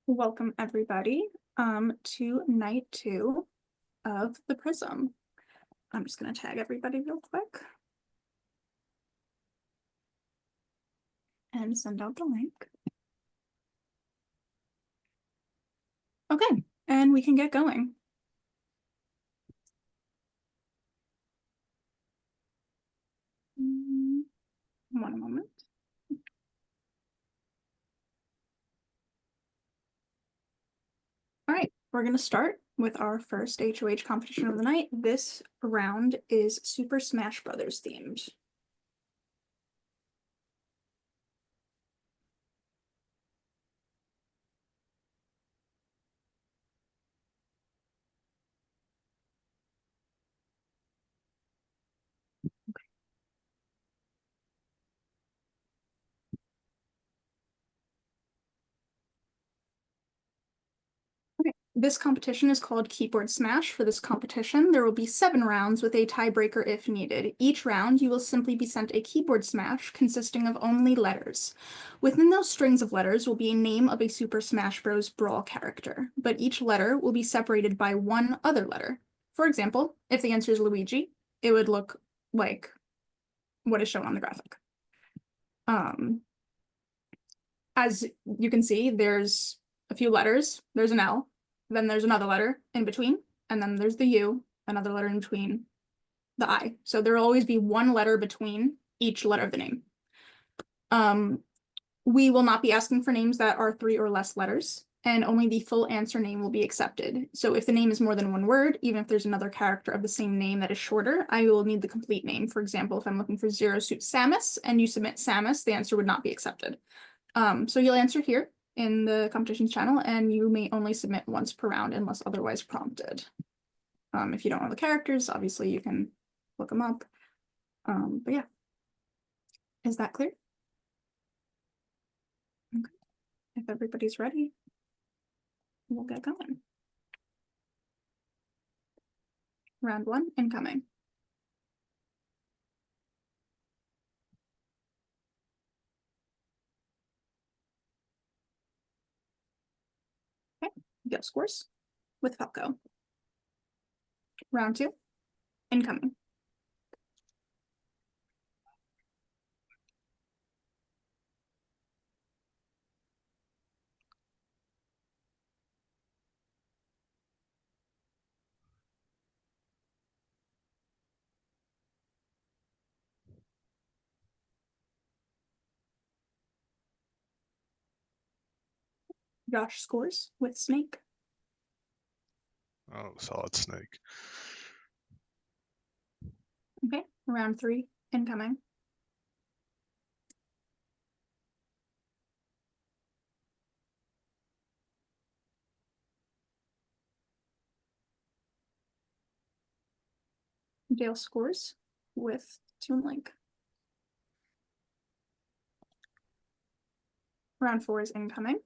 Welcome everybody to night 2 of the Prism. I'm just going to tag everybody real quick and send out the link. Okay, and we can get going. One moment. All right, we're going to start with our first HOH competition of the night. This round is Super Smash Brothers themed. Okay. This competition is called Keyboard Smash. For this competition, there will be 7 rounds with a tiebreaker if needed. Each round, you will simply be sent a keyboard smash consisting of only letters. Within those strings of letters will be a name of a Super Smash Bros. Brawl character, but each letter will be separated by one other letter. For example, if the answer is Luigi, it would look like what is shown on the graphic. As you can see, there's a few letters. There's an L, then there's another letter in between, and then there's the U, another letter in between, the I. So there will always be one letter between each letter of the name. We will not be asking for names that are 3 or less letters, and only the full answer name will be accepted. So if the name is more than one word, even if there's another character of the same name that is shorter, I will need the complete name. For example, if I'm looking for Zero Suit Samus and you submit Samus, the answer would not be accepted. So you'll answer here in the competitions channel, and you may only submit once per round unless otherwise prompted. If you don't know the characters, obviously you can look them up. But yeah, is that clear? Okay. If everybody's ready, we'll get going. Round 1, incoming. Okay, Gale scores with Falco. Round 2, incoming. Josh scores with Snake. Oh, Solid Snake. Okay, round 3, incoming. Dale scores with Toon Link. Round 4 is incoming.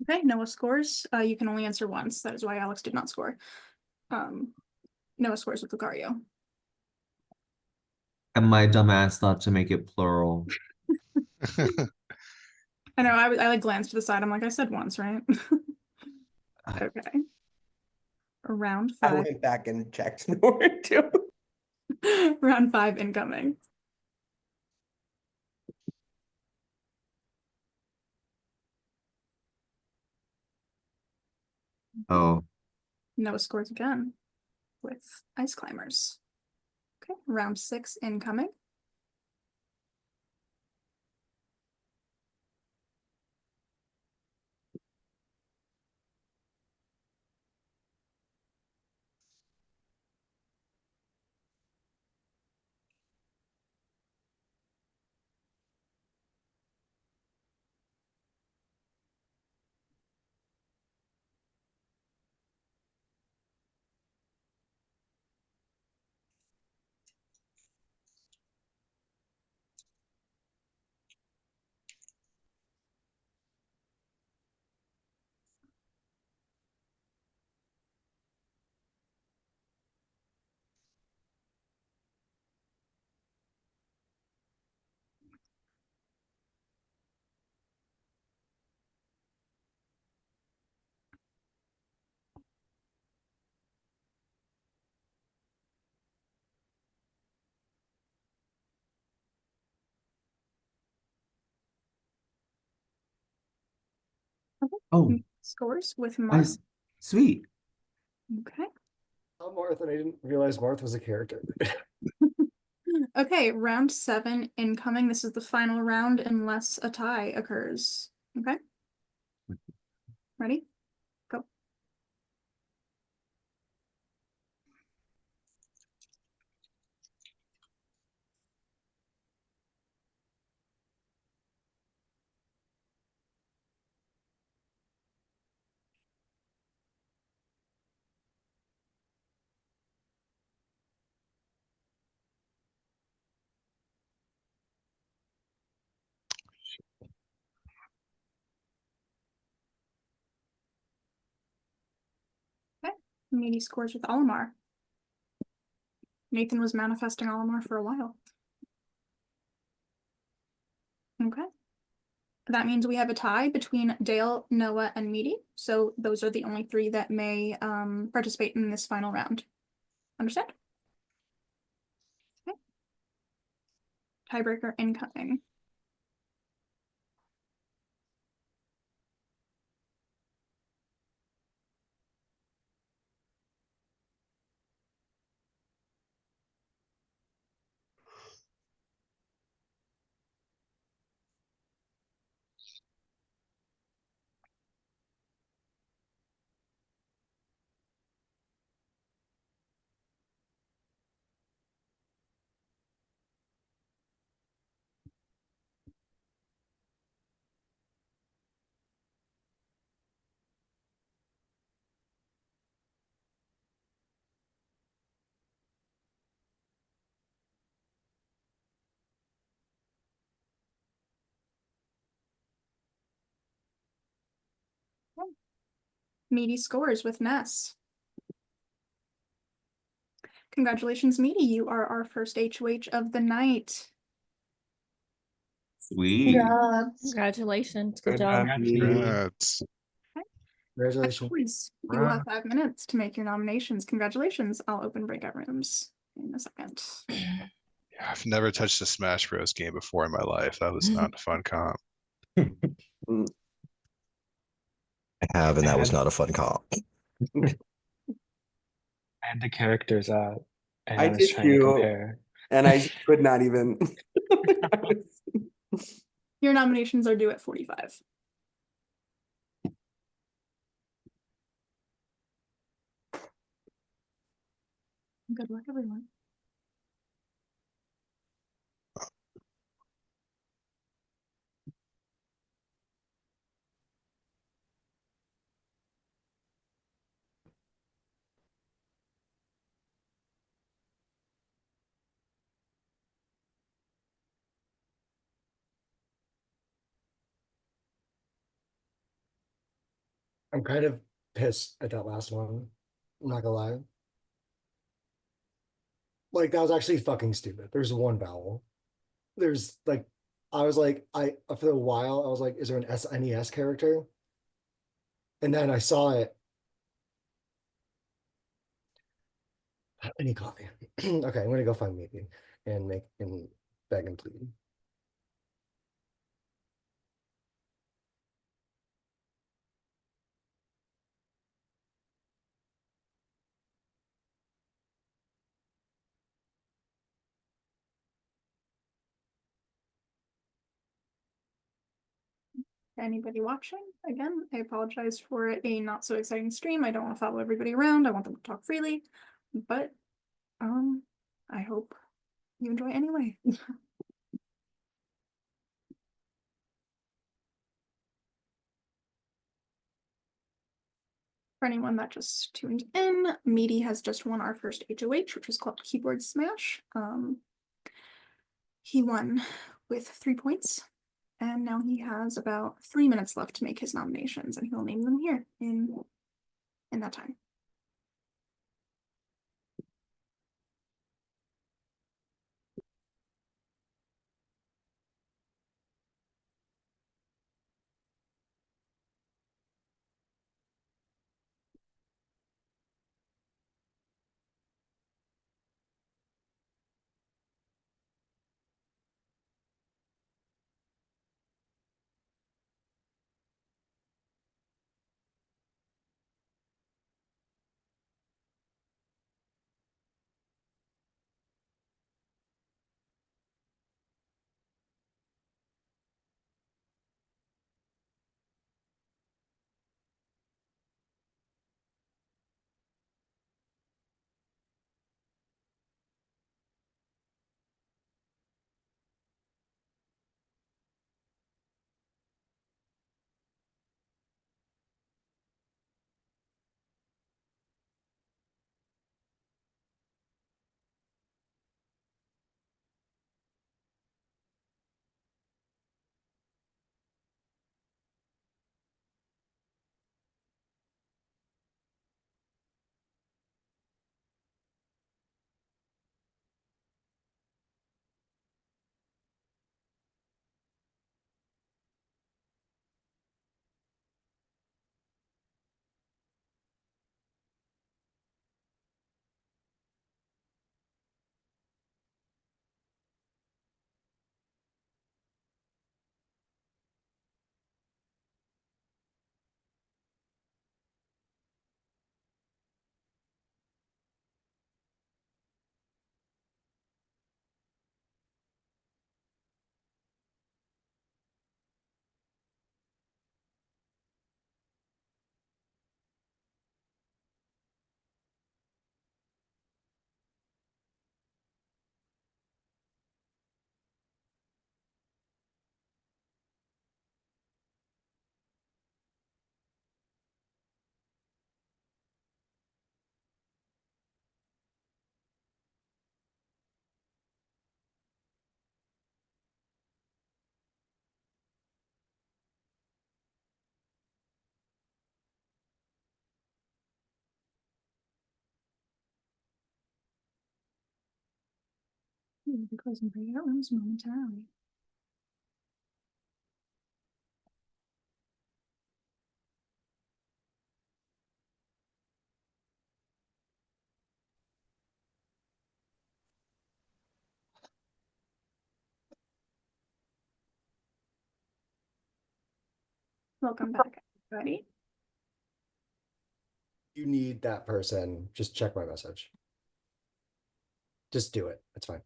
Okay, Noah scores. You can only answer once. That is why Alex did not score. Noah scores with Lucario. And my dumbass thought to make it plural. I know, I like glanced to the side. I'm like, I said once, right? Okay. Round I 5. went back and checked Nora too. Round 5 incoming. Oh, Noah scores again with Ice Climbers. Okay, round 6 incoming. oh, Scores with I, Mark. sweet. Okay. Oh, Marth, and I didn't realize Marth was a character. Okay, round 7 incoming. This is the final round unless a tie occurs. Okay. Ready? Go. Okay. Meaty scores with Olimar. Nathan was manifesting Olimar for a while. Okay. That means we have a tie between Dale, Noah, and Meaty. So those are the only 3 that may participate in this final round. Understand? Okay. Tiebreaker incoming. Okay. Meaty scores with Ness. Congratulations, Meaty. You are our first HOH of the night. Sweet. Congratulations. Good job. Congrats. Congratulations. Please, you will have 5 minutes to make your nominations. Congratulations. I'll open breakout rooms in a second. I've never touched a Smash Bros game before in my life. That was not a fun comp. I have, and that was not a fun comp. I had the characters out, and I I was did trying to too. compare. And I could not even. Your nominations are due at 45. Good luck, everyone. I'm kind of pissed at that last one. I'm not gonna lie. Like that was actually fucking stupid. There's one vowel. There's like I was like, for a while, I was like, is there an SNES character? And then I saw it. I need coffee. Okay, I'm gonna go find Maybe and make and beg and plead. Anybody watching? Again, I apologize for a not so exciting stream. I don't want to follow everybody around. I want them to talk freely, but I hope you enjoy anyway. For anyone that just tuned in, Meaty has just won our first HOH, which was called Keyboard Smash. He won with 3 points, and now he has about 3 minutes left to make his nominations, and he'll name them here in that time. We'll be closing breakout rooms momentarily. Welcome back, everybody. You need that person. Just check my message. Just do it. It's fine.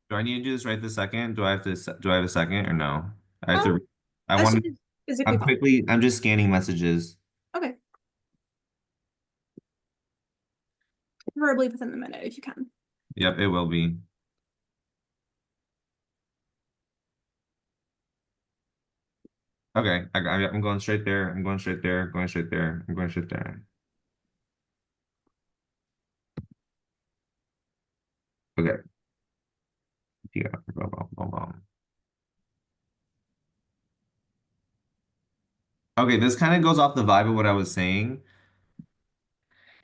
Do I need to do this right this second? Do I have to, do I have a second or no? I have to, I As want soon to, as physically I'm possible. quickly, I'm just scanning messages. Okay. Preferably within the minute if you can. Yep, it will be. Okay, I'm going straight there. I'm going straight there. Going straight there. I'm going straight there. Okay. Yeah. Boom, boom, boom, boom. Okay, this kind of goes off the vibe of what I was saying.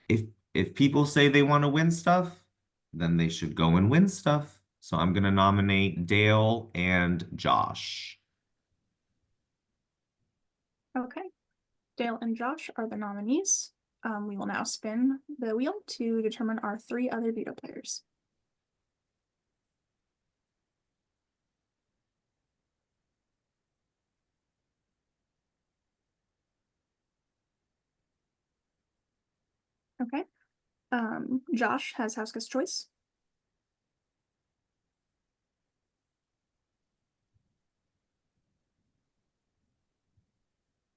If if people say they want to win stuff, then they should go and win stuff. So I'm gonna nominate Dale and Josh. Okay. Dale and Josh are the nominees. We will now spin the wheel to determine our 3 other veto players. Okay. Josh has house guest choice.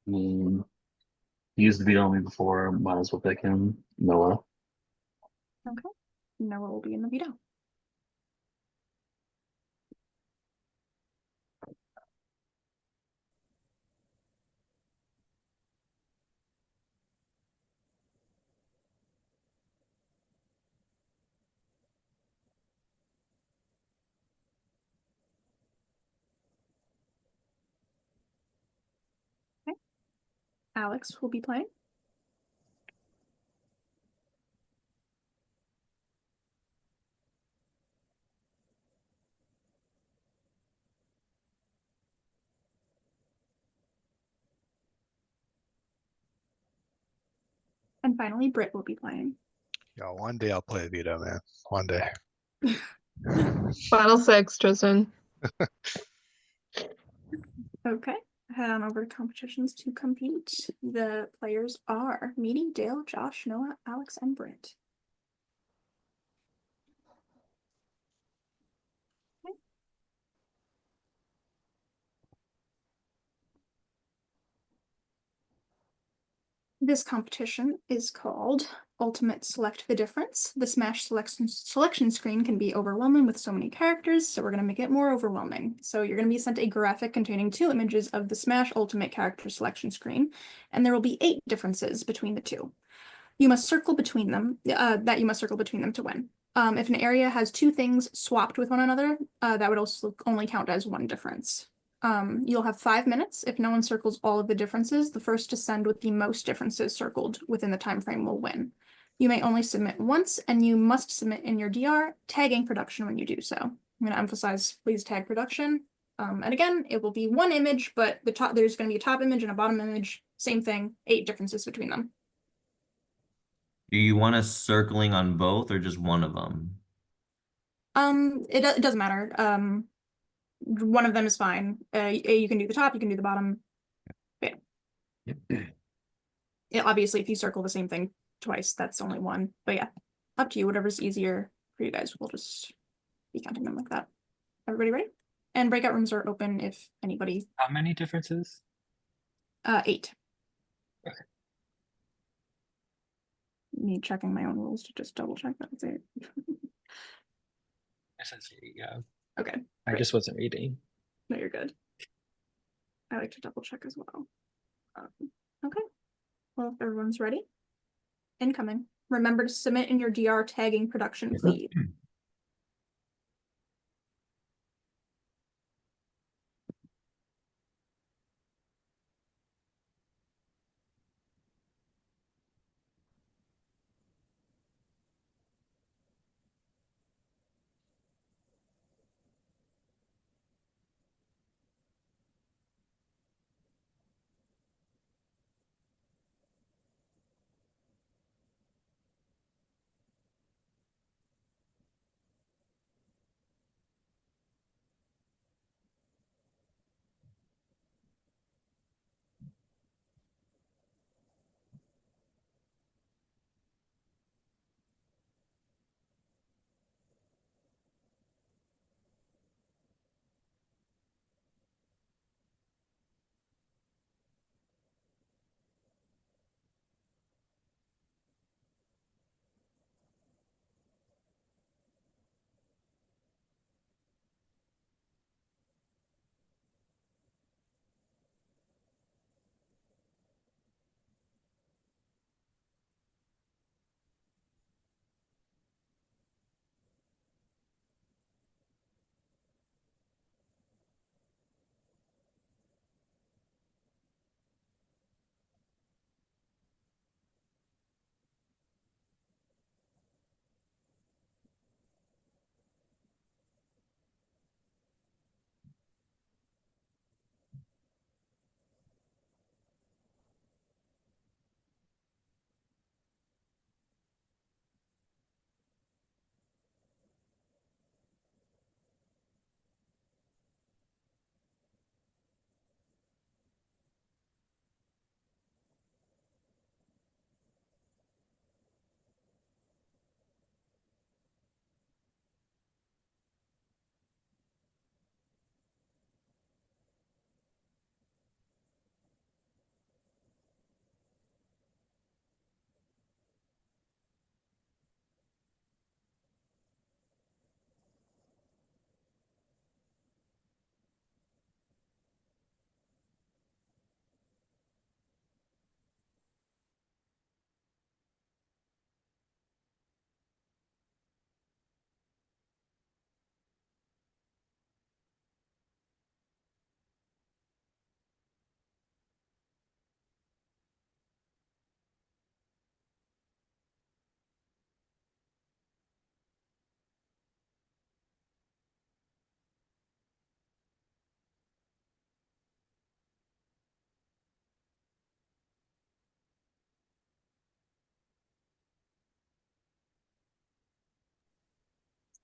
I mean, he used to beat on me before. Might as well pick him. Noah. Okay. Noah will be in the veto. Okay. Alex will be playing. And finally, Britt will be playing. Yo, one day I'll play veto, man. One day. Final six, Tristan. Okay. Head on over to competitions to compete. The players are Meaty, Dale, Josh, Noah, Alex, and Britt. This competition is called Ultimate Select the Difference. The Smash selection screen can be overwhelming with so many characters, so we're going to make it more overwhelming. So you're going to be sent a graphic containing 2 images of the Smash Ultimate character selection screen, and there will be 8 differences between the 2. You must circle between them, you must circle between them to win. If an area has 2 things swapped with one another, that would also only count as 1 difference. You'll have 5 minutes. If no one circles all of the differences, the first to send with the most differences circled within the time frame will win. You may only submit once, and you must submit in your DR, tagging production when you do so. I'm going to emphasize, please tag production. And again, it will be 1 image, but there's going to be a top image and a bottom image. Same thing, 8 differences between them. Do you want us circling on both or just one of them? It doesn't matter. One of them is fine. You can do the top, you can do the bottom. Yeah. Yeah, obviously, if you circle the same thing twice, that's only 1. But yeah, up to you. Whatever's easier for you guys. We'll just be counting them like that. Everybody ready? And breakout rooms are open if anybody. How many differences? 8. Okay. Me checking my own rules to just double check that. That's it. Essentially, yeah. Okay. I just wasn't reading. No, you're good. I like to double check as well. Okay. Well, if everyone's ready. Incoming. Remember to submit in your DR tagging production feed.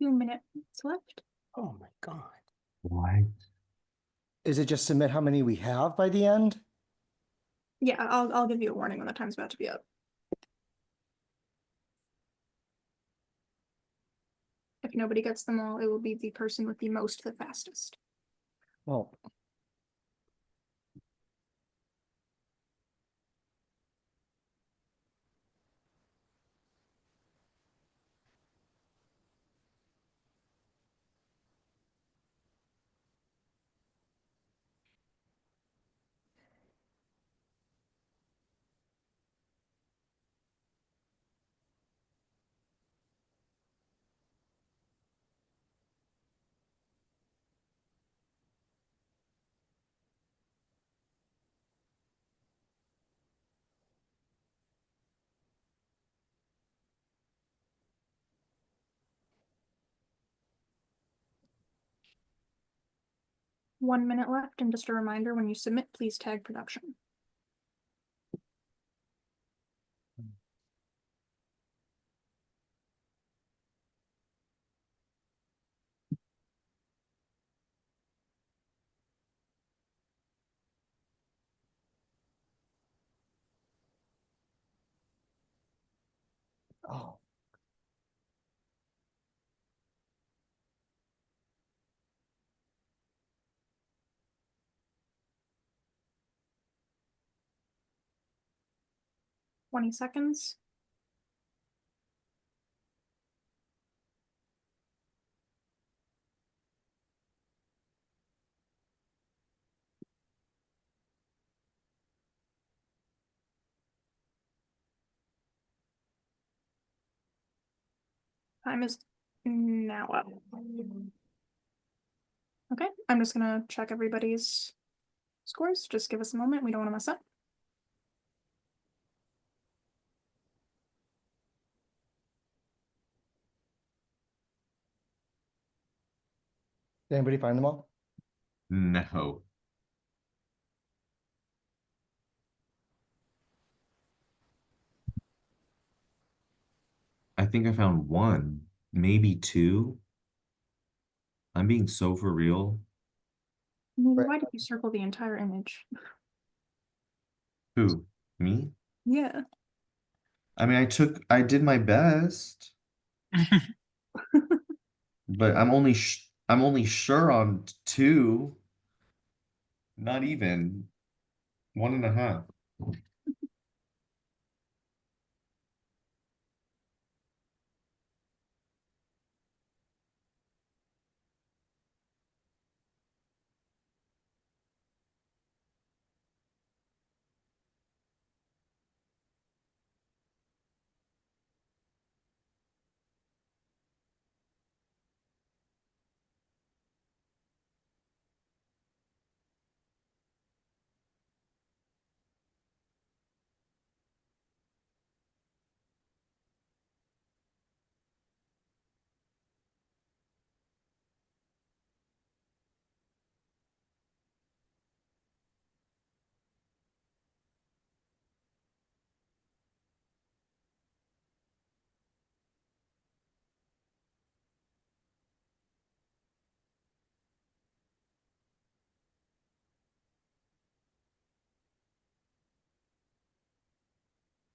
2 minutes left. Oh my god. What? Is it just submit how many we have by the end? Yeah, I'll give you a warning when the time's about to be up. If nobody gets them all, it will be the person with the most the fastest. Well, 1 minute left, and just a reminder, when you submit, please tag production. oh, 20 seconds. Time is now up. Okay, I'm just gonna check everybody's scores. Just give us a moment. We don't want to mess up. did anybody find them all? No. I think I found one, maybe two. I'm being so for real. Right. Why did you circle the entire image? Who? Me? Yeah. I mean, I did my best, but I'm only sure on two. Not even 1.5.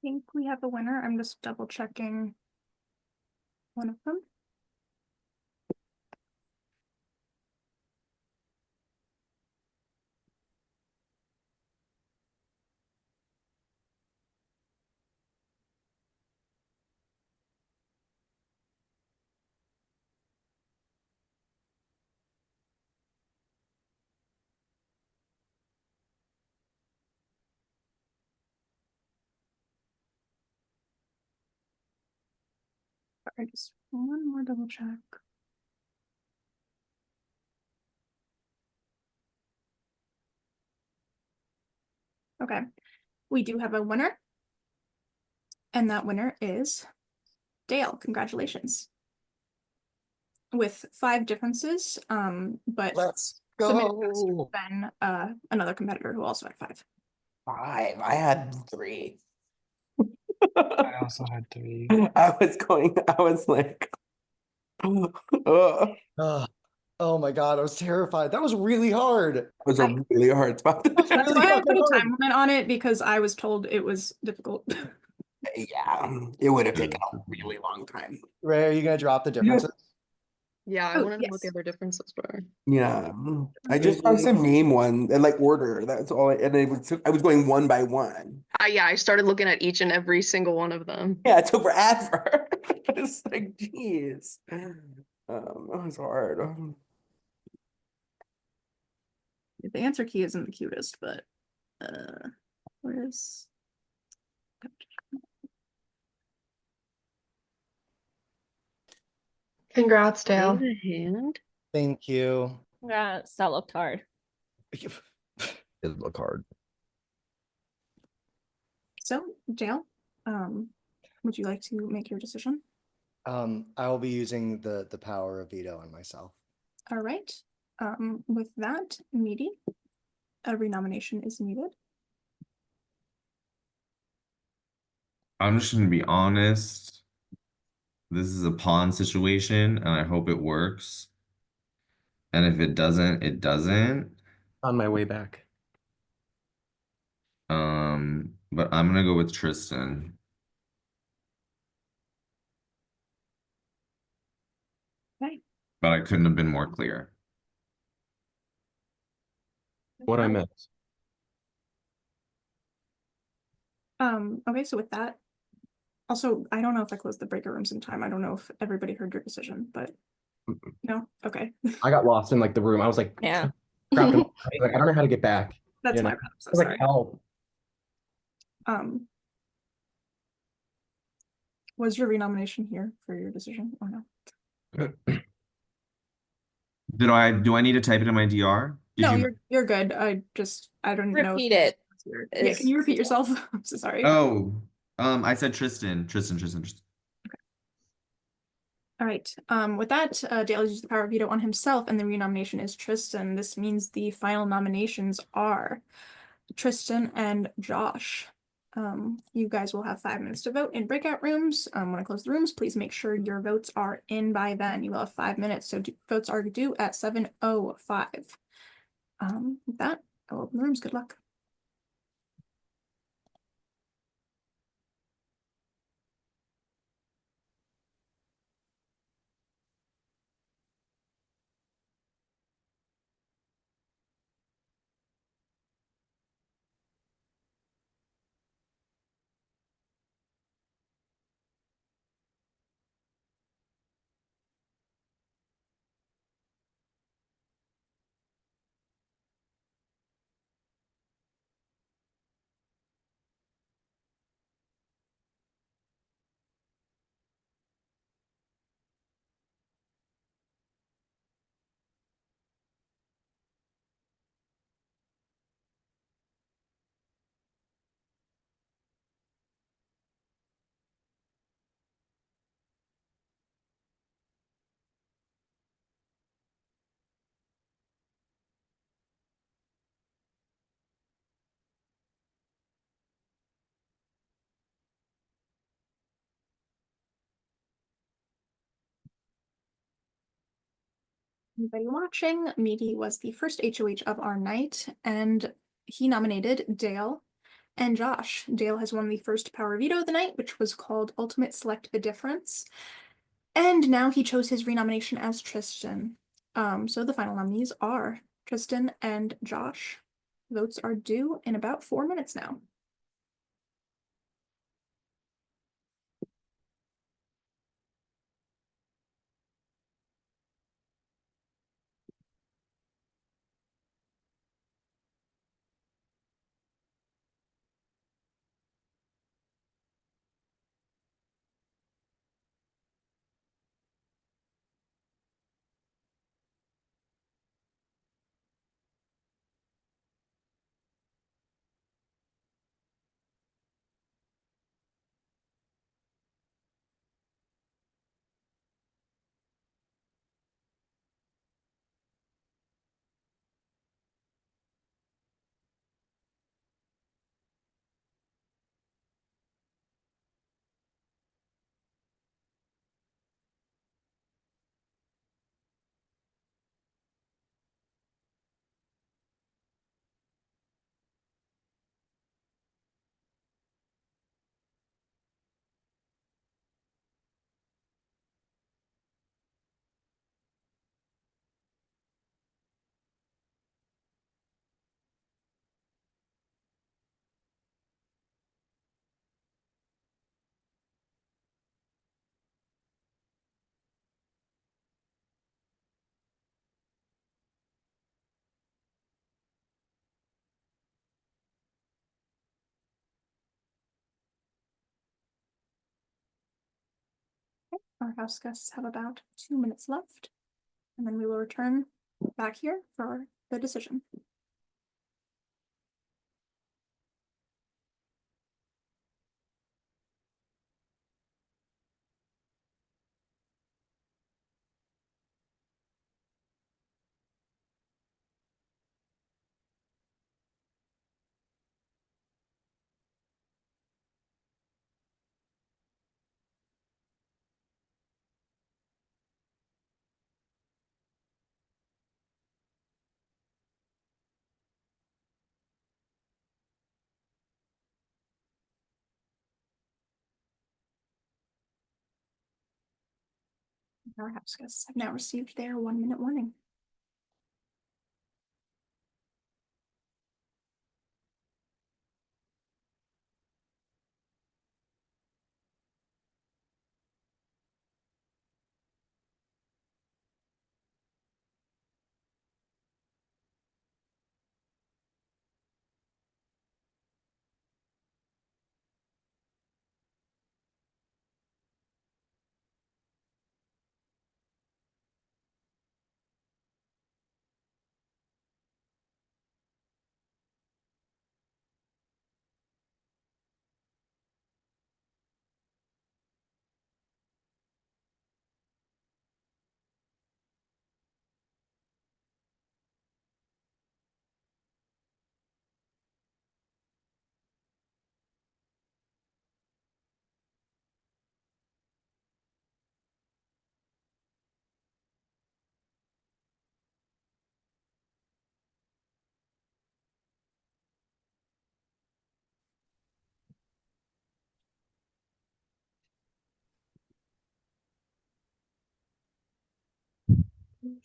Think we have a winner. I'm just double checking one of them. Sorry, just one more double check. Okay, we do have a winner. And that winner is Dale. Congratulations. With 5 differences, but Let's submitted faster go. than another competitor who also had 5. 5. I had 3. I also had 3. I was like, That Oh my god, I was terrified. That was really hard. was a really hard spot. That's Really why I fucking put a hard. time limit on it, because I was told it was difficult. Yeah, it would have taken a really long time. Ray, are you gonna drop the differences? Yeah, I Oh, want to know what the yes. other differences were. Yeah, I just tried to name one and like order. That's all. And I was going one by one. I started looking at each and every single one of them. Yeah, it took forever. It's like, geez. That was hard. The answer key isn't the cutest, but where's Congrats, Dale. hand. Thank you. Yeah, that looked hard. It look hard. so Dale? Would you like to make your decision? I will be using the power of veto on myself. All right. With that, Meaty, a renomination is needed. I'm just gonna be honest. This is a pawn situation, and I hope it works. And if it doesn't, it doesn't. On my way back. But I'm gonna go with Tristan. Okay. But I couldn't have been more clear. What I miss? Okay, so with that, also, I don't know if I closed the breaker rooms in time. I don't know if everybody heard your decision, but no, okay. I got lost in like the room. I was like, Yeah. trapped in, like I don't know how to get back. That's You my know? bad. I'm so I was like, sorry. help. Was your renomination here for your decision or no? Do I need to type it in my DR? Did No, you you're good. I don't know. Repeat it. Yeah, can you repeat yourself? I'm so sorry. Oh, I said Tristan. Tristan. All right. With that, Dale used the power of veto on himself, and the renomination is Tristan. This means the final nominations are Tristan and Josh. You guys will have 5 minutes to vote in breakout rooms. When I close the rooms, please make sure your votes are in by then. You will have 5 minutes, so votes are due at 7:05. With that, I'll open the rooms. Good luck. Anybody watching? Meaty was the first HOH of our night, and he nominated Dale and Josh. Dale has won the first power veto of the night, which was called Ultimate Select the Difference. And now he chose his renomination as Tristan. So the final nominees are Tristan and Josh. Votes are due in about 4 minutes now. Our house guests have about 2 minutes left, and then we will return back here for the decision. Our house guests have now received their 1-minute warning. Okay,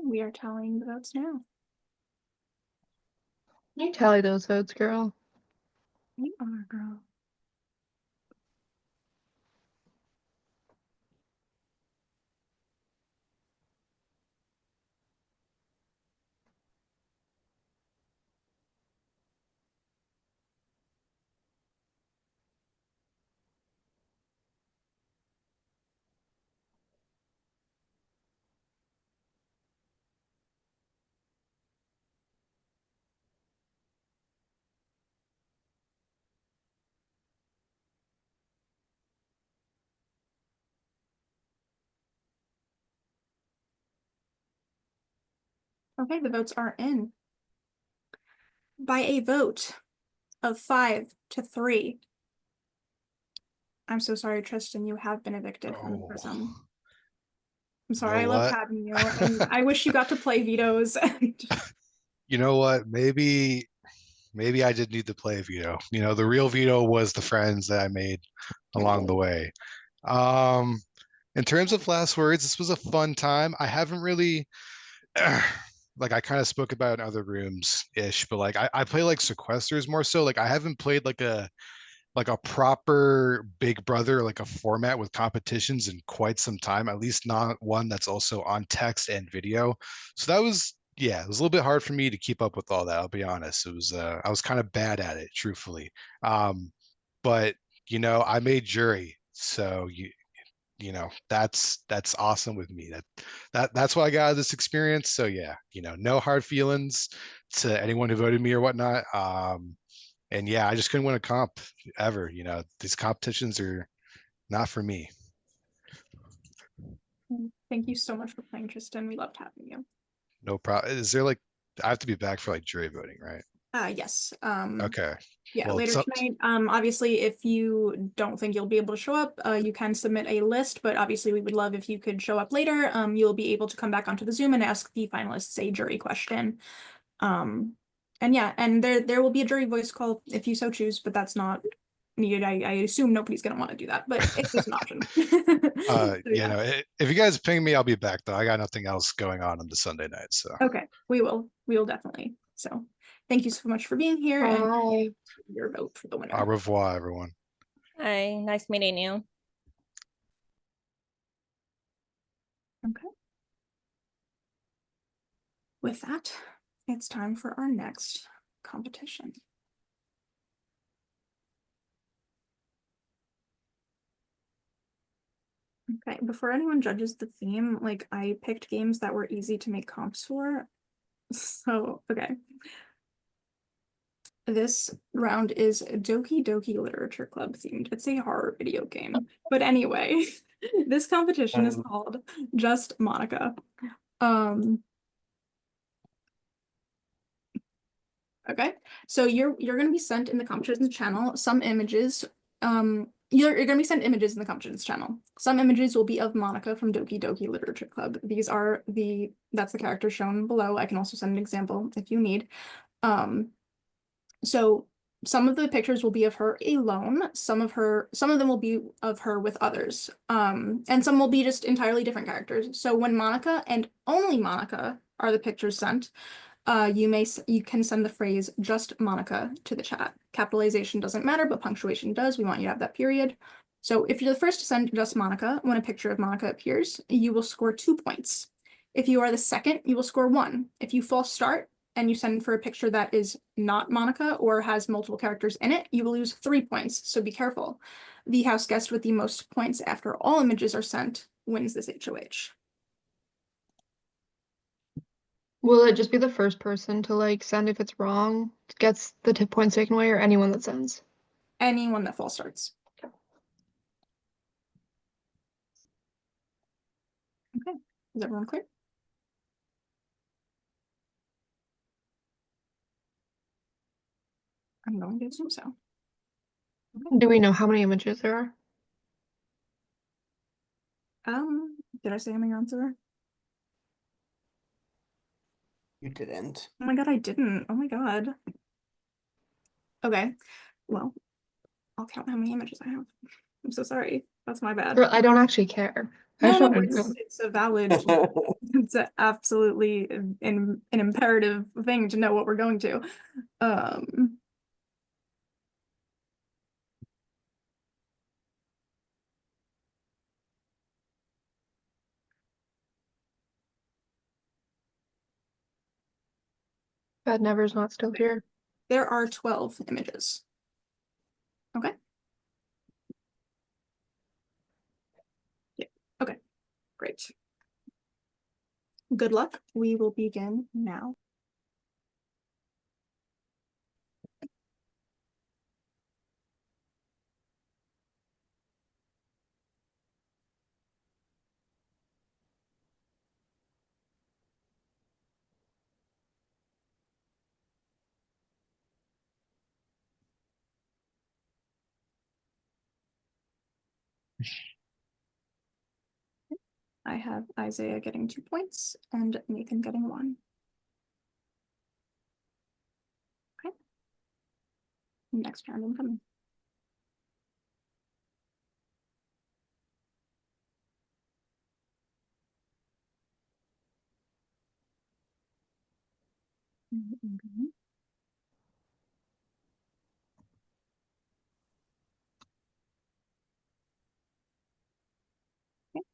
we are tallying the votes now. You tally those votes, girl. You are, girl. Okay, the votes are in. By a vote of 5-3. I'm so sorry, Tristan, you have been evicted from Oh. Prism. I'm You sorry, I know loved what? having you, and I wish you got to play vetoes. You know what? Maybe I did need to play a veto. You know, the real veto was the friends that I made along the way. In terms of last words, this was a fun time. I haven't really like I kind of spoke about in other rooms ish, but like I play like sequesters more so. Like I haven't played like a proper Big Brother, like a format with competitions in quite some time, at least not one that's also on text and video. So that was, yeah, it was a little bit hard for me to keep up with all that. I'll be honest. It was, I was kind of bad at it, truthfully. But you know, I made jury. So you know, that's awesome with me. That's what I got out of this experience. So yeah, you know, no hard feelings to anyone who voted me or whatnot. And yeah, I just couldn't win a comp ever. You know, these competitions are not for me. Thank you so much for playing, Tristan. We loved having you. No problem. Is there like, I have to be back for like jury voting, right? Yes. Okay. Yeah, Well, later tonight. Obviously, if you don't think you'll be able to show up, you can submit a list, but obviously we would love if you could show up later. You'll be able to come back onto the Zoom and ask the finalists a jury question. And yeah, and there will be a jury voice call if you so choose, but that's not needed. I assume nobody's gonna want to do that, but it's just an option. So, you yeah. know, if you guys ping me, I'll be back though. I got nothing else going on the Sunday night. So Okay, we will definitely. So thank you so much for being here and Bye. your vote for the winner. au revoir, everyone. Hi, nice meeting you. Okay. With that, it's time for our next competition. Okay, before anyone judges the theme, like I picked games that were easy to make comps for. So, okay. This round is Doki Doki Literature Club themed. It's a horror video game. But anyway, this competition is called Just Monica. Okay, so you're gonna be sent in the competitions channel some images. You're gonna be sent images in the competitions channel. Some images will be of Monica from Doki Doki Literature Club. These are that's the character shown below. I can also send an example if you need. So some of the pictures will be of her alone, some of them will be of her with others. And some will be just entirely different characters. So when Monica and only Monica are the pictures sent, you can send the phrase just Monica to the chat. Capitalization doesn't matter, but punctuation does. We want you to have that period. So if you're the first to send just Monica, when a picture of Monica appears, you will score 2 points. If you are the second, you will score 1. If you false start and you send for a picture that is not Monica or has multiple characters in it, you will lose 3 points, so be careful. The house guest with the most points after all images are sent wins this HOH. Will it just be the first person to like send if it's wrong gets the tip points taken away, or anyone that sends? Anyone that false starts. Okay, is everyone clear? I'm going to assume so. Do we know how many images there are? Did I say how many rounds there are? You didn't. Oh my god, I didn't. Oh my god. Okay, well, I'll count how many images I have. I'm so sorry. That's my bad. Girl, I don't actually care. I No, just no, wanted to know. it's a valid, it's absolutely an imperative thing to know what we're going to. Bad Never's not still here. There are 12 images. Okay. Yeah, okay, great. Good luck. We will begin now. I have Isaiah getting 2 points and Nathan getting 1. Okay. Next round incoming. Mhm. Okay.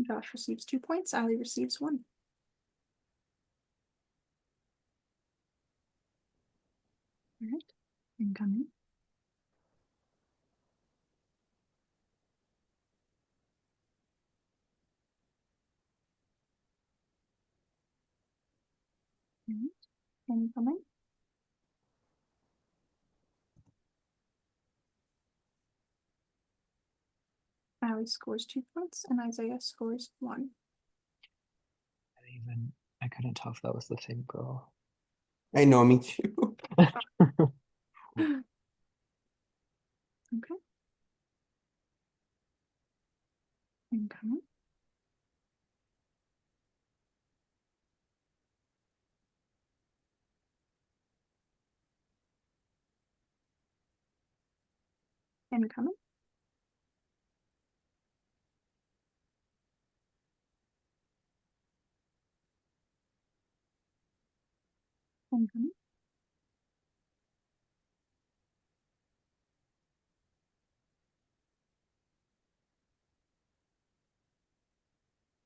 Josh receives 2 points. Ali receives 1. All right. Incoming. All right. Incoming. Ali scores 2 points and Isaiah scores 1. I couldn't tell if that was the same girl. I know, me too. Okay. Incoming. Incoming. Incoming.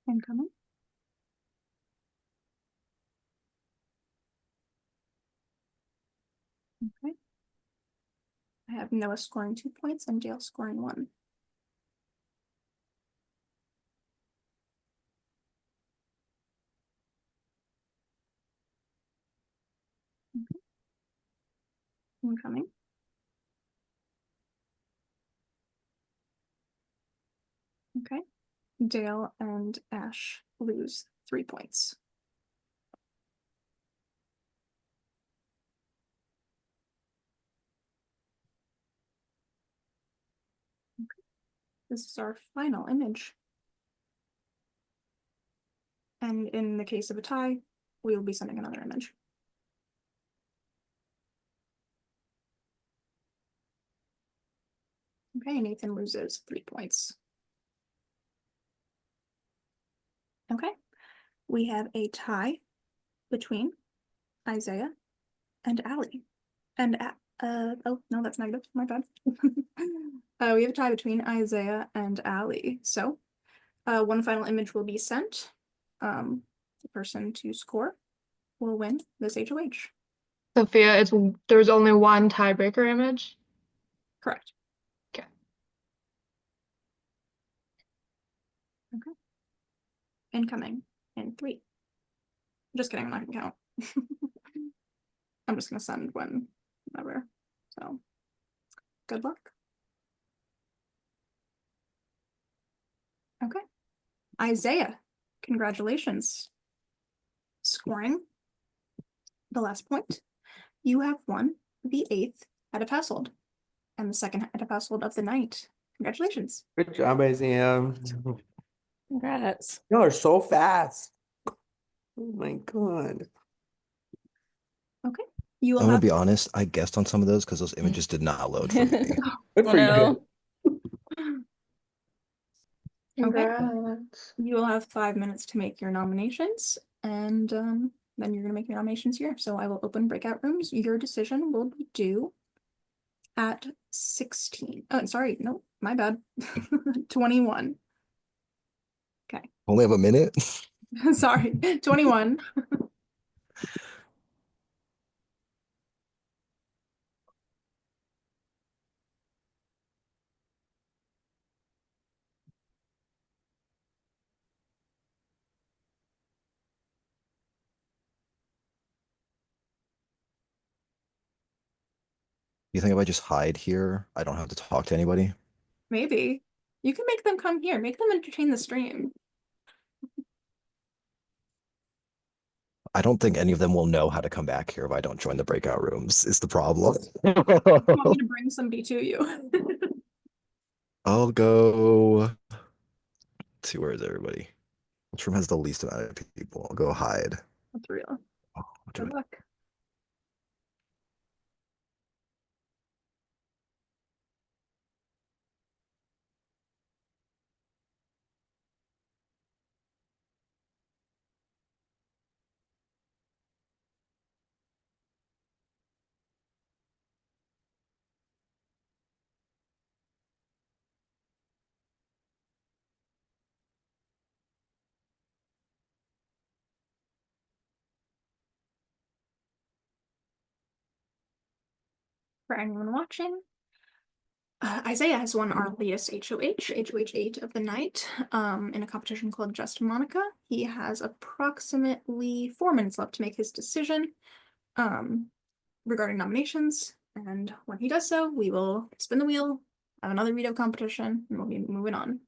Incoming. I have Noah scoring 2 points and Dale scoring 1. Okay. Incoming. Okay. Dale and Ash lose 3 points. Okay. This is our final image. And in the case of a tie, we will be sending another image. Okay, Nathan loses 3 points. Okay, we have a tie between Isaiah and Allie. And oh no, that's negative. My bad. We have a tie between Isaiah and Allie. So, one final image will be sent. The person to score will win this HOH. Sophia, there's only one tiebreaker image. Correct. Okay. Okay. Incoming in 3. Just kidding, I'm not gonna count. I'm just gonna send whenever. So, good luck. Okay. Isaiah, congratulations. Scoring the last point. You have won the 8th Edipassold and the 2nd Edipassold of the night. Congratulations. Good job, Isaiah. Congrats. Y'all are so fast. Oh my god. Okay. You I'm will gonna have be honest, I guessed on some of those because those images did not load for me. Good Oh, for you. no. Okay. Congrats. You will have 5 minutes to make your nominations, and then you're gonna make your nominations here. So I will open breakout rooms. Your decision will be due at 16. Oh, sorry, no, my bad. 21. Only have a minute. Sorry, 21. You think if I just hide here, I don't have to talk to anybody? Maybe. You can make them come here. Make them entertain the stream. I don't think any of them will know how to come back here if I don't join the breakout rooms, is the problem. You want me to bring somebody to you? I'll go to where is everybody? Which room has the least amount of people? I'll go hide. That's real. Oh, Good luck. For anyone watching, Isaiah has won our latest HOH, HOH 8 of the night, in a competition called Just Monica. He has approximately 4 minutes left to make his decision regarding nominations. And when he does so, we will spin the wheel, have another veto competition, and we'll be moving on.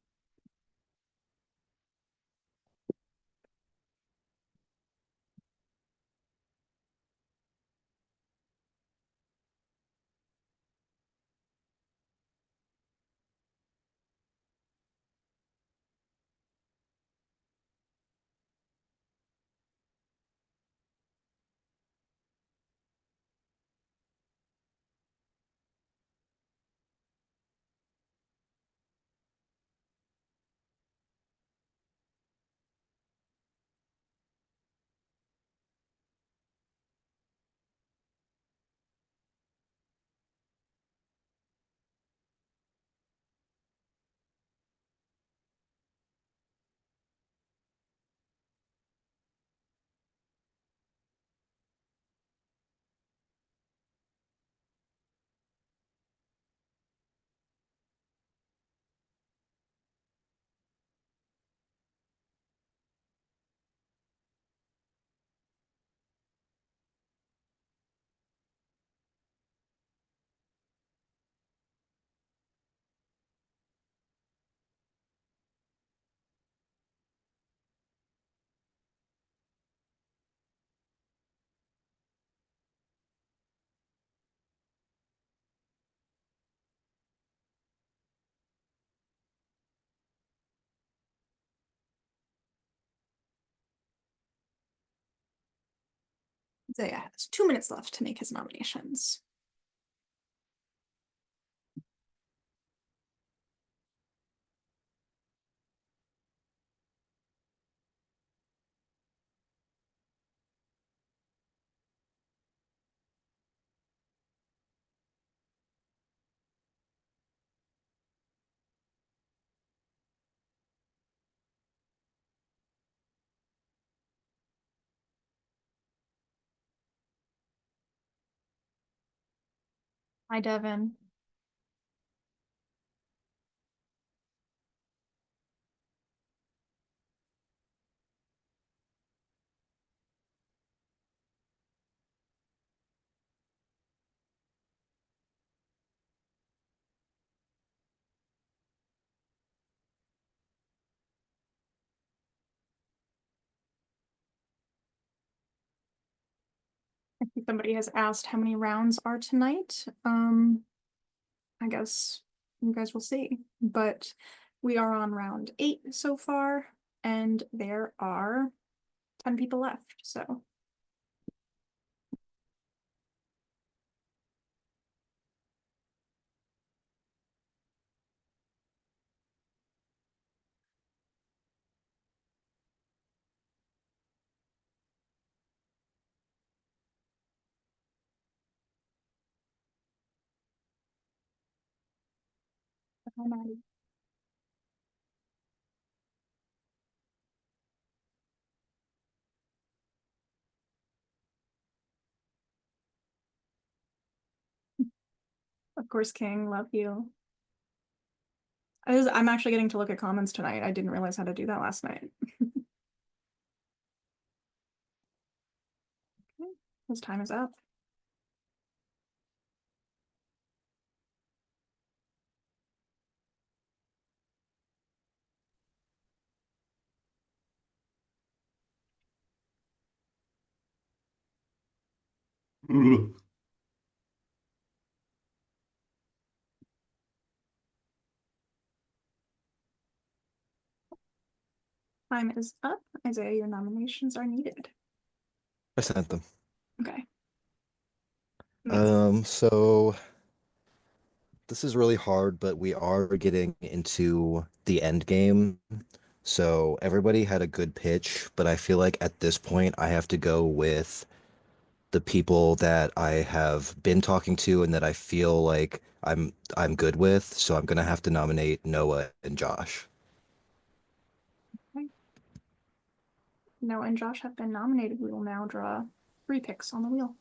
Zaya has 2 minutes left to make his nominations. Hi, Devin. I think somebody has asked how many rounds are tonight. I guess you guys will see, but we are on round 8 so far, and there are 10 people left, so. Hi, Maddie. Of course, King, love you. I'm actually getting to look at comments tonight. I didn't realize how to do that last night. Okay, his time is up. Time is up. Isaiah, your nominations are needed. I sent them. Okay. So this is really hard, but we are getting into the end game. So everybody had a good pitch, but I feel like at this point I have to go with the people that I have been talking to and that I feel like I'm good with. So I'm gonna have to nominate Noah and Josh. Okay. Noah and Josh have been nominated. We will now draw 3 picks on the wheel.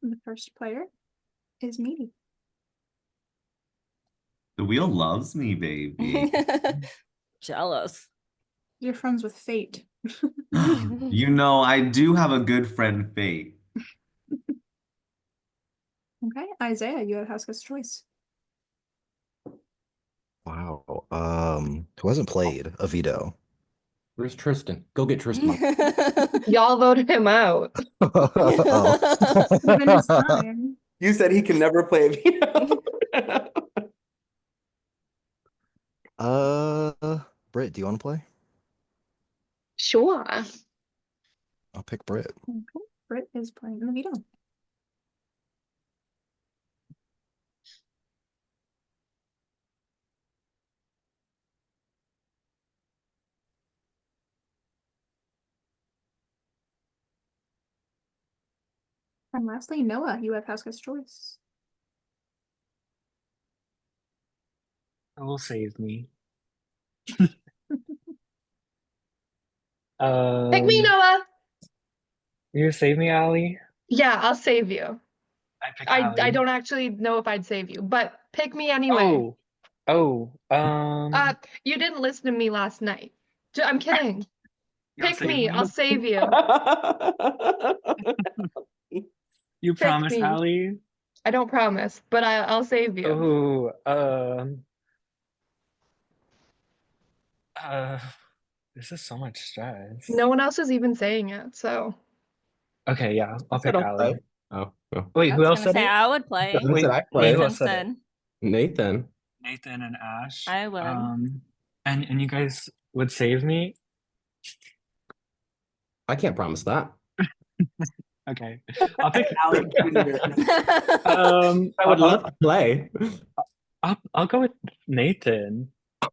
The first player is Meaty. The wheel loves me, baby. Jealous. You're friends with Fate. You know, I do have a good friend, Fate. Okay, Isaiah, you have Haska's choice. Wow. Who hasn't played a veto? Where's Tristan? Go get Tristan. Y'all voted him out. Given his time. You said he can never play a veto. Britt, do you want to play? Sure. I'll pick Britt. Okay, Britt is playing the veto. And lastly, Noah, you have Haska's choice. will save me. Pick me, Noah. You save me, Allie? Yeah, I'll save you. I pick I Allie. don't actually know if I'd save you, but pick me anyway. You didn't listen to me last night. I'm kidding. You'll Pick save me. I'll me? save you. You Pick promise, me. Allie? I don't promise, but I'll save you. Oh, this is so much stress. No one else is even saying it, so. Okay, yeah, I'll pick I'll Allie. play. Oh, Wait, I who was else gonna said say it? I would play. Who said I Wait, who play? Nathan else said it? said. Nathan. Nathan and Ash. I would. And you guys would save me. I can't promise that. Okay, I'll pick Alec. I would love to play. I'll go with Nathan. What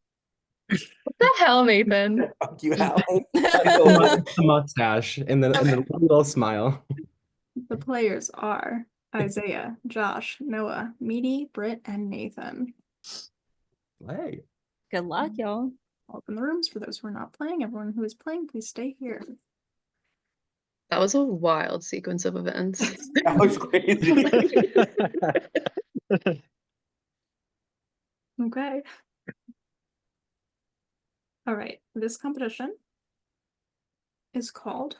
the hell, Nathan? Fuck you, Alex. The mustache and then one little smile. The players are Isaiah, Josh, Noah, Meaty, Britt, and Nathan. Hey. Good luck, y'all. Open the rooms for those who are not playing. Everyone who is playing, please stay here. That was a wild sequence of events. That was crazy. Okay. All right. This competition is called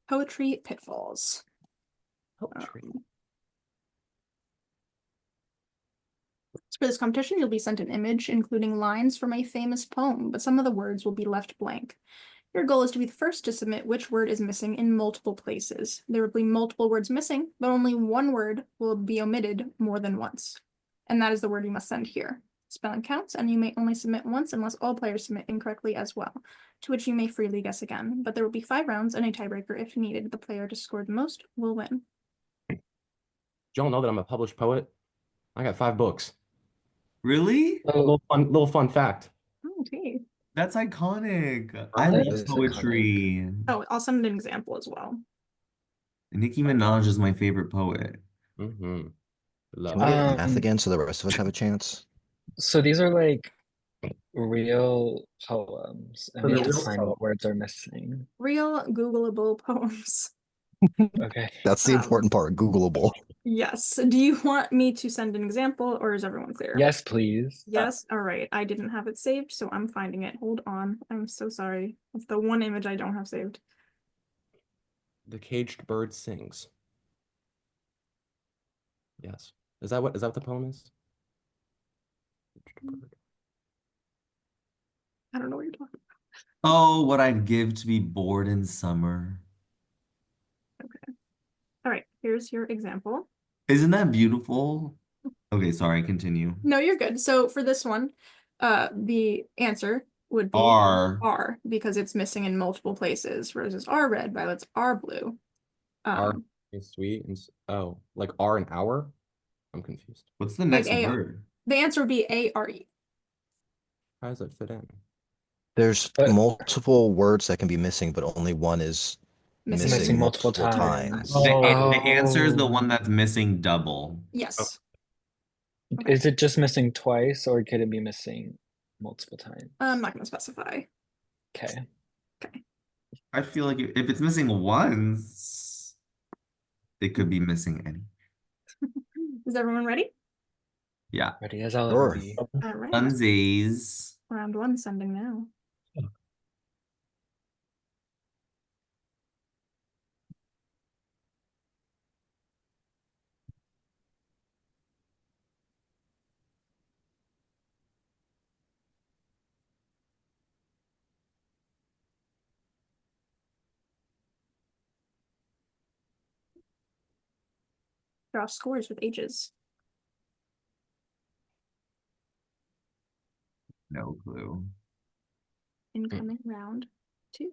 Poetry Pitfalls. For this competition, you'll be sent an image including lines from a famous poem, but some of the words will be left blank. Your goal is to be the first to submit which word is missing in multiple places. There will be multiple words missing, but only one word will be omitted more than once. And that is the word you must send here. Spelling counts, and you may only submit once unless all players submit incorrectly as well, to which you may freely guess again. But there will be 5 rounds and a tiebreaker if needed. The player to score the most will win. Do y'all know that I'm a published poet? I got 5 books. Really? A little fun fact. Oh, gee. That's iconic. I Right? love It's poetry. Oh, I'll send an example as well. Nicki Minaj is my favorite poet. Can Love we get math Um, again so the rest of us have a chance? So these are like real poems, and So we they're have to real find what words are missing. Real Googleable poems. Okay. That's the important part, Googleable. Yes. Do you want me to send an example or is everyone clear? Yes, please. Yes. All right. I didn't have it saved, so I'm finding it. Hold on. I'm so sorry. It's the one image I don't have saved. The caged bird sings. Yes. Is that what the poem is? Caged bird. I don't know what you're talking Oh, what I'd give to be bored in summer. about. Okay. All right. Here's your example. Isn't that beautiful? Okay, sorry, continue. No, you're good. So for this one, the answer would be R. because it's missing in multiple places. Roses are red, violets are blue. R is sweet and oh, like R and hour? I'm confused. What's the Like next A. word? The answer would be A-R-E. How does it fit in? There's But- multiple words that can be missing, but only one is Missing. missing multiple multiple times. times. The answer is the Oh. one that's missing double. Yes. Is it just missing twice, or could it be missing multiple times? I'm not going to specify. Okay. I feel like if it's missing once, it could be missing any. Is everyone ready? Yeah. Ready as I'll Sure. ever be. All right. Funsies. Round 1 sending now. Draw scores with H's. No clue. Incoming round 2.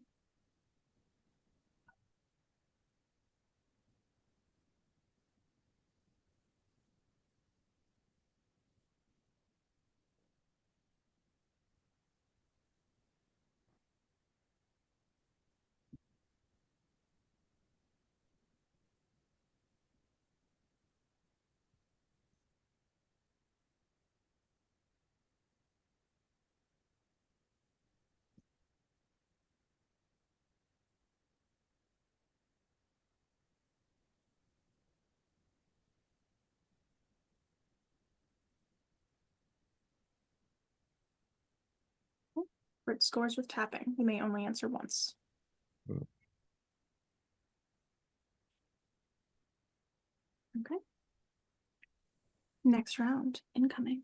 Brit scores with tapping. You may only answer once. Okay. Next round, incoming.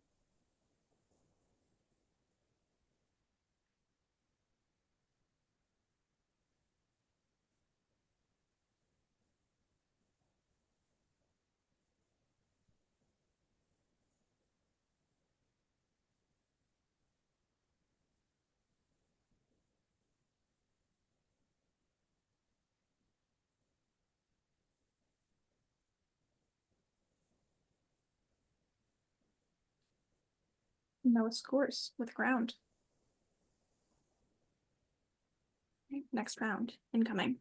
Noah scores with ground. Okay, next round, incoming.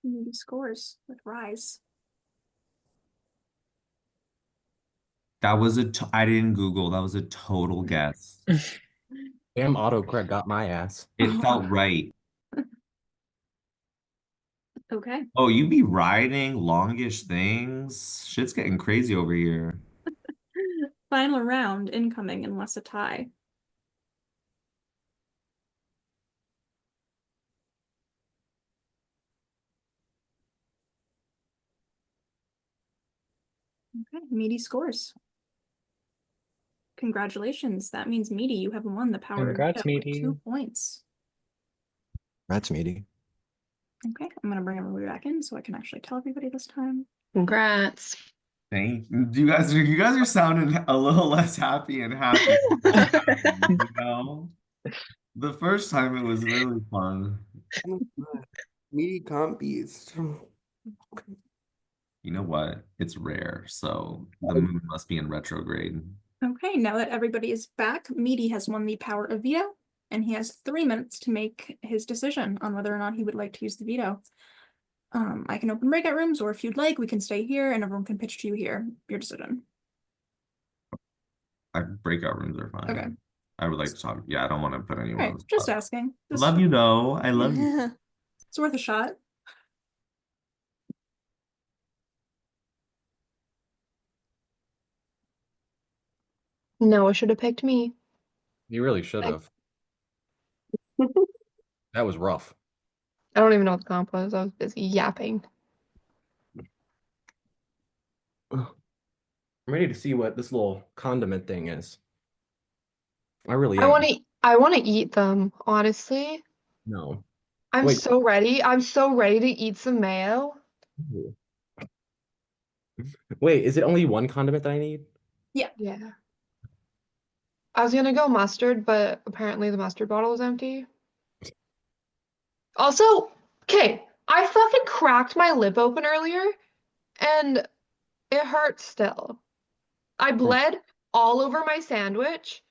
He scores with rise. That was I didn't Google. That was a total guess. Damn autocorrect got my ass. It felt right. Okay. Oh, you be riding longish things? Shit's getting crazy over here. Final round, incoming unless a tie. Okay, Meaty scores. Congratulations. That means Meaty, you have won the power Congrats, of veto with Meaty. 2 points. That's meaty. Okay, I'm gonna bring everybody back in so I can actually tell everybody this time. Congrats. Thank you. You guys are sounding a little less happy and happy this time, you know? The first time it was really fun. Meaty comp beast. You know what? It's rare, so the moon must be in retrograde. Okay, now that everybody is back, Meaty has won the power of veto, and he has 3 minutes to make his decision on whether or not he would like to use the veto. I can open breakout rooms, or if you'd like, we can stay here and everyone can pitch to you here. Your decision. Breakout rooms are fine. Okay. I would like to talk. Yeah, I don't want to put anyone on Alright, the just spot. asking. Just- Love you though. I love you. It's worth a shot. Noah should have picked me. You really should have. That was rough. I don't even know what the comp was. I was busy yapping. I'm ready to see what this little condiment thing is. I really I am. want to eat them, honestly. No. I'm Wait. so ready. I'm so ready to eat some mayo. Ooh. Wait, is it only one condiment that I need? Yeah. I was gonna go mustard, but apparently the mustard bottle was empty. Also, okay, I fucking cracked my lip open earlier and it hurts still. I bled all over my sandwich.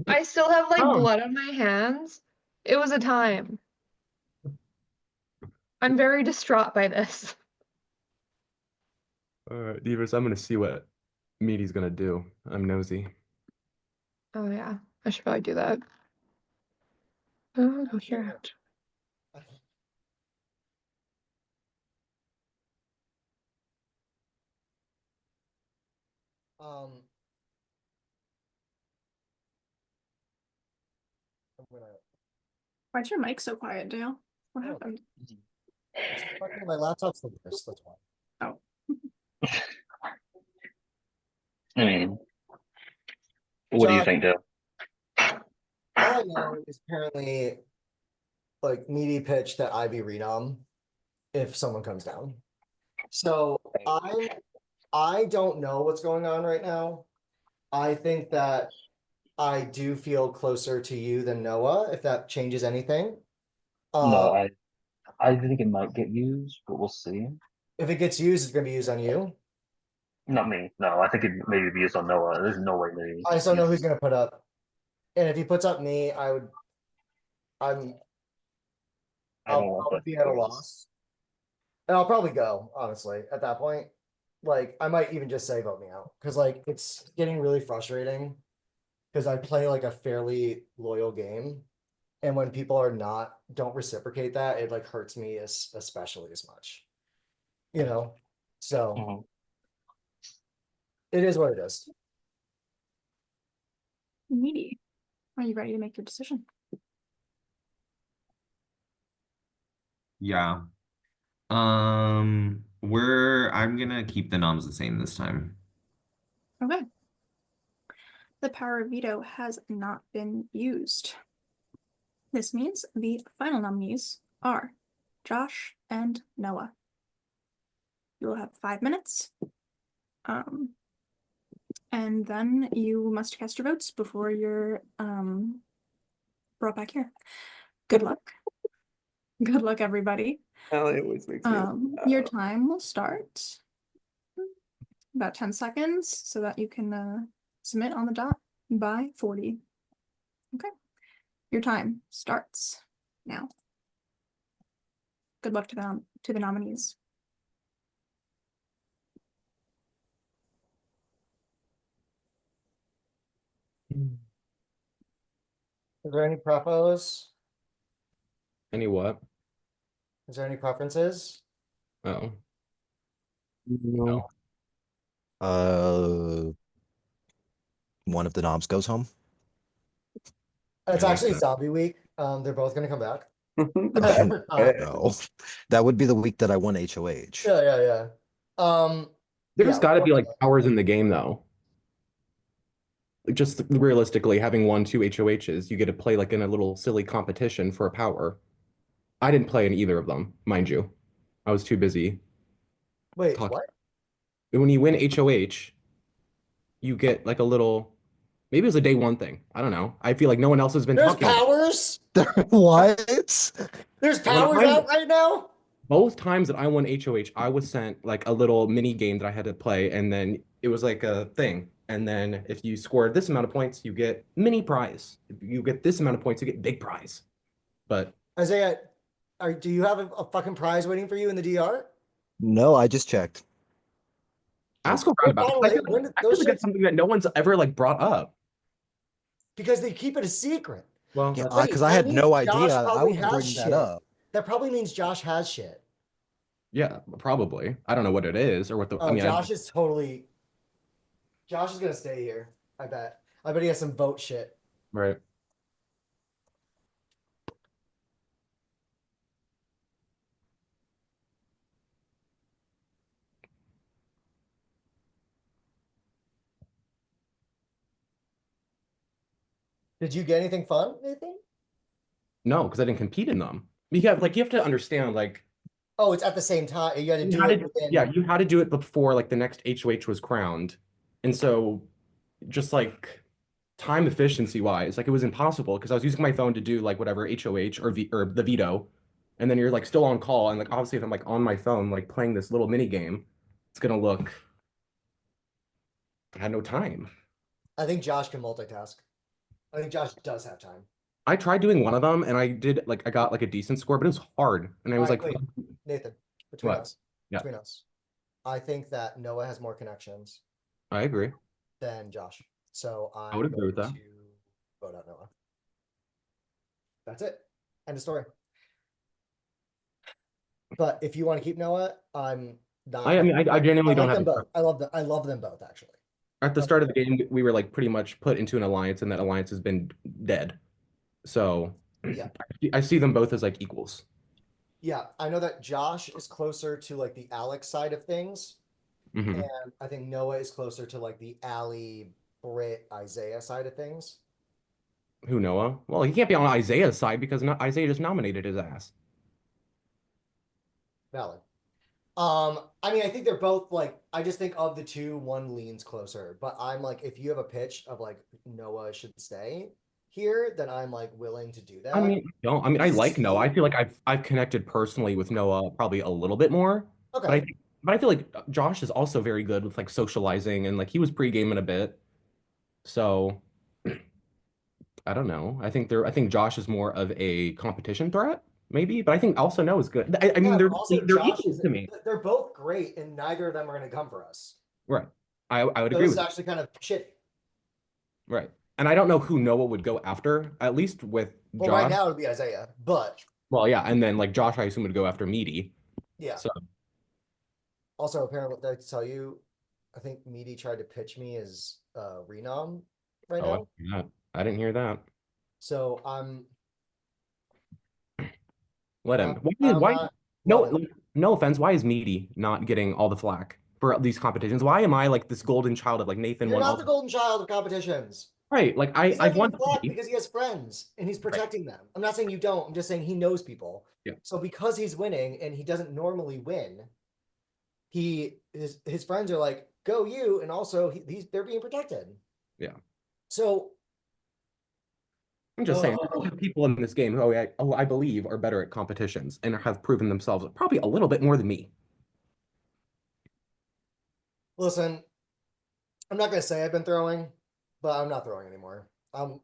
I still have like Oh. blood on my hands. It was a time. I'm very distraught by this. Devers, I'm gonna see what Meaty's gonna do. I'm nosy. Oh yeah, I should probably do that. Oh, I'll go here. I'm gonna. Why's your mic so quiet, Dale? What Oh. happened? Fucking my laptop's the worst. That's why. Oh. I mean, what do you Josh, think, Dale? all I know is apparently like meaty pitch that I be renom if someone comes down. So I don't know what's going on right now. I think that I do feel closer to you than Noah, if that changes anything. No, I think it might get used, but we'll see. If it gets used, it's gonna be used on you. Not me. No, I think it maybe be used on Noah. There's no way maybe. I just don't know who's gonna put up. And if he puts up me, I don't I'll want probably that be at a choice. loss. And I'll probably go, honestly, at that point. Like, I might even just say vote me out. Because like it's getting really frustrating. Because I play like a fairly loyal game. And when people don't reciprocate that, it like hurts me especially as much. You know? So Mhm. it is what it is. Meaty. Are you ready to make your decision? Yeah. Um, I'm gonna keep the noms the same this time. Okay. The power of veto has not been used. This means the final nominees are Josh and Noah. You will have 5 minutes. And then you must cast your votes before you're brought back here. Good luck. Good luck, everybody. It always makes me Your time will start about 10 seconds so that you can submit on the dot by 40. Okay. Your time starts now. Good luck to the nominees. Is there any prefos? Any what? Is there any preferences? Oh. No. One of the knobs goes home. It's I like actually that. zombie week. They're both gonna come back. No, that would be the week that I won HOH. Yeah. There's Yeah, got to be like powers in the game though. Like, just realistically, having won 2 HOHs, you get to play like in a little silly competition for a power. I didn't play in either of them, mind you. I was too busy Wait, talking. what? When you win HOH, you get like a little. Maybe it was a day one thing. I don't know. I feel like no one else has been There's talking about it. powers? What? There's When powers I- out right now? Both times that I won HOH, I was sent like a little mini game that I had to play, and then it was like a thing. And then if you scored this amount of points, you get mini prize. If you get this amount of points, you get big prize. But Isaiah, do you have a fucking prize waiting for you in the DR? No, I just checked. ask around about it. Finally, I feel when like, did I feel those like that's shits- something that no one's ever like brought up. Because they keep it a secret. Well, Yeah, that's- because Wait, I that had means no Josh idea. I probably would has bring shit. that up. That probably means Josh has shit. yeah, probably. I don't know what it is or what the. Oh, I mean, Josh is totally. Josh is gonna stay here. I bet. I bet he has some vote shit. right. Did you get anything fun, Nathan? No, because I didn't compete in them. You have to understand like Oh, it's at the same time. You got to you do had it to, within. yeah, you had to do it before like the next HOH was crowned, and so just like time efficiency wise, like it was impossible because I was using my phone to do like whatever HOH or the veto, and then you're like still on call, and like obviously if I'm like on my phone like playing this little mini game, it's gonna look. I had no time. I think Josh can multitask. I think Josh does have time. I tried doing one of them and I got like a decent score, but it was hard. And I was Alright, like, wait, Nathan, between what? us, Yeah. between us, I think that Noah has more connections I agree. than Josh. So I would I'm agree with going that. to vote out Noah. That's it. End of story. But if you want to keep Noah, I'm not. I mean, I genuinely don't like have them a both. I love them both actually. At the start of the game, we were like pretty much put into an alliance, and that alliance has been dead. So Yeah. I see them both as like equals. Yeah, I know that Josh is closer to like the Alex side of things, Mhm. and I think Noah is closer to like the Allie, Britt, Isaiah side of things. Who, Noah? Well, he can't be on Isaiah's side because Isaiah just nominated his ass. Valid. I mean, I think they're both like, I just think of the two, one leans closer. But I'm like, if you have a pitch of like Noah should stay here, then I'm like willing to do that. I mean, no, I mean, I like Noah. I feel like I've connected personally with Noah probably a little bit more. Okay. But I feel like Josh is also very good with like socializing and like he was pre-gaming a bit. So I don't know. I think Josh is more of a competition threat, maybe, but I think also Noah's good. I mean, Yeah, they're but also they're Josh equals is, to me. they're both great, and neither of them are going to come for us. Right. I would So agree this with is that. actually kind of shitty. Right. And I don't know who Noah would go after, at least with Well, Josh. right now it would be Isaiah, but Well, yeah, and then like Josh, I assume would go after Meaty. yeah. So Also, apparently, did I tell you, I think Meaty tried to pitch me as Renom right now. I didn't hear that. So I'm Let him. I'm Why? not No, loving no offense, why is Meaty not getting all the flack for these competitions? Why am I like this golden child of like Nathan You're won not all the golden child of competitions. right? Like He's not I've won getting flack three. because he has friends and he's protecting them. I'm not saying you don't. I'm just saying he knows people. Yeah. So because he's winning and he doesn't normally win, his friends are like, "Go you!" And also they're being protected. Yeah. So I'm just saying, there are people in this game who I believe are better at competitions and have proven themselves probably a little bit more than me. listen, I'm not gonna say I've been throwing, but I'm not throwing anymore. I'm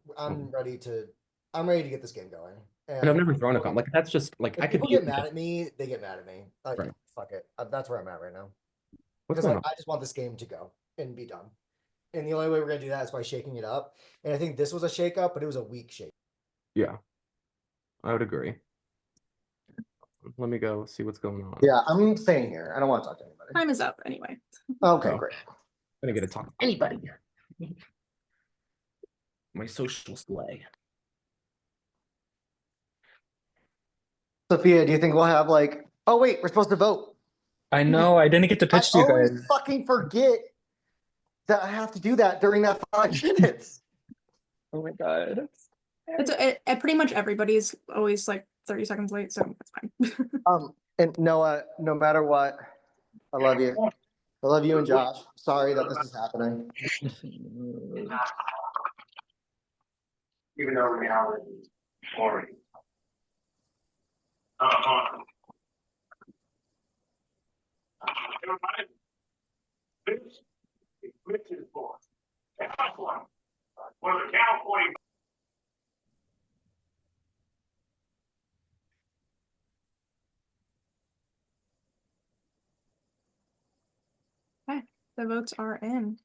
ready to get this game going. And I've never thrown a comp. Like that's just like If I could people be get mad at me, they get mad at me. Like, Right. fuck it. That's where I'm at right now. What's Because going like on? I just want this game to go and be done. And the only way we're gonna do that is by shaking it up. And I think this was a shake up, but it was a weak shake. Yeah. I would agree. Let me go see what's going on. Yeah, I'm staying here. I don't want to talk to anybody. Time is up anyway. Okay, Oh. great. I'm gonna get to talk to anybody. My social sleigh. Sophia, do you think we'll have like, oh wait, we're supposed to vote. I know, I didn't get to I pitch to you always guys. fucking forget that I have to do that during that 5 minutes. Oh my god. It's pretty much everybody's always like 30 seconds late, so that's fine. And Noah, no matter what, I love you. I love you and Josh. Sorry that this is happening. Even though reality is boring. This is Rich's board. That's one. One of the California. Okay, the votes are in.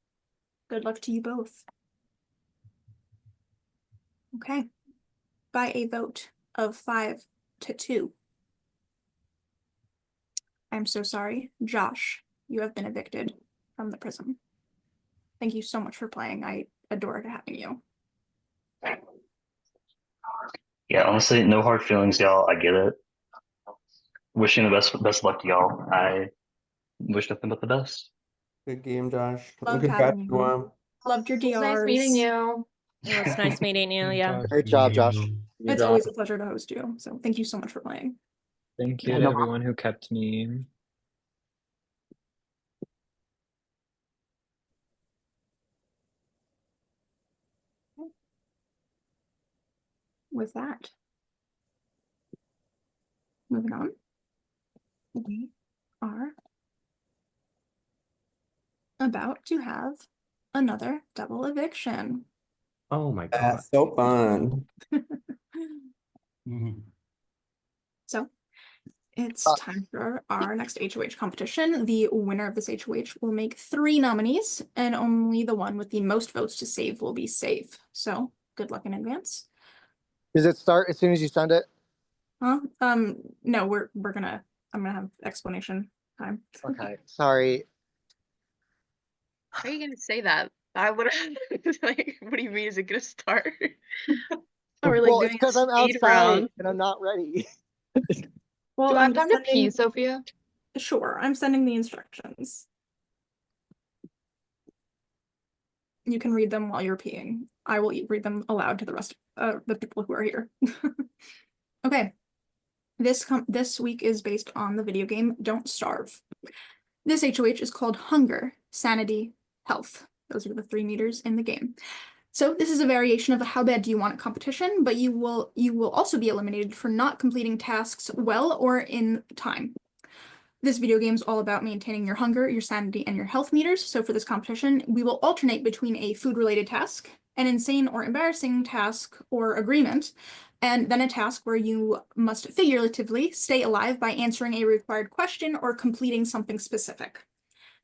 Good luck to you both. Okay, by a vote of 5-2. I'm so sorry, Josh, you have been evicted from the Prism. Thank you so much for playing. I adored having you. Yeah, honestly, no hard feelings, y'all. I get it. Wishing the best luck to y'all. I wish nothing but the best. Good game, Josh. Loved Congrats, having you. everyone. Loved your DRs. Nice meeting you. It was nice meeting you. Yeah. Great job, Josh. It's always a pleasure to host you. So thank you so much for playing. Thank you Yeah, to no everyone who kept me. With that, moving on, we are about to have another double eviction. Oh my god. That's so fun. So it's time for our next HOH competition. The winner of this HOH will make 3 nominees, and only the one with the most votes to save will be safe. So good luck in advance. Does it start as soon as you send it? Huh? No, I'm gonna have explanation time. Okay, sorry. How are you gonna say that? I would like, what do you mean? Is it gonna start? Oh, we're like Well, it's doing because I'm speed outside round. and I'm not ready. Well, Do I have I'm time to pee, sending, Sophia? sure, I'm sending the instructions. You can read them while you're peeing. I will read them aloud to the rest of the people who are here. Okay. This week is based on the video game Don't Starve. This HOH is called Hunger, Sanity, Health. Those are the 3 meters in the game. So this is a variation of a how bad do you want it competition, but you will also be eliminated for not completing tasks well or in time. This video game is all about maintaining your hunger, your sanity, and your health meters. So for this competition, we will alternate between a food-related task, an insane or embarrassing task or agreement, and then a task where you must figuratively stay alive by answering a required question or completing something specific.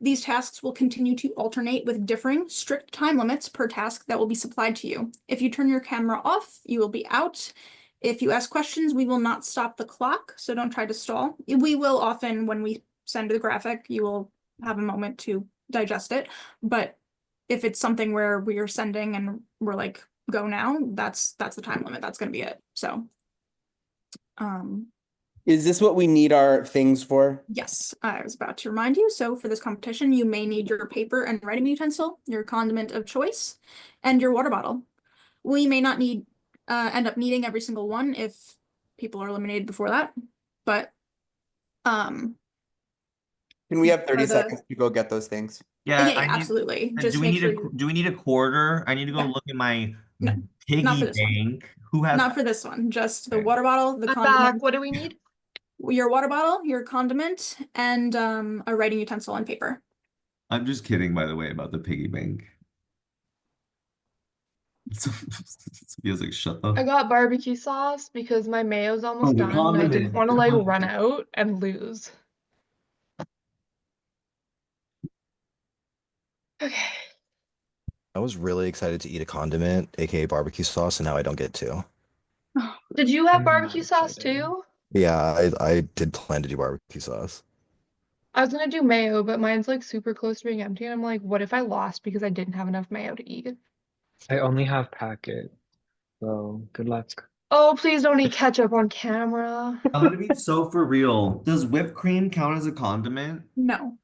These tasks will continue to alternate with differing strict time limits per task that will be supplied to you. If you turn your camera off, you will be out. If you ask questions, we will not stop the clock, so don't try to stall. We will often, when we send the graphic, you will have a moment to digest it, but if it's something where we are sending and we're like, go now, that's the time limit, that's gonna be it. So Is this what we need our things for? Yes, I was about to remind you. So for this competition, you may need your paper and writing utensil, your condiment of choice, and your water bottle. We may not need end up needing every single one if people are eliminated before that, but Can we have 30 the- seconds to go get those things? Yeah, yeah, absolutely. Just do we make need sure do we need a quarter? I need to go Yeah. look at my No, not piggy for this one. bank. Who has Not for this one, just the Okay. water bottle, the I'm condiment. back. What do we need? Your water bottle, your condiment, and a writing utensil and paper. I'm just kidding, by the way, about the piggy bank. Feels like shut I the. got barbecue sauce because my mayo's almost Oh, the done. And I condiment, didn't want to the like condiment. run out and lose. Okay. I was really excited to eat a condiment, aka barbecue sauce, and now I don't get to. Did you have I'm barbecue not sauce excited. too? Yeah, I did plan to do barbecue sauce. I was gonna do mayo, but mine's like super close to being empty. And I'm like, what if I lost because I didn't have enough mayo to eat? I only have packet, so good luck. Oh, please don't eat ketchup on camera. I'm gonna be so for real. Does whipped cream count as a condiment? No.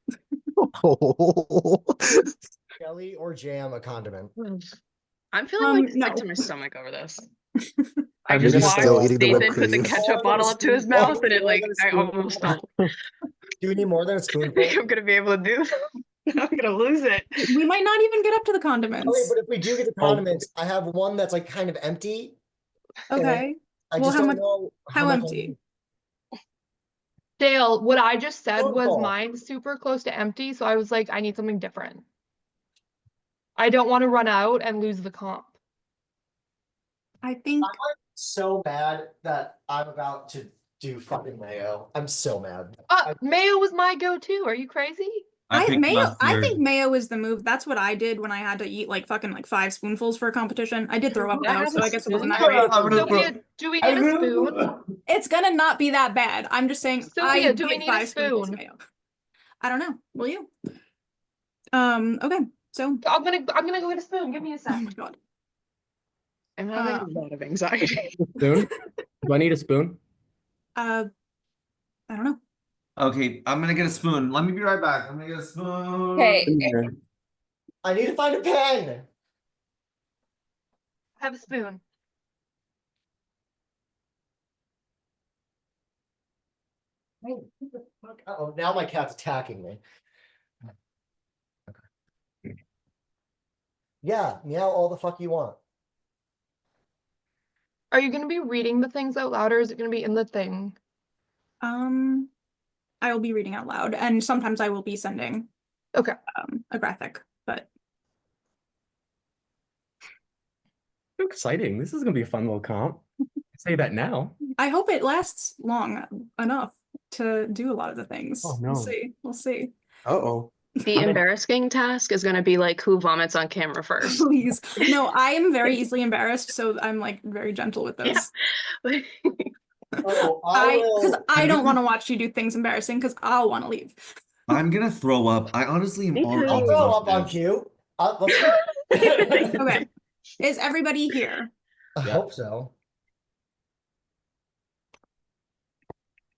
Jelly or jam a condiment? I'm feeling like sick no. to my stomach over this. I'm I just You're just watched still eating the whipped Nathan put the cream. ketchup bottle up to his mouth and it like I almost don't Do we need more than a spoonful? think I'm gonna be able to do that. I'm gonna lose it. We might not even get up to the condiments. Okay, but if we do get the condiments, I have one that's like kind of empty. and Okay. I Well, just how don't much- know how much I empty? need. Dale, what I just said was Protocol. mine super close to empty, so I was like, I need something different. I don't want to run out and lose the comp. I think I'm so mad that I'm about to do fucking mayo. I'm so mad. Mayo was my go-to. Are you crazy? I picked mayo. I mustard. think mayo is the move. That's what I did when I had to eat like fucking like 5 spoonfuls for a competition. I did throw up Can I though, have so a I guess it wasn't that spoon? great. I'm gonna throw- Sophia, do we need a spoon? It's gonna not be that bad. I'm just saying I Sophia, do we did need a 5 spoonfuls of spoon? mayo. I don't know. Will you? Okay. So I'm gonna go get a spoon. Give me a oh sec. my god. I'm having a lot of anxiety. Spoon? Do I need a spoon? I don't know. Okay, I'm gonna get a spoon. Let me be right back. I'm gonna get a spoon. Okay. I need to find a pen. Have a spoon. Oh, now my cat's attacking me. Okay. Yeah, meow all the fuck you want. Are you gonna be reading the things out loud, or is it gonna be in the thing? I will be reading out loud, and sometimes I will be sending Okay. a graphic, but So exciting. This is gonna be a fun little comp. I say that now. I hope it lasts long enough to do a lot of the things. Oh, We'll no. see. We'll see. Uh-oh. The embarrassing task is gonna be like who vomits on camera first. Please. No, I am very easily embarrassed, so I'm like very gentle with this. Yeah. Oh, Because I don't want to watch you do things embarrassing because I'll want to leave. I'm gonna throw up. I honestly am Me already too. I'll throw up on exhausted. cue. Okay. Is everybody here? I Yeah. hope so.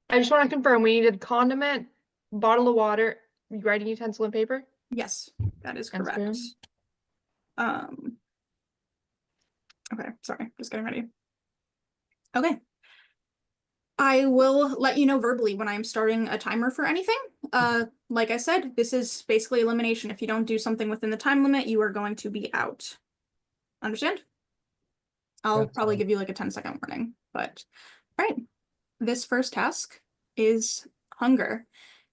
I just want to confirm we needed condiment, bottle of water, writing utensil, and paper. Yes, that is And correct. spoon? Okay, sorry, just getting ready. Okay. I will let you know verbally when I'm starting a timer for anything. Like I said, this is basically elimination. If you don't do something within the time limit, you are going to be out. Understand? I'll That's probably fine. give you like a 10-second warning, but all right. This first task is hunger.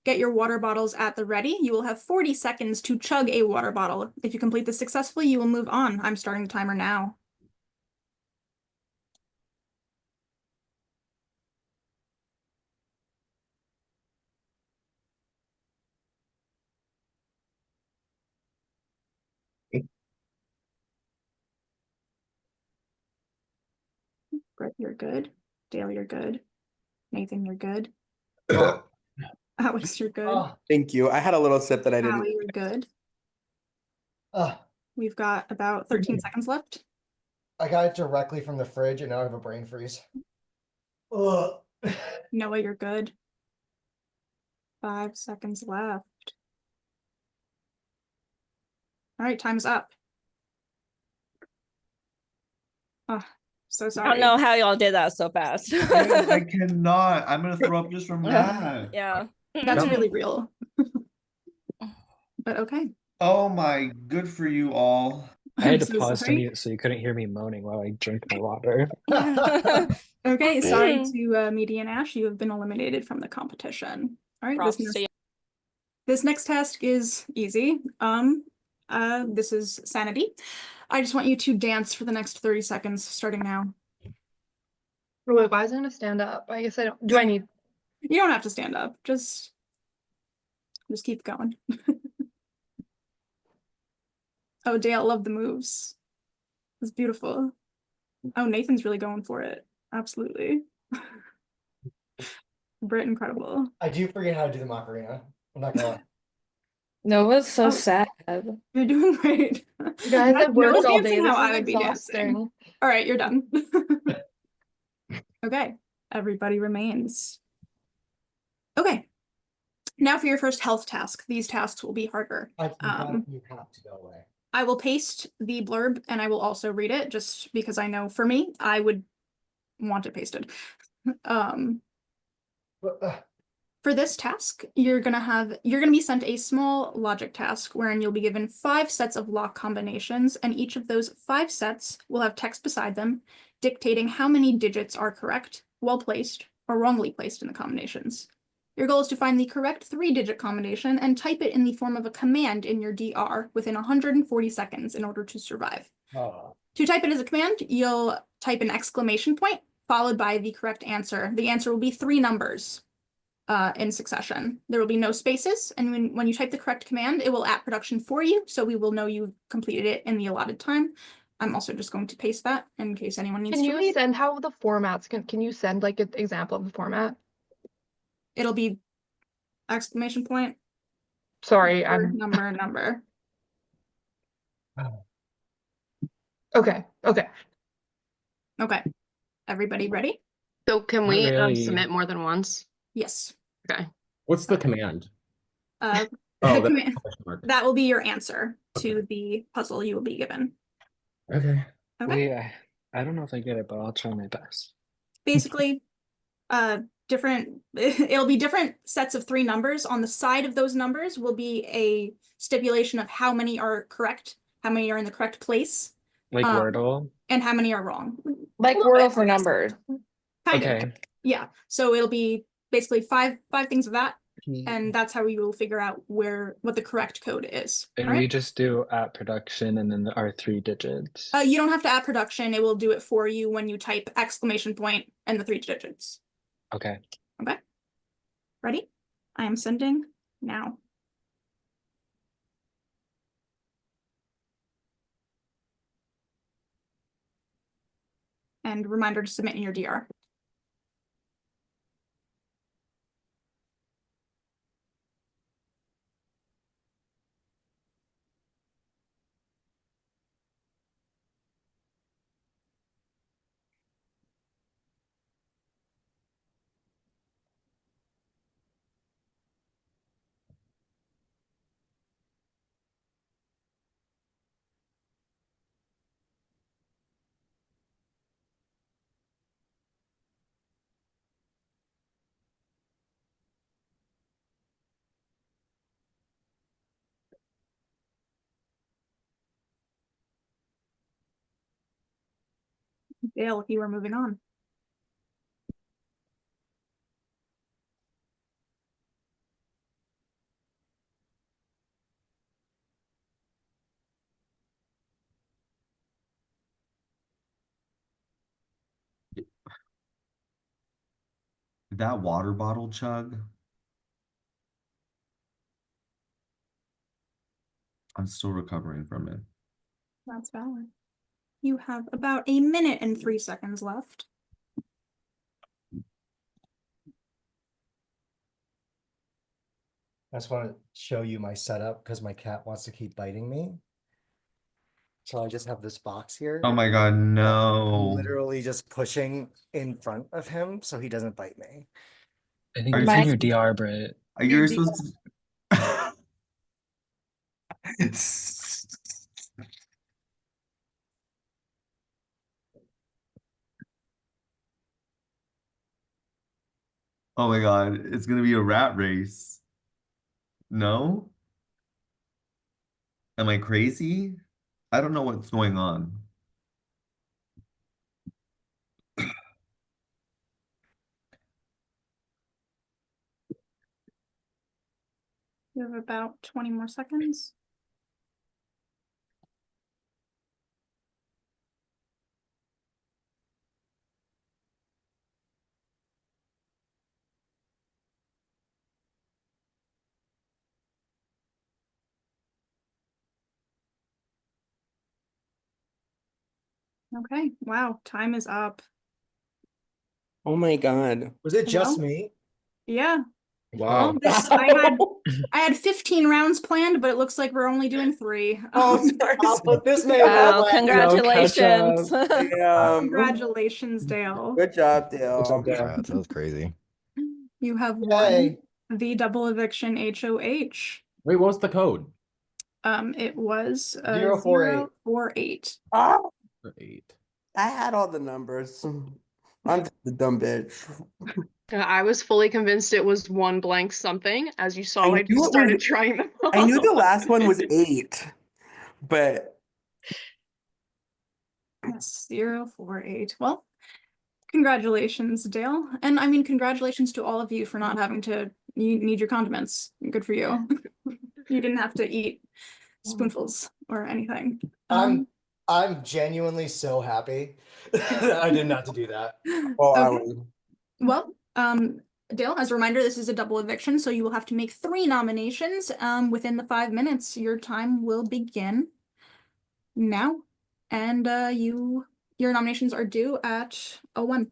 Get your water bottles at the ready. You will have 40 seconds to chug a water bottle. If you complete this successfully, you will move on. I'm starting the timer now. Brett, you're good. Dale, you're good. Nathan, you're good. Alex, you're good. Oh, Thank you. I had a little sip that I didn't. Allie, you're good. oh, We've got about 13 seconds left. I got it directly from the fridge and now I have a brain freeze. Ugh. Noah, you're good. 5 seconds left. All right, time's up. Oh, so I sorry. don't know how y'all did that so fast. I cannot. I'm gonna throw up just from that. Yeah. That's Nope. really real. But okay. Oh my, good for you all. I had I'm to so pause sorry. so you couldn't hear me moaning while I drink my water. Okay, sorry to Meaty and Ash, you have been eliminated from the competition. All right, Props to you. this next task is easy. This is sanity. I just want you to dance for the next 30 seconds, starting now. Wait, why is it gonna stand up? I guess I don't. Do I need? You don't have to stand up. Just keep going. Oh, Dale, love the moves. It's beautiful. Oh, Nathan's really going for it. Absolutely. Britt, incredible. I do forget how to do the Macarena. I'm not gonna lie. Noah's so Oh. sad. You're doing great. You guys, I've Noah's worked all dancing day. how This I is would be dancing. exhausting. All right, you're done. Okay, everybody remains. Okay, now for your first health task. These tasks will be harder. You have to go away. I will paste the blurb and I will also read it just because I know for me, I would want it pasted. For this task, you're gonna be sent a small logic task wherein you'll be given 5 sets of lock combinations, and each of those 5 sets will have text beside them dictating how many digits are correct, well placed, or wrongly placed in the combinations. Your goal is to find the correct 3-digit combination and type it in the form of a command in your DR within 140 seconds in order to survive. To type it as a command, you'll type an exclamation point followed by the correct answer. The answer will be 3 numbers. In succession. There will be no spaces, and when you type the correct command, it will at production for you, so we will know you've completed it in the allotted time. I'm also just going to paste that in case anyone needs Can to you read. send how the formats? Can you send like an example of the format? It'll be exclamation point. Sorry, number. Okay. Okay. Everybody ready? So can Not we really. submit more than once? Yes. Okay. What's the command? Oh, that's mark. that will be your answer to the puzzle you will be given. Okay. Okay. Wait, I don't know if I get it, but I'll try my best. Basically, it'll be different sets of 3 numbers. On the side of those numbers will be a stipulation of how many are correct, how many are in the correct place. Like Wordle? And how many are wrong. Like Wordle for numbers. Kind Okay. of. Yeah. So it'll be basically five things of that. And that's how you will figure out what the correct code is. And we just do at production and then our 3 digits. You don't have to add production. It will do it for you when you type exclamation point and the 3 digits. Okay. Okay. Ready? I am sending now. And reminder to submit in your DR. Dale, you are moving on. That water bottle chug. I'm still recovering from it. That's valid. You have about 1 minute and 3 seconds left. I just want to show you my setup because my cat wants to keep biting me. So I just have this box here. Oh my God, I'm no. literally just pushing in front of him so he doesn't bite me. I think Are you it's in your supposed to- DR, Brit. You're supposed to. Oh my God, it's gonna be a rat race. No? Am I crazy? I don't know what's going on. You have about 20 more seconds. Okay, wow, time is up. Oh my God. Was it just Well, me? Yeah. Wow. Well, I had 15 rounds planned, but it looks like we're only doing 3. Oh, sorry. I'll put this man Wow, away. congratulations. Congratulations, Dale. Good job, Dale. Congrats, that was crazy. You have Yay. won the double eviction HOH. Wait, what was the code? It was 048. 048. Oh, For 8. I had all the numbers. I'm just a dumb bitch. I was fully convinced it was one blank something. As you saw, I I knew it just started was- trying them I knew the all. last one was 8, but Yes, 048. Well, congratulations, Dale. And I mean, congratulations to all of you for not having to need your condiments. Good for you. You didn't have to eat spoonfuls or anything. I'm genuinely so happy that I didn't have to do that. well, I Okay. was. Well, Dale, as a reminder, this is a double eviction, so you will have to make 3 nominations within the 5 minutes. Your time will begin now. And your nominations are due at 01.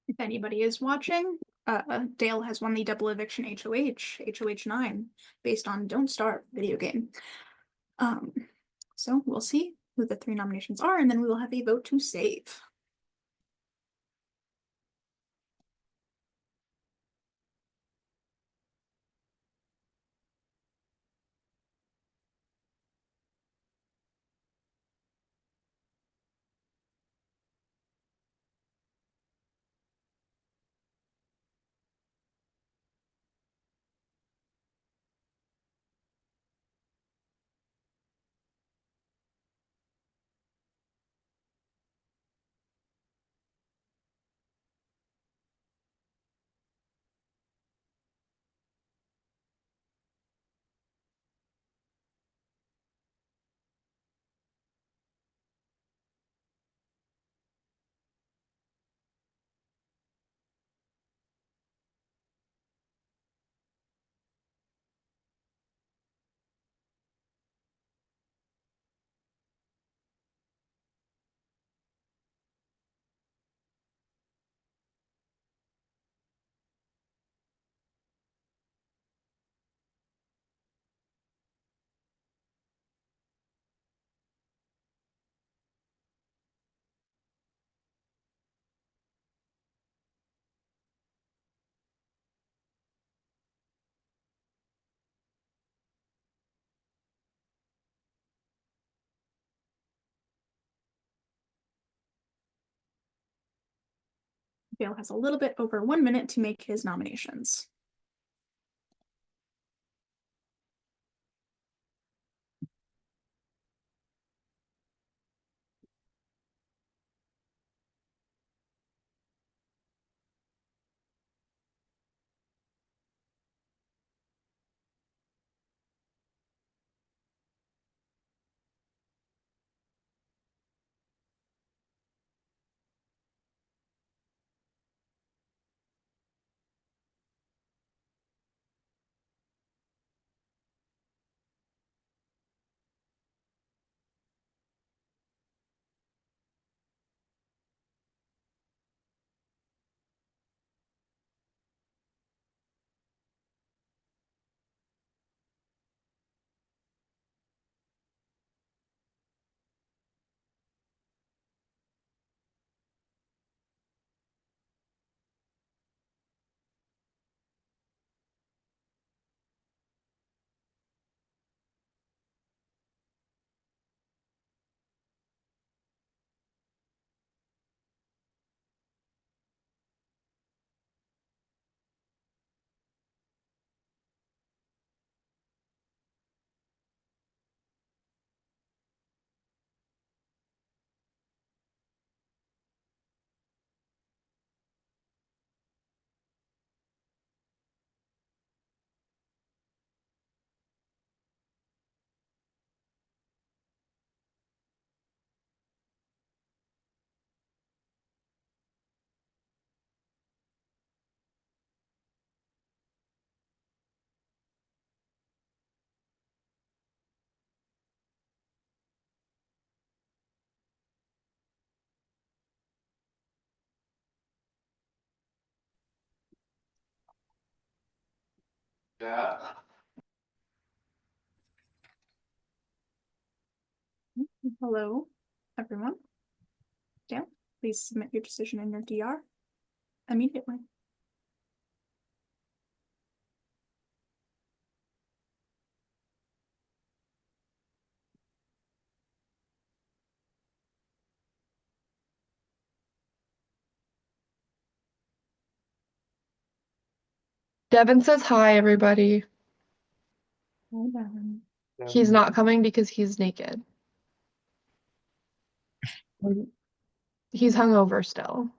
If anybody is watching, Dale has won the double eviction HOH 9, based on Don't Starve video game. So we'll see who the 3 nominations are, and then we will have a vote to save. Dale has a little bit over 1 minute to make his nominations. Yeah. Hello, everyone. Dale, please submit your decision in your DR immediately. Devin says hi, everybody. Hold on. He's not coming because he's naked. He's hungover still.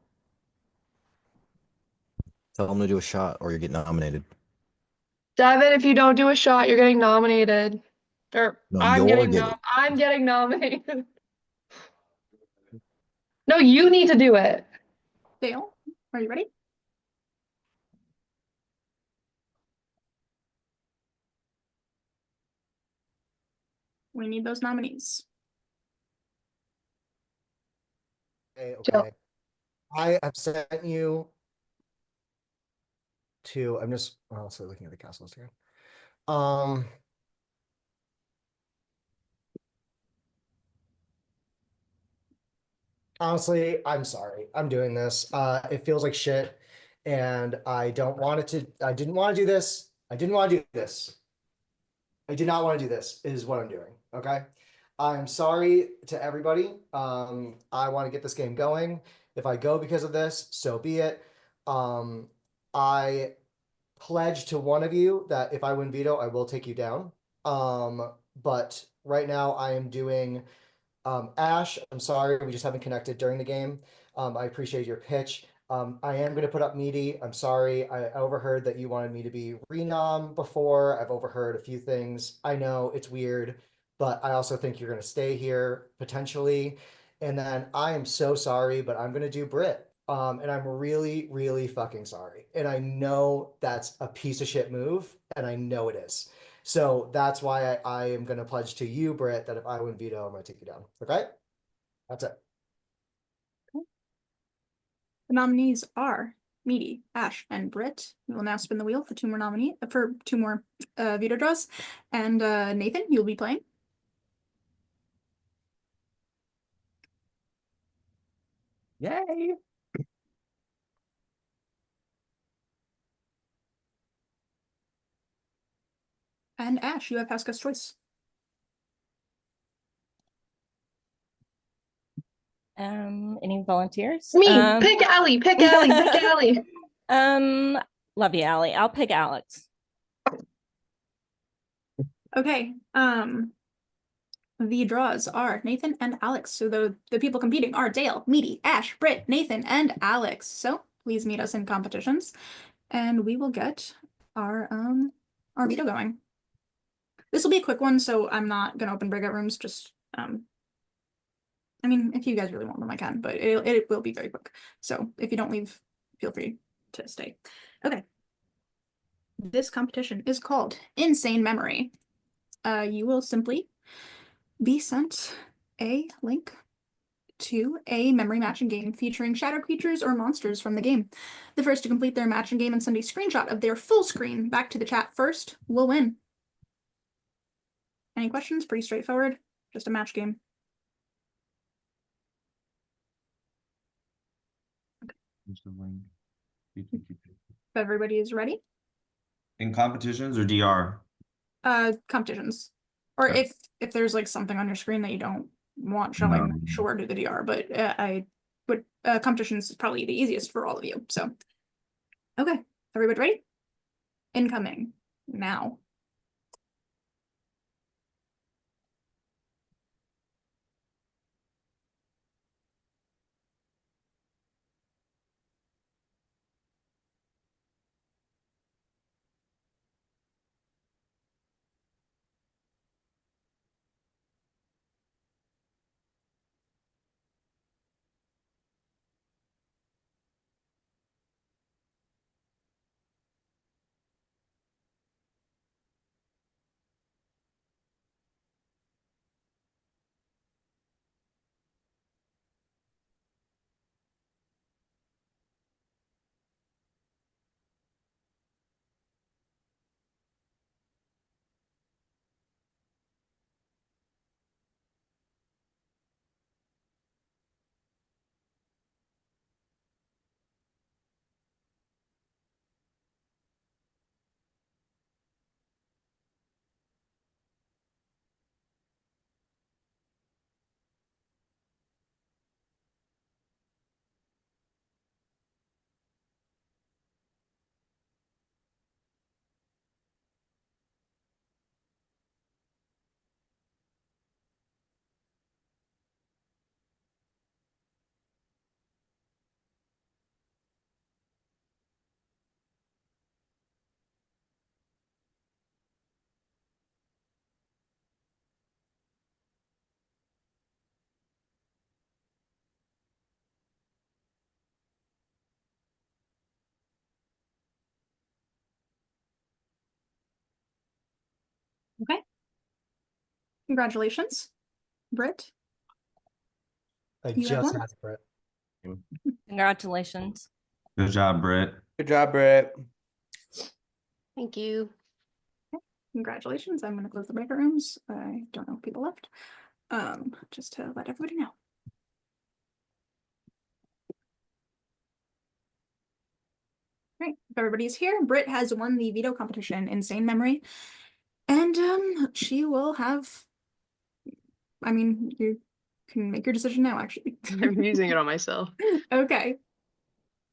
Tell them to do a shot or you get nominated. Devin, if you don't do a shot, you're getting nominated. Or No, I'm you're getting getting. I'm getting nominated. No, you need to do it. Dale, are you ready? We need those nominees. Okay. I have sent you to, I'm just also looking at the cast list here. Honestly, I'm sorry. I'm doing this. It feels like shit. And I don't want it to, I didn't want to do this. I didn't want to do this. I did not want to do this, is what I'm doing. Okay. I'm sorry to everybody. I want to get this game going. If I go because of this, so be it. I pledge to one of you that if I win veto, I will take you down. But right now I am doing Ash, I'm sorry, we just haven't connected during the game. I appreciate your pitch. I am going to put up Meaty. I'm sorry. I overheard that you wanted me to be renom before. I've overheard a few things. I know it's weird, but I also think you're going to stay here potentially. And then I am so sorry, but I'm going to do Brit. And I'm really, really fucking sorry. And I know that's a piece of shit move, and I know it is. So that's why I am going to pledge to you, Britt, that if I win veto, I'm going to take you down. Okay? That's it. The nominees are Meaty, Ash, and Britt. We will now spin the wheel for two more veto draws. And Nathan, you'll be playing. Yay! And Ash, you have Pasca's choice. Any volunteers? Me, pick Allie, pick Allie, pick Allie. Love you, Allie. I'll pick Alex. Okay. The draws are Nathan and Alex. So the people competing are Dale, Meaty, Ash, Britt, Nathan, and Alex. So please meet us in competitions, and we will get our veto going. This will be a quick one, so I'm not gonna open breakout rooms. Just I mean, if you guys really want them, I can, but it will be very quick. So if you don't leave, feel free to stay. Okay. This competition is called Insane Memory. You will simply be sent a link to a memory matching game featuring shadow creatures or monsters from the game. The first to complete their matching game and send a screenshot of their full screen back to the chat first will win. Any questions? Pretty straightforward. Just a match game. If everybody is ready. In competitions or DR? Competitions. Or Okay. if there's like something on your screen that you don't want showing, No. sure, do the DR, but I would competitions is probably the easiest for all of you. So okay, everybody ready? Incoming now. Okay. Congratulations, Britt. I You have just one. had it, Brett. Congratulations. Good job, Britt. Good job, Britt. Thank you. Congratulations. I'm going to close the breakout rooms. I don't know if people left. Just to let everybody know. Right. If everybody's here, Britt has won the veto competition, Insane Memory. And she will have, I mean, you can make your decision now, actually. I'm using it on myself. Okay.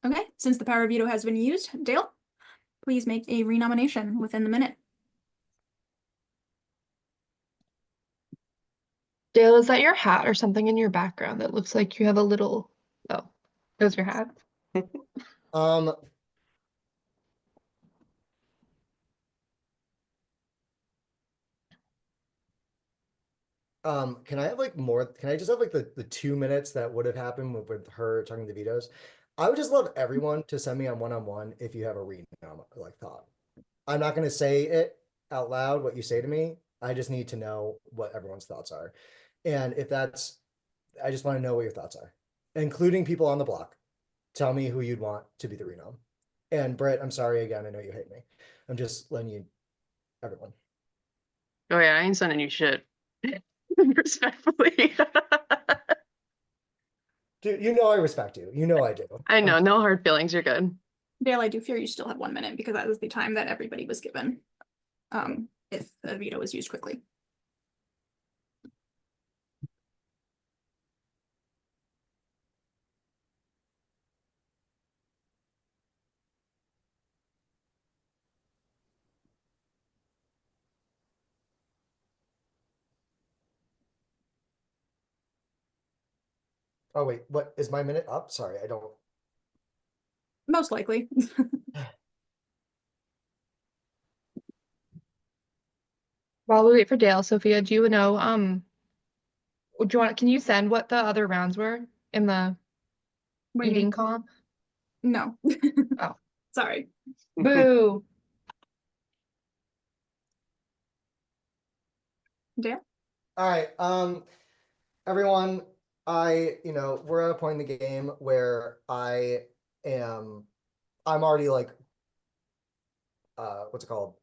Okay, since the power of veto has been used, Dale, please make a renomination within the minute. Dale, is that your hat or something in your background that looks like you have a little, oh, that's your hat? Um, can I have like more? Can I just have like the 2 minutes that would have happened with her talking to vetoes? I would just love everyone to send me on one if you have a like thought. I'm not gonna say it out loud what you say to me. I just need to know what everyone's thoughts are. And if that's, I just want to know what your thoughts are, including people on the block. Tell me who you'd want to be the renom. And Britt, I'm sorry again. I know you hate me. I'm just letting you, everyone. Oh yeah, I ain't sending you shit. Respectfully. Dude, you know I respect you. You know I do. I know, no hard feelings, you're good. Dale, I do fear you still have 1 minute because that was the time that everybody was given. If a veto was used quickly. Oh wait, what is my minute up? Sorry, I don't. Most likely. While we wait for Dale, Sophia, do you know, do you want, can you send what the other rounds were in the What do you eating mean? comp? No. Oh. Sorry. Boo. Yeah. All right, everyone, we're at a point in the game where I'm already like, what's it called?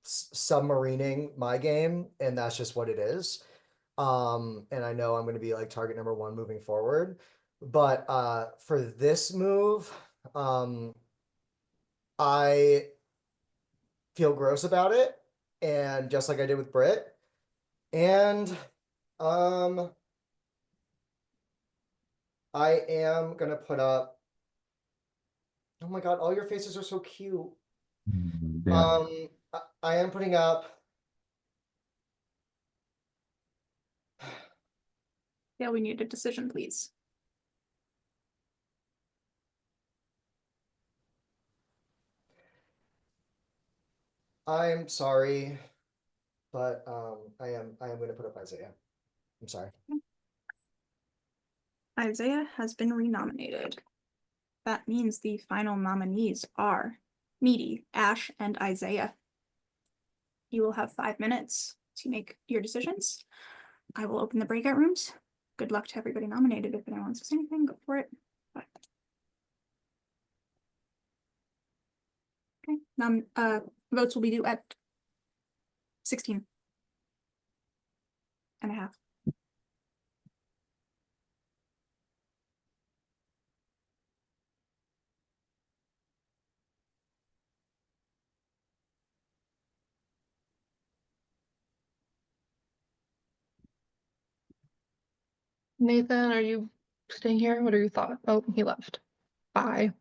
Submarining my game, and that's just what it is. And I know I'm going to be like target number one moving forward, but for this move, I feel gross about it, and just like I did with Brit, and I am gonna put up. Oh my god, all your faces are so cute. Yeah. I am putting up. Yeah, we need a decision, please. I'm sorry, but I am gonna put up Isaiah. I'm sorry. Isaiah has been renominated. That means the final nominees are Meaty, Ash, and Isaiah. You will have 5 minutes to make your decisions. I will open the breakout rooms. Good luck to everybody nominated. If anyone wants to say anything, go for it. But... Okay. Votes will be due at 16 and a half. Nathan, are you staying here? What are your thoughts? Oh, he left. Bye.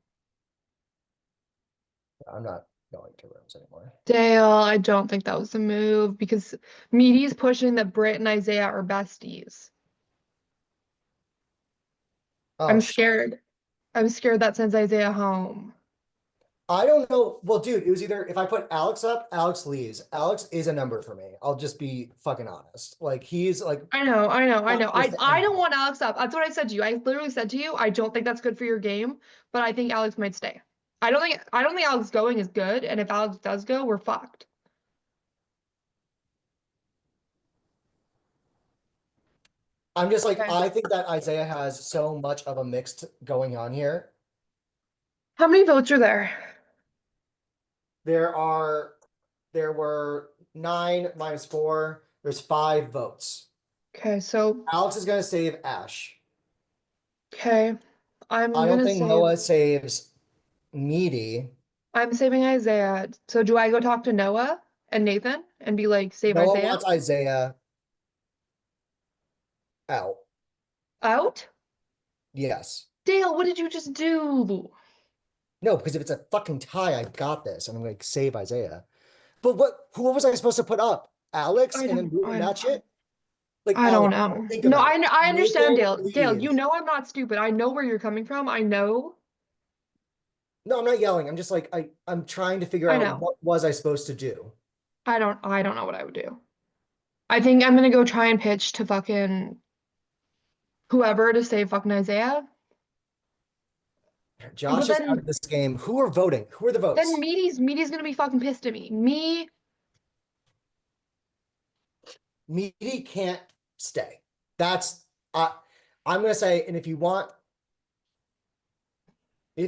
I'm not going to rooms anymore. Dale, I don't think that was the move because Meaty's pushing that Britt and Isaiah are besties. Oh, I'm scared. I'm scared that sends Isaiah home. I don't know. Well, dude, it was either if I put Alex up, Alex leaves. Alex is a number for me. I'll just be fucking honest. Like he's like I know. not close to I don't anything. want Alex up. That's what I said to you. I literally said to you, I don't think that's good for your game, but I think Alex might stay. I don't think Alex going is good, and if Alex does go, we're fucked. I'm just like, Okay. I think that Isaiah has so much of a mixed going on here. How many votes are there? There were 9 minus 4. There's 5 votes. Okay, so Alex is gonna save Ash. okay. I'm I don't gonna think save Noah saves Meaty. I'm saving Isaiah. So do I go talk to Noah and Nathan and be like, save Noah Isaiah? wants Isaiah out. Out? Yes. Dale, what did you just do? No, because if it's a fucking tie, I got this. And I'm gonna save Isaiah. But who was I supposed to put up? Alex and then ruin that shit? Like I don't Alex, know. think No, about it. I understand, Nathan Dale. Dale, you leaves. know I'm not stupid. I know where you're coming from. I know. No, I'm not yelling. I'm just like I'm trying to figure I out know. what was I supposed to do. I don't know what I would do. I think I'm gonna go try and pitch to fucking whoever to save fucking Isaiah. Josh But is out of this game. Who are voting? Who are the votes? then Meaty's gonna be fucking pissed at me. Meaty can't stay. That's I'm gonna say, and if you want, I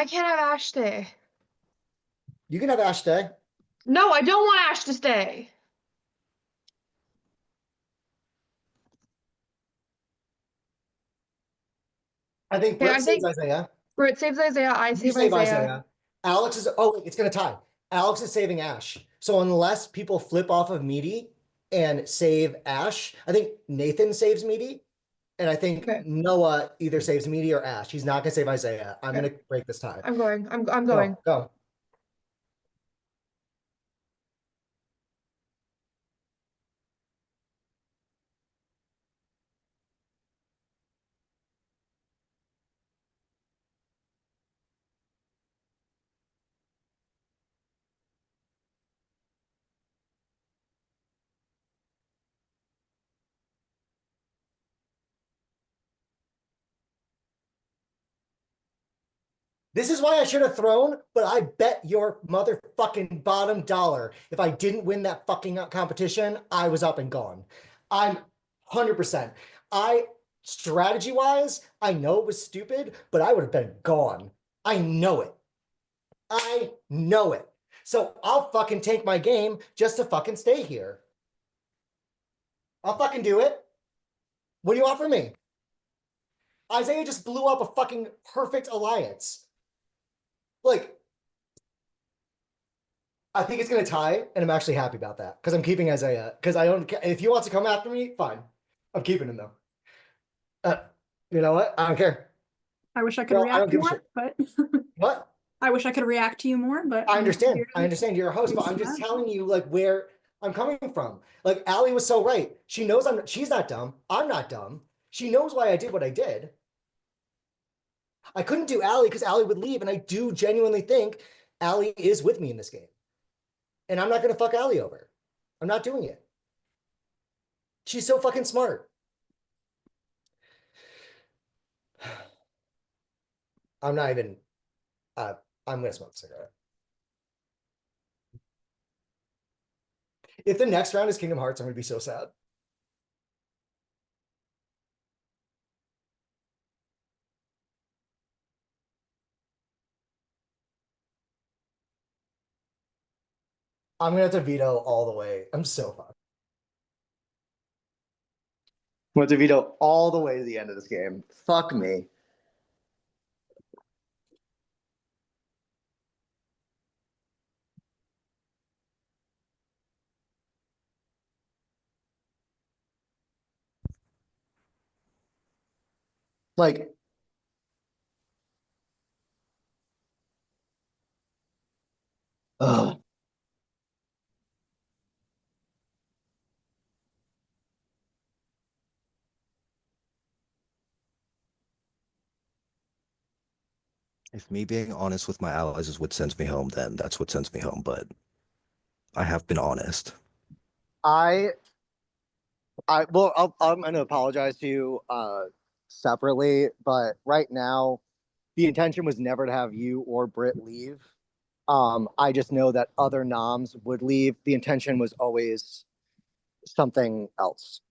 can't have Ash stay. you can have Ash stay. No, I don't want Ash to stay. I think Okay, Brett I saves think Isaiah. Britt saves Isaiah. I You save save Isaiah. Isaiah. Alex is it's gonna tie. Alex is saving Ash. So unless people flip off of Meaty and save Ash, I think Nathan saves Meaty. And I think Okay. Noah either saves Meaty or Ash. He's not gonna save Isaiah. I'm Okay. gonna break this tie. I'm going. I'm going. Go. This is why I should have thrown, but I bet your motherfucking bottom dollar if I didn't win that fucking competition, I was up and gone. I'm 100%. Strategy-wise, I know it was stupid, but I would have been gone. I know it. I know it. So I'll fucking take my game just to fucking stay here. I'll fucking do it. What do you want from me? Isaiah just blew up a fucking perfect alliance. Like, I think it's gonna tie, and I'm actually happy about that because I'm keeping Isaiah. Because I don't. If he wants to come after me, fine. I'm keeping him though. You know what? I don't care. I wish I could No, I don't react give a more, shit. but What? I wish I could react to you more, but I I'm understand. here I to- understand you're a host, but I'm just Yeah. telling you like where I'm coming from. Like Allie was so right. She knows she's not dumb. I'm not dumb. She knows why I did what I did. I couldn't do Allie because Allie would leave, and I do genuinely think Allie is with me in this game. And I'm not gonna fuck Allie over. I'm not doing it. She's so fucking smart. I'm not even I'm gonna smoke a cigarette. If the next round is Kingdom Hearts, I'm gonna be so sad. I'm gonna have to veto all the way. I'm so fucked. I'm gonna have to veto all the way to the end of this game. Fuck me. Like, ugh. If me being honest with my allies is what sends me home, then that's what sends me home. But I have been honest. I I'm gonna apologize to you separately, but right now the intention was never to have you or Britt leave. I just know that other noms would leave. The intention was always something else.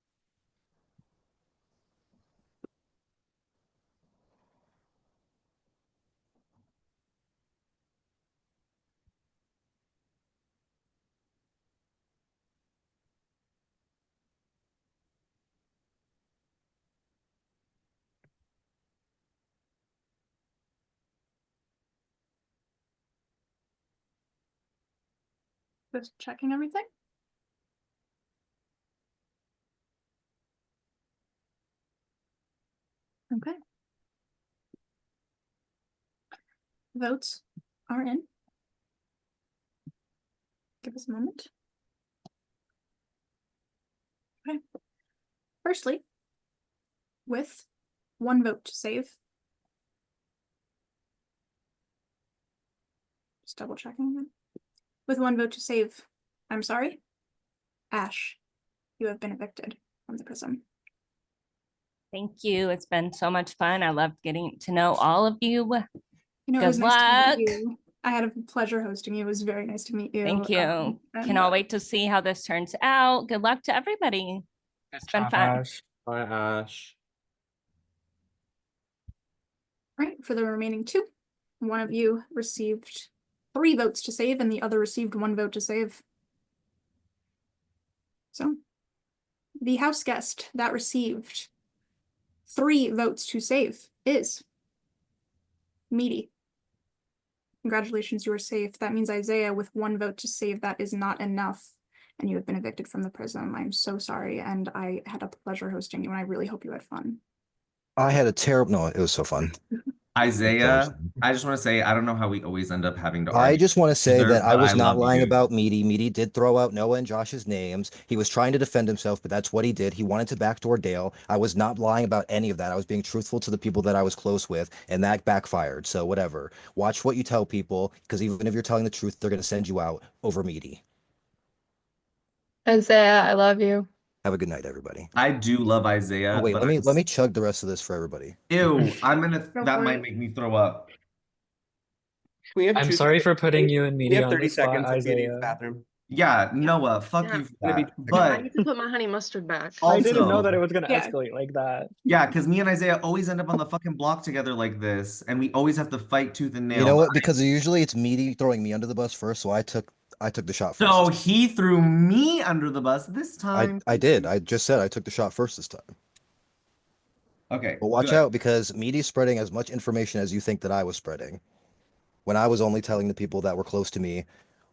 Just checking everything. Okay. Votes are in. Give us a moment. Okay. Firstly, with one vote to save. Just double checking again. With one vote to save, I'm sorry, Ash, you have been evicted from the Prism. Thank you. It's been so much fun. I loved getting to know all of you. You know, it Good was nice to luck. meet you. I had a pleasure hosting you. It was very nice to meet you. Thank you. and, Cannot wait to see how this turns out. Good luck to everybody. It's been fun. Ash. Bye, Ash. Right, for the remaining two, one of you received 3 votes to save and the other received 1 vote to save. So the house guest that received 3 votes to save is Meaty. Congratulations, you are safe. That means Isaiah, with 1 vote to save, that is not enough. And you have been evicted from the Prism. I'm so sorry, and I had a pleasure hosting you, and I really hope you had fun. I had a terrible. No, it was so fun. Isaiah, I just want to say, I don't know how we always end up having to I argue just want to say together, that I but was not love lying you. about Meaty. Meaty did throw out Noah and Josh's names. He was trying to defend himself, but that's what he did. He wanted to backdoor Dale. I was not lying about any of that. I was being truthful to the people that I was close with, and that backfired. So whatever. Watch what you tell people, because even if you're telling the truth, they're going to send you out over Meaty. Isaiah, I love you. Have a good night, everybody. I do love Isaiah. Oh wait, but let me chug the rest of this for everybody. Ew, I'm gonna. Go That for might it. make me throw up. We have I'm 2 sorry for seconds. putting you and We Meaty have on 30 the spot, seconds of meeting Isaiah. bathroom. Yeah, Noah, fuck Yeah. you for Gonna be that. 2 seconds. I But need to put my honey mustard back. I didn't know also, that it was gonna Yeah. escalate like that. yeah, because me and Isaiah always end up on the fucking block together like this, and we always have to fight tooth and nail. You know what? Because usually it's Meaty throwing me under the bus first, so I took the shot first. So this time. he threw me under the bus this time. I did. I just said I took the shot first this time. Okay, But watch good. out because Meaty's spreading as much information as you think that I was spreading. When I was only telling the people that were close to me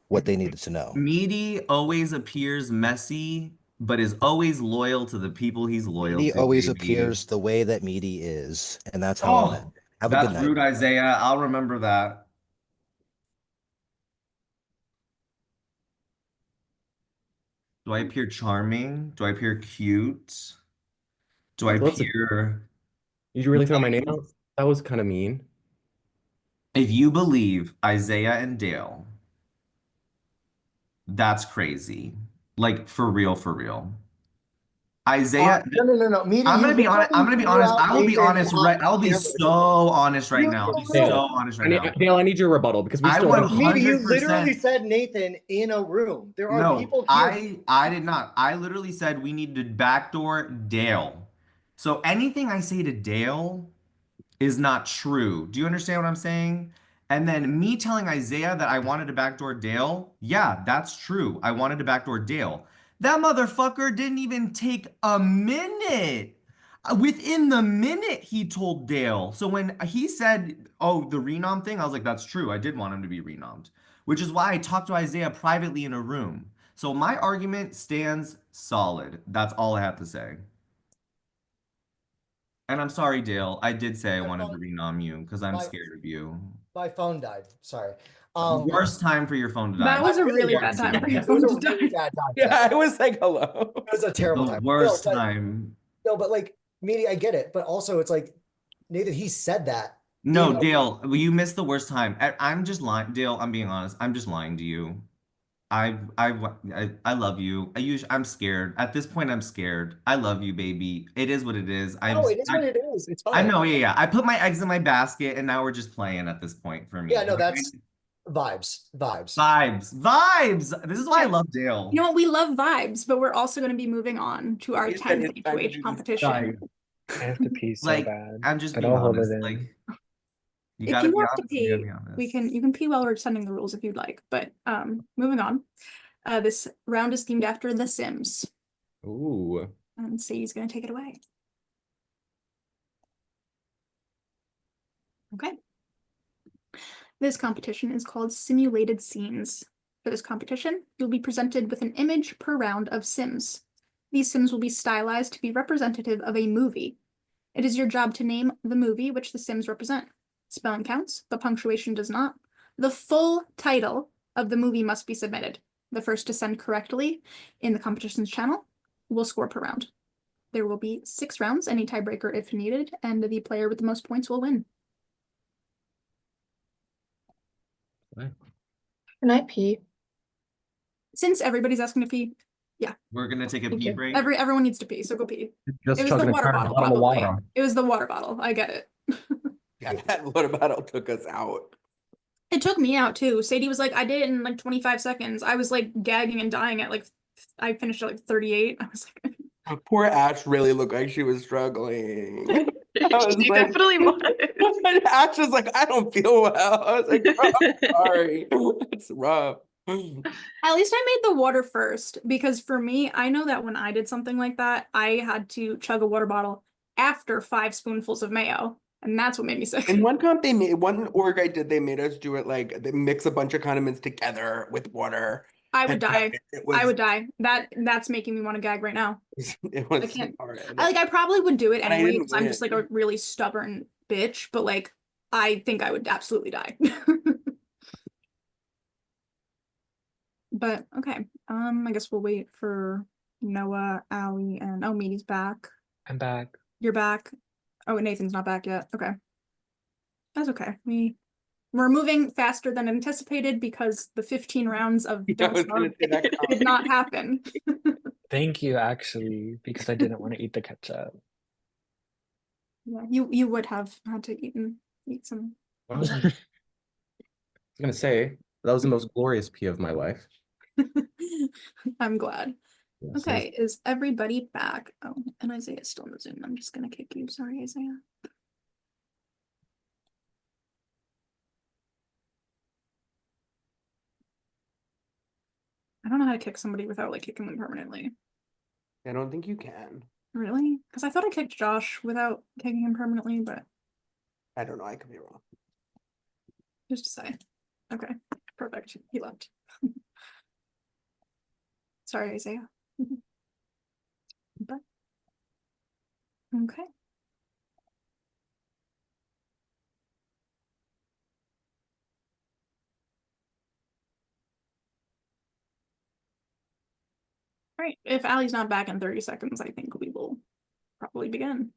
what they needed to know. Meaty always appears messy, but is always loyal to the people he's loyal Meaty to, always baby. appears the way that Meaty is, and that's how I'll end. Oh, Have a that's good night. rude, Isaiah. I'll remember that. Do I appear charming? Do I appear cute? Do I Let's- appear... Did you really throw my name out? That was kind of mean. If you believe Isaiah and Dale, that's crazy. Like, for real, for real. Isaiah, No. Meaty, I'm you gonna be honest. I'm gonna be literally honest. threw out I will be Nathan honest. on Right, I'll be camera. so honest right You now. I'll be literally- so honest right now. Dale, I need your rebuttal because we I still want- have. Meaty, you 100%. literally said Nathan in a room. There are No, people here. I did not. I literally said we need to backdoor Dale. So anything I say to Dale is not true. Do you understand what I'm saying? And then me telling Isaiah that I wanted to backdoor Dale, yeah, that's true. I wanted to backdoor Dale. That motherfucker didn't even take a minute. Within the minute, he told Dale. So when he said, oh, the renom thing, I was like, that's true. I did want him to be renommed, which is why I talked to Isaiah privately in a room. So my argument stands solid. That's all I have to say. And I'm sorry, Dale. I did say I wanted to renom you because I'm scared of you. My phone died. Sorry. Worst time for your phone to die. That was a really was. bad time for your It was phone a to really die. bad time. Yeah, I was like, hello. It was a terrible The time. worst No, but- time. No, but like, Meaty, I get it. But also, it's like, Nathan, he said that. No, You know- Dale, you missed the worst time. I'm just lying. Dale, I'm being honest. I'm just lying to you. I love you. I'm scared. At this point, I'm scared. I love you, baby. It is what it is. No, it is what it is. It's fine. I know, yeah. I put my eggs in my basket, and now we're just playing at this point for me. Yeah, no, that's vibes. Vibes. This is why I love Dale. You know what? We love vibes, but we're also going to be moving on to our It's 10th time to do HOH this. competition. I have to pee so Like, bad. I'm just but being I'll hold honest. it in. Like, you If gotta you be have to honest. You gotta pee, be honest. you can pee while we're sending the rules if you'd like. But moving on. This round is themed after The Sims. Ooh. And Sadie's going to take it away. Okay. This competition is called Simulated Scenes. For this competition, you'll be presented with an image per round of Sims. These Sims will be stylized to be representative of a movie. It is your job to name the movie which the Sims represent. Spelling counts, but punctuation does not. The full title of the movie must be submitted. The first to send correctly in the competition's channel will score per round. There will be 6 rounds, any tiebreaker if needed, and the player with the most points will win. Can I pee? Since everybody's asking to pee, We're gonna take a Thank pee you. break. everyone needs to pee, so go pee. Just It was chugging the a water bottle, bottle of probably. water. It was the water bottle. I get it. Yeah, that water bottle took us out. It took me out too. Sadie was like, I did it in like 25 seconds. I was like gagging and dying at like, I finished at like 38. I was like, Poor Ash really looked like she was struggling. I was She like- definitely was. Ash was like, I don't feel well. I was like, "Bro, I'm sorry. It's rough. at least I made the water first, because for me, I know that when I did something like that, I had to chug a water bottle after 5 spoonfuls of mayo. And that's what made me sick. And one comp one org I did, they made us do it like they mix a bunch of condiments together with water. I would And die. It was, I would die. That's making me want to gag right now. It was I can't- hard. I probably would do it And I anyway didn't because I'm just like a really stubborn bitch, but like I think I would absolutely die. But okay. I guess we'll wait for Noah, Allie, and oh, Meaty's back. I'm back. You're back. Oh, Nathan's not back yet. Okay. That's okay. We're moving faster than anticipated because the 15 rounds of I Don't was gonna Starve say that did not happen. Thank you, actually, because I didn't want to eat the ketchup. Yeah, you would have had to eat some. gonna say that was the most glorious pee of my life. I'm glad. Yes, Okay, is everybody back? Oh, and Isaiah's still in the Zoom. I'm just gonna kick you. Sorry, Isaiah. I don't know how to kick somebody without like kicking them permanently. I don't think you can. Really? Because I thought I kicked Josh without kicking him permanently, but I don't know. I could be wrong. just to say. Okay, perfect. He left. Sorry, Isaiah. But okay. All right, if Allie's not back in 30 seconds, I think we will probably begin.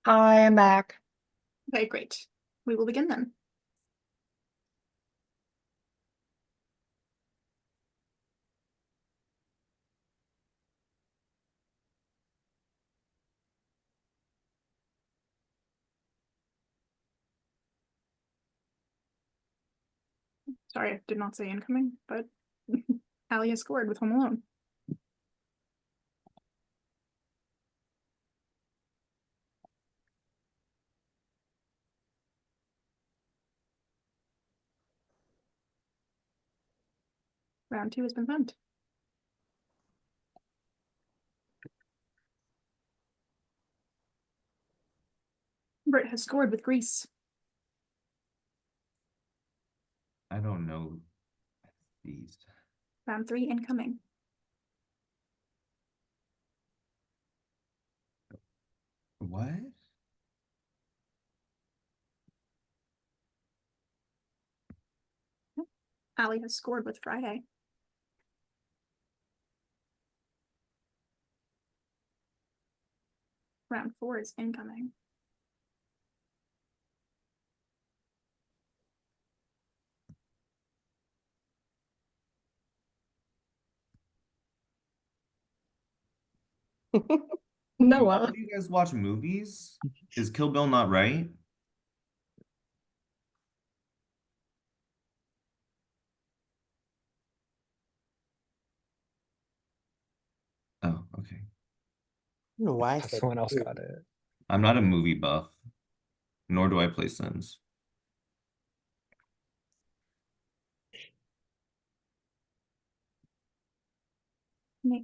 I am back. Okay, great. We will begin then. Sorry, I did not say incoming, but Allie has scored with Home Alone. Round 2 has been fun. Britt has scored with Grease. I don't know these. Round 3 incoming. What? Allie has scored with Friday. Round 4 is incoming. Do all Noah. of you guys watch movies? Is Kill Bill not right? Oh, okay. I don't know why I said Someone else two. got it. I'm not a movie buff, nor do I play Sims.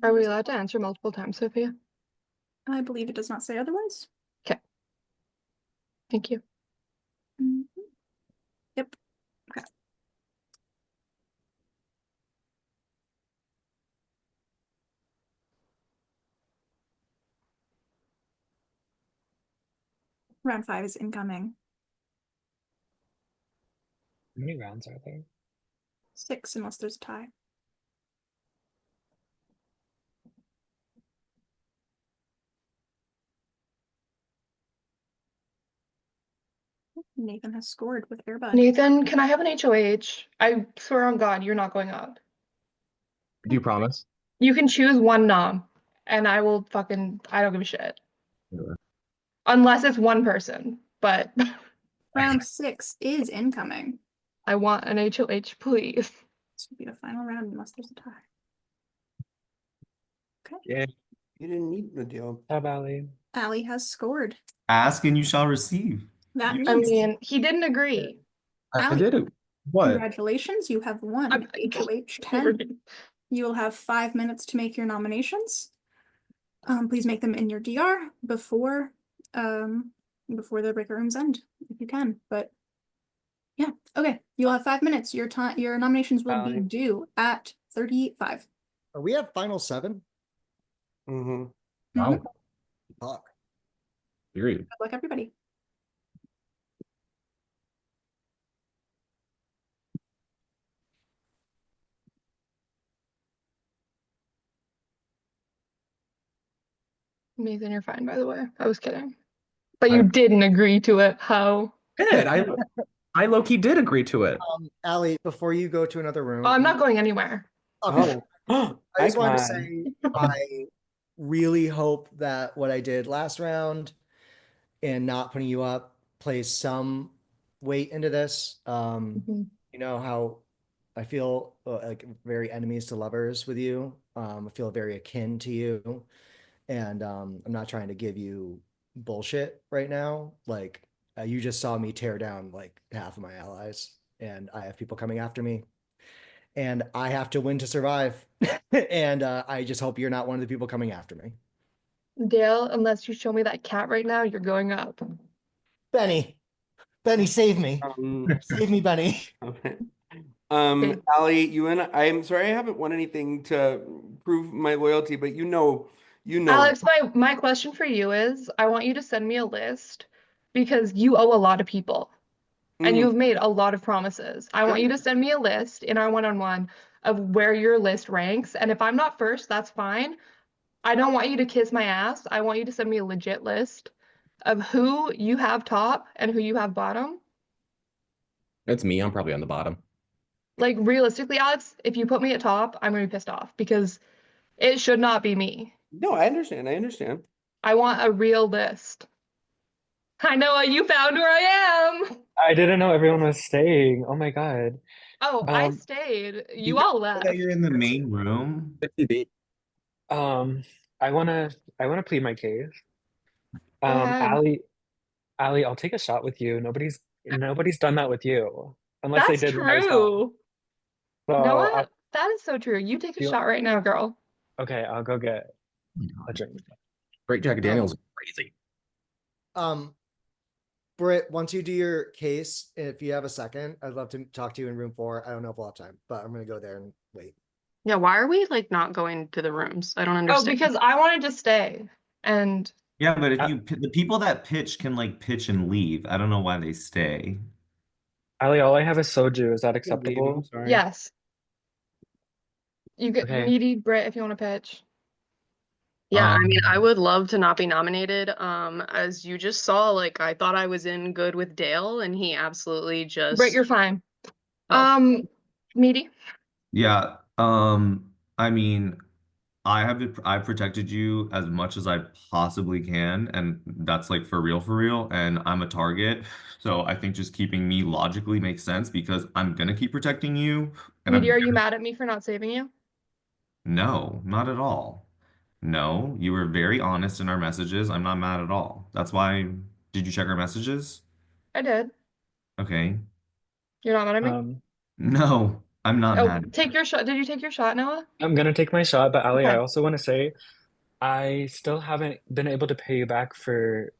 Are we allowed to answer multiple times, Sophia? I believe it does not say otherwise. Okay. Thank you. Mhm. Yep. Okay. Round 5 is incoming. How many rounds are there? 6 unless there's a tie. Nathan has scored with Airbud. Nathan, can I have an HOH? I swear on God, you're not going up. Do you promise? You can choose one nom, and I will fucking, I don't give a shit. Sure. Unless it's one person, but Round 6 is incoming. I want an HOH, please. This will be the final round unless there's a tie. Okay. Yeah. You didn't need the deal. How about Allie? Allie has scored. Ask and you shall receive. That I means mean, he didn't agree. I Allie, did it. What? congratulations, you have won I'm- HOH 10. You will have 5 minutes to make your nominations. Please make them in your DR before the break rooms end, if you can. But yeah, okay. You'll have 5 minutes. Your nominations will be Allie. due at 35. Are we at final 7? Mm-hmm. Wow. Fuck. Period. Good luck, everybody. Nathan, you're fine, by the way. I was kidding. But you didn't agree to it. How? Did I low-key did agree to it. Allie, before you go to another room. Oh, I'm not going anywhere. Okay. Oh, I just wanted to Icon. say I really hope that what I did last round and not putting you up plays some weight into this. Mhm. You know how I feel like very enemies to lovers with you. I feel very akin to you. And I'm not trying to give you bullshit right now. Like you just saw me tear down like half of my allies, and I have people coming after me, and I have to win to survive. And I just hope you're not one of the people coming after me. Dale, unless you show me that cat right now, you're going up. Benny, Benny, save me. Save me, Benny. Okay. Okay. Allie, I'm sorry I haven't won anything to prove my loyalty, but you know. Alex, my question for you is, I want you to send me a list because you owe a lot of people and Mhm. you've made a lot of promises. I want you to send me a list in our one-on-one of where your list ranks. And if I'm not first, that's fine. I don't want you to kiss my ass. I want you to send me a legit list of who you have top and who you have bottom. It's me. I'm probably on the bottom. Like realistically, Alex, if you put me at top, I'm gonna be pissed off because it should not be me. No, I understand. I understand. I want a real list. I know you found where I am. I didn't know everyone was staying. Oh my God. Oh, I Um, stayed. You You guys all know that you're in the left. main room. um, I wanna plead my case. Go ahead. Allie, I'll take a shot with you. Nobody's done that with you. Unless they That's did when I was gone. true. So Noah, that is so true. You take a You- shot right now, girl. okay, I'll go get a drink. Great Jack Daniels is crazy. Britt, once you do your case, if you have a second, I'd love to talk to you in room 4. I don't know if we'll have time, but I'm gonna go there and wait. Yeah, why are we like not going to the rooms? I don't Oh, understand. because I wanted to stay. And Yeah, but if the people that pitch can like pitch and leave, I don't know why they stay. Allie, all I have is soju. Is that I'm acceptable? sorry. yes, you get Okay. meaty Brit if you want to pitch. Yeah, I mean, I Um, would love to not be nominated. As you just saw, like I thought I was in good with Dale, and he absolutely just Brit, you're fine. Oh. Meaty. Yeah. I mean, I've protected you as much as I possibly can, and that's like for real, and I'm a target. So I think just keeping me logically makes sense because I'm gonna keep protecting you, and Meaty, I'm are you mad at me for not saving you? no, not at all. No, you were very honest in our messages. I'm not mad at all. That's why, did you check our messages? I did. Okay. You're not mad at me? No, I'm not Oh, mad. take your shot. Did you take your shot, Noah? I'm gonna take my shot, but Allie, I Okay. also want to say I still haven't been able to pay you back for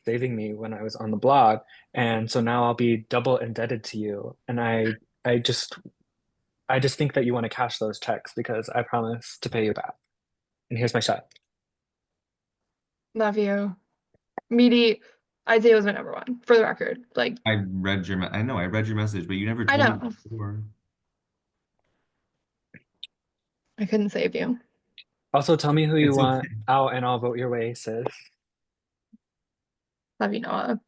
saving me when I was on the blog, and so now I'll be double indebted to you. And I just think that you want to cash those checks because I promise to pay you back. And here's my shot. Love you. Meaty, Isaiah was my number one, for the record. Like, I know I read your message, but you never I told me know. before. I couldn't save you. Also, tell me who you It's want okay. out, and I'll vote your way, sis. Love you, Noah.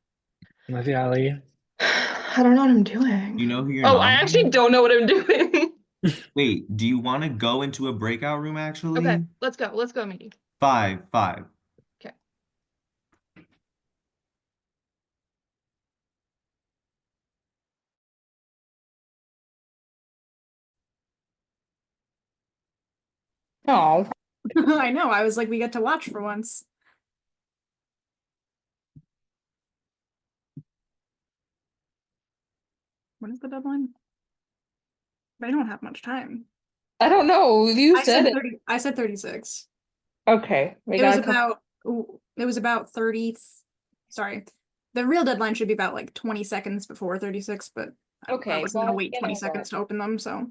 Love you, Allie. I don't know what I'm doing. You know who you're Oh, I actually nominating? don't know what I'm doing. Wait, do you want to go into a breakout room actually? Okay, let's go. Let's go, Meaty. 5. Okay. Oh. I know. I was like, we get to watch for once. When is the deadline? I don't have much time. I don't know. You said it. 30, I said 36. Okay. We It got was a couple. it was about 30. Sorry. The real deadline should be about like 20 seconds before 36, but I Okay, wasn't gonna well, wait you 20 know seconds to open them, so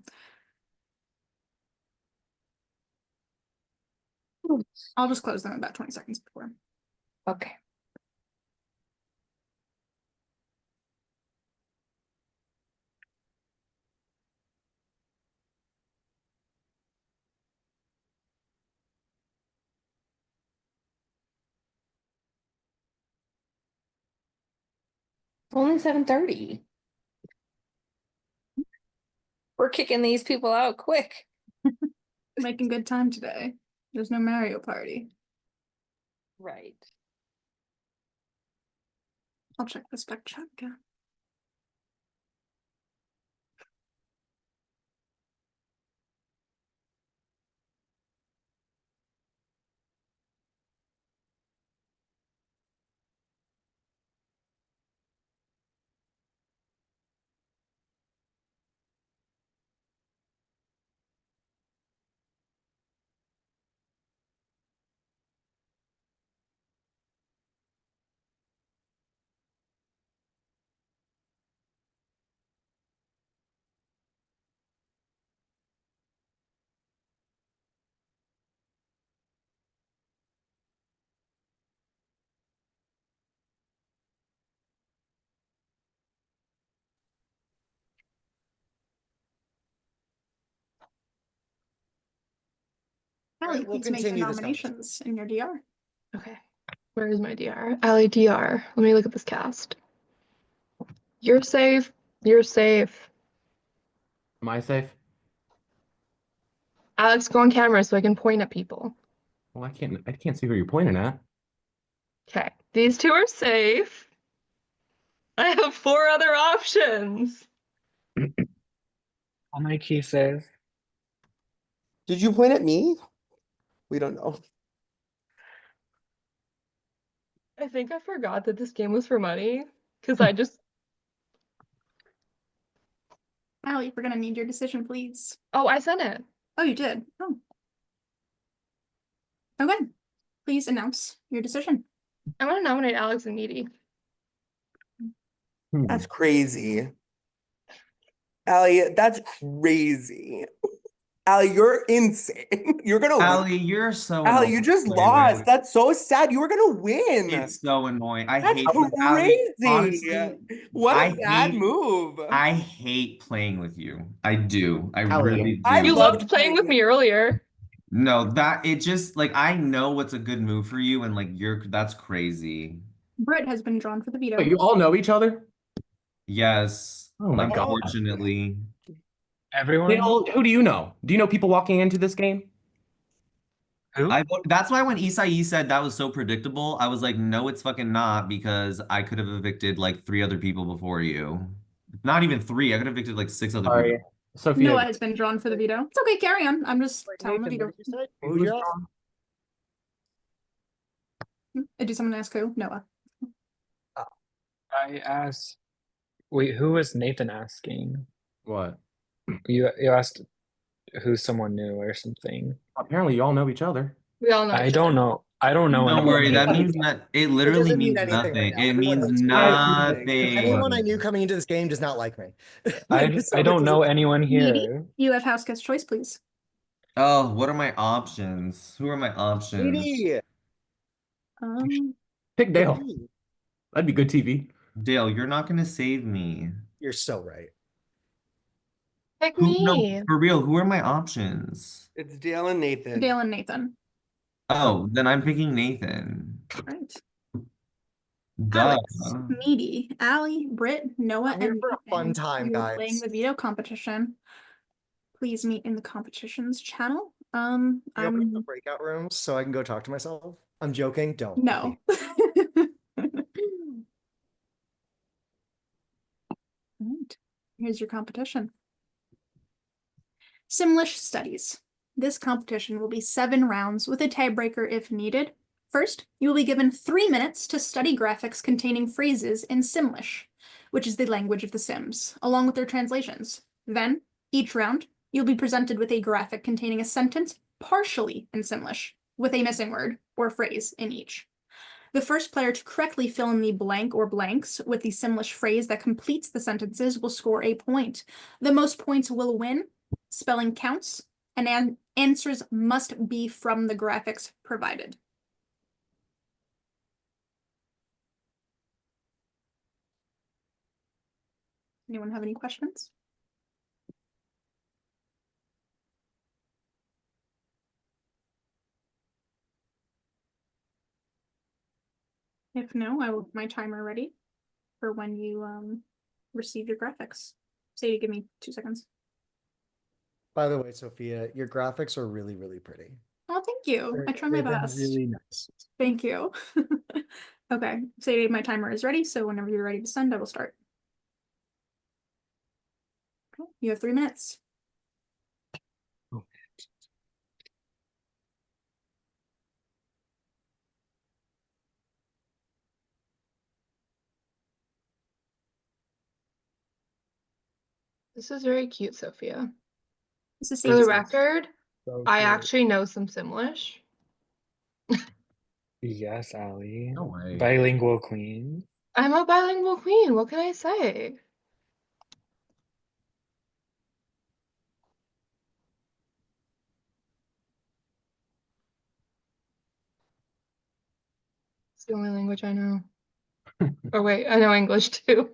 what? I'll just close them about 20 seconds before. Okay. Only 7:30. We're kicking these people out quick. Making good time today. There's no Mario Party. Right. I'll check the spec chat again. Allie, We'll please make your continue this conversation. nominations in your DR. Okay. Where is my DR? Allie DR. Let me look at this cast. You're safe. You're safe. Am I safe? Alex, go on camera so I can point at people. Well, I can't see who you're pointing at. Okay. These two are safe. I have 4 other options. All my cases. Did you point at me? We don't know. I think I forgot that this game was for money because I just. Allie, we're gonna need your decision, please. Oh, I sent it. Oh, you did. Oh. Okay. Please announce your decision. I want to nominate Alex and Meaty. That's crazy. Allie, that's crazy. Allie, you're insane. You're gonna win. Allie, you're so Allie, annoying you to just play lost. with. That's so sad. You were gonna win. It's so annoying. I That's hate Allie. crazy. Honestly, What I a bad hate move. I hate playing with you. I do. I Allie, really I do. You love loved playing with me earlier. No, that it just like I know what's a good move for you, and like that's crazy. Britt has been drawn for the veto. Wait, you all know each other? Yes, Oh my God. unfortunately. Everyone? Dale, who do you know? Do you know people walking into this game? Who? That's why when Isai said that was so predictable, I was like, no, it's fucking not, because I could have evicted like 3 other people before you. Not even 3. I could have evicted like 6 other Sorry, people. Sophia. Noah has been drawn for the veto. It's okay, carry on. I'm just telling the veto. What would you ask? Did someone ask who? Noah. I asked. Wait, who was Nathan asking? What? You asked who someone knew or something. Apparently, you all know each other. We all know. I don't know. I don't know. Don't worry, that anyone. means that it literally doesn't mean means anything right nothing. now. It means Anyone I nothing. knew coming into this game does not like me. I So I it don't know doesn't- anyone Meaty, here. you have house guest choice, please. Oh, what are my options? Who are my options? Meaty. Pick Dale. That'd be good TV. Dale, you're not gonna save me. You're so right. Pick Who? No, me. for real. Who are my options? It's Dale and Nathan. Dale and Nathan. Oh, then I'm picking Nathan. Right. Duh. Alex, Meaty, Allie, Britt, Noah, I'm here and for a fun Nathan. time, You are guys. playing the veto competition. Please meet in the competitions channel. You open up the I'm breakout rooms so I can go talk to myself. I'm joking. Don't. no. Right. Here's your competition. Simlish Studies. This competition will be 7 rounds with a tiebreaker if needed. First, you will be given 3 minutes to study graphics containing phrases in Simlish, which is the language of the Sims, along with their translations. Then, each round, you'll be presented with a graphic containing a sentence partially in Simlish, with a missing word or phrase in each. The first player to correctly fill in the blank or blanks with the Simlish phrase that completes the sentences will score a point. The most points will win. Spelling counts, and answers must be from the graphics provided. Anyone have any questions? If no, I will have my timer ready. for when you receive your graphics. Sadie, give me 2 seconds. By the way, Sophia, your graphics are really, really pretty. Oh, thank you. I try my They've been best. really nice. Thank you. Okay, Sadie, my timer is ready, so whenever you're ready to send, I will start. Okay, you have 3 minutes. This is very cute, Sophia. This is For the Sadie's. record, So I cute. actually know some Simlish. Yes, Allie. No way. Bilingual queen. I'm a bilingual queen. What can I say? It's the only language I know. Oh wait, I know English too.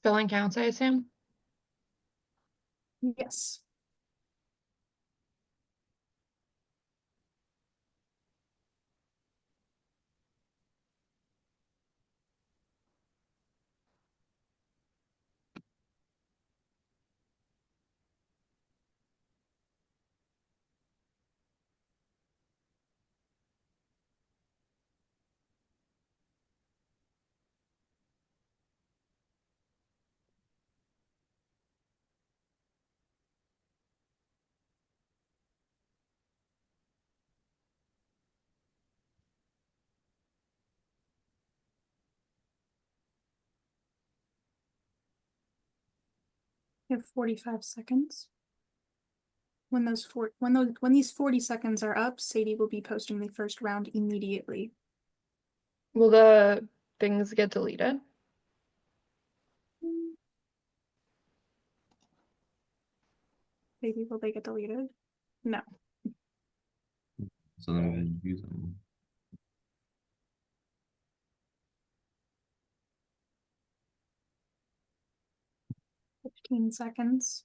Spelling counts, I assume. Yes. You have 45 seconds. When these 40 seconds are up, Sadie will be posting the first round immediately. Will the things get deleted? Sadie, will they get deleted? No. So then we can use them. 15 seconds.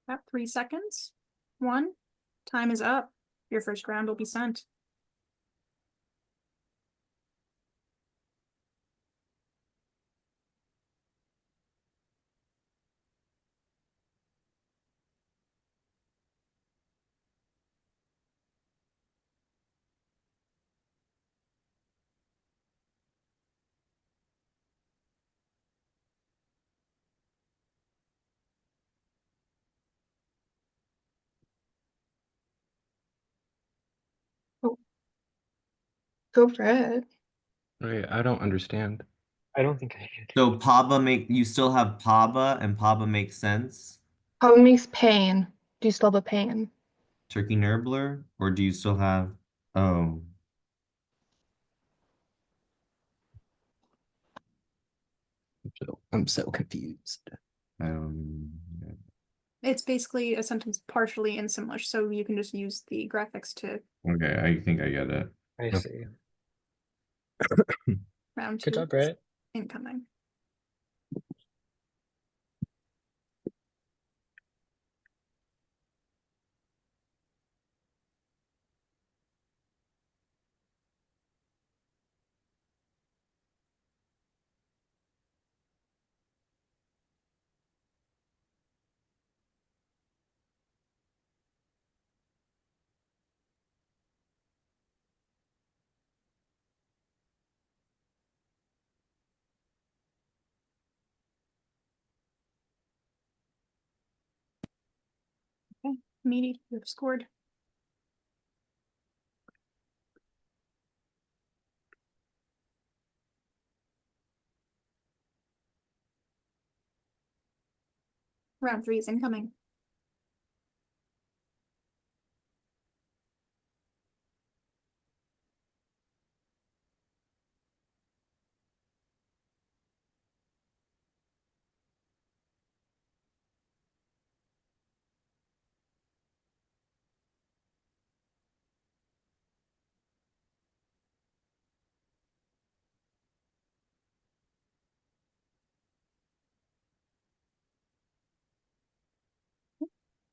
About 3 seconds. 1. Time is up. Your first round will be sent. Oh. Go for it. Wait, I don't understand. I don't think I did. So you still have Paba, and Paba makes sense. How makes pain? Do you still have a pain? Turkey Nurbler, or do you still have? Oh, I'm so confused. yeah. It's basically a sentence partially in Simlish, so you can just use the graphics to Okay, I think I get it. I Yep. see. round Good 2 job, Brett. incoming. Okay, Meaty, you have scored. Round 3 is incoming.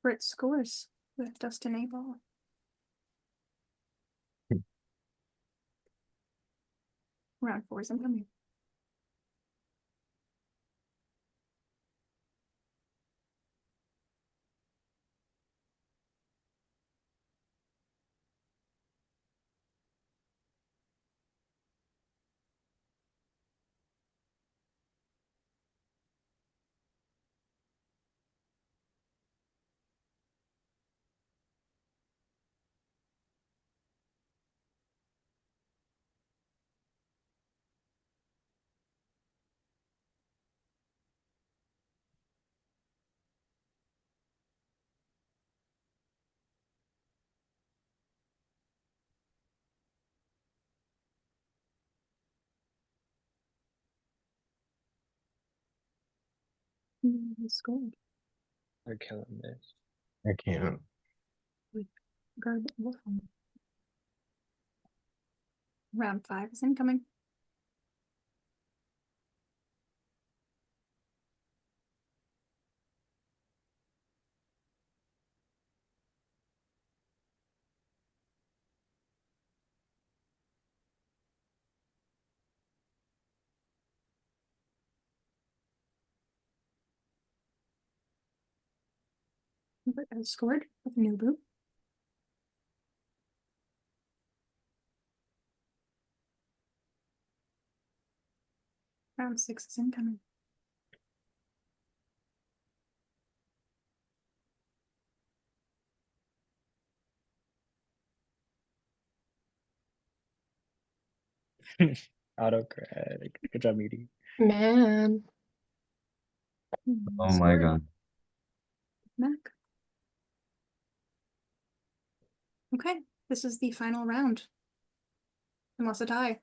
Brit scores with Dustin A ball. Round 4 is incoming. You scored. They're killing this. I can't. Guard Wolf. Round 5 is incoming. Brit has scored with Nubu. Round 6 is incoming. Autocorrect. Good job, Meaty. Man. Oh my god. Mac. Okay, this is the final round. Unless a tie.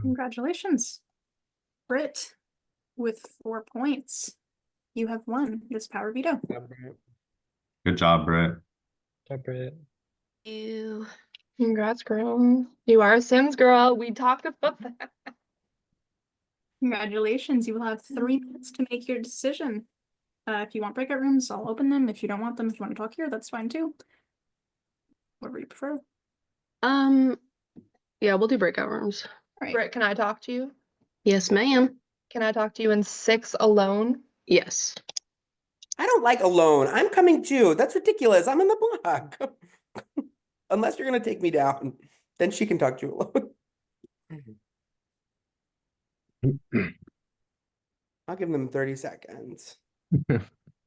Congratulations, Brit, with 4 points. You have won this power veto. Good job, Britt. Good job, Brit. You. Congrats, girl. You are a Sims girl. We talked about that. Congratulations, you will have 3 minutes to make your decision. If you want breakout rooms, I'll open them. If you don't want them, if you want to talk here, that's fine too. Whatever you prefer. Yeah, we'll do breakout rooms. All right. Britt, can I talk to you? Yes, ma'am. Can I talk to you in 6 alone? Yes. I don't like alone. I'm coming too. That's ridiculous. I'm in the block. Unless you're gonna take me down, then she can talk to you alone. I'll give them 30 seconds.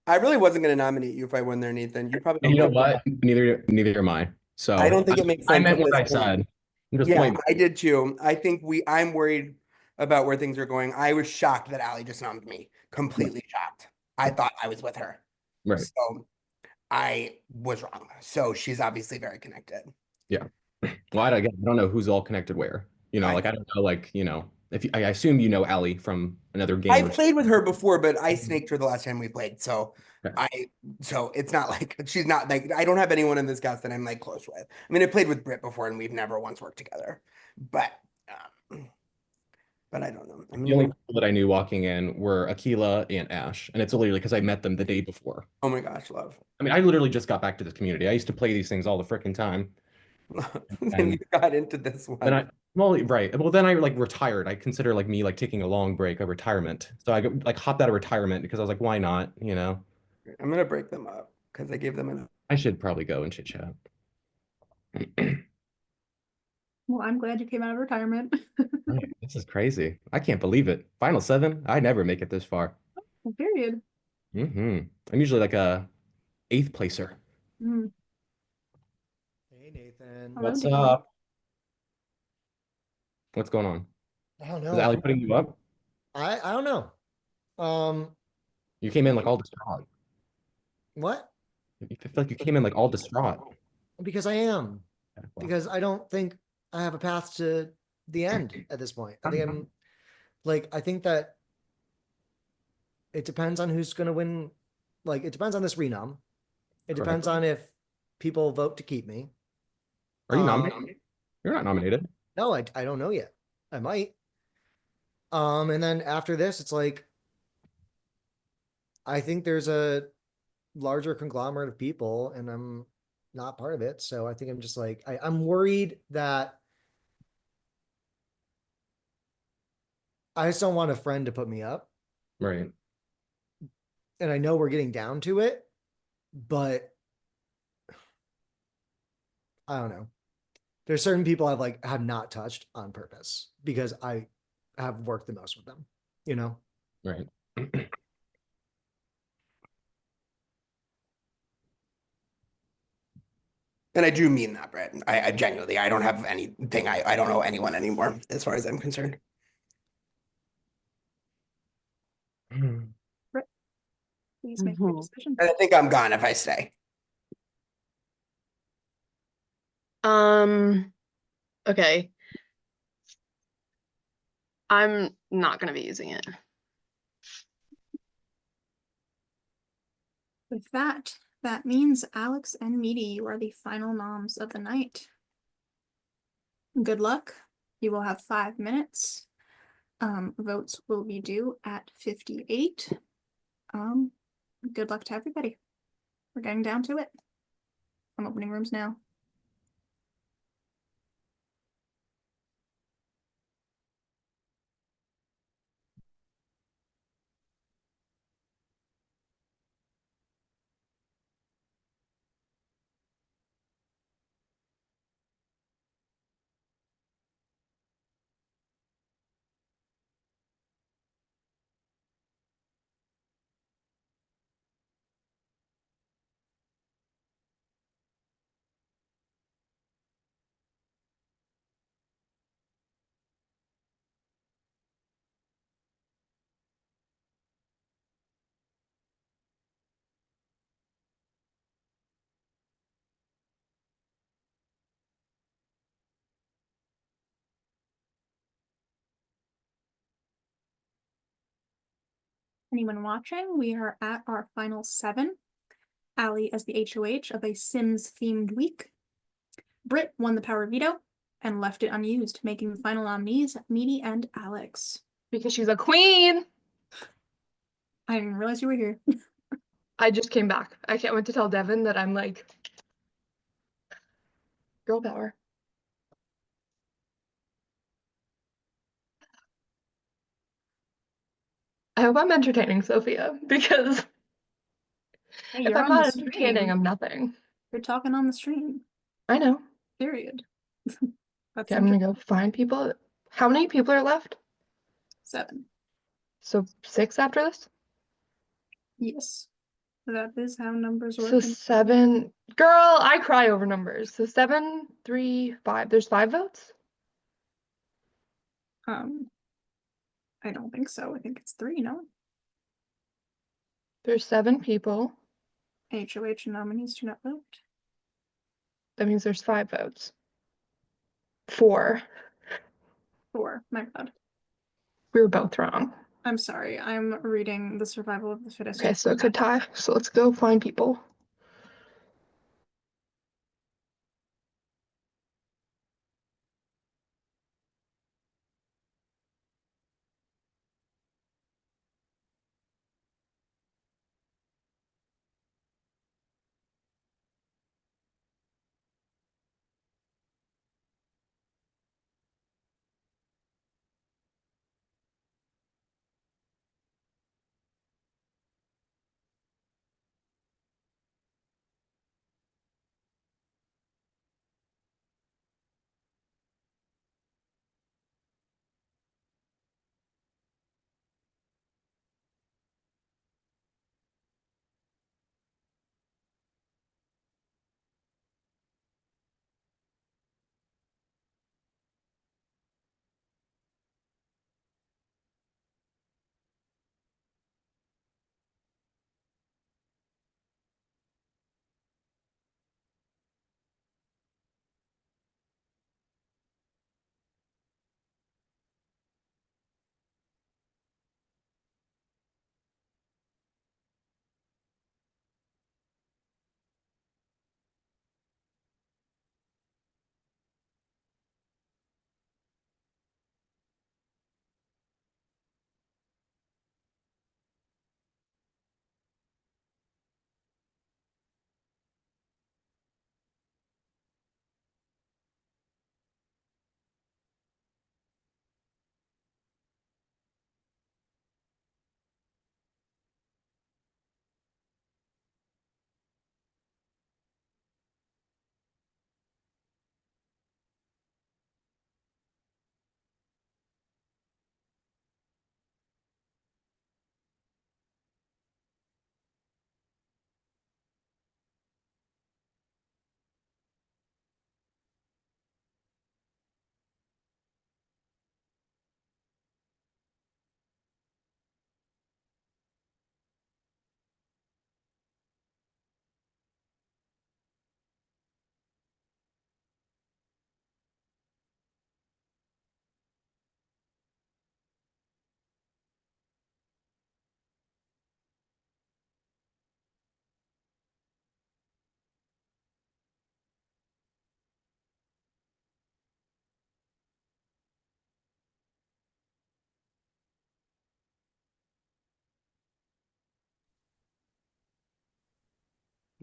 I really wasn't gonna nominate you if I won there, Nathan. You probably And you know don't think what? Neither am I. So I don't think it makes I sense meant at what this I point. said. I'm just Yeah, pointing. I did too. I think I'm worried about where things are going. I was shocked that Allie just nominated me. Completely shocked. I thought I was with her. Right. So I was wrong. So she's obviously very connected. Yeah. Well, I don't know who's all connected where. You know, like I don't know, like, you know, I assume you know Allie from another game. I played with her before, but I snaked her the last time we played. So so it's not like she's not like I don't have anyone in this cast that I'm like close with. I mean, I played with Britt before and we've never once worked together. But but I don't know. I'm The only gonna, people that I knew walking in were Akila and Ash, and it's literally because I met them the day before. oh my gosh, love. I mean, I literally just got back to this community. I used to play these things all the freaking time. Then you got into this Then one. well, right. Well, then I like retired. I consider like me like taking a long break, a retirement. So I like hopped out of retirement because I was like, why not? You know, I'm gonna break them up because I gave them enough. I should probably go and chit chat. Well, I'm glad you came out of retirement. Right, this is crazy. I can't believe it. Final seven. I never make it this far. Period. I'm usually like a eighth placer. Mm. Hey, Nathan. Hello, What's Dan. up? What's going on? I don't Is know. Allie putting you up? I don't know. You came in like all distraught. What? I feel like you came in like all distraught. Because I am. Yeah, well, Because I don't think I have a path to the end at this point. I think I'm like, I think that it depends on who's gonna win. Like, it depends on this renom. It correct. depends on if people vote to keep me. Are you nominated? You're not nominated. No, I don't know yet. I might. And then after this, it's like I think there's a larger conglomerate of people, and I'm not part of it. So I think I'm just like I'm worried that I just don't want a friend to put me up. Right. And I know we're getting down to it, but I don't know. There's certain people I've like have not touched on purpose because I have worked the most with them, you know? Right. And I do mean that, Brett. I genuinely, I don't have anything. I don't know anyone anymore as far as I'm concerned. Please make your Mhm. decision. And I think I'm gone if I stay. Okay. I'm not gonna be using it. With that, that means Alex and Meaty, you are the final noms of the night. Good luck. You will have 5 minutes. Votes will be due at 58. Good luck to everybody. We're getting down to it. I'm opening rooms now. Anyone watching? We are at our final 7. Allie as the HOH of a Sims themed week. Britt won the power veto and left it unused, making the final nominees Meaty and Alex. Because she's a queen. I didn't even realize you were here. I just came back. I can't wait to tell Devin that I'm like girl power. I hope I'm entertaining Sophia because Hey, if you're I'm on the not entertaining, stream. I'm nothing. You're talking on the stream. I know. Period. That's Okay, I'm gonna go find people. How many people are left? 7. So 6 after this? Yes. That is how numbers work. So 7. Girl, I cry over numbers. So 7, 3, 5. There's 5 votes? I don't think so. I think it's 3, no? There's 7 people. HOH nominees do not vote. That means there's 5 votes. 4. 4. My bad. We were both wrong. I'm sorry. I'm reading the survival of the fittest. Okay, so it could tie. So let's go find people.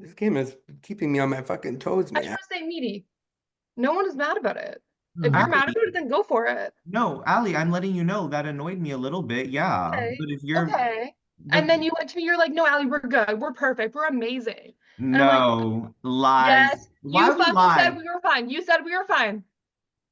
This game is keeping me on my fucking toes, I just man. want to say meaty. No one is mad about it. If you're Allie, mad about it, then go for it. no, Allie, I'm letting you know that annoyed me a little bit, yeah. Okay. But if you're Okay. but And then you went to me, you're like, no, Allie, we're good. We're perfect. We're amazing. And I'm like, no, lies. yes, Why you would fucking said lie? we were fine. You said we were fine.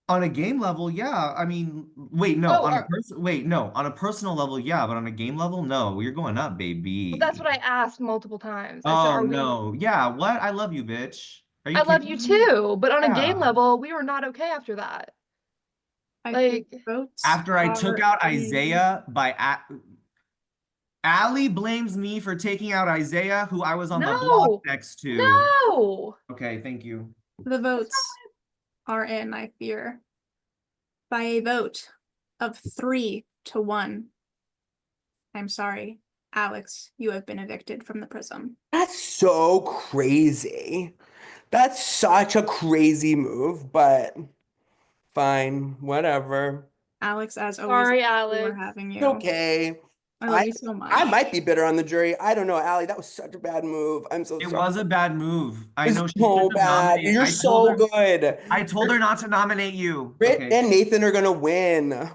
On a game level, yeah. I mean, wait, no, Oh, on a personal level, yeah, but on a game level, no, you're going up, well, that's baby. what I asked multiple times. I said, Oh are we? no. Yeah, what? I love you, bitch. Are you I love kidding you me? too, but on a game Yeah. level, we were not okay after that. I Like, think votes After I took are out in. Isaiah Allie blames me for taking out Isaiah, who I was on the block no, next to. no. Okay, thank you. The votes are in, I fear, by a vote of 3-1. I'm sorry, Alex, you have been evicted from the Prism. That's so crazy. That's such a crazy move, but fine, whatever. Alex, as always, Sorry, we're Alex. having It's you. okay. I love you so much. I might be bitter on the jury. I don't know, Allie. That was such a bad move. I'm so It sorry. was a bad move. I It's know she so shouldn't have bad. nominated. You're so good. I told her not to nominate you. Britt Okay. and Nathan are gonna win.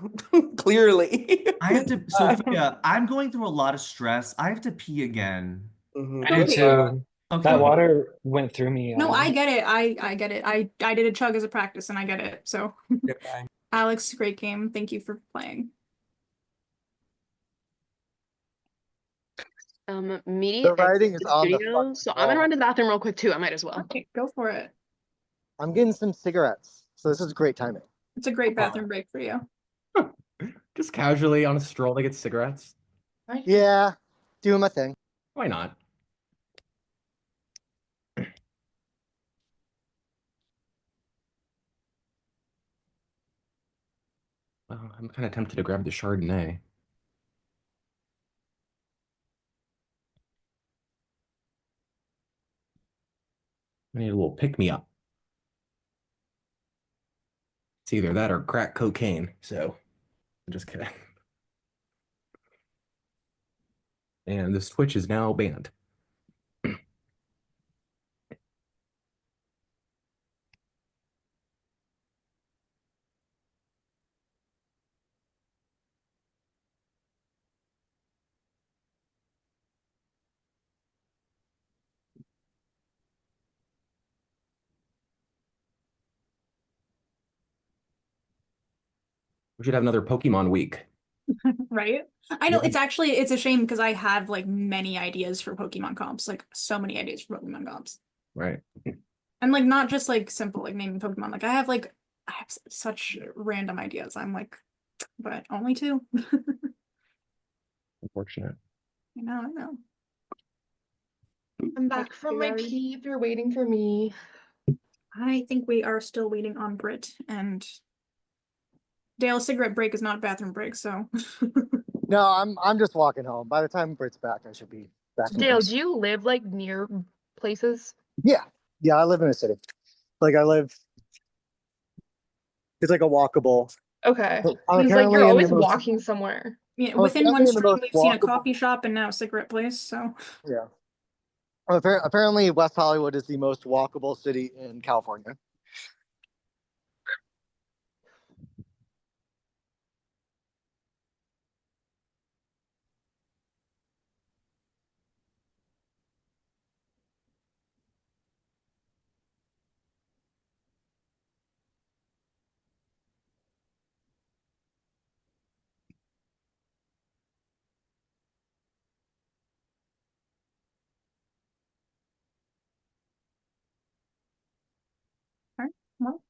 Clearly. I have to, Sophia, I'm going through a lot of stress. I have to pee again. I do Okay. too. Okay. That water went through me. No, I get it. I get it. I did a chug as a practice and I get it. So Goodbye. Alex, great game. Thank you for playing. Meaty The writing exited is the on the studio, fucking so I'm gonna wall. run to the bathroom real quick too. I might as well. Okay, go for it. I'm getting some cigarettes, so this is great timing. It's a great bathroom break for you. Just casually on a stroll to get cigarettes. Yeah, doing my thing. Why not? Well, I'm kind of tempted to grab the Chardonnay. I need a little pick-me-up. It's either that or crack cocaine, so I'm just kidding. And this Twitch is now banned. We should have another Pokemon week. Right? I know Yeah. it's a shame because I have like many ideas for Pokemon comps, like so many ideas for Pokemon comps. Right. And like not just like simple like naming Pokemon. Like I have such random ideas. I'm like, but only two. Unfortunate. I know. I'm back from my pee if you're waiting for me. I think we are still waiting on Brit and Dale. Cigarette break is not bathroom break, so No, I'm just walking home. By the time Britt's back, I should be back. in the Dale, house. do you live like near places? Yeah, I live in a city. Like it's like a walkable. Okay. I'm Means like apparently you're in the always most- walking somewhere. yeah, I'm within apparently one in the stream most we've seen a walkable- coffee shop and now a cigarette place, so Yeah. Apparently, West Hollywood is the most walkable city in California. alright, well,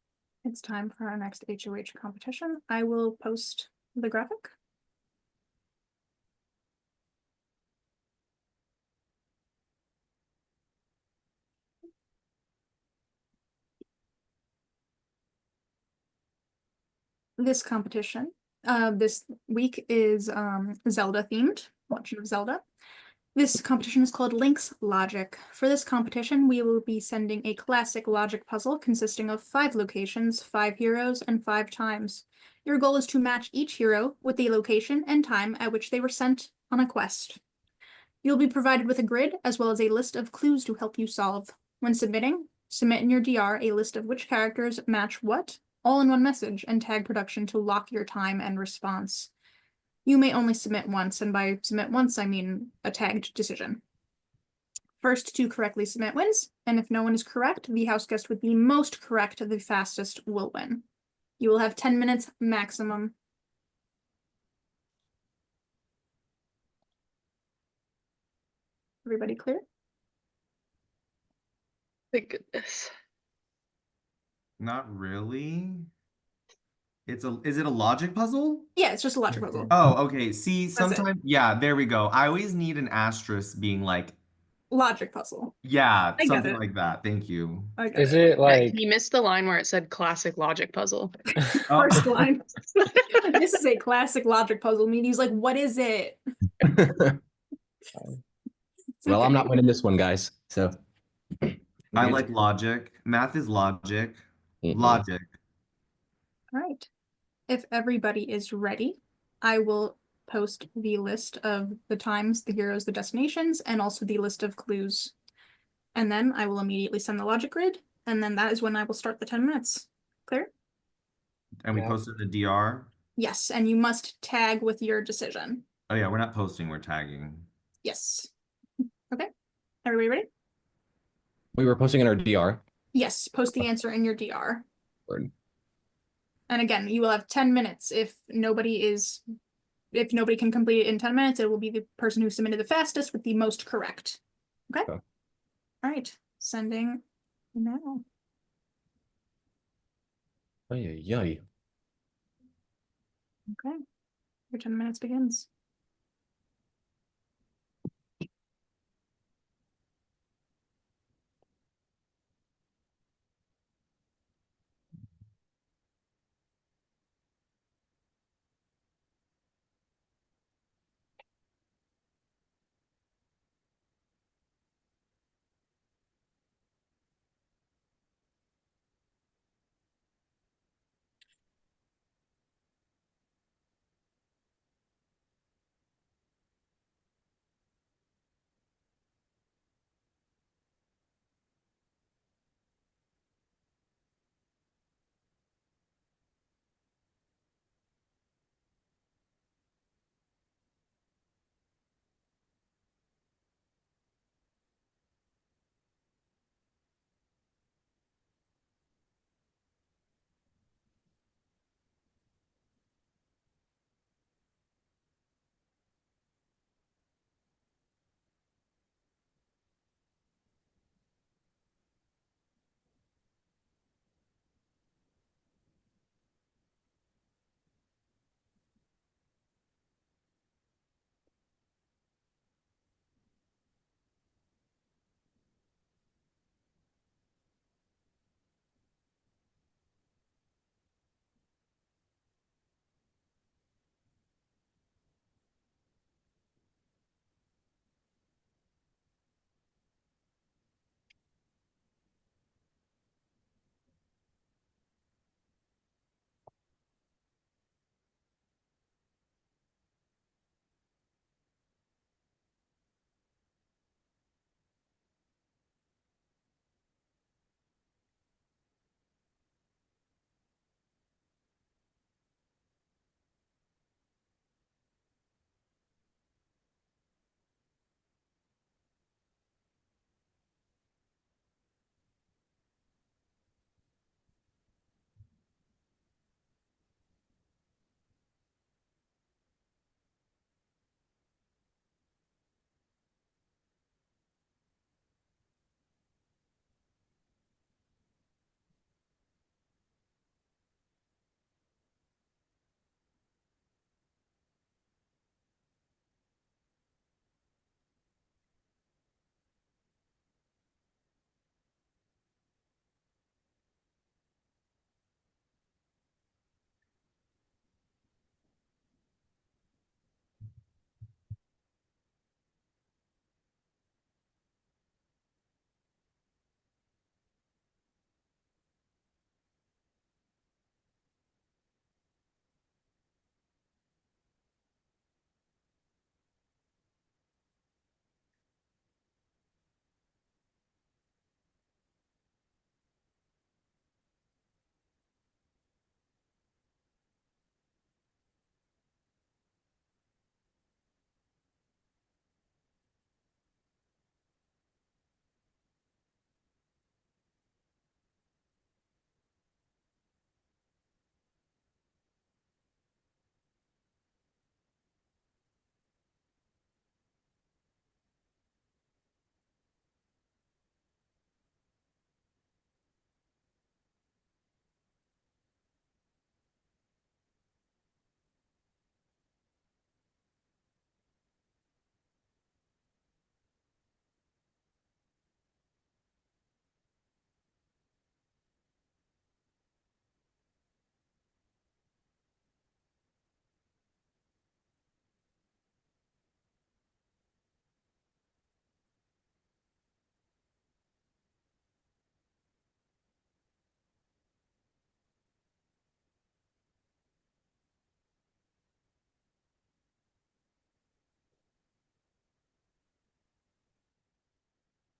it's time for our next HOH competition. I will post the graphic. This competition, this week is Zelda themed, Legend of Zelda. This competition is called Link's Logic. For this competition, we will be sending a classic logic puzzle consisting of 5 locations, 5 heroes, and 5 times. Your goal is to match each hero with the location and time at which they were sent on a quest. You'll be provided with a grid as well as a list of clues to help you solve. When submitting, submit in your DR a list of which characters match what, all in one message, and tag production to lock your time and response. You may only submit once, and by submit once, I mean a tagged decision. First to correctly submit wins, and if no one is correct, the house guest with the most correct, the fastest, will win. You will have 10 minutes maximum. Everybody clear? Thank goodness. Not really. Is it a logic puzzle? Yeah, it's just a logic puzzle. Oh, okay. See, That's it. sometimes, yeah, there we go. I always need an asterisk being like, Logic puzzle. yeah, I got something it. like that. Thank you. I got Is it. it like He missed the line where it said classic logic puzzle. Oh. First line. This is a classic logic puzzle. Meaning he's like, what is it? It's Well, I'm okay. not winning this one, guys. So I like logic. Math is logic. Logic. All right. If everybody is ready, I will post the list of the times, the heroes, the destinations, and also the list of clues. And then I will immediately send the logic grid, and then that is when I will start the 10 minutes. Clear? And we Yeah. posted the DR. Yes, and you must tag with your decision. Oh yeah, we're not posting, we're tagging. Yes. Okay. Everybody ready? we were posting in our DR. Yes, post the answer in your DR. Word. And again, you will have 10 minutes. If nobody can complete it in 10 minutes, it will be the person who submitted the fastest with the most correct. Okay? Okay. All right. Sending now. Ay, ay, ay. Okay. Your 10 minutes begins.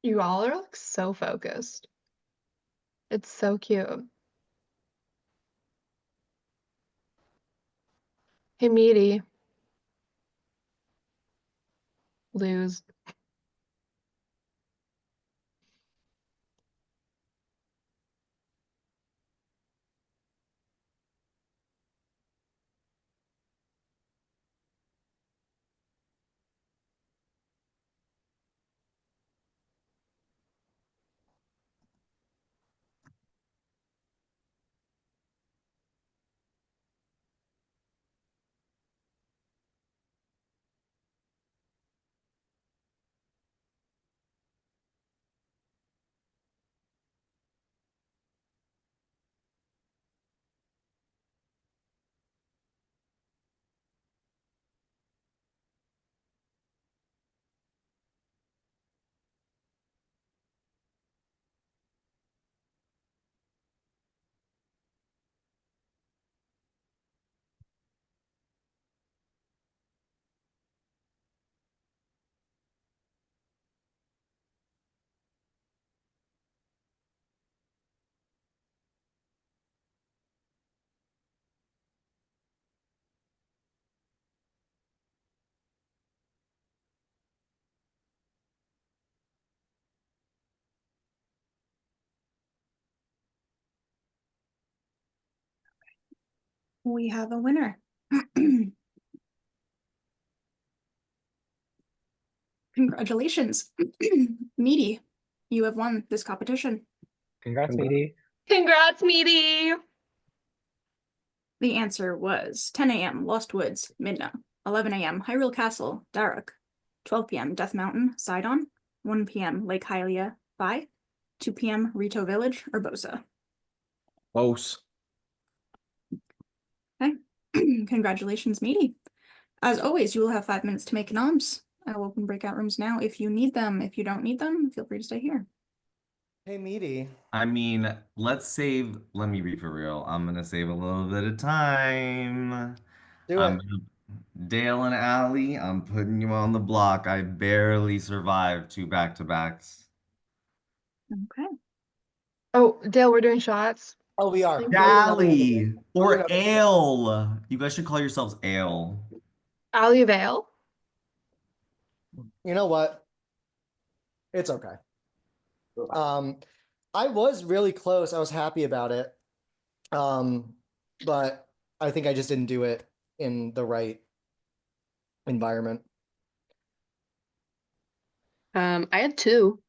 You all are like so focused. It's so cute. Hey, Meaty. Lose. We have a winner. Congratulations, Meaty. You have won this competition. Congrats, Meaty. Congrats, Meaty. The answer was 10 a.m. Lost Woods, Midna. 11 a.m. Hyrule Castle, Daruk. 12 p.m. Death Mountain, Sidon. 1 p.m. Lake Hylia, Phi. 2 p.m. Rito Village, Urbosa. Close. Okay. Congratulations, Meaty. As always, you will have 5 minutes to make noms. I will open breakout rooms now if you need them. If you don't need them, feel free to stay here. Hey, Meaty. I mean, let me be for real. I'm gonna save a little bit of time. Do I'm it. Dale and Allie, I'm putting you on the block. I barely survived 2 back-to-backs. Okay. Oh, Dale, we're doing shots. Oh, we are. Thank We're doing another one. Dally We're or doing Ale. You guys should call yourselves Ale. Allie Vale. You know what? It's okay. I was really close. I was happy about it. But I think I just didn't do it in the right environment. I had 2.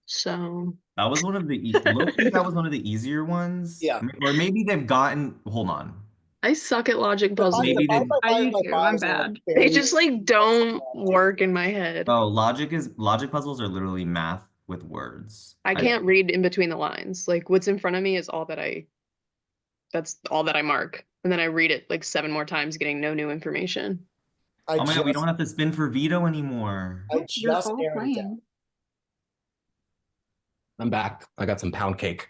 So That was one of the low-key, that was one of the easier ones. Yeah. Or maybe they've gotten, hold on. I suck at logic The puzzles. Maybe they, I do too. I'm bad. They just like don't work in my head. oh, logic puzzles are literally math with words. I can't read in between the lines. Like what's in front of me is that's all that I mark. And then I read it like 7 more times, getting no new information. Oh my God, we don't have to spin for veto anymore. You're all playing. I'm back. I got some pound cake.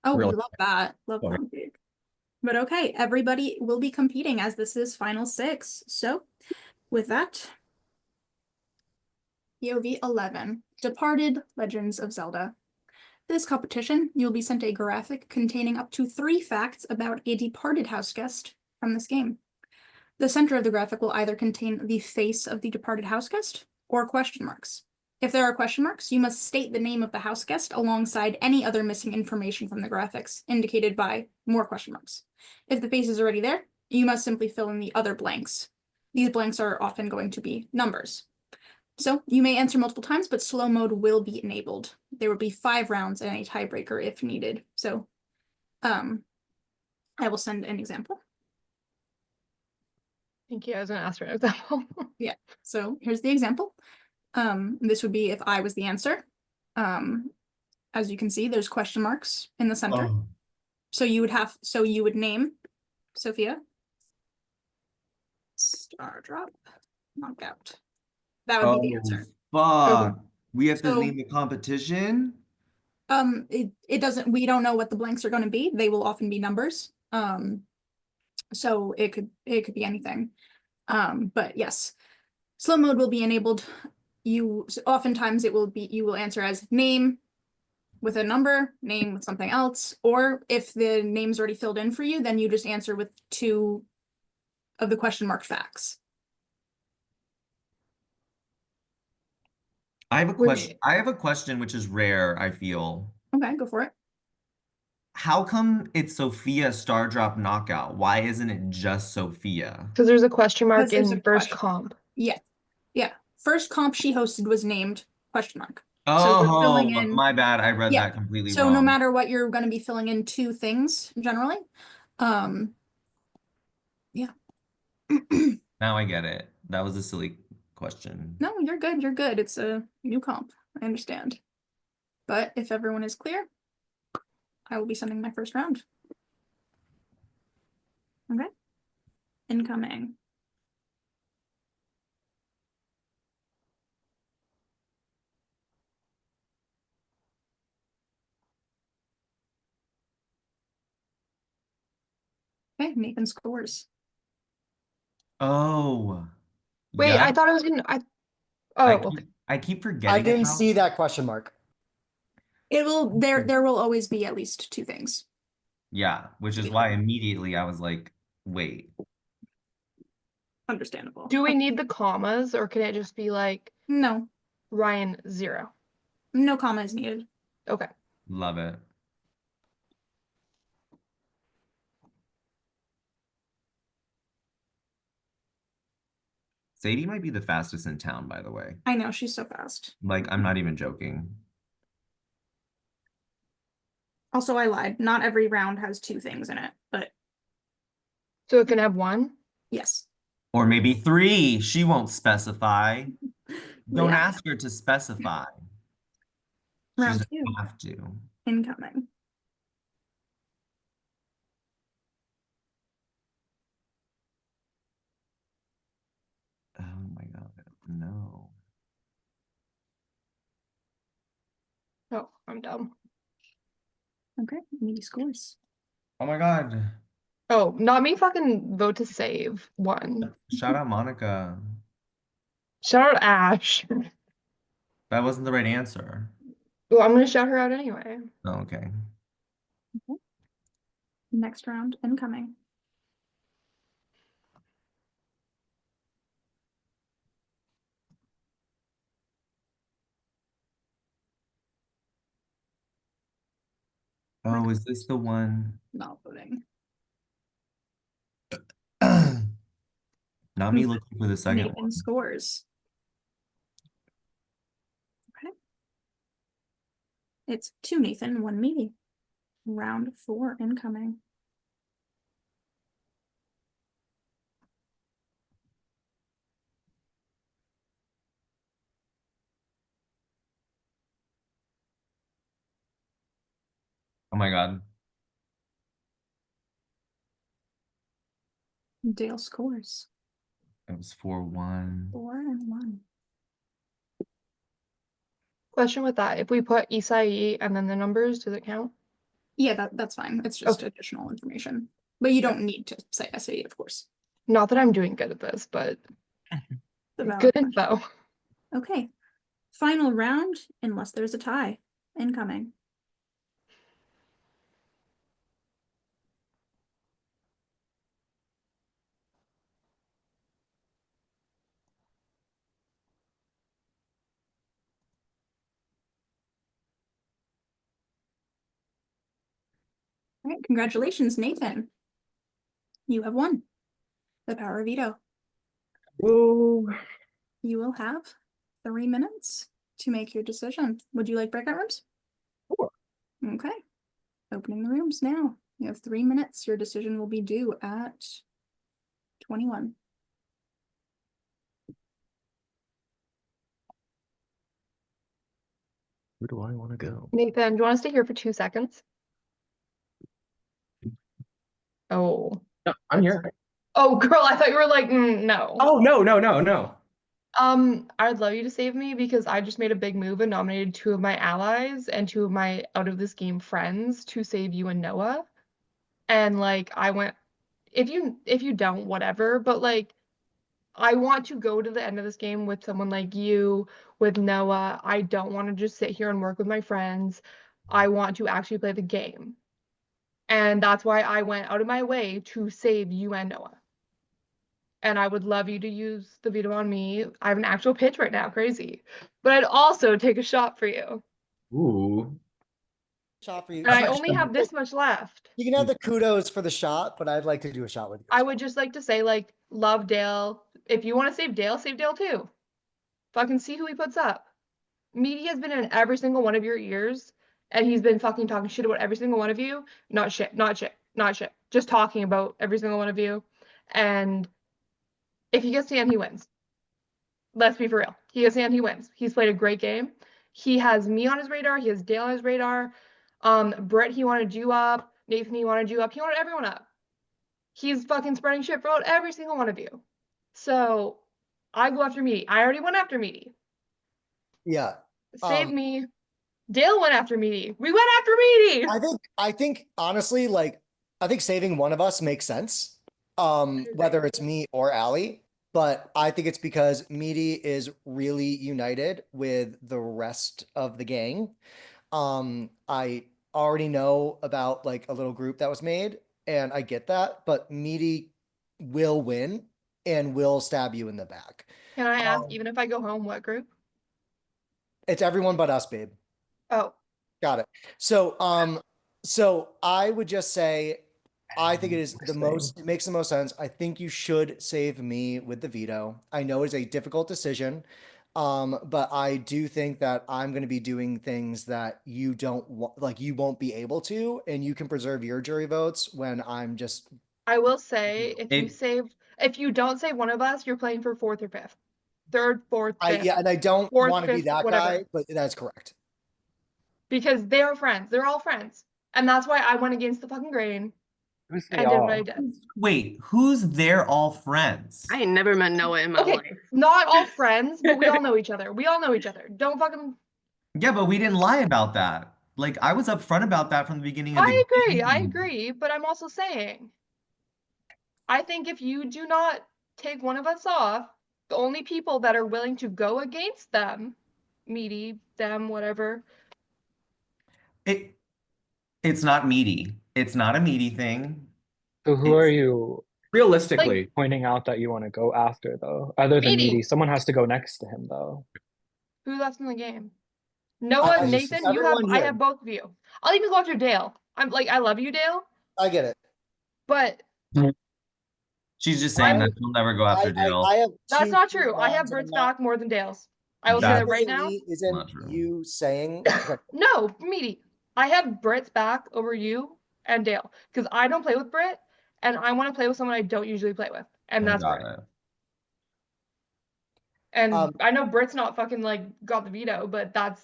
Oh, Really? we love that. Love Okay. pound cake. But okay, everybody will be competing as this is final 6. So with that, POV 11, Departed Legends of Zelda. This competition, you'll be sent a graphic containing up to 3 facts about a departed house guest from this game. The center of the graphic will either contain the face of the departed house guest or question marks. If there are question marks, you must state the name of the house guest alongside any other missing information from the graphics, indicated by more question marks. If the face is already there, you must simply fill in the other blanks. These blanks are often going to be numbers. So you may answer multiple times, but slow mode will be enabled. There will be 5 rounds and a tiebreaker if needed. So I will send an example. Thank you. I was going to ask for an example. Yeah. So here's the example. This would be if I was the answer. As you can see, there's question marks in the center. Oh. So you would name Sophia. Star drop, knockout. That would be the answer. Fuck. We have to So- name the competition? It doesn't, we don't know what the blanks are going to be. They will often be numbers. So it could be anything. But yes, slow mode will be enabled oftentimes you will answer as name with a number, name with something else, or if the name's already filled in for you, then you just answer with 2 of the question mark facts. I have a question. I have a question which is rare, I feel. Okay, go for it. How come it's Sophia Star Drop Knockout? Why isn't it just Sophia? Because there's a question mark Because there's in a first question. comp. Yeah. Yeah. First comp she hosted was named question mark. Oh, we're filling in, my bad. I read yeah. that completely So wrong. no matter what, you're going to be filling in 2 things generally. Yeah. Now I get it. That was a silly question. No, you're good. You're good. It's a new comp. I understand. But if everyone is clear, I will be sending my first round. Okay. Incoming. Okay, Nathan scores. Oh. Wait, yeah. I thought I was gonna. Okay. I keep I forgetting didn't about- see that question mark. It will there will always be at least 2 things. Yeah, which is why immediately I was like, wait. Understandable. Do we need the commas, or can it just be like No, Ryan 0? no comma is needed. Okay. Love it. Sadie might be the fastest in town, by the way. I know, she's so fast. Like, I'm not even joking. Also, I lied. Not every round has 2 things in it, but So it can have 1? yes. Or maybe 3. She won't specify. Don't Yeah. ask her to specify. She Round doesn't 2. have to. Incoming. Oh my God, no. Oh, I'm dumb. Okay, meaty scores. Oh my God. Oh, not me fucking vote to save 1. Shout out Monica. Shout out Ash. That wasn't the right answer. Well, I'm gonna shout her out anyway. Oh, okay. Okay. Next round, incoming. Oh, is this the one? Not voting. Not me looking for the second Nathan one. scores. Okay. It's 2 Nathan, 1 meaty. Round 4 incoming. Oh my God. Dale scores. It was 4-1. 4 and 1. Question with that: if we put Isai and then the numbers, does it count? Yeah, that's fine. It's just Okay. additional information. But you don't need to say SAE, of course. Not that I'm doing good at this, but The valid good question. info. Okay. Final round, unless there's a tie. Incoming. All right, congratulations, Nathan. You have won the power of veto. Whoa. You will have 3 minutes to make your decision. Would you like breakout rooms? Sure. Okay. Opening the rooms now. You have 3 minutes. Your decision will be due at 21. Where do I want to go? Nathan, do you want to stay here for 2 seconds? Oh. No, I'm here. Oh, girl, I thought you were like, no. Oh, no. I'd love you to save me because I just made a big move and nominated 2 of my allies and 2 of my out of this game friends to save you and Noah. And like I went, if you don't, whatever, but like I want to go to the end of this game with someone like you, with Noah. I don't want to just sit here and work with my friends. I want to actually play the game. And that's why I went out of my way to save you and Noah. And I would love you to use the veto on me. I have an actual pitch right now, crazy. But I'd also take a shot for you. Ooh. Shot for you. And I only have this much left. You can have the kudos for the shot, but I'd like to do a shot with you. I would just like to say, like, love Dale. If you want to save Dale too. Fucking see who he puts up. Meaty has been in every single one of your ears, and he's been fucking talking shit about every single one of you. Not shit, not shit, not shit. Just talking about every single one of you. And if he gets Stan, he wins. Let's be for real. He gets Stan, he wins. He's played a great game. He has me on his radar. He has Dale on his radar. Brett, he wanted you up. Nathan, he wanted you up. He wanted everyone up. He's fucking spreading shit for every single one of you. So I go after Meaty. I already went after Meaty. Yeah. Save me. Dale went after Meaty. We went after Meaty. I think honestly, like, I think saving one of us makes sense. Whether it's me or Allie, but I think it's because Meaty is really united with the rest of the gang. I already know about like a little group that was made, and I get that, but Meaty will win and will stab you in the back. Can I ask, even if I go home, what group? It's everyone but us, babe. Oh. Got it. So I would just say, I think it makes the most sense. I think you should save me with the veto. I know it's a difficult decision. But I do think that I'm going to be doing things that you don't want, like you won't be able to, and you can preserve your jury votes when I'm just. I will say, if you don't save one of us, you're playing for 4th or 5th. 3rd, 4th, 5th. Yeah, and I don't 4th, want to be 5th, that whatever. guy, but that's correct. Because they are friends. They're all friends. And that's why I went against the fucking grain. Who's And did what I did. Wait, who's they're all friends? I ain't never met Noah in my Okay, life. not all friends, but we all know each other. We all know each other. Don't fucking. Yeah, but we didn't lie about that. Like, I was upfront about that from the beginning of the I game. agree, but I'm also saying, I think if you do not take one of us off, the only people that are willing to go against them, Meaty, them, whatever. It's not meaty. It's not a meaty thing. So who are you realistically pointing out that you want to go after though? Other than Meaty. Meaty, someone has to go next to him though. Who left in the game? Noah, Nathan, I have both of you. I'll even go after Dale. I'm like, I love you, Dale, I get it. but She's just saying that she'll never go after Dale. I have that's two not true. I have bonds, and Britt's I'm not- back more than Dale's. I will say that right now. Isn't you saying? No, Meaty. I have Britt's back over you and Dale because I don't play with Britt, and I want to play with someone I don't usually play with, and that's Britt. And I know Britt's not fucking like got the veto, but that's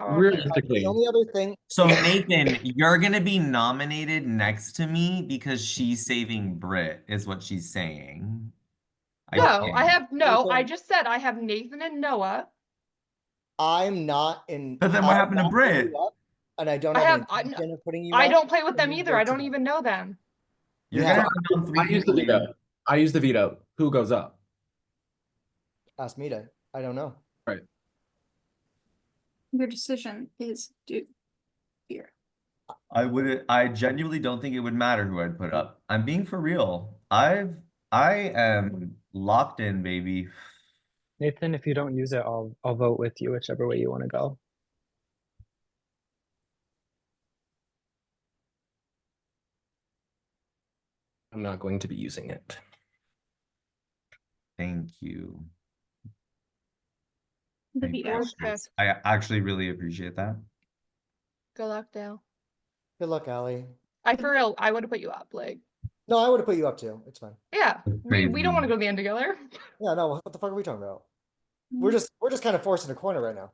realistically. The only other thing. So Nathan, you're gonna be nominated next to me because she's saving Brit, is what she's saying. No, I just said I have Nathan and Noah. I'm not in. But then what happened to Brit? And I don't have the intention of putting you I up. don't play with them either. I don't even know them. You're Yeah. gonna have on 3 I use the people. veto. I use the veto. Who goes up? Ask me to. I don't know. Right. Your decision is due here. I genuinely don't think it would matter who I'd put up. I'm being for real. I am locked in, baby. Nathan, if you don't use it, I'll vote with you whichever way you want to go. I'm not going to be using it. Thank you. The Thank veto. you. I actually really appreciate that. Good luck, Dale. Good luck, Allie. For real, I would have put you up. Like, No, I would have put you up too. It's fine. yeah, we don't want to go to the end together. Yeah, no. What the fuck are we talking about? We're just kind of forced in a corner right now.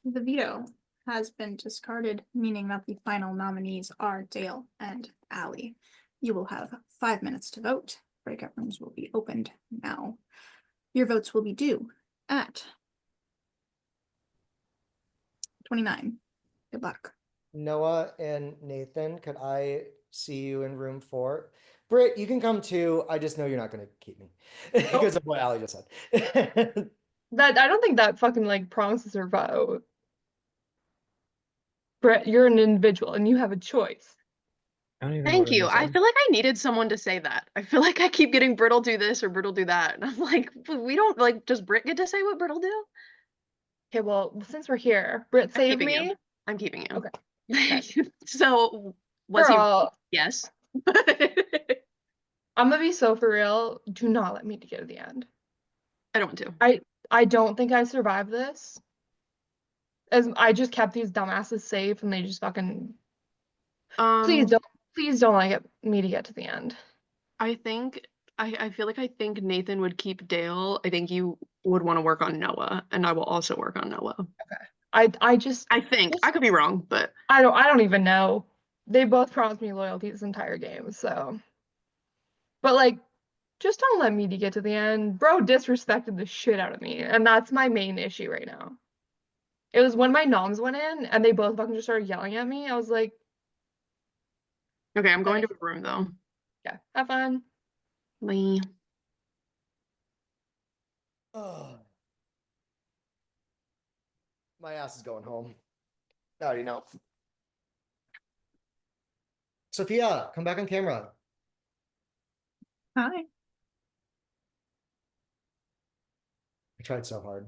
The veto has been discarded, meaning that the final nominees are Dale and Allie. You will have 5 minutes to vote. Breakout rooms will be opened now. Your votes will be due at 29. Good luck. Noah and Nathan, could I see you in room 4. Britt, you can come too. I just know you're not gonna keep me because of what Allie just said. That I don't think that fucking like promises her vote. Brett, you're an individual and you have a choice. I don't even know Thank what you. I said. feel like I needed someone to say that. I feel like I keep getting Brittle do this or Brittle do that. And I'm like, we don't like, does Brit get to say what Brittle do? Okay, well, since we're here, Britt, I'm save keeping me. you. I'm keeping you. Okay. So was he? Girl, Yes. I'm gonna be so for real. Do not let me get to the end. I don't want to. I don't think I survived this. As I just kept these dumbasses safe and they just fucking please don't like me to get to the end. I think I feel like I think Nathan would keep Dale. I think you would want to work on Noah, and I will also work on Noah. Okay. I think I could be wrong, but I don't even know. They both promised me loyalty this entire game, so. But like, just don't let me get to the end. Bro disrespected the shit out of me, and that's my main issue right now. It was when my noms went in and they both fucking just started yelling at me. I was like, okay, I'm going to a room though. yeah, have fun. Bye. My ass is going home. I already know. Sophia, come back on camera. Hi. I tried so hard.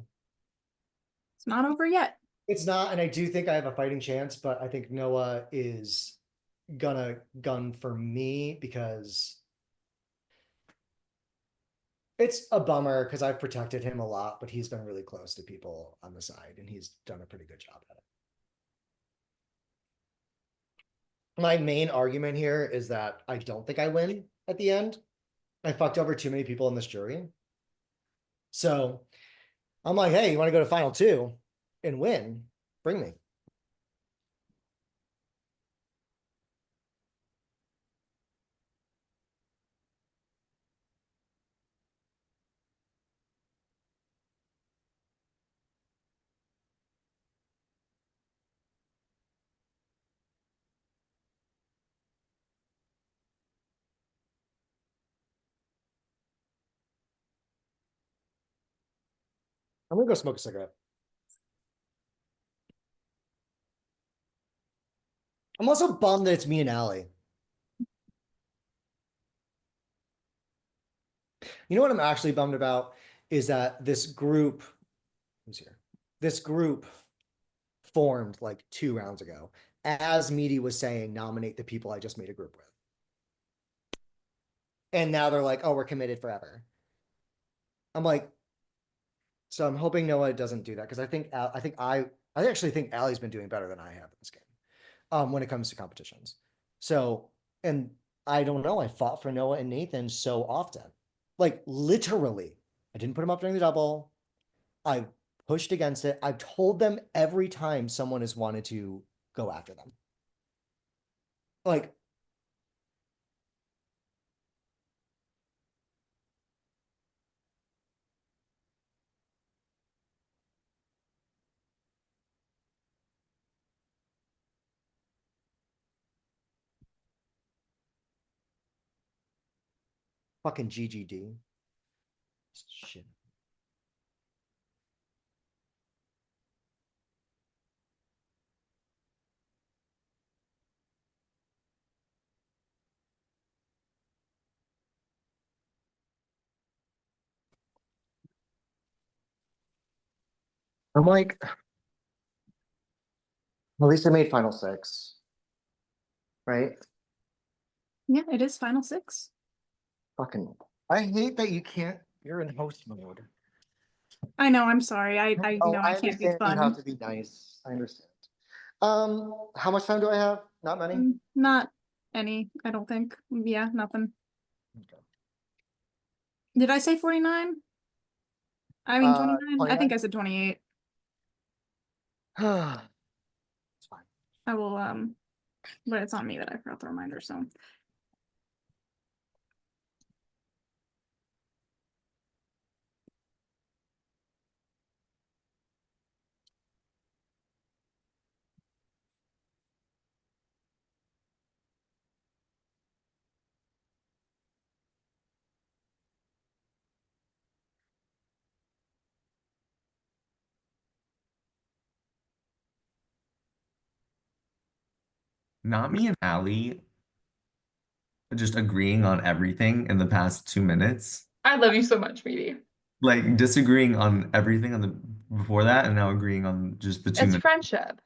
It's not over yet. It's not, and I do think I have a fighting chance, but I think Noah is gonna gun for me because it's a bummer because I've protected him a lot, but he's been really close to people on the side and he's done a pretty good job at it. My main argument here is that I don't think I win at the end. I fucked over too many people in this jury. So I'm like, hey, you want to go to final 2 and win? Bring me. I'm gonna go smoke a cigarette. I'm also bummed that it's me and Allie. You know what I'm actually bummed about is that this group, who's here? This group formed like 2 rounds ago, as Meaty was saying, nominate the people I just made a group with. And now they're like, oh, we're committed forever. I'm like, so I'm hoping Noah doesn't do that because I actually think Allie's been doing better than I have in this game when it comes to competitions. So, and I don't know, I fought for Noah and Nathan so often. Like literally, I didn't put them up during the double. I pushed against it. I've told them every time someone has wanted to go after them. Like, fucking GGD. Shit. I'm like, at least I made final 6. Right? Yeah, it is final 6. Fucking, I hate that you can't, you're in host mode. I know, I'm sorry. I Oh, know I I can't be understand you have fun. to be nice. I understand. How much time do I have? Not many? Not any, I don't think. Yeah, nothing. Okay. Did I say 49? I mean 29? I think 29? I said 28. It's fine. I will, but it's on me that I forgot the reminder, so. Not me and Allie just agreeing on everything in the past 2 minutes. I love you so much, Meaty. Like disagreeing on everything on the before that and now agreeing on just the 2 minutes. Friendship.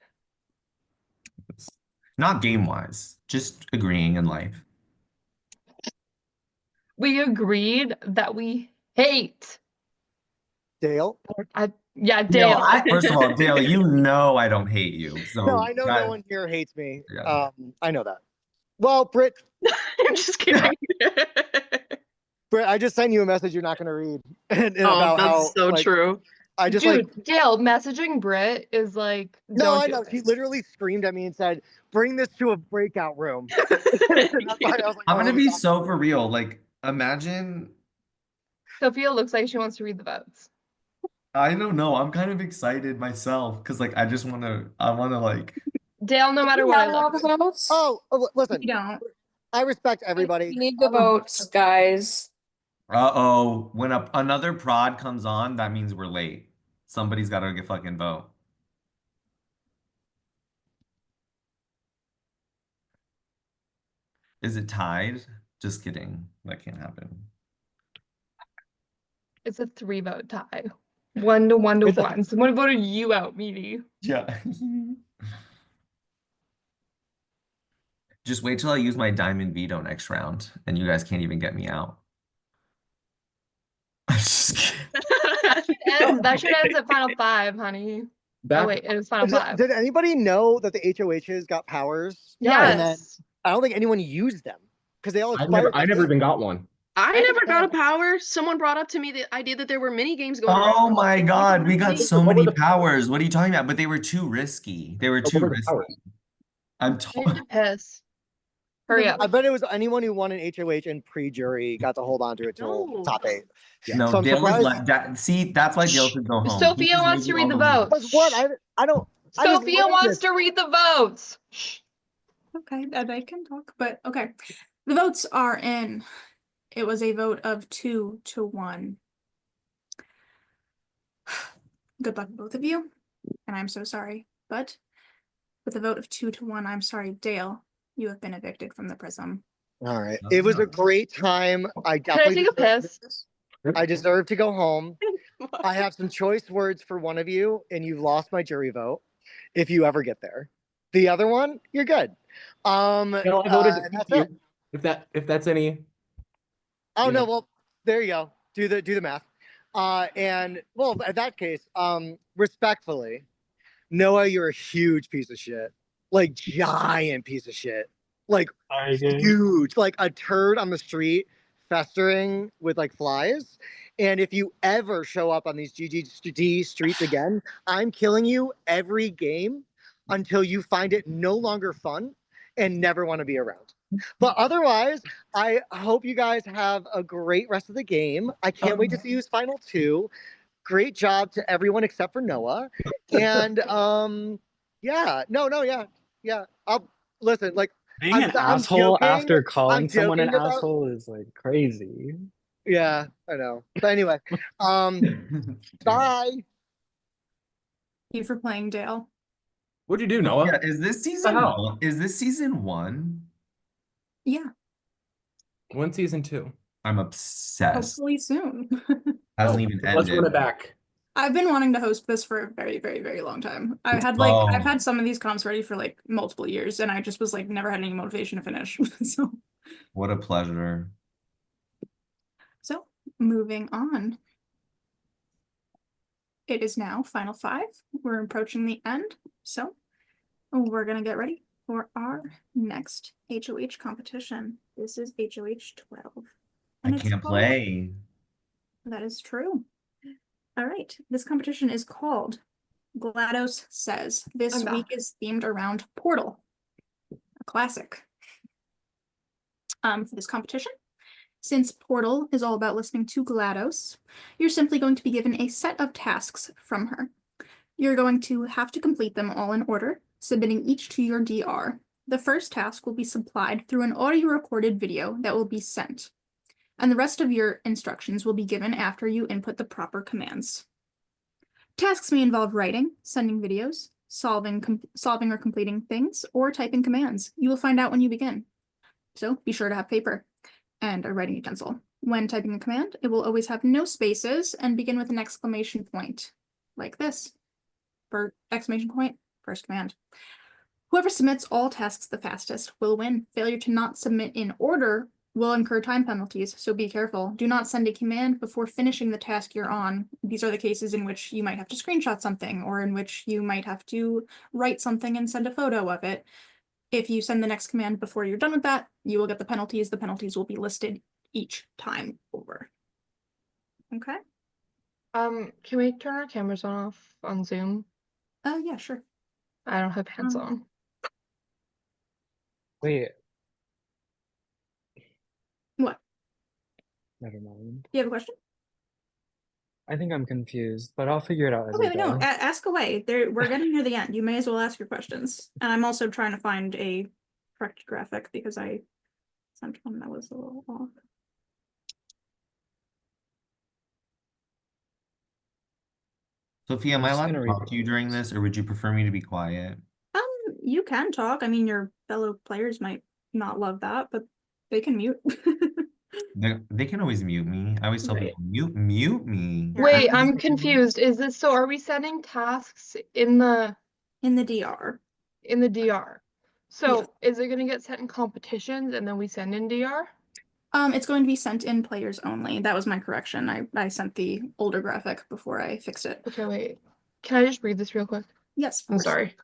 Not game wise, just agreeing in life. We agreed that we hate. Dale? Yeah, Dale, Dale. first of all, Dale, you know I don't hate you. So No, I know that- no one here hates me. Yeah. I know that. Well, Britt, I'm just kidding. Britt, I just sent you a message you're not gonna read. And Oh, about that's how so like, true. I just Dude, like Dale, messaging Brit is like, no, don't I do know. it. She literally screamed at me and said, "Bring this to a breakout room." That's why I was like, I'm gonna "Oh, be God." so for real. Like, imagine Sophia looks like she wants to read the votes. I don't know. I'm kind of excited myself because like I wanna like Dale, no matter what, I love you. votes? Listen, You don't. I respect everybody. You need the votes, guys. uh-oh. When another prod comes on, that means we're late. Somebody's gotta get fucking vote. Is it tied? Just kidding. That can't happen. It's a 3-vote tie. 1-1 to It's a- 1. Someone voted you out, Meaty. Yeah. Just wait till I use my diamond veto next round, and you guys can't even get me out. I'm just kidding. That should end at final 5, honey. Back, Oh wait, it was final Did, 5. did anybody know that the HOHs got powers? And then Yes. I don't think anyone used them because they all I expired. never even got one. I never got a power. Someone brought up to me the idea that there were mini games going Oh around. my God, we got so What were many the powers. What are you talking about? But they were too risky. They were What too were the powers? risky. I'm I need told. to piss. Hurry up. I bet it was anyone who won an HOH and pre-jury got to hold on to it till No. top 8. No, So I'm Dale is surprised. like that. See, that's why Dale should go home. He Sophia just wants made to me read the unbelievable. votes. Because what? I don't. I just Sophia read wants this. to read the votes. Okay, and I can talk, but okay. The votes are in. It was a vote of 2 to 1. Good luck, both of you. And I'm so sorry. But with a vote of 2 to 1, I'm sorry, Dale, you have been evicted from the Prism. All right. It was a great time. I Can I definitely take a deserve piss? this. I deserve to go home. I have some choice words for one of you, and you've lost my jury vote if you ever get there. The other one, you're good. Well, I voted and that's you. it. If that's any. Oh you no, know. well, there you go. Do the math. And well, in that case, respectfully, Noah, you're a huge piece of shit. Like giant piece of shit. Like huge, like a turd on the street festering with like flies. And if you ever show up on these GGD streets again, I'm killing you every game until you find it no longer fun and never want to be around. But otherwise, I hope you guys have a great rest of the game. I can't wait to see you final 2. Great job to everyone except for Noah. And yeah, yeah. I'll listen, like Being an I'm asshole joking. after calling I'm someone an joking about- asshole is like crazy. Yeah, I know. But anyway, bye. Thank you for playing, Dale. What'd you do, Noah? Yeah, is this season hell? 1? Is this season 1? Yeah, When season 2? I'm obsessed. hopefully soon. Hasn't even Let's run ended. it back. I've been wanting to host this for a very, very, very long time. I've had Oh. some of these comps ready for like multiple years, and I just was like never had any motivation to finish. What a pleasure. So moving on. It is now final 5. We're approaching the end, so we're gonna get ready for our next HOH competition. This is HOH 12. I and it's can't called- play. That is true. All right, this competition is called GLaDOS Says. This I'm week is themed around Portal, a classic. For this competition, since Portal is all about listening to GLaDOS, you're simply going to be given a set of tasks from her. You're going to have to complete them all in order, submitting each to your DR. The first task will be supplied through an audio-recorded video that will be sent, and the rest of your instructions will be given after you input the proper commands. Tasks may involve writing, sending videos, solving or completing things, or typing commands. You will find out when you begin. So be sure to have paper and a writing utensil. When typing a command, it will always have no spaces and begin with an exclamation point, like this. For exclamation point, first command. Whoever submits all tasks the fastest will win. Failure to not submit in order will incur time penalties, so be careful. Do not send a command before finishing the task you're on. These are the cases in which you might have to screenshot something, or in which you might have to write something and send a photo of it. If you send the next command before you're done with that, you will get the penalties. The penalties will be listed each time over. Okay? Can we turn our cameras off on Zoom? Yeah, sure. I don't have hands on. Wait, What? never mind. Do you have a question? I think I'm confused, but I'll figure it out as Okay, we no, go. ask away. We're getting near the end. You may as well ask your questions. And I'm also trying to find a correct graphic because I sent one that was a little off. Sophia, am I'm I just allowed gonna to read talk to you during this, or would you prefer me to be quiet? You can talk. I mean, your fellow players might not love that, but they can mute. They can always mute me. I always tell Right. people, mute me. Here, Wait, I'm I'm confused. Is this so? Are we sending tasks in the DR. DR? So is it gonna get sent in competitions and then we send in DR? It's going to be sent in players only. That was my correction. I sent the older graphic before I fixed it. Okay, wait. Can I just read this real quick? Yes, of I'm course. sorry.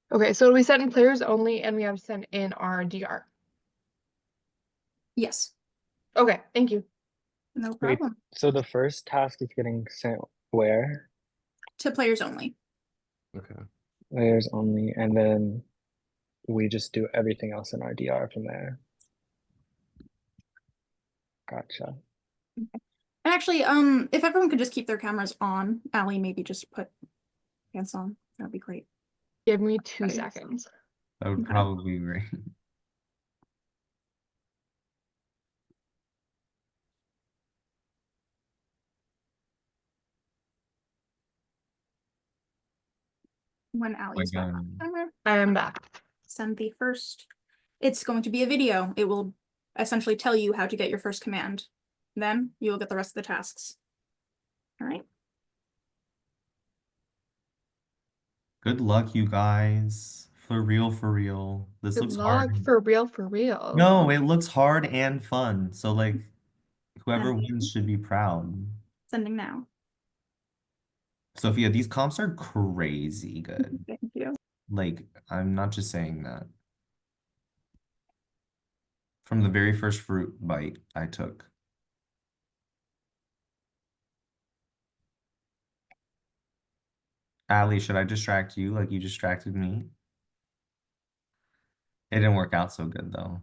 Okay, so we send in players only and we have to send in our DR. Yes, Okay, thank you. no Wait, problem. so the first task is getting sent where? To players only. Okay. Players only, and then we just do everything else in our DR from there. Gotcha. And actually, if everyone could just keep their cameras on, Allie, maybe just put pants on. That'd be great. Give me 2 Okay. seconds. That would Okay. probably be great. When Allie's back on camera, I am back. send the first. It's going to be a video. It will essentially tell you how to get your first command. Then you will get the rest of the tasks. All right. Good luck, you guys. For real, for real. This Good looks luck, hard. for real, for real. No, it looks hard and fun. So like whoever Sending. wins should be proud. Sending now. Sophia, these comps are crazy good. Thank you. Like, I'm not just saying that. From the very first fruit bite I took. Allie, should I distract you like you distracted me? It didn't work out so good though.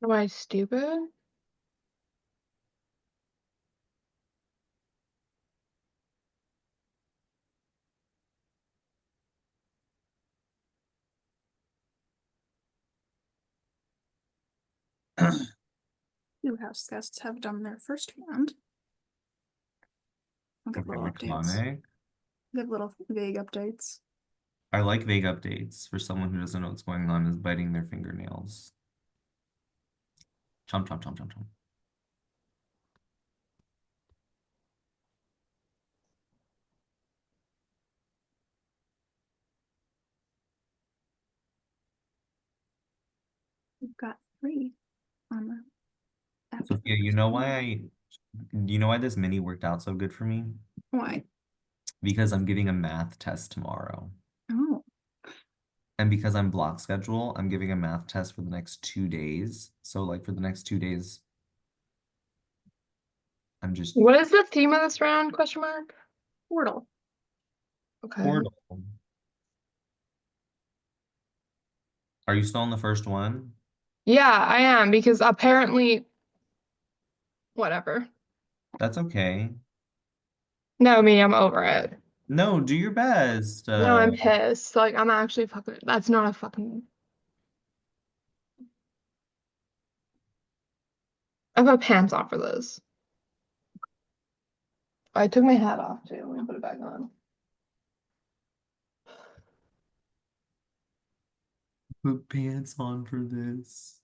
Am I stupid? New house guests have done their first round. I'll give Okay, little updates. laconic. Give little vague updates. I like vague updates for someone who doesn't know what's going on is biting their fingernails. Chomp, chomp, chomp, chomp, chomp. We've got 3 on the after Sophia, you know why this mini worked out so good for me? Why? Because I'm giving a math test tomorrow. Oh, And because I'm block schedule, I'm giving a math test for the next 2 days. So like for the next 2 days, I'm just What is the theme of this round? Question mark. Wordle. Okay. Portal. Are you still on the first one? Yeah, I am because apparently, whatever. That's okay. No, me, I'm over it. No, do your best. No, I'm pissed. Like, I'm actually fucking. That's not a fucking. I put pants on for this. I took my hat off too. Let me put it back on. Put pants on for this.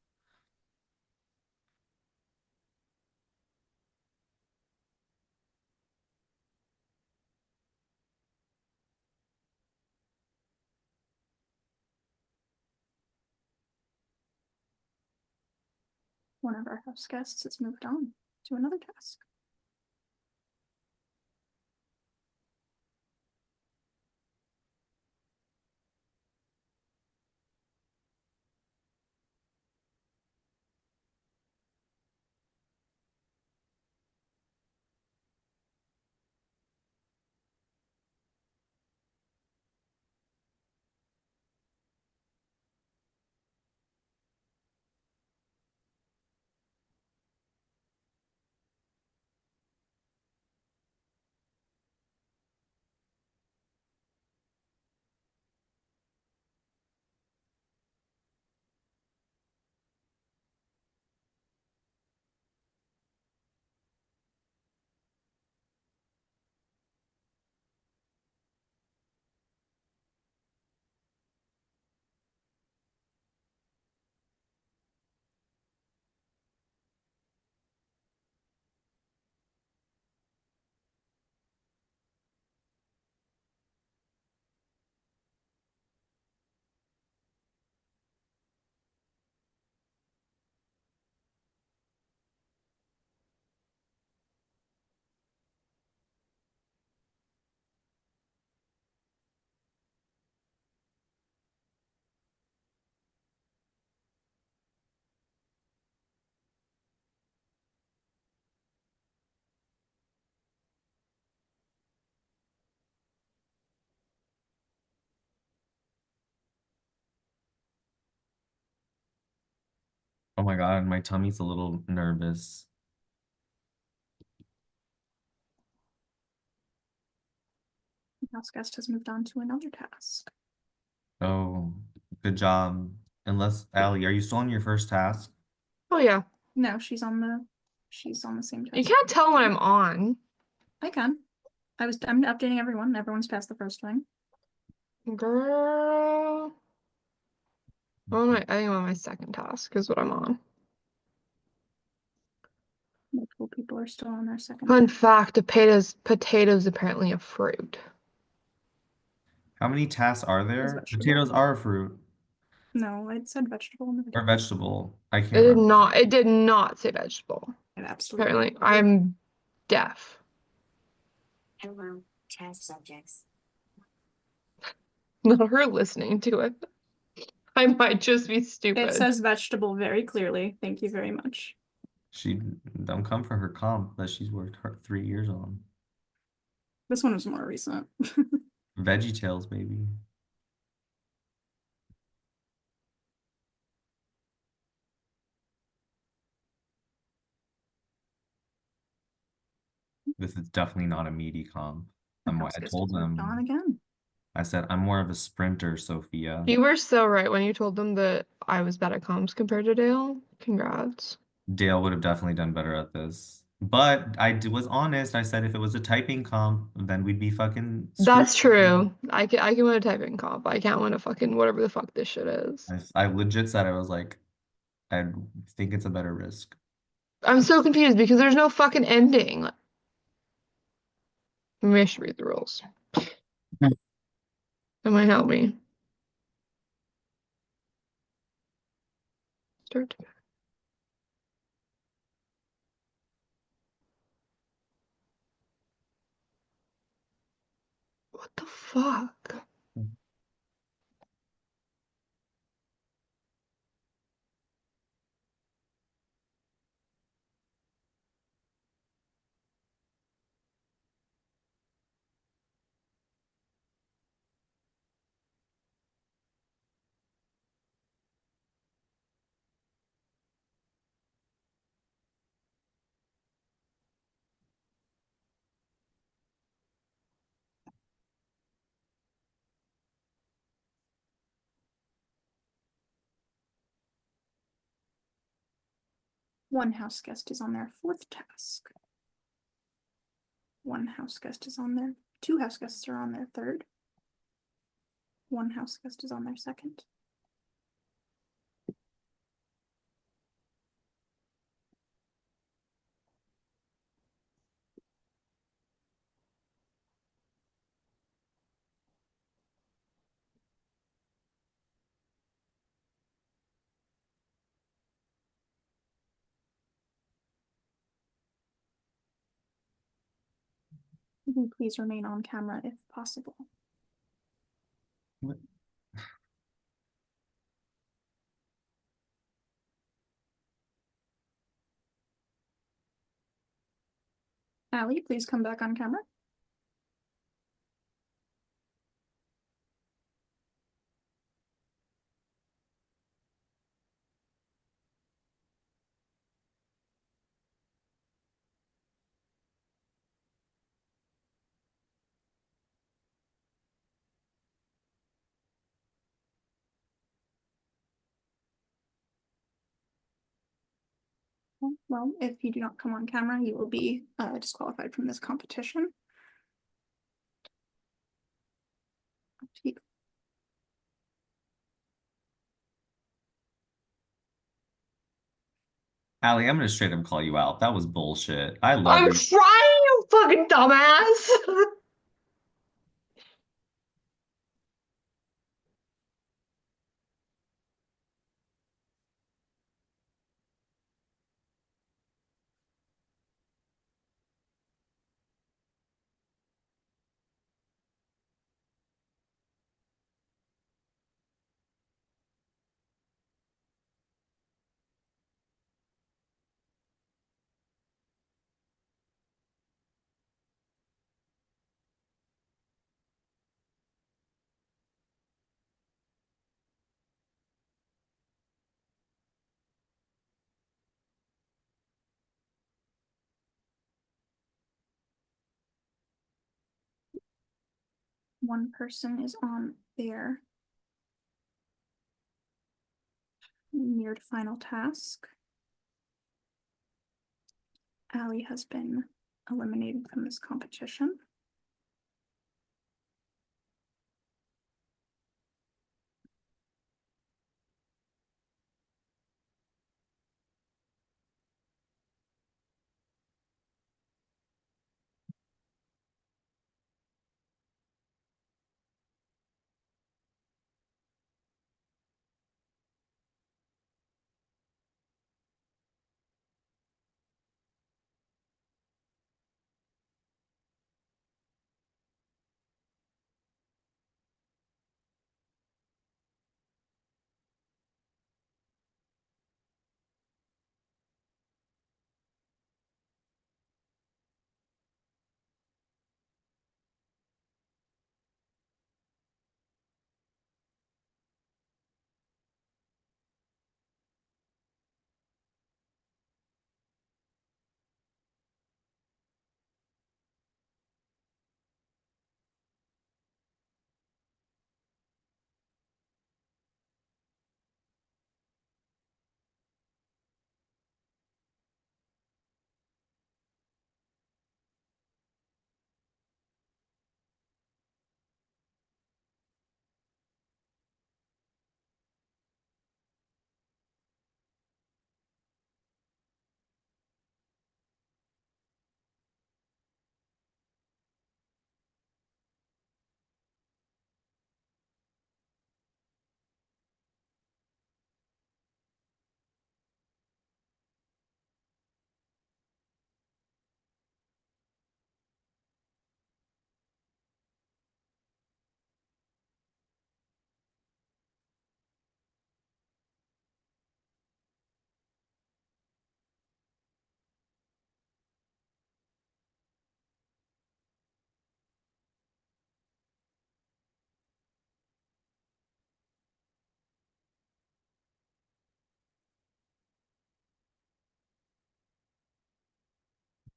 One of our house guests has moved on to another task. Oh my God, my tummy's a little nervous. The house guest has moved on to another task. Oh, good job. Unless, Allie, are you still on your first task? Oh yeah. No, she's on the same task. You can't tell when I'm on. I can. I'm updating everyone. Everyone's passed the first thing. Girl. I think I'm on my second task is what I'm on. Multiple people are still on their second Fun task. fact, potatoes apparently a fruit. How many tasks are there? vegetable. Potatoes are a fruit No, it said vegetable in the or video. vegetable. I can't It did remember. not. It did not say vegetable. It absolutely. Apparently, I'm deaf. Hello, test subjects. Not her listening to it. I might just be stupid. It says vegetable very clearly. Thank you very much. She don't come for her comp that she's worked 3 years on. This one was more recent. Veggie Tales, baby. This is definitely not a meaty comp. I told them. On again. I said I'm more of a sprinter, Sophia. You were so right when you told them that I was bad at comms compared to Dale. Congrats. Dale would have definitely done better at this. But was honest. I said if it was a typing comp, then we'd be fucking screwed. That's true. I can win a typing comp. I can't win a fucking whatever the fuck this shit is. I legit said I was like, I think it's a better risk. I'm so confused because there's no fucking ending. Maybe I should read the rules. That might help me. Start. What the fuck? One house guest is on their fourth task. One house guest is on their, two house guests are on their third. One house guest is on their second. Please remain on camera if possible. What? Allie, please come back on camera. Well, if you do not come on camera, you will be disqualified from this competition. Up to you. Allie, I'm gonna straight up call you out. That was bullshit. I love I'm your trying, you fucking dumbass. One person is on their near to final task. Allie has been eliminated from this competition.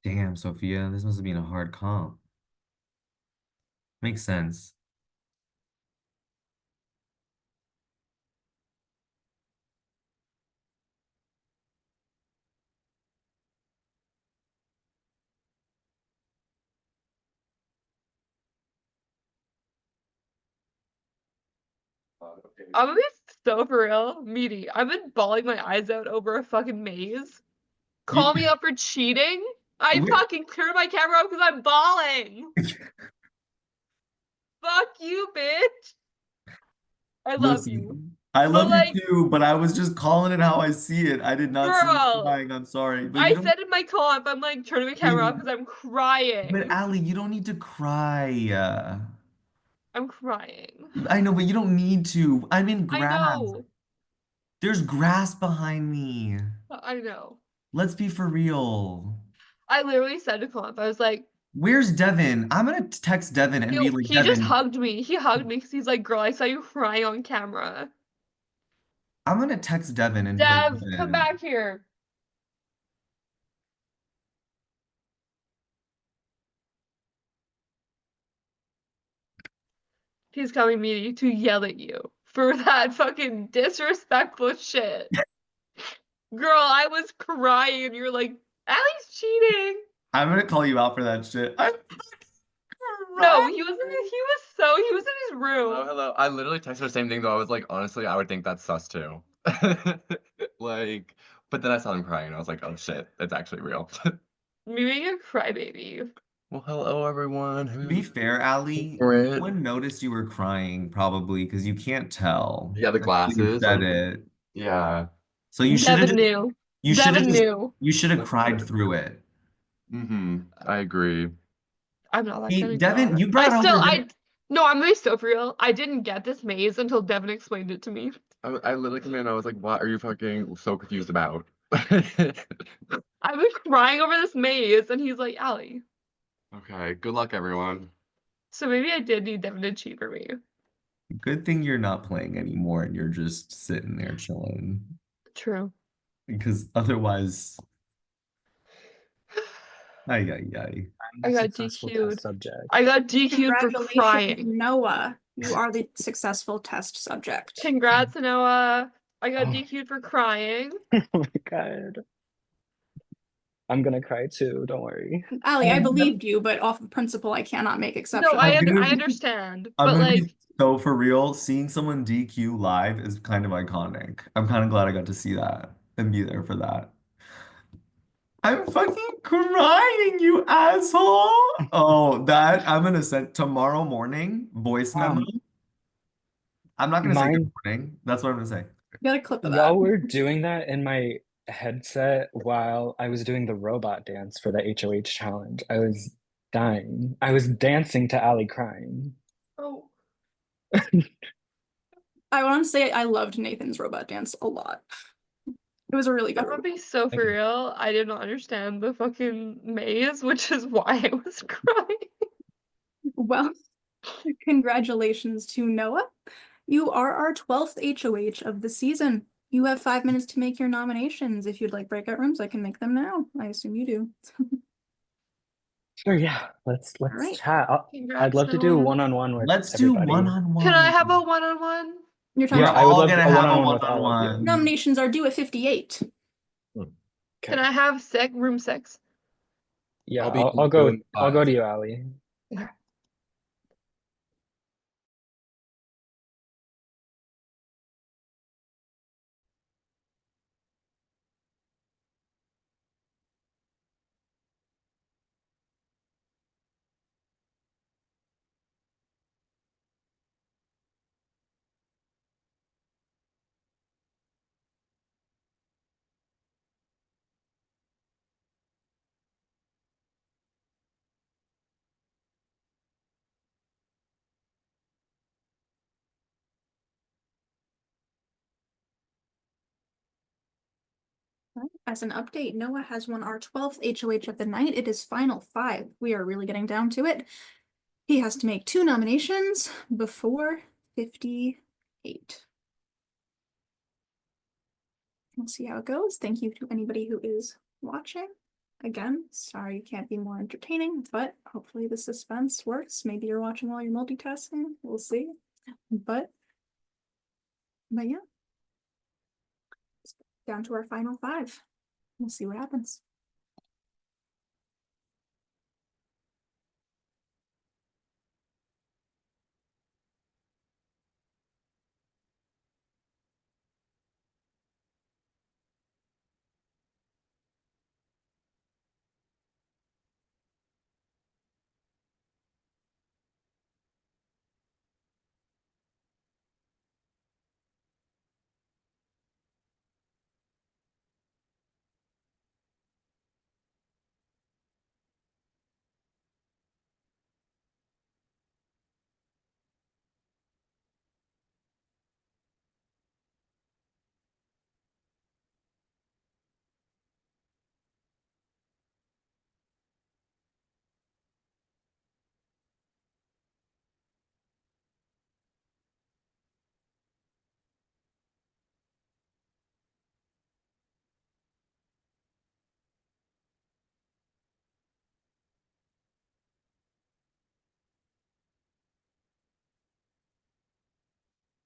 Damn, Sophia, this must have been a hard comp. Makes sense. I'm gonna be so for real, meaty. I've been bawling my eyes out over a fucking maze. Call me up for cheating? I Wait. fucking cleared my camera up because I'm bawling. Fuck you, bitch. I love you. Listen, I But love you like, too, but I was just calling it how I see it. I did not see you girl, crying. I'm sorry. But I you don't said in my comp, I'm like turning my camera off because I'm but crying. Allie, you don't need to cry. I'm crying. I know, but you don't need to. I'm in I grass. know. There's grass behind me. I know. Let's be for real. I literally said to comp, I was like, Where's Devin? I'm gonna text Devin and be like, he just Devin, hugged me. He hugged me because he's like, girl, I saw you crying on camera. I'm gonna text Devin and be like, Dev, come Devin, back here. He's coming me to yell at you for that fucking disrespectful shit. Girl, I was crying and you're like, Allie's cheating. I'm gonna call you out for that shit. I'm No, he was in his room. Hello, hello. I literally texted the same thing though. I was like, honestly, I would think that's sus too. Like, but then I saw him crying and I was like, oh shit, it's actually real. Me being a crybaby. Well, hello everyone. To be fair, Allie, no Right. one noticed you were crying probably because you can't tell. Yeah, the until you glasses. said it. Yeah. So you should have Devin knew. you should have Devin knew. you should have cried through it. I agree. I'm not that kind of Devin, girl. you brought over No, I'm really so for real. I didn't get this maze until Devin explained it to me. I literally came in and I was like, what are you fucking so confused about? I was crying over this maze, and he's like, Allie. Okay, good luck everyone. So maybe I did need Devin to cheat for me. Good thing you're not playing anymore and you're just sitting there chilling. True. Because otherwise, ay. I got DQ'd. I got DQ'd for Congratulations, crying. Noah. You are the successful test subject. Congrats, Noah. I got DQ'd for crying. Oh my god. I'm gonna cry too, don't worry. Allie, I believed you, but off of principle, I cannot make exceptions. No, I understand. I'm But gonna like, be so for real. Seeing someone DQ live is kind of iconic. I'm kind of glad I got to see that and be there for that. I'm fucking crying, you asshole. Oh, that I'm gonna send tomorrow morning voice memo. I'm not gonna say good Mine- morning. That's what I'm gonna say. You got a clip of that. Y'all were doing that in my headset while I was doing the robot dance for the HOH challenge. I was dying. I was dancing to Allie crying. oh, I want to say I loved Nathan's robot dance a lot. It was a really good I'm gonna robot. be so for real. I did not understand the fucking maze, which is why I was crying. Well, congratulations to Noah. You are our 12th HOH of the season. You have 5 minutes to make your nominations. If you'd like breakout rooms, I can make them now. I assume you do. Sure, yeah. Let's right. chat. Congrats, I'd love to do Noah. one-on-one with Let's do everybody. one-on-one. Can I have a one-on-one? Your time's Yeah, up. I would all love gonna a have a one-on-one with all of you. one-on-one. Nominations are due at 58. Can I have room 6? Yeah, I'll be I'll go in I'll go five. to you, Allie. As an update, Noah has won our 12th HOH of the night. It is final 5. We are really getting down to it. He has to make 2 nominations before 58. We'll see how it goes. Thank you to anybody who is watching. Again, sorry you can't be more entertaining, but hopefully the suspense works. Maybe you're watching while you're multitasking. We'll see. But yeah. Down to our final 5. We'll see what happens.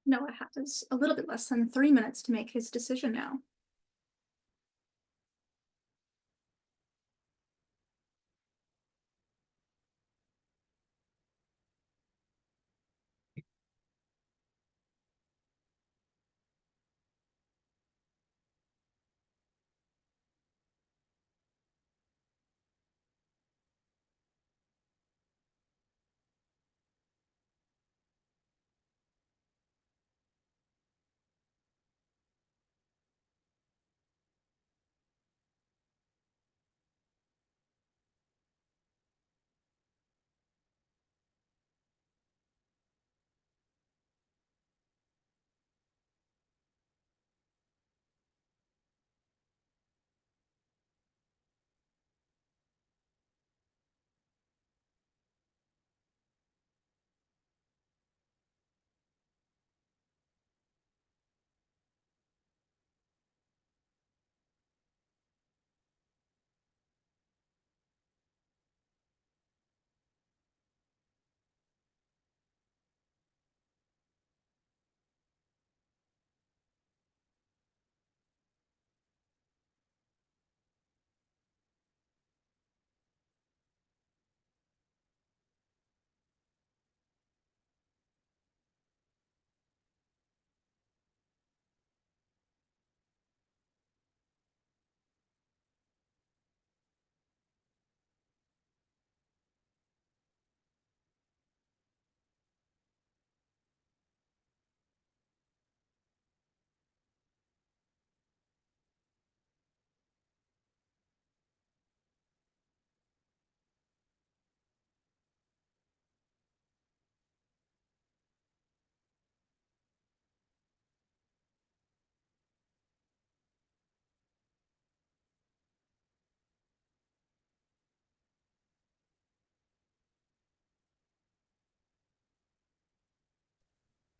Noah has a little bit less than 3 minutes to make his decision now.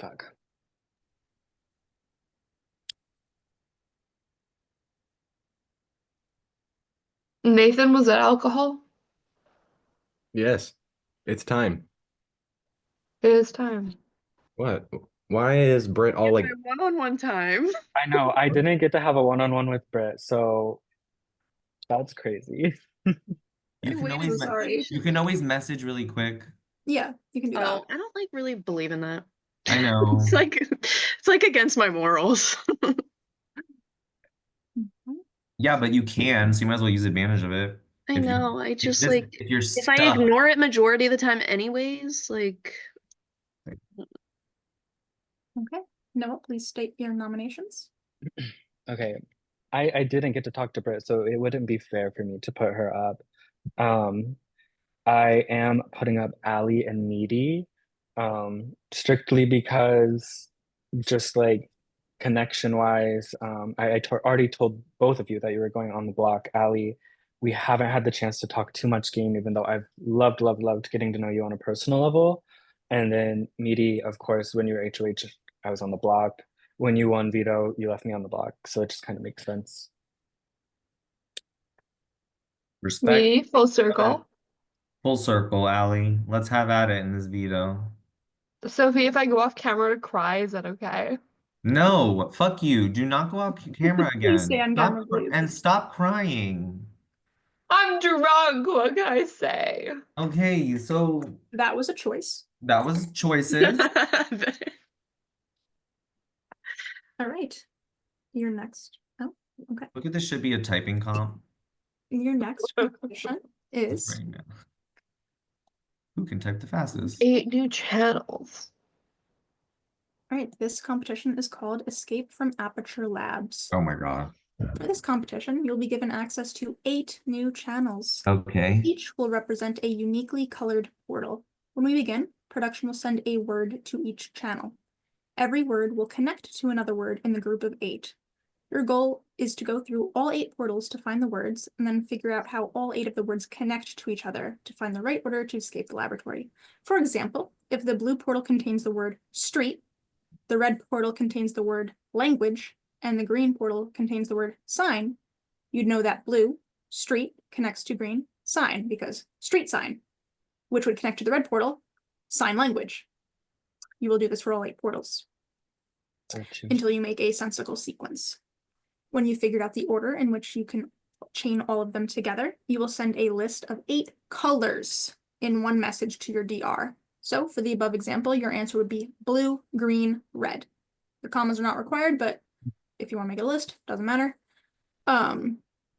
Fuck. Nathan, was that alcohol? Yes, it's time. It is time. What? Why is Britt all like, My one-on-one time. I know, I didn't get to have a one-on-one with Britt, so that's crazy. You I can waited always so sorry. you can always message really quick. Yeah, you can do that. Oh, I don't like really believe in that. I know. It's like against my morals. Yeah, but you can, so you might as well use advantage of it. I If you know. I just this like if you're if I stuck. ignore it majority of the time anyways, like Okay. Noah, please state your nominations. Okay. I didn't get to talk to Britt, so it wouldn't be fair for me to put her up. Um, I am putting up Allie and Needy, strictly because just like connection wise, already told both of you that you were going on the block. Allie, we haven't had the chance to talk too much game, even though I've loved getting to know you on a personal level. And then Needy, of course, when you were HOH, I was on the block. When you won veto, you left me on the block. So it just kind of makes sense. Respect. Me, full circle. Full circle, Allie. Let's have at it in this veto. Sophie, if I go off camera to cry, is that okay? No, fuck you. Do not go off camera Please stay again. on camera, please. And stop crying. I'm drunk. What can I say? Okay, so That was a choice. that was choices. All right. Your next. Oh, okay. Look at this, should be a typing comp Your next competition is right now. Who can type the fastest? 8 new channels. all right. This competition is called Escape from Aperture Labs. Oh my God. For this competition, you'll be given access to 8 new channels. Okay. Each will represent a uniquely colored portal. When we begin, production will send a word to each channel. Every word will connect to another word in the group of 8. Your goal is to go through all 8 portals to find the words, and then figure out how all 8 of the words connect to each other to find the right order to escape the laboratory. For example, if the blue portal contains the word street, the red portal contains the word language, and the green portal contains the word sign, you'd know that blue, street, connects to green, sign, because street sign, which would connect to the red portal, sign language. You will do this for all 8 portals until you make a sensical sequence. When you figured out the order in which you can chain all of them together, you will send a list of 8 colors in one message to your DR. So for the above example, your answer would be blue, green, red. The commas are not required, but if you want to make a list, doesn't matter.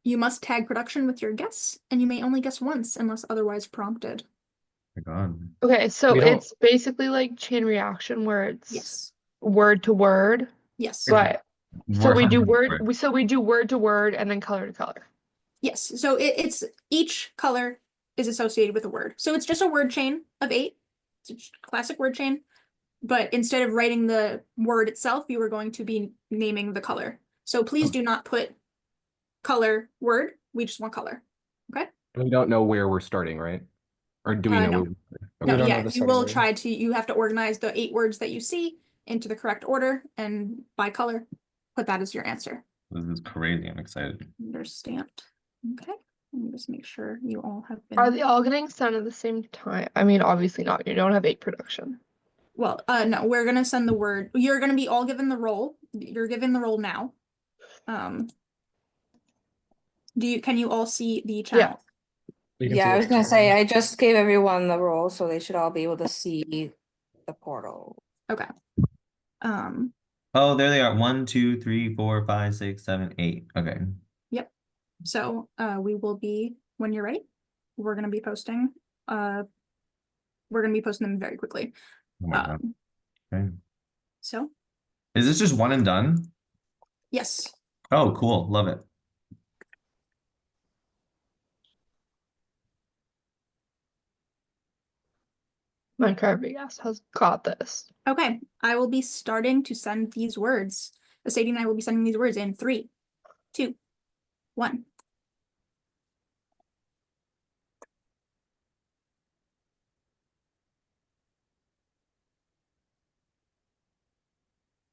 You must tag production with your guess, and you may only guess once unless otherwise prompted. Oh my God. Okay, so We don't- it's basically like chain reaction where it's Yes. word to word. Yes. But so we do word Word. so we do word to word and then color to color. Yes. So it's each color is associated with a word. So it's just a word chain of 8. It's a classic word chain. But instead of writing the word itself, you are going to be naming the color. So please do not put color word. We just want color. Okay? We don't know where we're starting, right? Or do we know? No. where No, We don't know yeah, the you will starting try to, you have to organize the 8 words that you see into the correct order and by color, put that as your answer. This is crazy. I'm excited. They're stamped. Okay, let me just make sure you all have been. Are they all getting sent at the same time? I mean, obviously not. You don't have 8 production. Well, no, we're gonna send the word. You're gonna be all given the role. You're given the role now. Can you all see the channel? Yeah, I was gonna say, I just gave everyone the role, so they should all be able to see the portal. Okay. Oh, there they are. 1, 2, 3, 4, 5, 6, 7, 8. Okay. Yep. So, we will be, when you're ready, we're gonna be posting, them very quickly. Oh my God. Okay. So, Is this just one and done? yes. Oh, cool. Love it. My big ass has got this. Okay, I will be starting to send these words. Sadie and I will be sending these words in 3, 2, 1.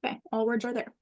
Okay, all words are there.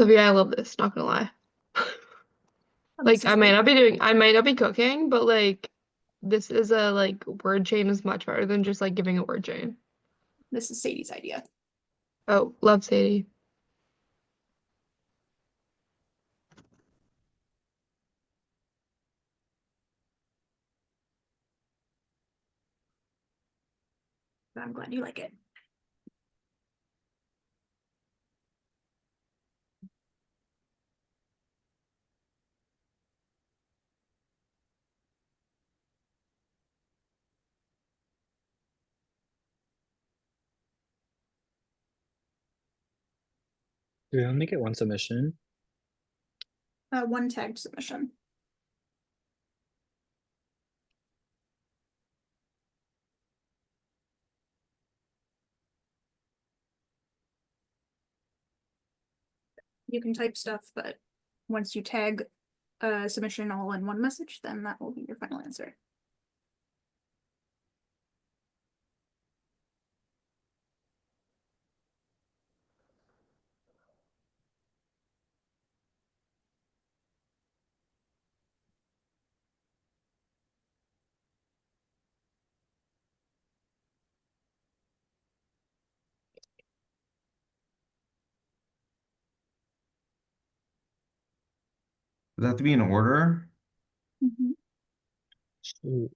Sophia, I love this, not gonna lie. Like I might not be cooking, but like this is a like word chain is much better than just like giving a word chain. This is Sadie's idea. Oh, love Sadie. I'm glad you like it. Do we only get one submission? One tagged submission. You can type stuff, but once you tag a submission all in one message, then that will be your final answer. Does that have to be in order? Shoot.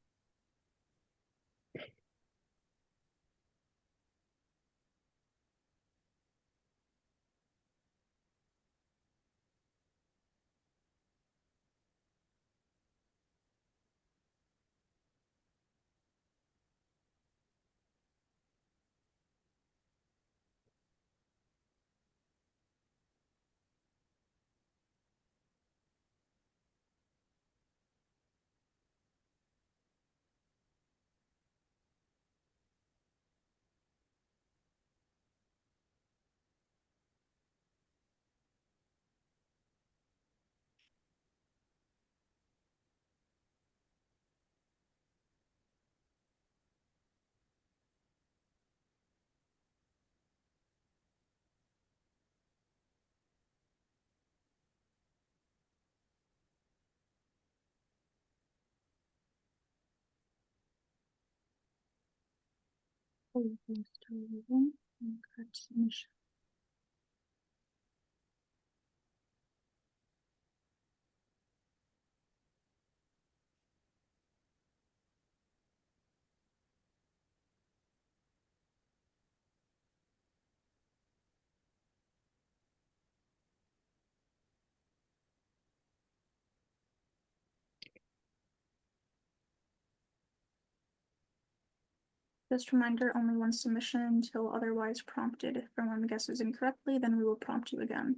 Just reminder, only one submission until otherwise prompted. If everyone guesses incorrectly, then we will prompt you again.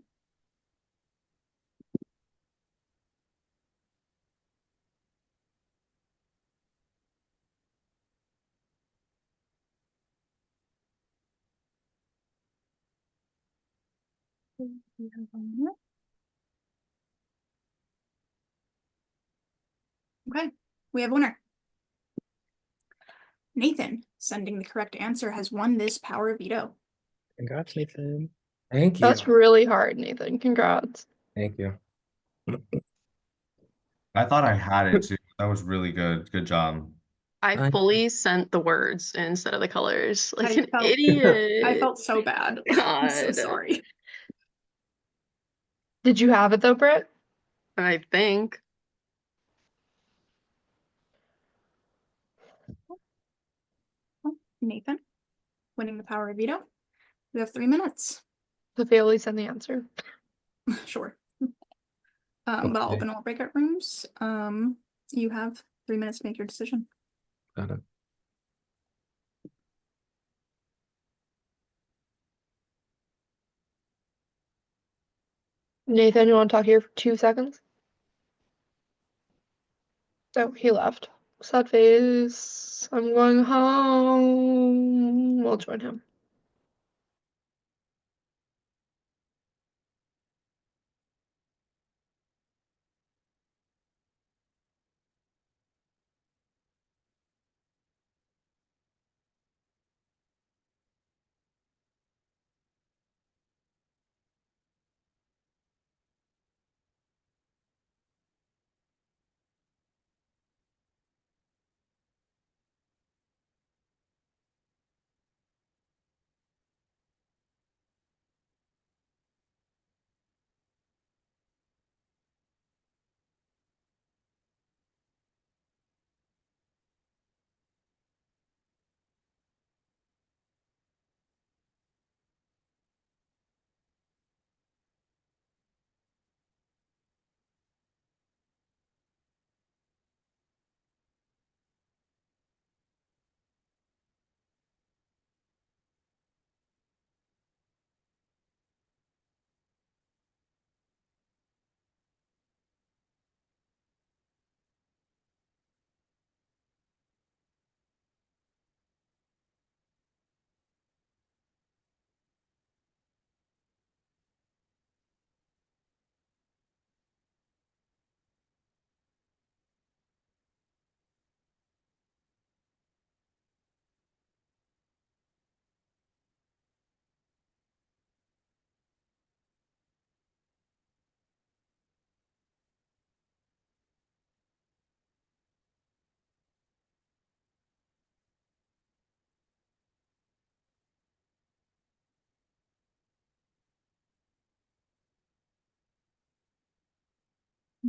We have one more. Okay, we have a winner. Nathan, sending the correct answer, has won this power veto. Congrats, Nathan. Thank you. That's really hard, Nathan. Congrats. Thank you. I thought I had it too. That was really good. Good job. I fully sent the words instead of the colors. Like I an felt- idiot. I felt so bad. I'm so God. sorry. Did you have it though, Britt? I think. Nathan, winning the power veto. We have 3 minutes. Sophia send the answer. Sure. But I'll open all breakout rooms. You have 3 minutes to make your decision. Got it. Nathan, you want to talk here for 2 seconds? Oh, he left. Sad face. I'm going home. We'll join him.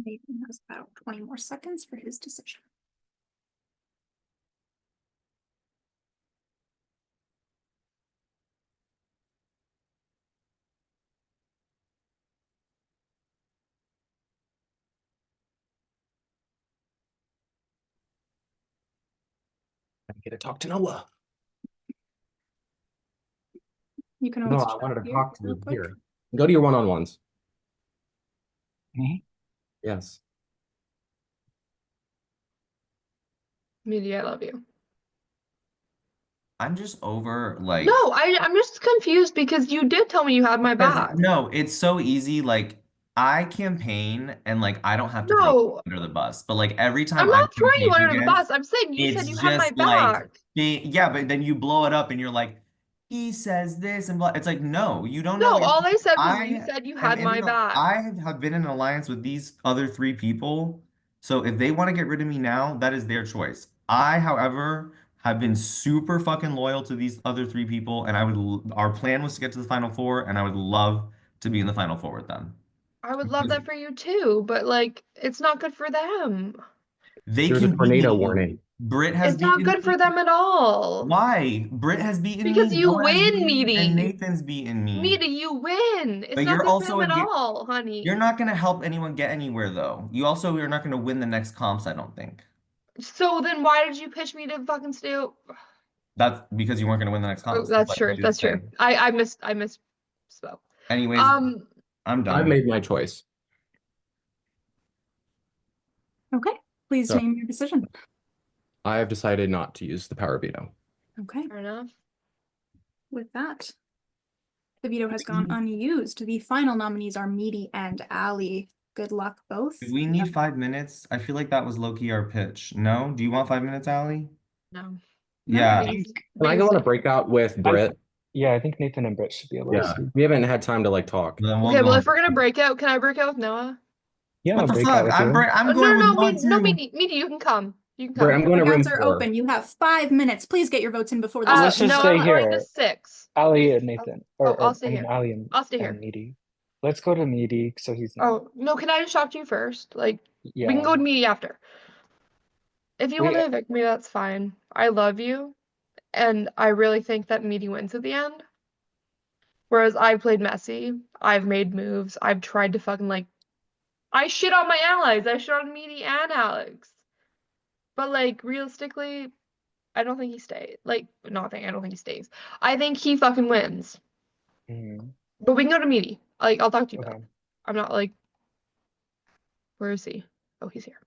Nathan has about 20 more seconds for his decision. I get to talk to Noah. You can No, always I chat wanted to here talk to real you quick. here. Go to your one-on-ones. Me? Yes. Media, I love you. I'm just over like No, I'm just confused because you did tell me you had my because back. no, it's so easy. Like I campaign and like I don't have to throw No, under the bus, but like every time I'm I'm not throwing you campaigning under the against, bus. I'm saying you said it's you had my just like back. yeah, but then you blow it up and you're like, he says this and blah. It's like, no, you don't know No, what all I said was you I said you am had in my an back. I have been in an alliance with these other three people. So if they want to get rid of me now, that is their choice. I, however, have been super fucking loyal to these other three people, and our plan was to get to the final four, and I would love to be in the final four with them. I would love that for you too, but like it's not good for them. They There's a can beat tornado me. warning. Britt has It's not beaten good me. for them at all. Why? Britt has beaten me, Because you Noah has win, beaten me, and Meaty. Nathan's beaten me. Meaty, you win. It's But not you're good for them also at a all, honey. you're not gonna help anyone get anywhere though. You also are not gonna win the next comps, I don't think. So then why did you pitch me to fucking stay out? That's because you weren't gonna win the next Oh, comps. that's Like true. you That's just true. saying. I missed spoke. Anyways, Um, I'm I've done. made my choice. Okay, please So name your decision. I have decided not to use the power veto. Okay, fair enough. with that, the veto has gone unused. The final nominees are Meaty and Allie. Good luck, both. Do we need 5 minutes? I feel like that was low-key our pitch. No? Do you want 5 minutes, Allie? No. Yeah. Meaty's- Can I Meaty's go on a sick. breakout with Britt? Yeah, I think Nathan and Britt should be able to Yeah, speak. we haven't had time to like talk. Then we'll Okay, go well, on. if we're gonna break out, can I break out with Noah? Yeah, What I'll the break out fuck? with you. I'm No, going with no, Noah no, too. Meaty, you can come. You can Britt, come. I'm going to room Breakouts are 4. open. You have 5 minutes. Please get your votes in before the Let's session. just No, stay I'm going to here. 6. Ali and Nathan, I'll stay I mean here. Ali I'll stay here. and Meaty. Let's go to Meaty so he's not. Oh, no, can I just talk to you first? Like, we can Yeah. go to Meaty after. If you want We to evict me, that's fine. I love you, and I really think that Meaty wins at the end. Whereas I played messy, I've made moves, I've tried to fucking like, I shit on my allies, I shit on Meaty and Alex. But like, realistically, I don't think he stays. Like, I don't think he stays. I think he fucking wins. Mhm. But we can go to Meaty. Like, I'll talk to you about Okay. it. I'm not like, where is he? Oh, he's here.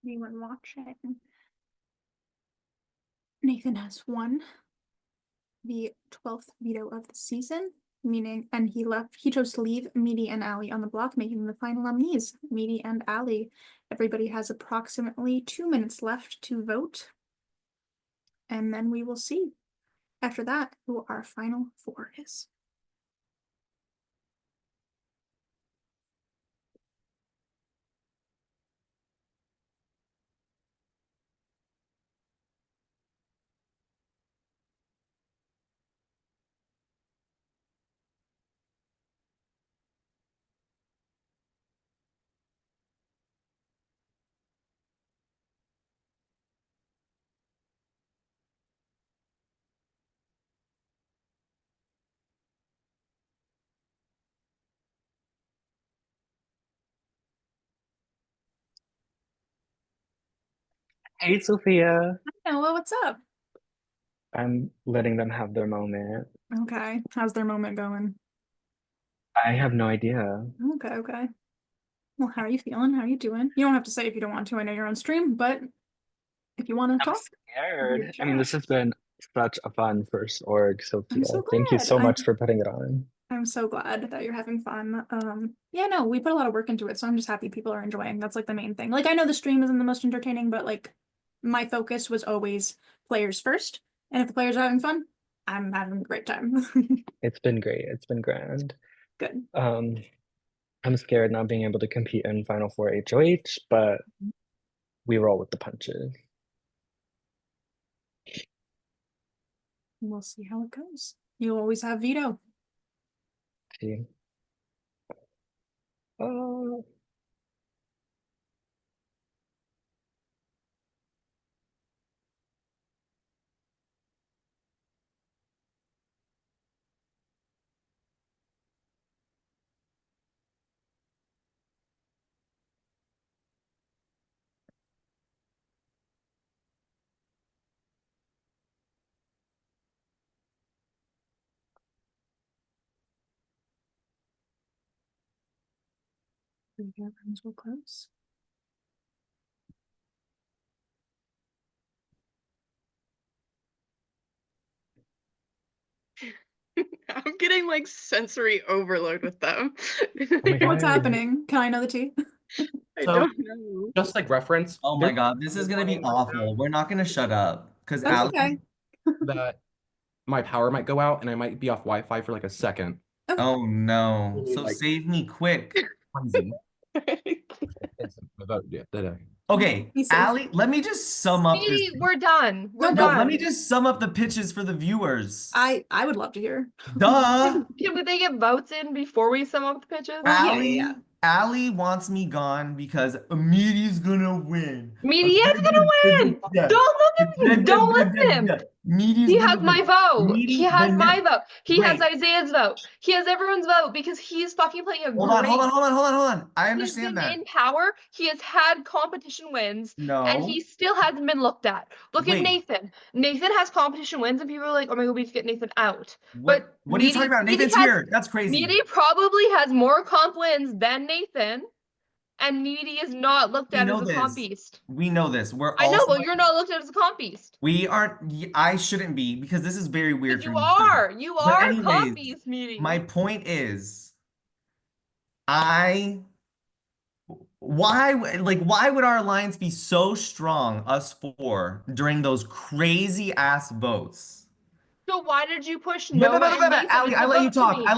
Anyone watching? Nathan has won the 12th veto of the season, meaning, and he chose to leave Meaty and Allie on the block, making them the final nominees. Meaty and Allie. Everybody has approximately 2 minutes left to vote. And then we will see after that who our final four is. Hey, Sophia. Hi, Noah, what's up? I'm letting them have their moment. Okay, how's their moment going? I have no idea. Okay. Well, how are you feeling? How are you doing? You don't have to say if you don't want to. I know you're on stream, but if you want to I'm talk, give it a scared. I mean, shot. this has been such a fun first org, Sophia. I'm so Thank you glad. so much for putting it on. I'm so glad that you're having fun. Yeah, no, we put a lot of work into it, so I'm just happy people are enjoying. That's like the main thing. Like, I know the stream isn't the most entertaining, but like my focus was always players first. And if the players are having fun, I'm having a great time. It's been great. It's been grand. Good. I'm scared not being able to compete in Final Four HOH, but we roll with the punches. We'll see how it goes. You always have veto. See. Friends will close. I'm getting like sensory overload with them. What's happening? Can I know the tea? I So, don't know. just like reference. Oh my God, this is gonna be awful. We're not gonna shut up because That's Alex. okay. That my power might go out and I might be off Wi-Fi for like a second. Oh no! So Like- save me quick. Crazy. Okay, Be safe. Allie, let me just sum up this. Speedy, we're done. We're No, No, done. let me just sum up the pitches for the viewers. I would love to hear. Duh. Can they get votes in before we sum up the pitches? Allie wants me gone because Amiri's gonna win. Meaty is gonna win. Don't look at me. Don't listen to him. Meaty's He gonna has my win. vote. Meaty, He has the my ne- vote. He has Wait. Isaiah's vote. He has everyone's vote because he's fucking playing a Hold on, great. hold on, hold on, hold on, hold on. I He's understand been that. in power. He has had competition wins. No. And he still hasn't been looked at. Look at Wait. Nathan. Nathan has competition wins, and people are like, "Oh my god, we need to get Nathan out." What are you talking about? Nathan's here. That's crazy. Meaty probably has more comp wins than Nathan, and Meaty is not looked We at know as a comp this. beast. We know this. We're I know, also but you're not looked at as a comp beast. we aren't. I shouldn't be because this is very weird for You me to say. are. You But are anyways, comp beast, Meaty. my point is, why would our alliance be so strong, us four, during those crazy ass votes? So why did you push No, Noah and Nathan Allie, as I the let you vote to talk. me? I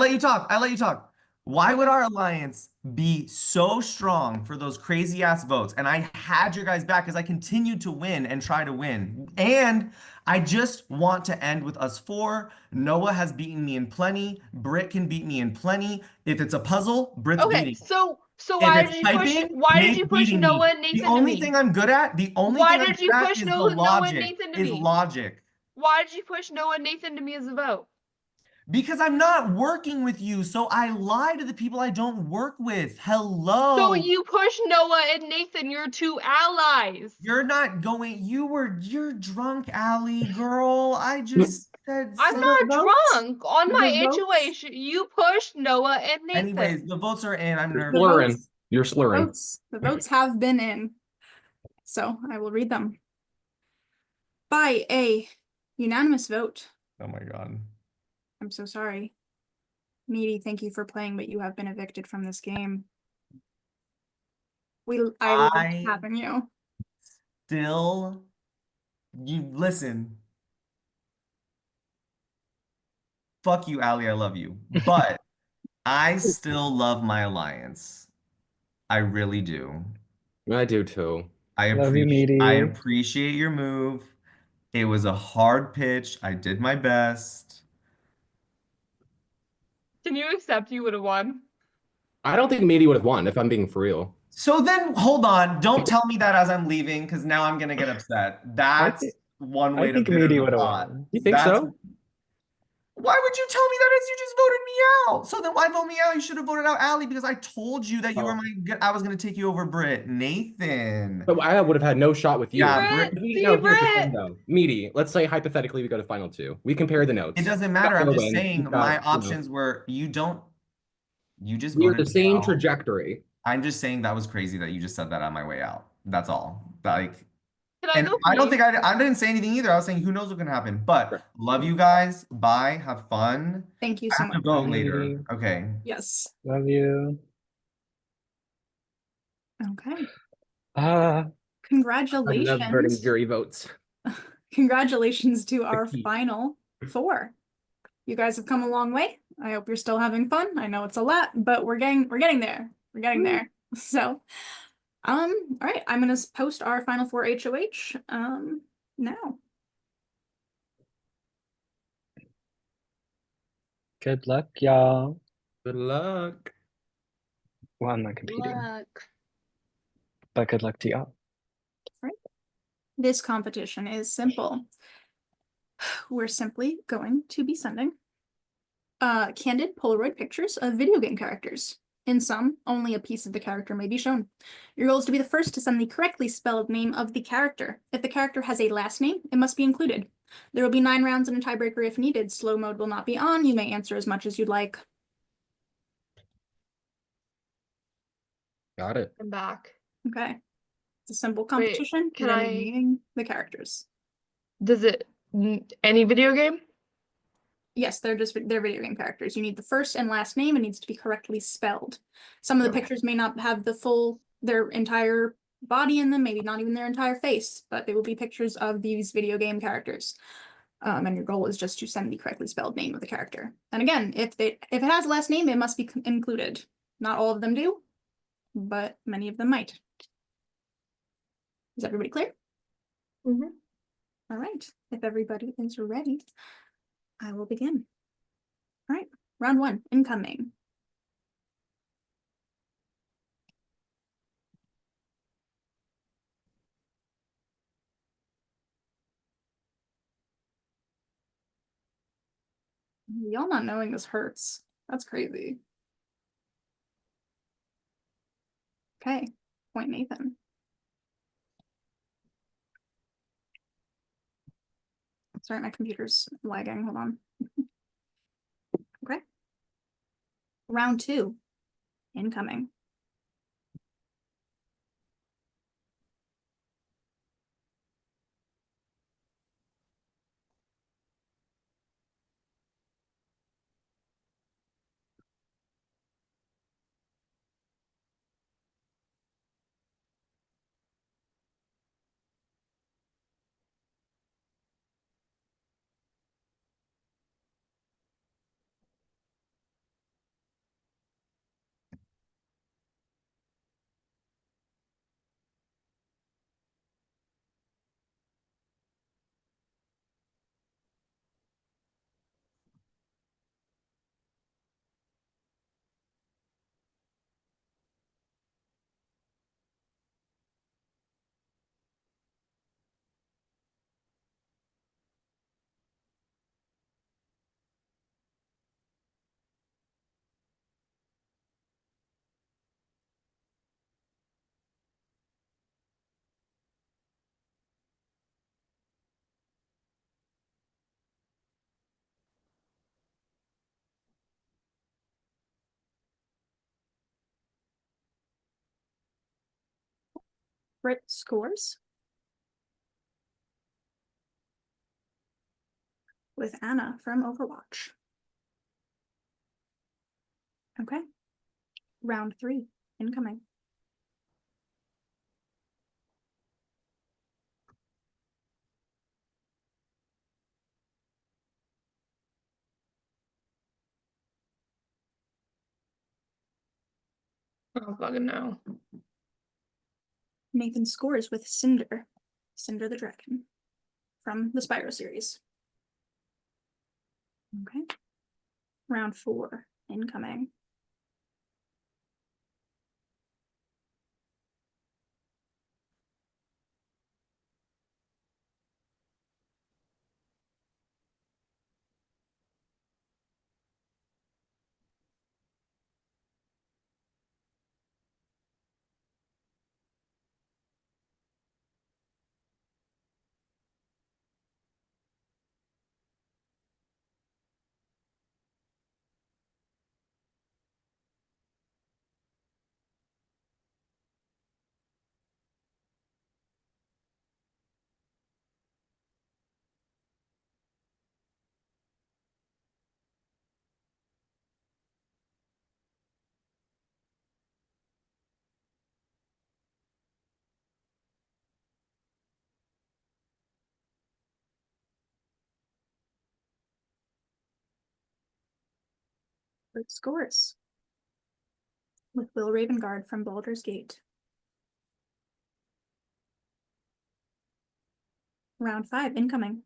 let you talk. Why would our alliance be so strong for those crazy ass votes? And I had your guys back as I continued to win and try to win. And I just want to end with us four. Noah has beaten me in plenty. Britt can beat me in plenty. If it's a puzzle, Britt's Okay, beating. so If why it's did you push? typing, Why did Nate's you push beating Noah me. and The Nathan to only me? thing I'm good at, the only Why thing I'm did you good at push is the Noah and logic. Nathan to Is me? logic. Why did you push Noah and Nathan to me as a vote? Because I'm not working with you, so I lie to the people I don't work with. Hello. So you push Noah and Nathan, your two allies. You're not going. You're drunk, Allie, girl. I just said I'm not drunk. On my HOH, you pushed Noah and Nathan. Anyways, the votes are in. I'm You're nervous. slurring. You're slurring. The votes have been in. So I will read them. By a unanimous vote. Oh my God. I'm so sorry. Meaty, thank you for playing, but you have been evicted from this game. I loved having you. Still, you listen. Fuck you, Allie. I love you. But I still love my alliance. I really do. I do too. Love you, Meaty. I appreciate your move. It was a hard pitch. I did my best. Can you accept you would have won? I don't think Meaty would have won if I'm being for real. So then, hold on. Don't tell me that as I'm leaving, because now I'm gonna get upset. That's one way to think bitter Meaty the would've pot. won. You think so? Why would you tell me that as you just voted me out? So then why vote me out? You should have voted out Allie because I told you that you were Oh. I was gonna take you over Britt. Nathan. But I would have had no shot with you. Yeah, Britt. No, here's the thing though. Meaty, let's say hypothetically we go to final two. We compare the notes. It doesn't Got matter. I'm more just wins. saying You've my got, options were you just we are voted the me same out. trajectory. I'm just saying that was crazy that you just said that on my way out. That's all. Like, Can I and go I don't pee? think I didn't say anything either. I was saying who knows what can happen. But love you guys. Bye. Have fun. Thank you I so have to much. go Bye. later. Okay. Yes. Love you. Okay. Ah, I Congratulations. love voting jury votes. Congratulations to our key. final four. You guys have come a long way. I hope you're still having fun. I know it's a lot, but we're getting there. We're getting there. So, all right, I'm gonna post our final four HOH now. good luck, y'all. Good luck. Well, I'm not competing, Luck. but good luck to y'all. Right. This competition is simple. We're simply going to be sending candid Polaroid pictures of video game characters. In some, only a piece of the character may be shown. Your goal is to be the first to send the correctly spelled name of the character. If the character has a last name, it must be included. There will be 9 rounds and a tiebreaker if needed. Slow mode will not be on. You may answer as much as you'd like. Got it. I'm back. Okay. It's a simple Wait, competition. can You're gonna I- be naming the characters. Does it any video game? Yes, they're video game characters. You need the first and last name. It needs to be correctly spelled. Some of the Okay. pictures may not have their entire body in them, maybe not even their entire face, but they will be pictures of these video game characters. And your goal is just to send the correctly spelled name of the character. And again, if it has a last name, it must be included. Not all of them do, but many of them might. Is everybody clear? Mm-hmm. All right. If everybody is ready, I will begin. All right. Round 1, incoming. Y'all not knowing this hurts. That's crazy. Okay, point Nathan. Sorry, my computer's lagging. Hold on. Okay. Round 2, incoming. Brit scores with Anna from Overwatch. Okay. Round 3, incoming. Oh, fucking no. Nathan scores with Cinder. Cinder the Dragon from the Spyro series. Okay. Round 4, incoming. First scores. With Will Ravengard from Baldur's Gate. Round 5 incoming.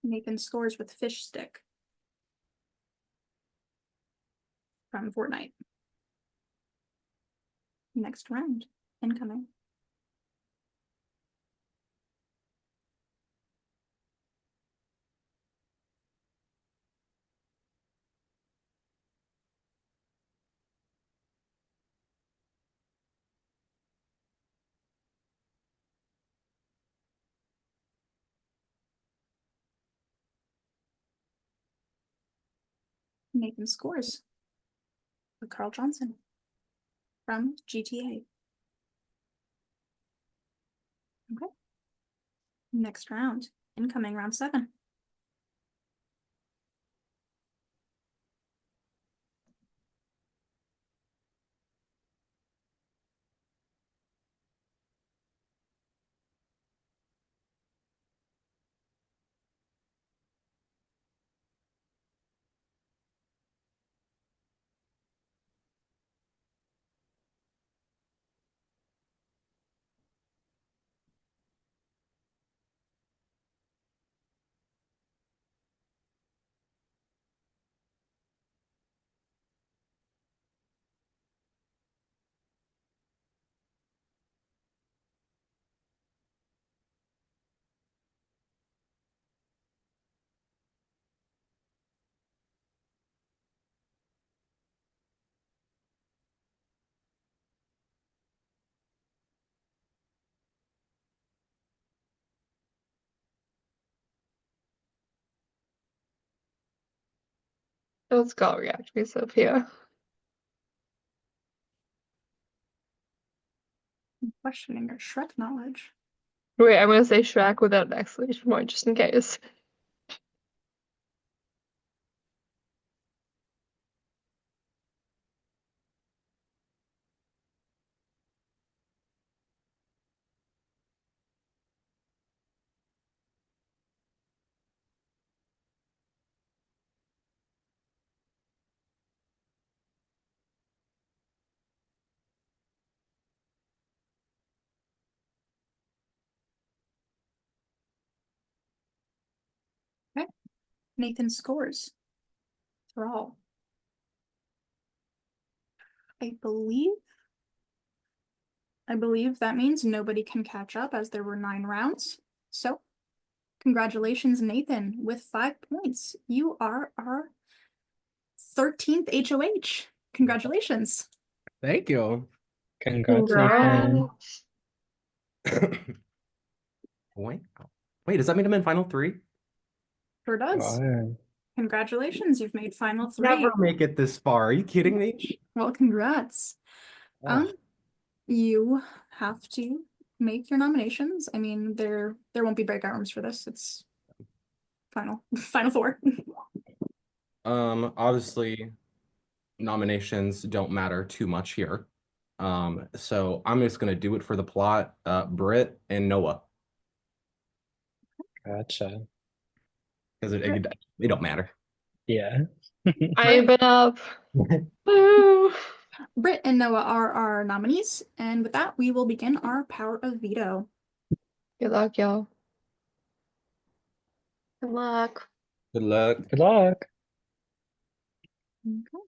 Nathan scores with Fish Stick from Fortnite. Next round incoming. Nathan scores with Carl Johnson from GTA. Okay. Next round, incoming round 7. Let's go, react me, Sophia. I'm questioning your Shrek knowledge. Wait, I'm gonna say Shrek without an exclamation point just in case. Okay. Nathan scores. Thrall. I believe that means nobody can catch up as there were 9 rounds. So, congratulations, Nathan, with 5 points. You are our 13th HOH. Congratulations. Thank you. Congrats, Nathan. Wow. Wait, does that mean I'm in final 3? Sure does. Wow. Congratulations, you've made final 3. Never make it this far. Are you kidding me? Well, congrats. Ugh. You have to make your nominations. I mean, there won't be breakout rooms for this. It's final 4. Obviously, nominations don't matter too much here. So I'm just gonna do it for the plot. Britt and Noah, Gotcha. because it don't matter. Yeah. I ain't been up. Woo. Britt and Noah are our nominees, and with that, we will begin our power of veto. Good luck, y'all. Good luck. Good luck. Good luck. Okay.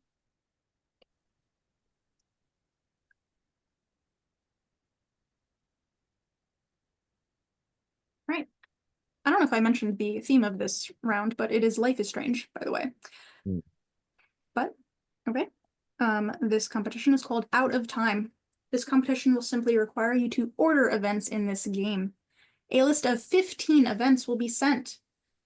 Right. I don't know if I mentioned the theme of this round, but it is Life is Strange, by the way. Mm. But, okay. This competition is called Out of Time. This competition will simply require you to order events in this game. A list of 15 events will be sent.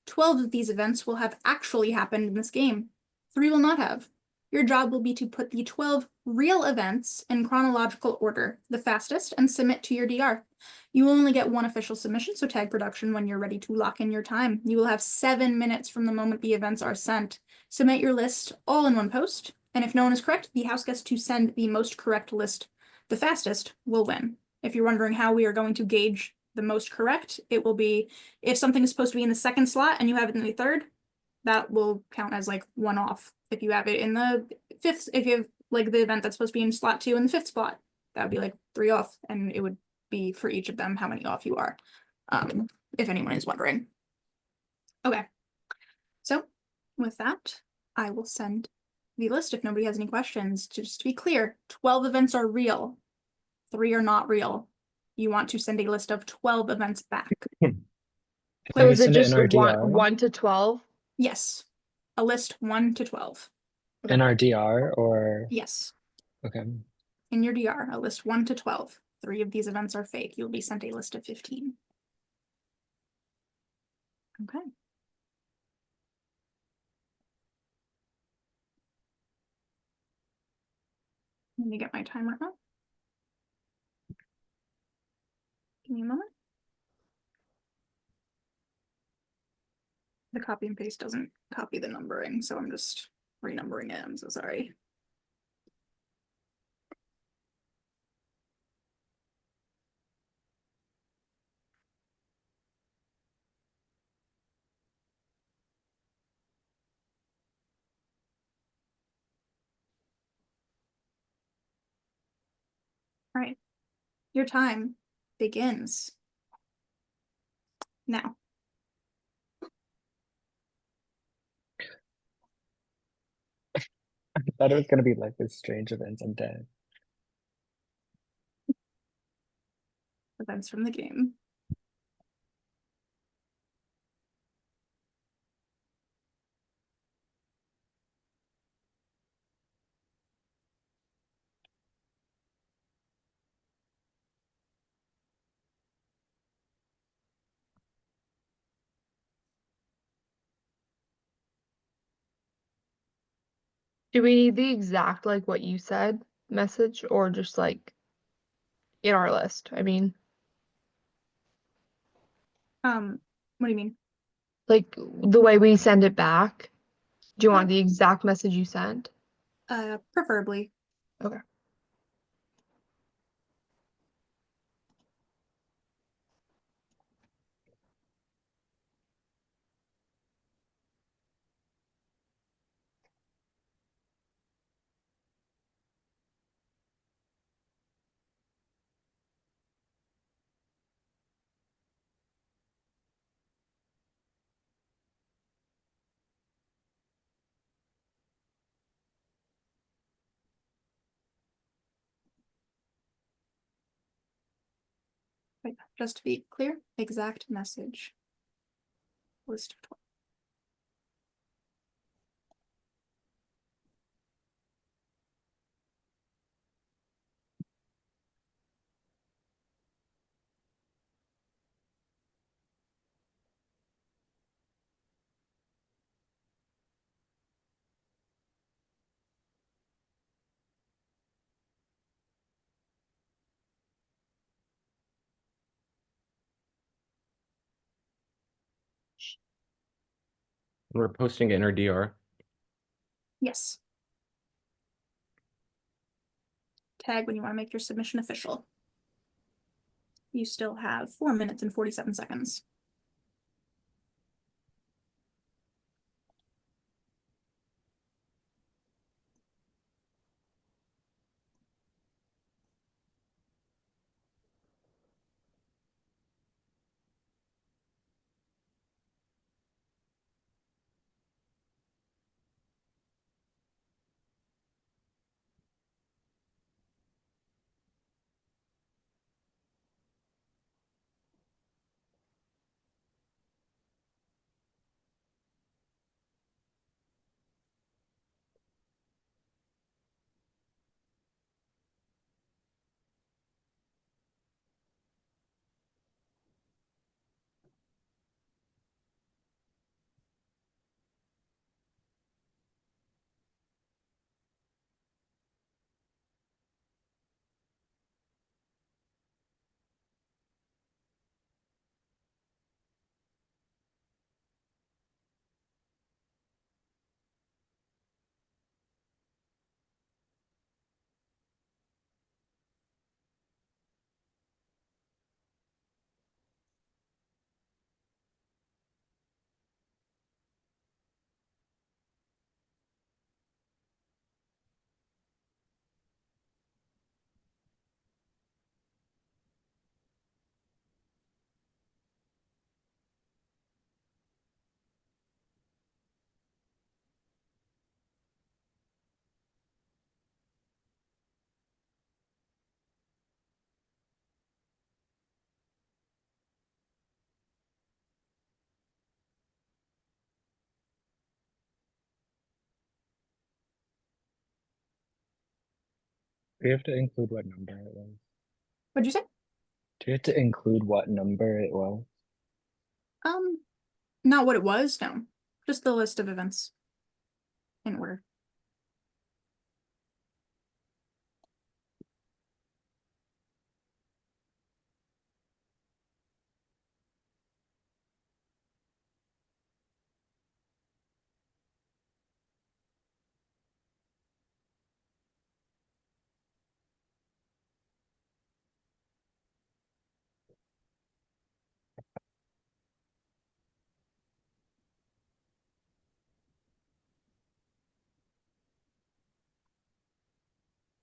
12 of these events will have actually happened in this game. 3 will not have. Your job will be to put the 12 real events in chronological order, the fastest, and submit to your DR. You will only get one official submission, so tag production when you're ready to lock in your time. You will have 7 minutes from the moment the events are sent. Submit your list all in one post, and if no one is correct, the house gets to send the most correct list. The fastest will win. If you're wondering how we are going to gauge the most correct, it will be if something is supposed to be in the second slot and you have it in the third, that will count as like one off. If you have it in the fifth, if you have like the event that's supposed to be in slot 2 in the fifth spot, that would be like 3 off, and it would be for each of them how many off you are, if anyone is wondering. Okay, so with that, I will send the list if nobody has any questions. Just to be clear, 12 events are real, 3 are not real. You want to send a list of 12 events back. So is it send it in just our one, DR? 1 to 12? Yes, a list 1 to 12. In our DR or? Yes. Okay. In your DR, a list 1 to 12. 3 of these events are fake. You'll be sent a list of 15. Okay. Let me get my timer up. Give me a moment. The copy and paste doesn't copy the numbering, so I'm just renumbering it. I'm so sorry. All right, your time begins now. I thought it was gonna be like this strange events. I'm dead. Events from the game. Do we need the exact, like what you said, message, or just like in our list? I mean, What do you mean? like the way we send it back. Do you want the exact message you sent? Preferably. Okay. Wait, just to be clear, exact message. List of 12. We're posting it in our DR. Yes. Tag when you want to make your submission official. You still have 4 minutes and 47 seconds. Do you have to include what number it was? What'd you say? Do you have to include what number it was? Not what it was, no. Just the list of events in order.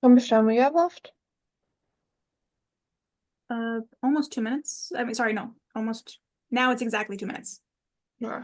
How much time we have left? Almost 2 minutes. I mean, sorry, no, almost. Now it's exactly 2 minutes. Yeah.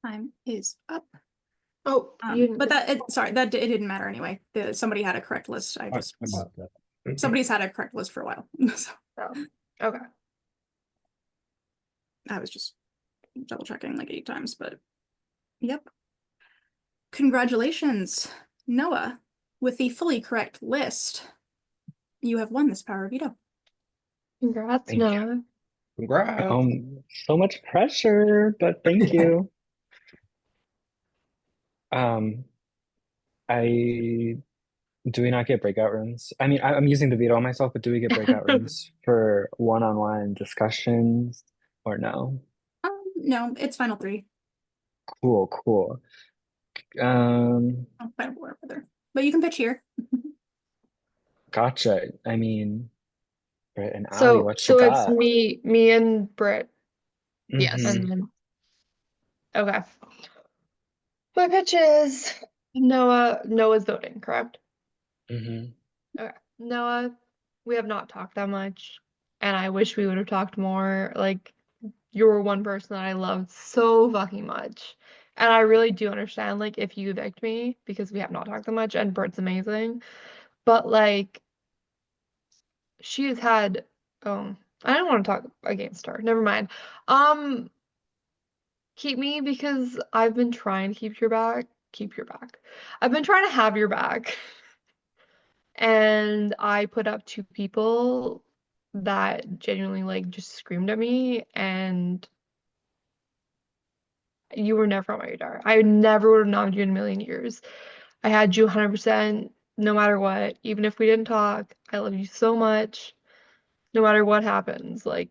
Time is up. Oh, but sorry, it didn't matter anyway. Somebody had a correct list. Somebody's had a correct list for a while. So Oh, okay. I was just double checking like 8 times, but yep. Congratulations, Noah, with the fully correct list. You have won this power veto. Congrats, Thank you. Noah. Congrats. So much pressure, but thank you. I do we not get breakout rooms? I mean, I'm using the veto on myself, but do we get breakout rooms for one-on-one discussions or no? No, it's final three. Cool. Final four, rather. But you can pitch here. Gotcha. I mean, Britt and Ali, So what you it's got? me and Britt. Yes. Mhm. And then okay. My pitch is Noah's voting, correct? Mhm. Okay. Noah, we have not talked that much, and I wish we would have talked more. Like, you're one person that I loved so fucking much. And I really do understand, like, if you evict me, because we have not talked that much, and Britt's amazing. But, like, she has had, I don't want to talk against her. Never mind. Keep me because I've been trying to keep your back. Keep your back. I've been trying to have your back. And I put up two people that genuinely like just screamed at me, and you were never on my radar. I never would have nominated you in a million years. I had you 100% no matter what. Even if we didn't talk, I love you so much. No matter what happens, like,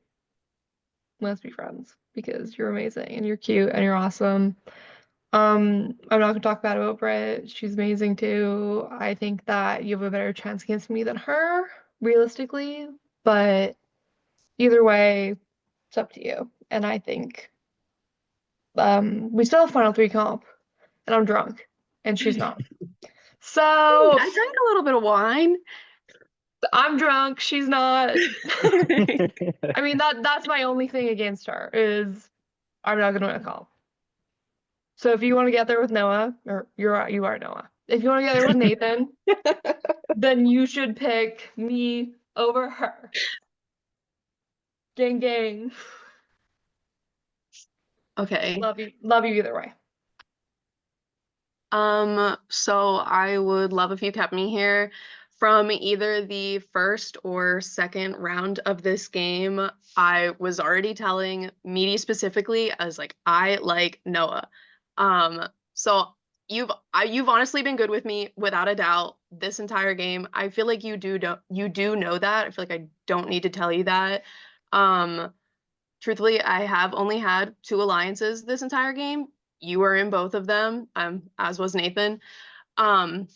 let's be friends because you're amazing and you're cute and you're awesome. I'm not gonna talk bad about Britt. She's amazing too. I think that you have a better chance against me than her, realistically. But either way, it's up to you. And I think we still have final three comp, and I'm drunk, and she's not. So I drank a little bit of wine. I'm drunk, she's not. I mean that's my only thing against her is I'm not gonna win a comp. So if you want to get there with Noah, or you are Noah. If you want to get there with Nathan, then you should pick me over her. Gang gang. Okay. Love you either way. So I would love if you kept me here. From either the first or second round of this game, I was already telling Meaty specifically, I was like, I like Noah. So you've honestly been good with me without a doubt this entire game. I feel like you do know that. I feel like I don't need to tell you that. Truthfully, I have only had 2 alliances this entire game. You were in both of them, as was Nathan. And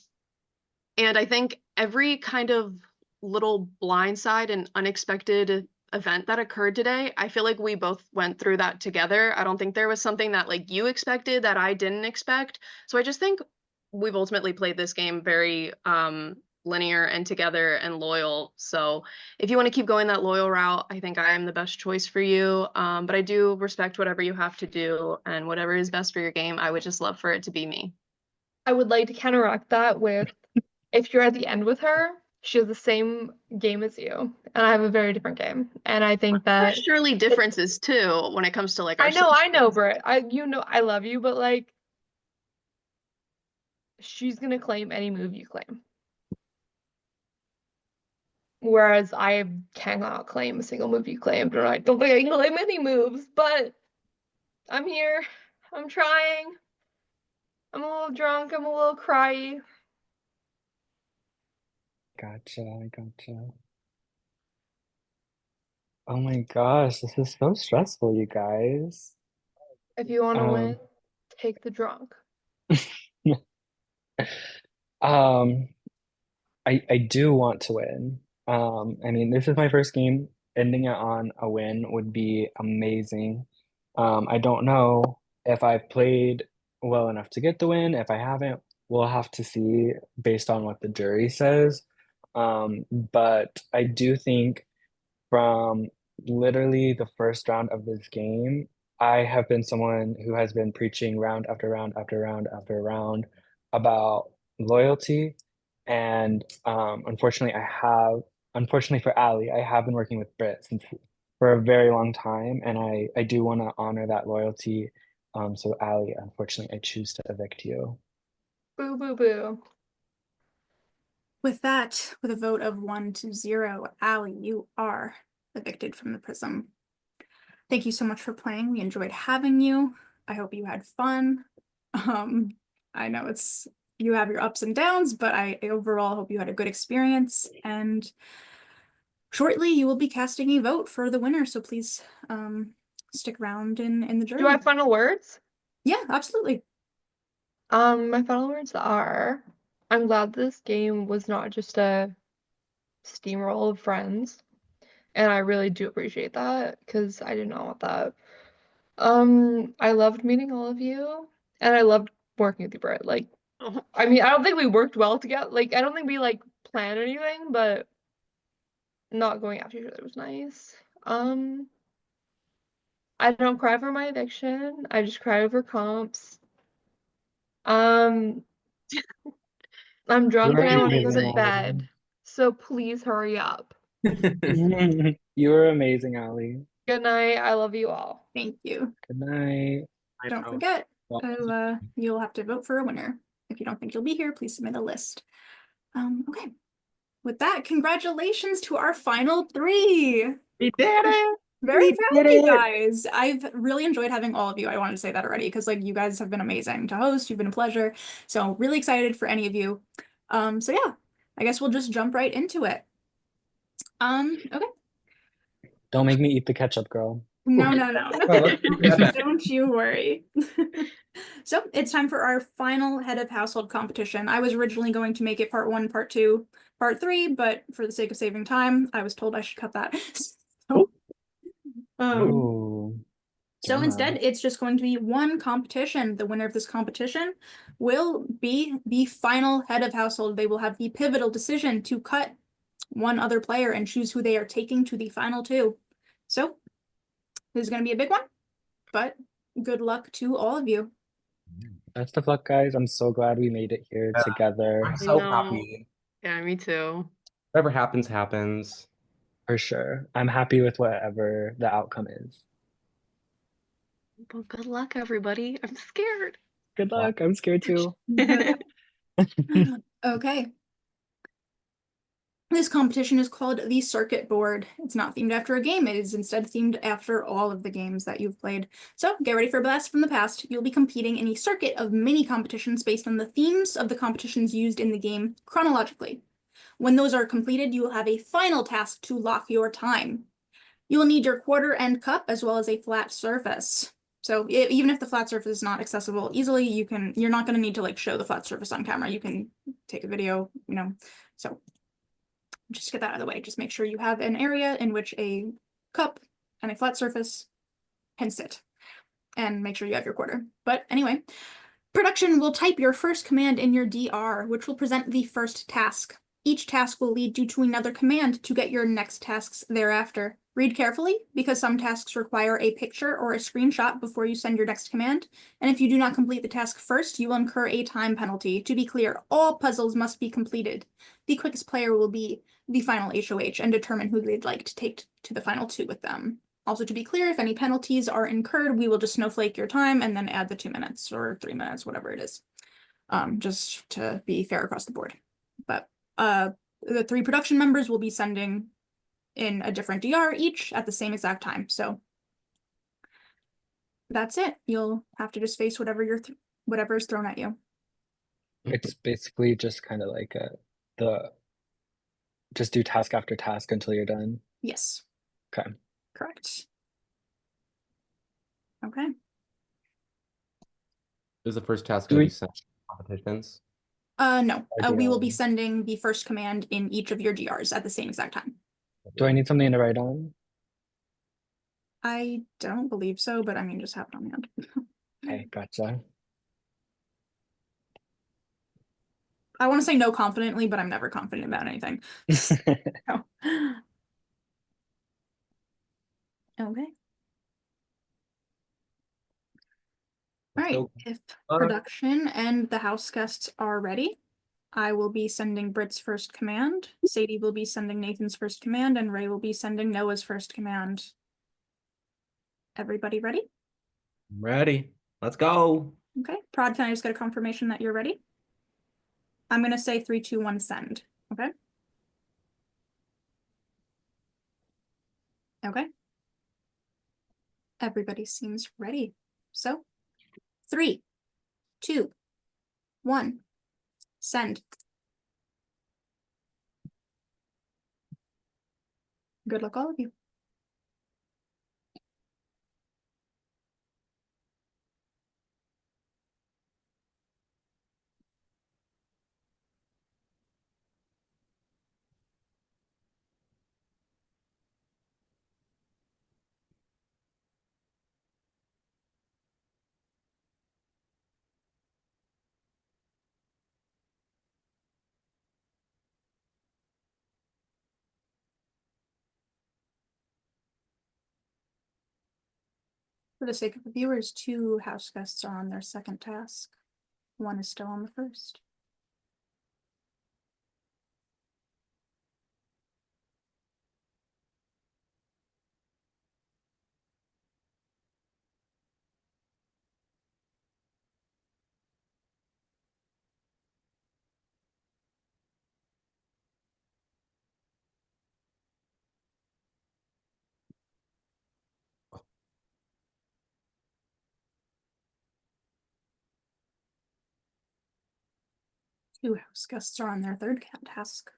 I think every kind of little blindside and unexpected event that occurred today, I feel like we both went through that together. I don't think there was something that like you expected that I didn't expect. So I just think we've ultimately played this game very linear and together and loyal. So if you want to keep going that loyal route, I think I am the best choice for you. But I do respect whatever you have to do and whatever is best for your game. I would just love for it to be me. I would like to counteract that with if you're at the end with her, she has the same game as you, and I have a very different game. And I think that There's surely differences too when it comes to like our I know, Britt. I love you, but like she's gonna claim any move you claim. Whereas I cannot claim a single move you claimed, or I don't think I can claim any moves, but I'm here. I'm trying. I'm a little drunk, I'm a little cryy. Gotcha. Oh my gosh, this is so stressful, you guys. If you wanna win, take the drunk. Um, I do want to win. I mean, this is my first game. Ending it on a win would be amazing. I don't know if I've played well enough to get the win. If I haven't, we'll have to see based on what the jury says. But I do think from literally the first round of this game, I have been someone who has been preaching round after round after round after round about loyalty. And unfortunately for Ali, I have been working with Britt since for a very long time, and I do want to honor that loyalty. So Ali, unfortunately, I choose to evict you. Boo boo boo. With that, with a vote of 1-0, Ali, you are evicted from the Prism. Thank you so much for playing. We enjoyed having you. I hope you had fun. I know you have your ups and downs, but I overall hope you had a good experience. And shortly you will be casting a vote for the winner. So please stick around in the jury. Do I have final words? Yeah, absolutely. My final words are I'm glad this game was not just a steamroll of friends. And I really do appreciate that because I did not want that. I loved meeting all of you, and I loved working with you, Britt. Like, I mean, I don't think we worked well together. Like, I don't think we like planned anything, but not going after each other was nice. I don't cry for my eviction. I just cry over comps. I'm drunk and I want to go to bed. So please hurry up. You were amazing, Ali. Good night. I love you all. Thank you. Good night. Don't forget, you'll have to vote for a winner. If you don't think you'll be here, please submit a list. Okay. With that, congratulations to our final 3. We did it. Very proud of you guys. I've really enjoyed having all of you. I wanted to say that already because like you guys have been amazing to host. You've been a pleasure. So really excited for any of you. So yeah, I guess we'll just jump right into it. Okay. Don't make me eat the ketchup, girl. No, no, no. Oh, let's take that back. Don't you worry. So it's time for our final head of household competition. I was originally going to make it part 1, part 2, part 3, but for the sake of saving time, I was told I should cut that. So, Ooh. so Drama. instead, it's just going to be one competition. The winner of this competition will be the final head of household. They will have the pivotal decision to cut one other player and choose who they are taking to the final 2. So this is going to be a big one, but good luck to all of you. Best of luck, guys. I'm so glad we made it here together. I'm so No. happy. Yeah, me too. Whatever happens, happens. For sure. I'm happy with whatever the outcome is. Well, good luck, everybody. I'm scared. Good luck. I'm scared too. Okay. This competition is called the Circuit Board. It's not themed after a game. It is instead themed after all of the games that you've played. So get ready for a blast from the past. You'll be competing in a circuit of mini competitions based on the themes of the competitions used in the game chronologically. When those are completed, you will have a final task to lock your time. You will need your quarter and cup as well as a flat surface. So even if the flat surface is not accessible easily, you're not going to need to like show the flat surface on camera. You can take a video, so just get that out of the way. Just make sure you have an area in which a cup and a flat surface can sit, and make sure you have your quarter. But anyway, production will type your first command in your DR, which will present the first task. Each task will lead you to another command to get your next tasks thereafter. Read carefully, because some tasks require a picture or a screenshot before you send your next command, and if you do not complete the task first, you will incur a time penalty. To be clear, all puzzles must be completed. The quickest player will be the final HOH and determine who they'd like to take to the final 2 with them. Also, to be clear, if any penalties are incurred, we will just snowflake your time and then add the 2 minutes or 3 minutes, whatever it is, just to be fair across the board. But the 3 production members will be sending in a different DR each at the same exact time. So that's it. You'll have to just face whatever whatever is thrown at you. It's basically just kind of like just do task after task until you're done. Yes. Okay. Correct. Okay. Is the first task Do going to we- be sent to competitions? No. We will be Ideal. sending the first command in each of your DRs at the same exact time. Do I need something to write on? I don't believe so, but I mean, just have it on hand. Okay, gotcha. I want to say no confidently, but I'm never confident about anything. So. Okay. All right, So, if production and the house guests are ready, I will be sending Britt's first command, Sadie will be sending Nathan's first command, and Ray will be sending Noah's first command. Everybody ready? I'm ready. Let's go. Okay, Prod, can I just get a confirmation that you're ready? I'm gonna say 3, 2, 1, send, okay? Okay. Everybody seems ready. So, 3, 2, 1, send. Good luck, all of you. For the sake of the viewers, 2 house guests are on their second task. 1 is still on the first. Two house guests are on their third task.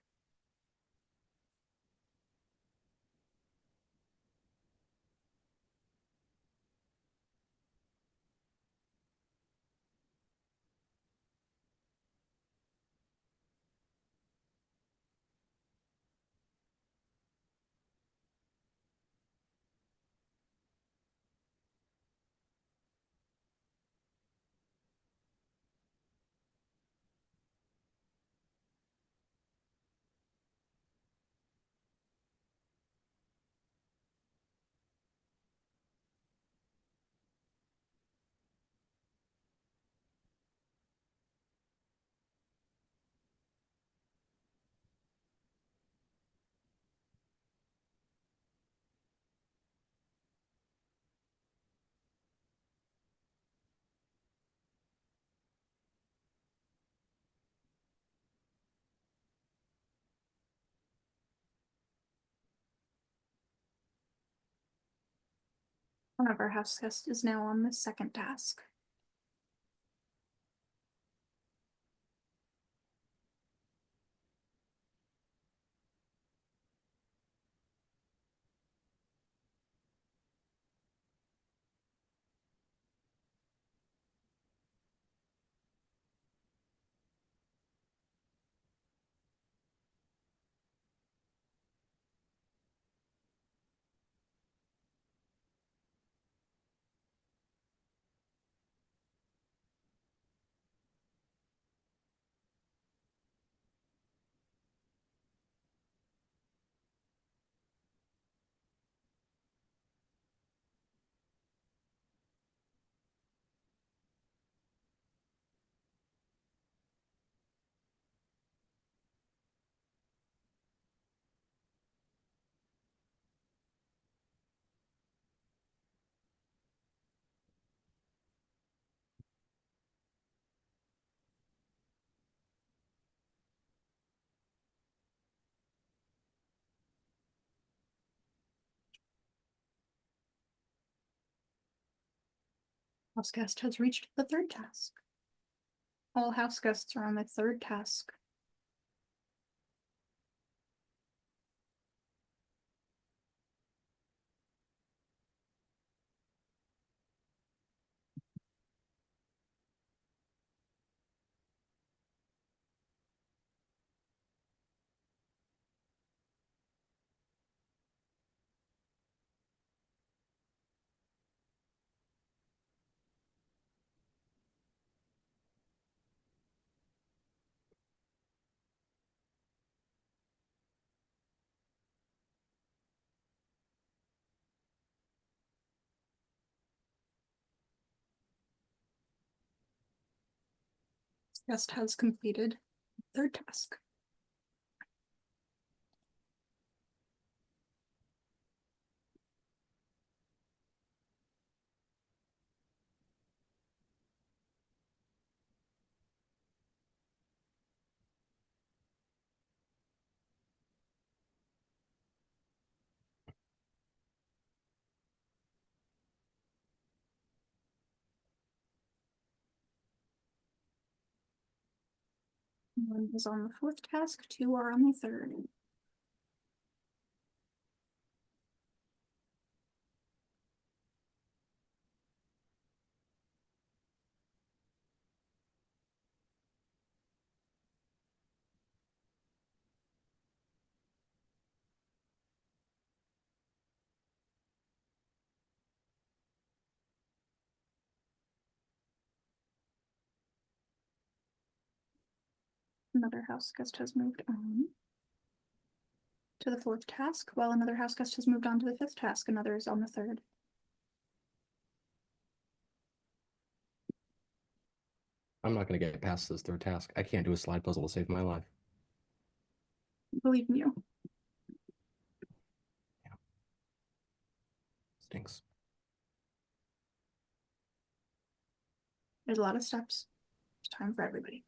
One of our house guests is now on the second task. House guest has reached the third task. All house guests are on the third task. Guest has completed third task. One is on the fourth task, two are on the third. Another house guest has moved on to the fourth task, while another house guest has moved on to the fifth task. Another is on the third. I'm not gonna get past this third task. I can't do a slide puzzle to save my life. Believe in you. Stinks. There's a lot of steps. It's time for everybody.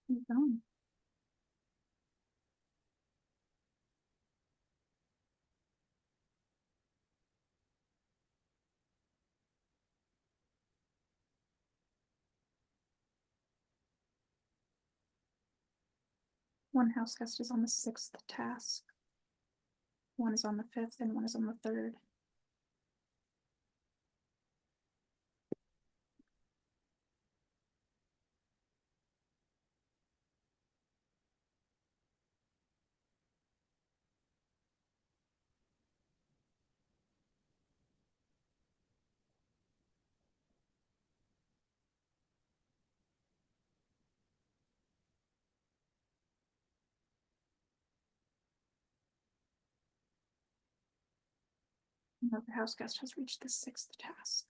Keep going. One house guest is on the 6th task. One is on the 5th and one is on the 3rd. Another house guest has reached the 6th task.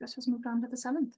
Guest has moved on to the 7th.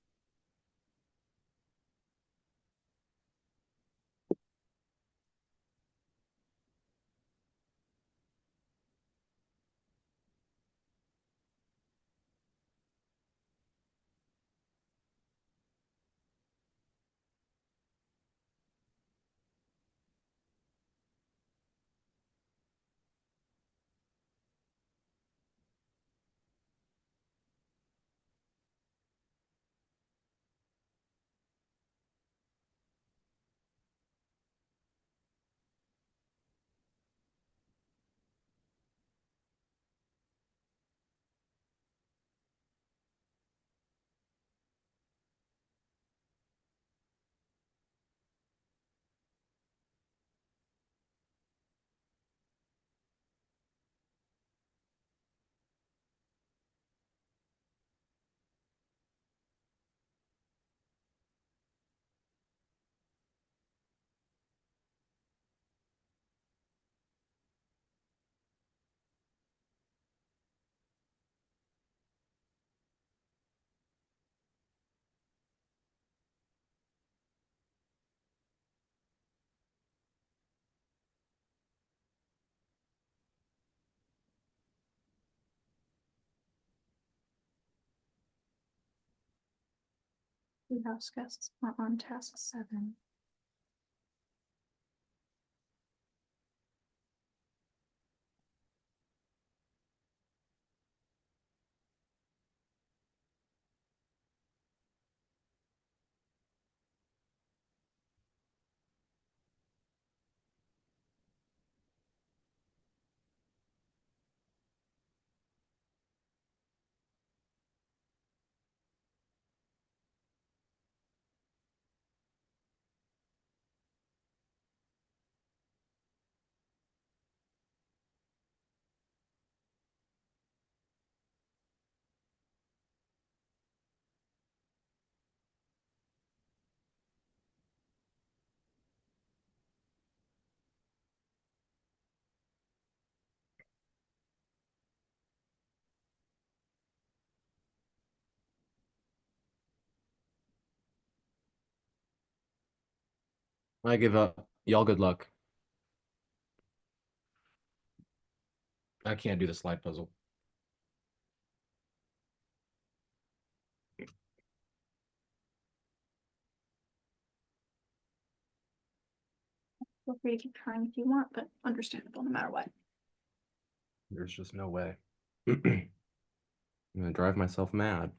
Two house guests are on task 7. I give up. Y'all good luck. I can't do the slide puzzle. Feel free to keep trying if you want, but understandable no matter what. There's just no way. I'm gonna drive myself mad.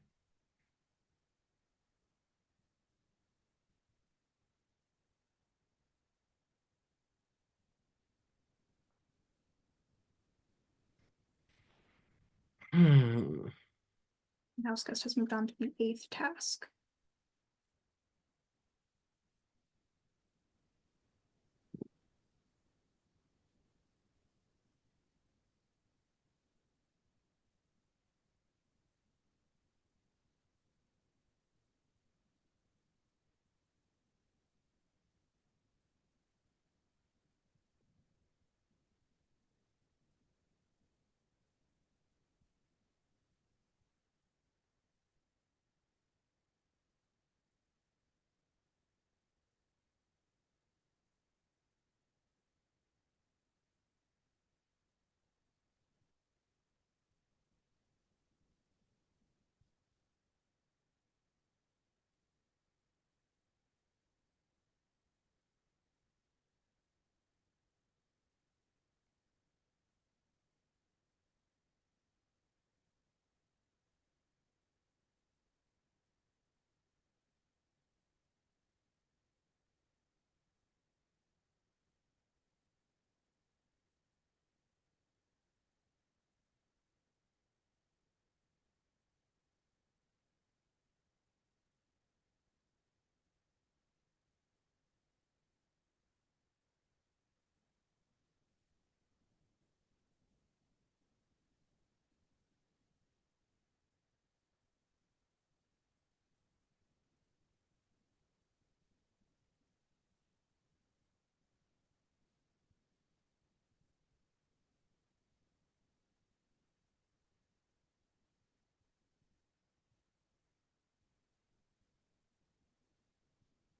Hmm. The house guest has moved on to the 8th task.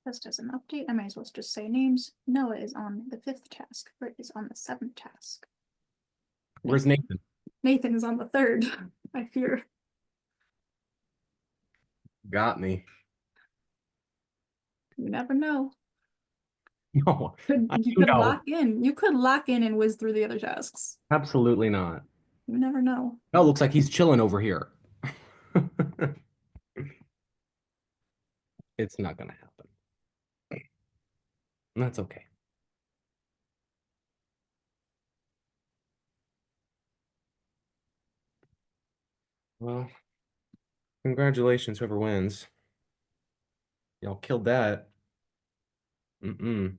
Just as an update, I might as well just say names. Noah is on the 5th task. Britt is on the 7th task. Where's Nathan? Nathan is on the 3rd, I fear. Got me. You never know. No, I You do could know. lock in. You could lock in and whiz through the other tasks. Absolutely not. You never know. Oh, looks like he's chilling over here. It's not gonna happen. That's okay. Well, congratulations, whoever wins. Y'all killed that. Mm-mm.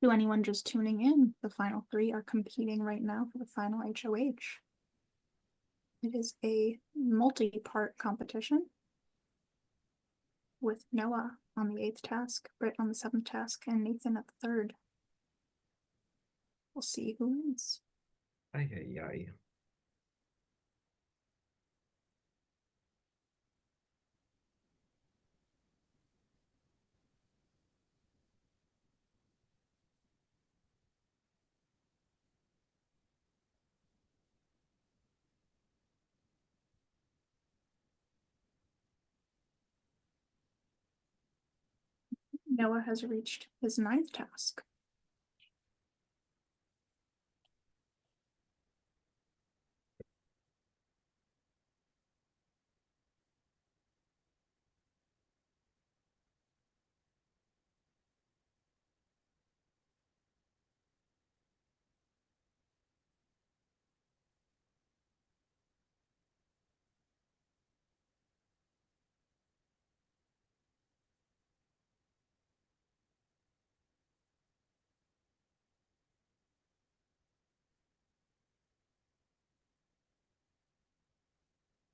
To anyone just tuning in, the final 3 are competing right now for the final HOH. It is a multi-part competition with Noah on the 8th task, Britt on the 7th task, and Nathan at the 3rd. We'll see who wins. Ay, ay, ay. Noah has reached his 9th task.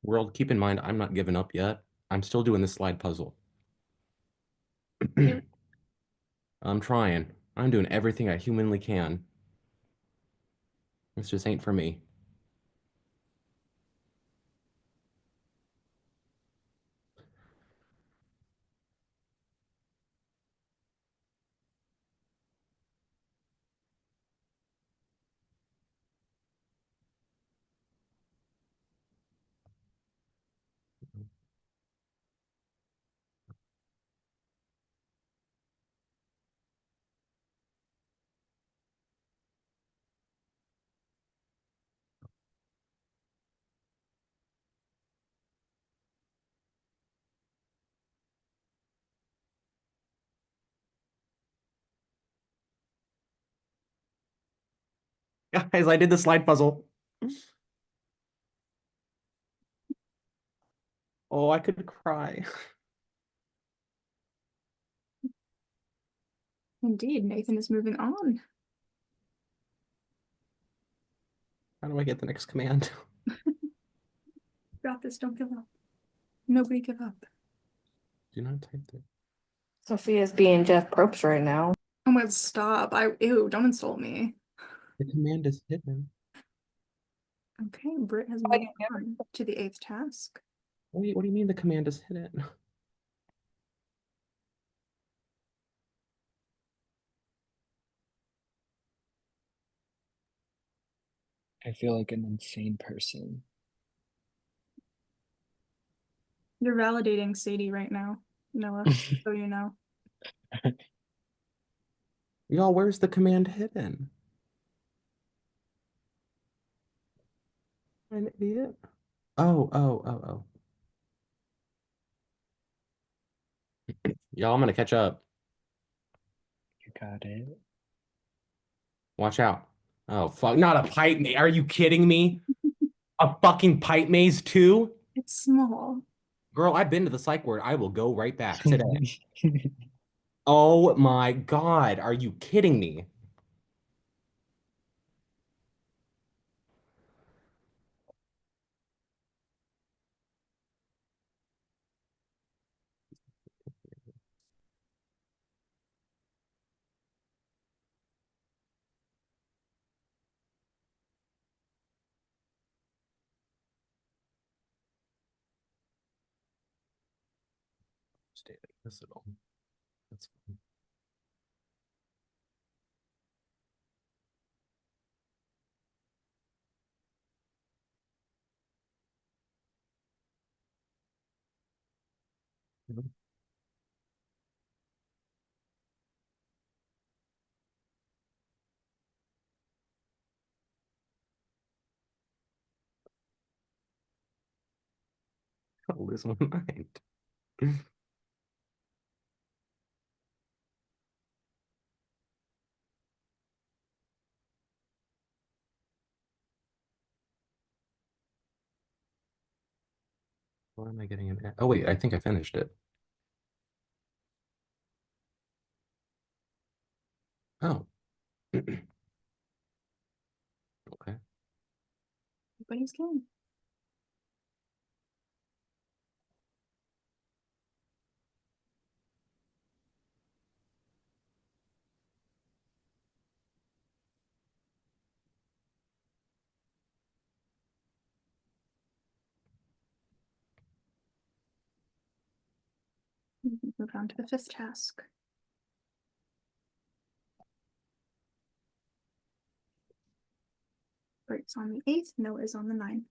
World, keep in mind, I'm not giving up yet. I'm still doing the slide puzzle. I'm trying. I'm doing everything I humanly can. This just ain't for me. Guys, I did the slide puzzle. Oh, I could cry. Indeed, Nathan is moving on. How do I get the next command? Got this, don't give up. Nobody give up. Do not type that. Sophia's being Jeff Probst right now. Oh my god, stop. Ew, don't insult me. The command is hidden. Okay, Britt has moved on to the 8th task. Wait, what do you mean the command is hidden? I feel like an insane person. You're validating Sadie right now, Noah, so you know. Y'all, where's the command hidden? I'm an idiot. Oh. Y'all, I'm gonna catch up. You got it. Watch out. Oh, fuck. Not a pipe maze. Are you kidding me? A fucking pipe maze too? It's small. Girl, I've been to the psych ward. I will go right back today. Oh my God. Are you kidding me? Stay like this at all. That's fine. I'll lose my mind. Why am I getting an? Oh wait, I think I finished it. Oh. Okay. Everybody's game. Move on to the 5th task. Bright's on the 8th, Noah is on the 9th.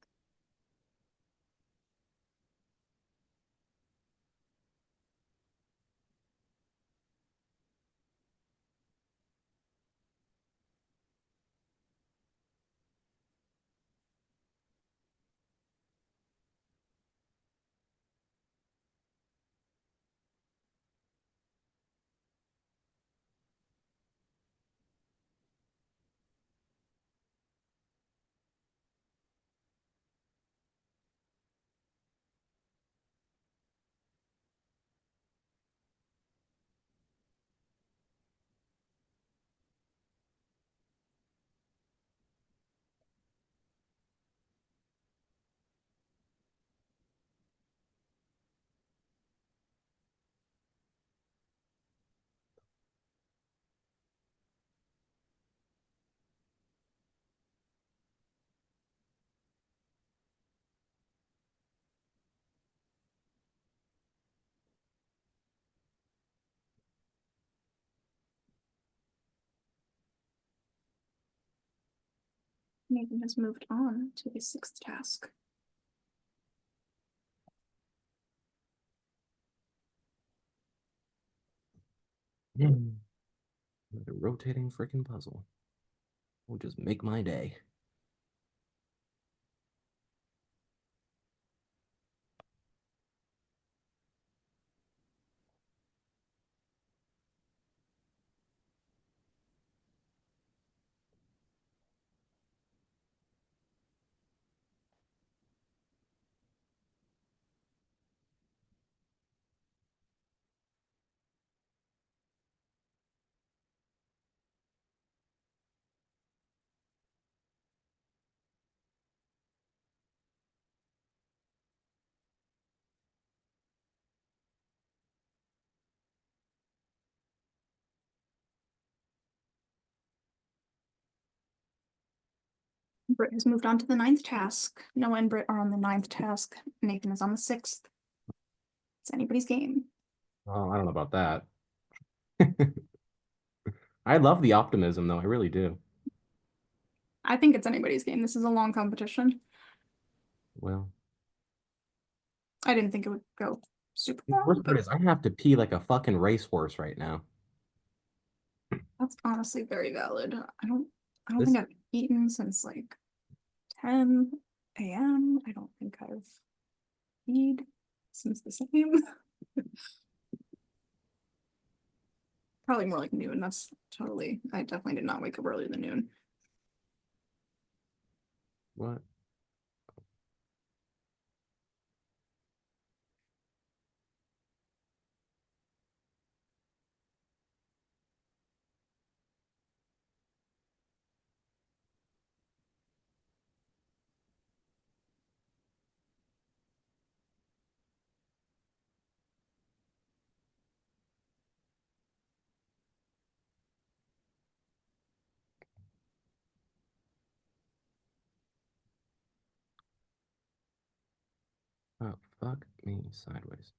Nathan has moved on to the 6th task. Another rotating freaking puzzle. Will just make my day. Britt has moved on to the 9th task. Noah and Britt are on the 9th task. Nathan is on the 6th. It's anybody's game. Oh, I don't know about that. I love the optimism though, I really do. I think it's anybody's game. This is a long competition. Well, I didn't think it would go super the long, worst part but is I have to pee like a fucking racehorse right now. that's honestly very valid. I don't This- think I've eaten since like 10 a.m. I don't think I've eaten since the same. Probably more like noon. I definitely did not wake up earlier than noon. What? Oh, fuck me sideways.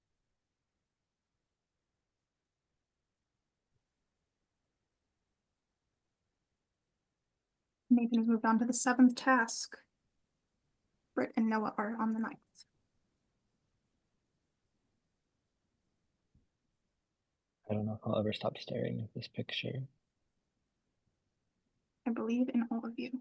Nathan has moved on to the 7th task. Britt and Noah are on the 9th. I don't know if I'll ever stop staring at this picture. I believe in all of you.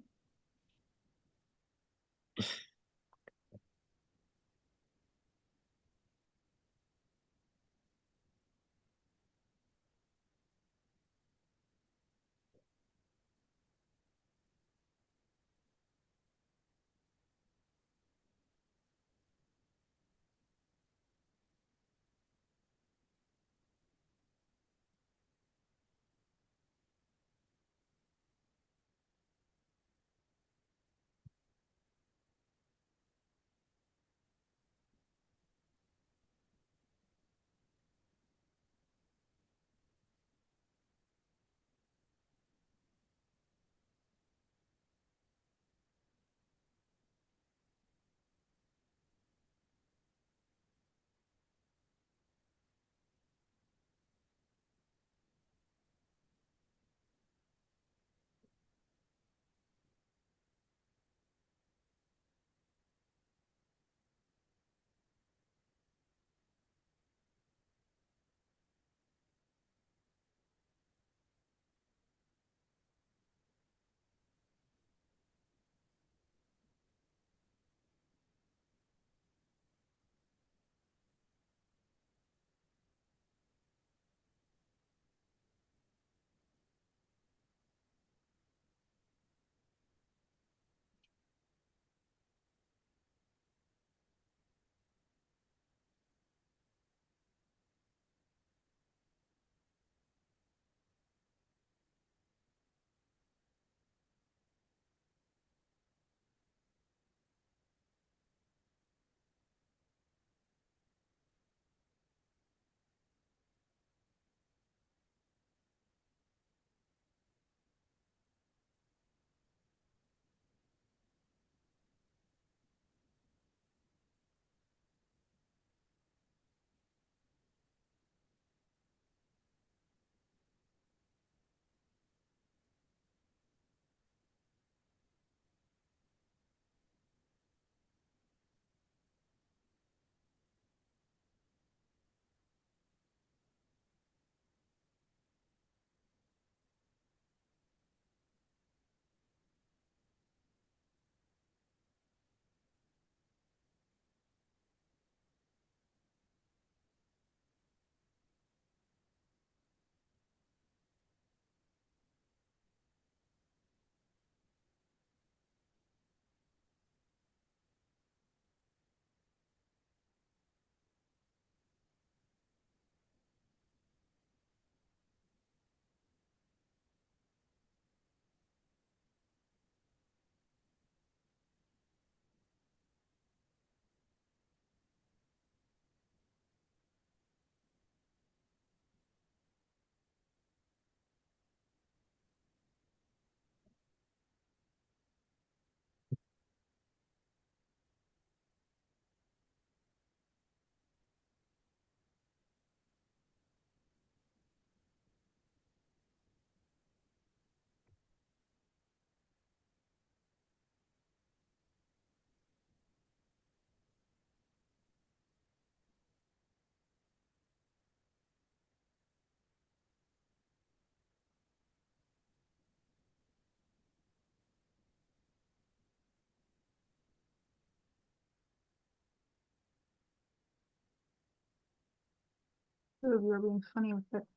Two of you are being funny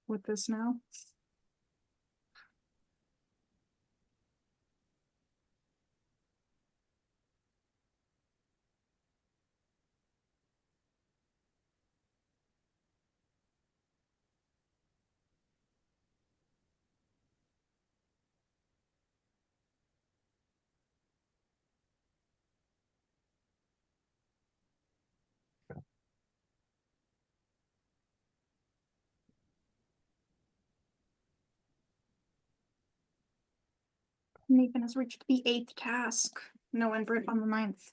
with this now. Nathan has reached the 8th task. No one Brit on the 9th.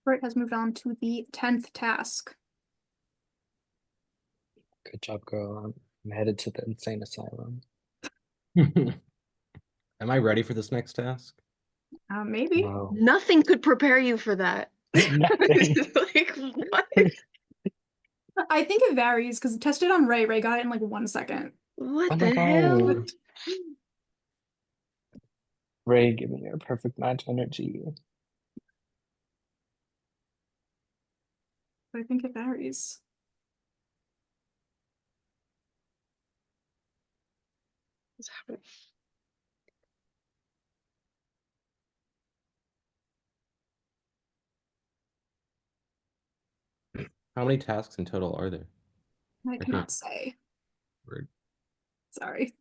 Brit has moved on to the 10th task. Good job, girl. I'm headed to the insane asylum. Am I ready for this next task? Maybe. Wow. Nothing could prepare you for that. Nothing. Like, what? I think it varies because tested on Ray. Ray got it in like 1 second. What Oh my the hell? God. Ray, give me your perfect match energy. I think it varies. What's happening? How many tasks in total are there? I cannot say. Word. Sorry.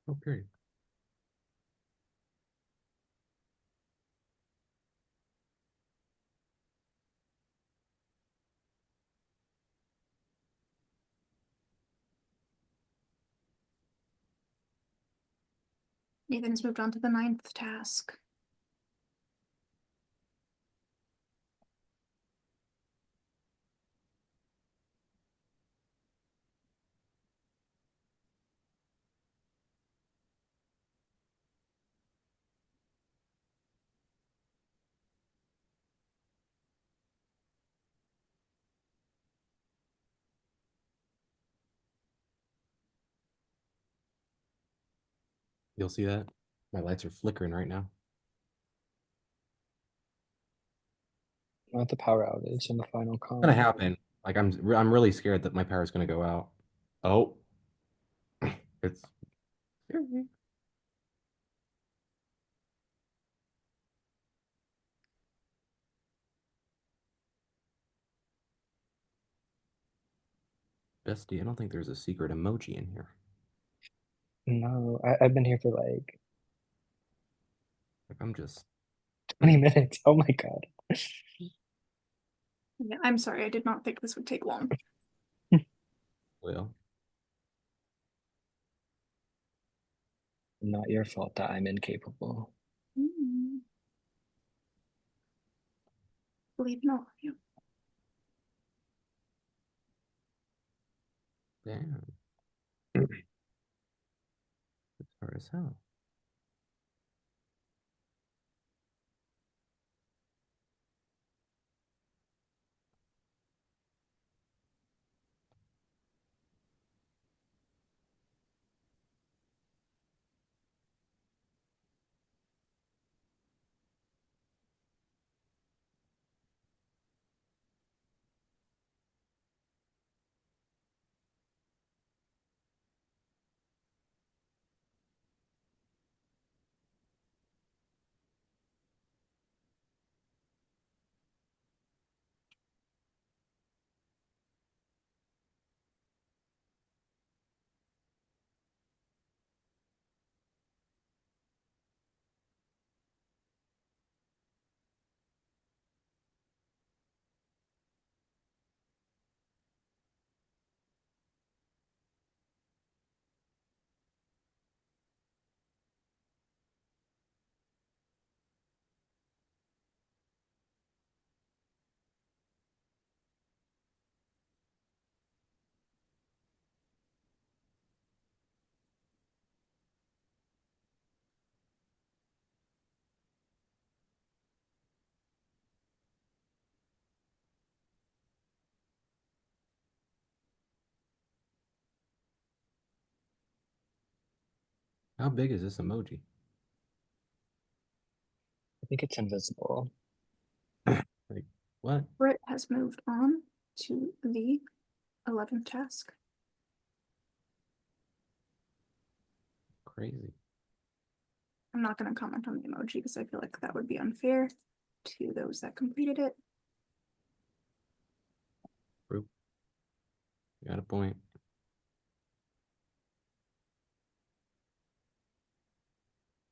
Oh, period. Nathan has moved on to the 9th task. You'll see that. My lights are flickering right now. Not the power outage in the final It's comp. gonna happen. Like I'm really scared that my power is gonna go out. Oh, it's bestie. I don't think there's a secret emoji in here. No, I've been here for like I'm just 20 minutes. Oh my god. Yeah, I'm sorry, I did not think this would take long. well. Not your fault that I'm incapable. Believe in all of you. Damn. It's hard as hell. How big is this emoji? I think it's invisible. Like what? Britt has moved on to the 11th task. Crazy. I'm not going to comment on the emoji because I feel like that would be unfair to those that completed it. You got a point.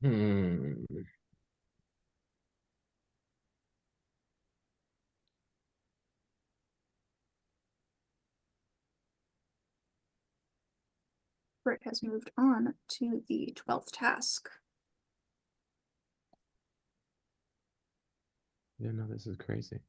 Hmm. Britt has moved on to the 12th task. Yeah, no, this is crazy.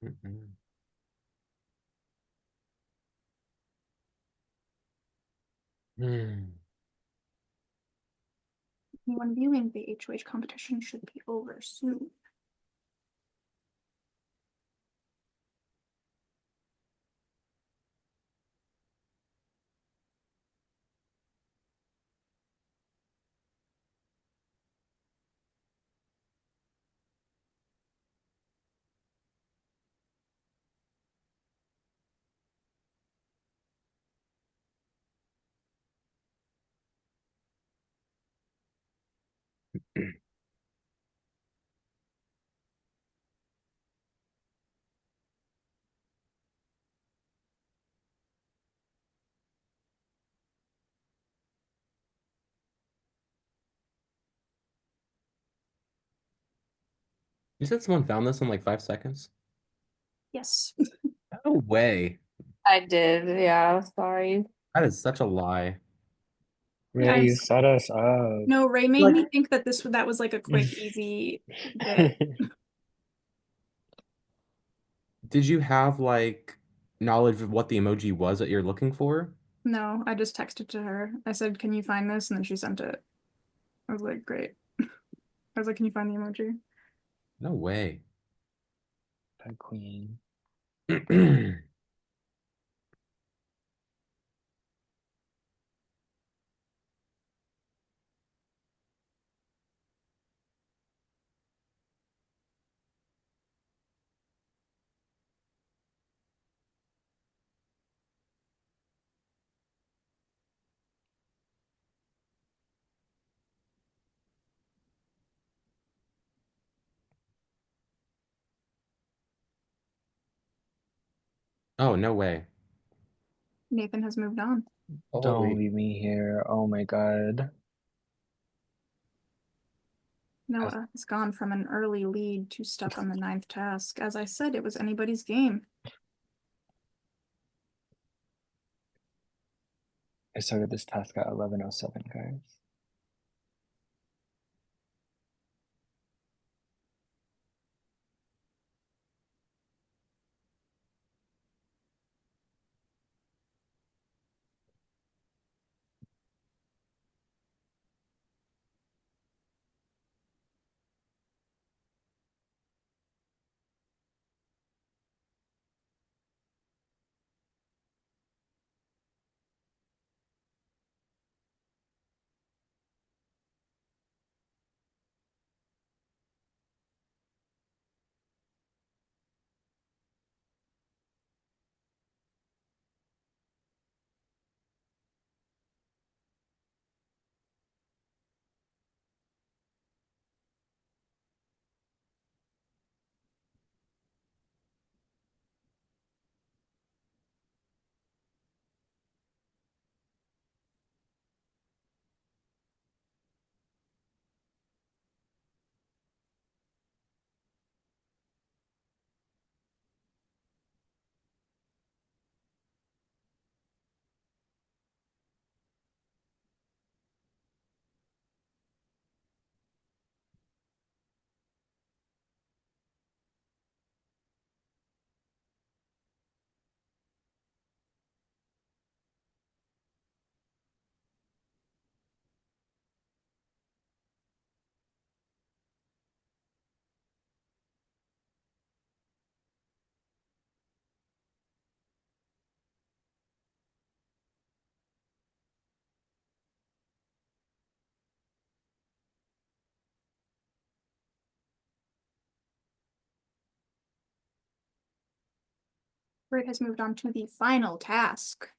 Mm-mm. Hmm. Anyone viewing the HOH competition should be over soon. You said someone found this in like 5 seconds? Yes. No way. I did, yeah, sorry. That is such a lie. Ray, you Guys, set us up. no, Ray made me think that that was like a quick, easy bit. Did you have like knowledge of what the emoji was that you're looking for? No, I just texted to her. I said, "Can you find this?" And then she sent it. I was like, "Great." I was like, "Can you find the emoji?" No way. Pet queen. Oh, no way. Nathan has moved on. Don't leave me here. Oh my God. Noah has gone from an early lead to stuck on the 9th task. As I said, it was anybody's game. I started this task at 11:07, guys. Ray has moved on to the final task.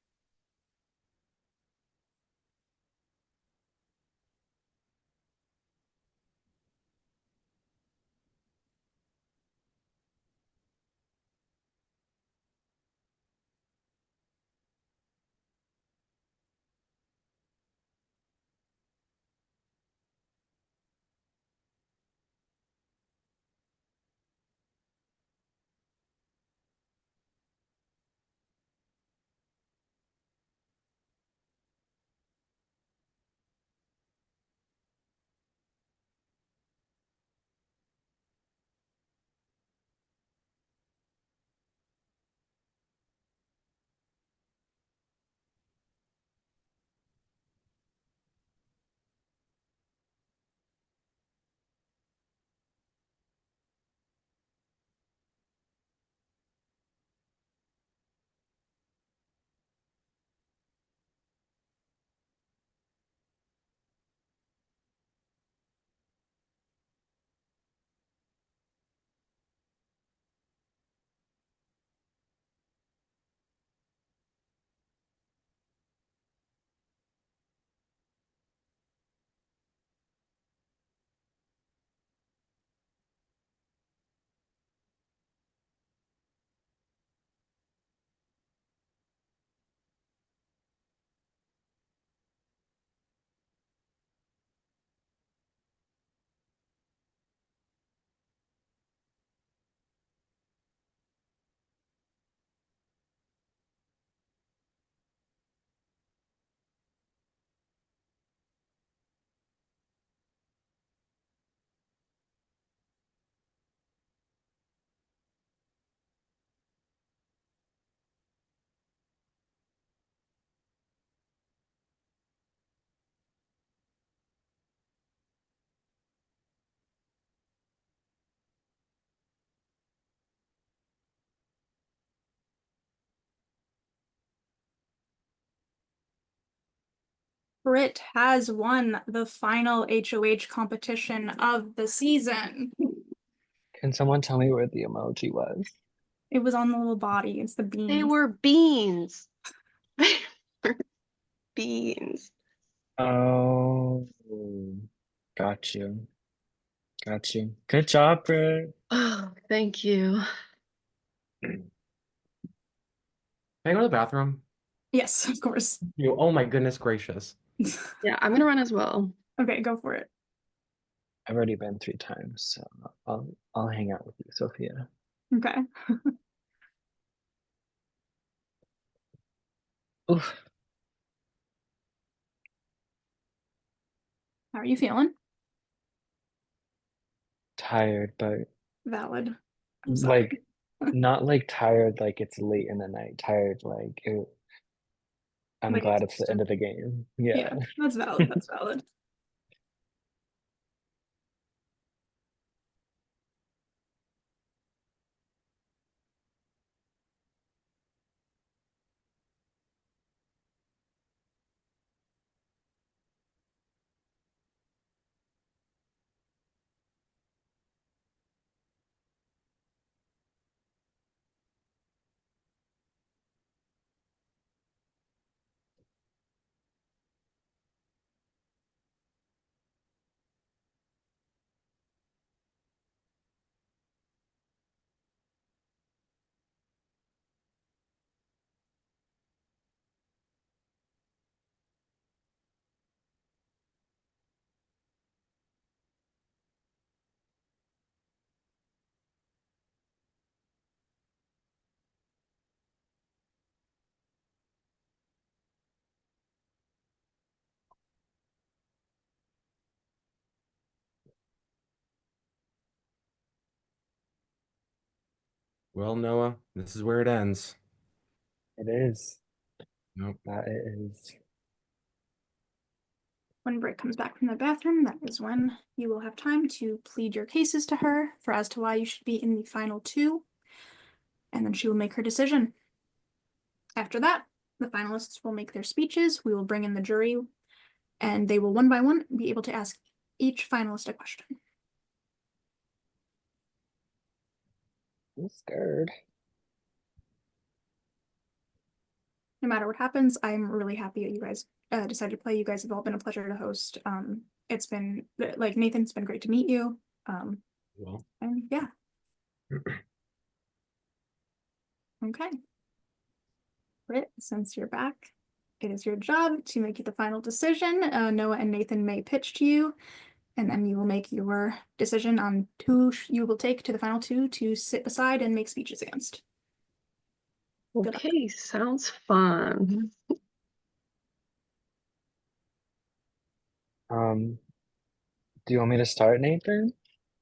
Britt has won the final HOH competition of the season. Can someone tell me where the emoji was? It was on the little body. It's the They beans. were beans. They were beans. Oh, got you. Got you. Good job, Britt. Oh, thank you. Can I go to the bathroom? Yes, of course. You, oh my goodness gracious. Yeah, I'm gonna run as well. Okay, go for it. I've already been 3 times, so I'll hang out with you, Sophia. Okay. Oof. How are you feeling? Tired, but Valid. I'm sorry. like not like tired like it's late in the night. Tired like I'm Like glad it's the exhausted. end of the game. Yeah, Yeah. that's valid. That's valid. Well, Noah, this is where it ends. It is. Nope. That it is. When Britt comes back from the bathroom, that is when you will have time to plead your cases to her for as to why you should be in the final two. And then she will make her decision. After that, the finalists will make their speeches. We will bring in the jury, and they will one by one be able to ask each finalist a question. I'm scared. No matter what happens, I'm really happy that you guys decided to play. You guys have all been a pleasure to host. It's been like Nathan, it's been great to meet you. Well. And yeah. Okay. Britt, since you're back, it is your job to make the final decision. Noah and Nathan may pitch to you, and then you will make your decision on who you will take to the final two to sit beside and make speeches against. Good luck. Okay, sounds fun. Do you want me to start, Nathan?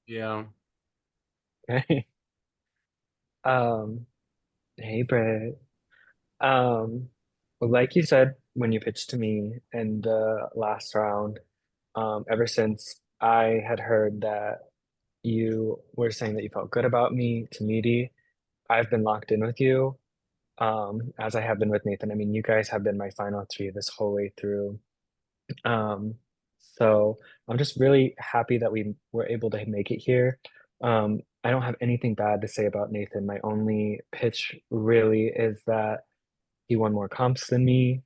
Yeah. Okay. Hey, Britt. Like you said when you pitched to me in the last round, ever since I had heard that you were saying that you felt good about me to Meaty, I've been locked in with you, as I have been with Nathan. I mean, you guys have been my final three this whole way through. Um, so I'm just really happy that we were able to make it here. I don't have anything bad to say about Nathan. My only pitch really is that he won more comps than me.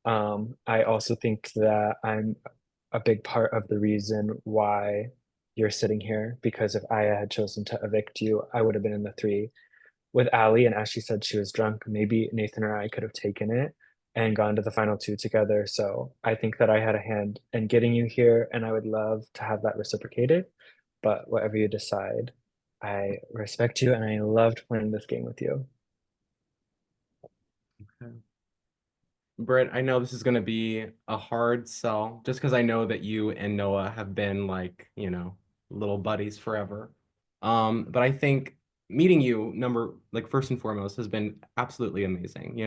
I also think that I'm a big part of the reason why you're sitting here, because if I had chosen to evict you, I would have been in the three with Allie. And as she said, she was drunk. Maybe Nathan or I could have taken it and gone to the final two together. So I think that I had a hand in getting you here, and I would love to have that reciprocated. But whatever you decide, I respect you, and I loved playing this game with you. Okay. Britt, I know this is gonna be a hard sell just because I know that you and Noah have been like, little buddies forever. But I think meeting you, first and foremost, has been absolutely amazing.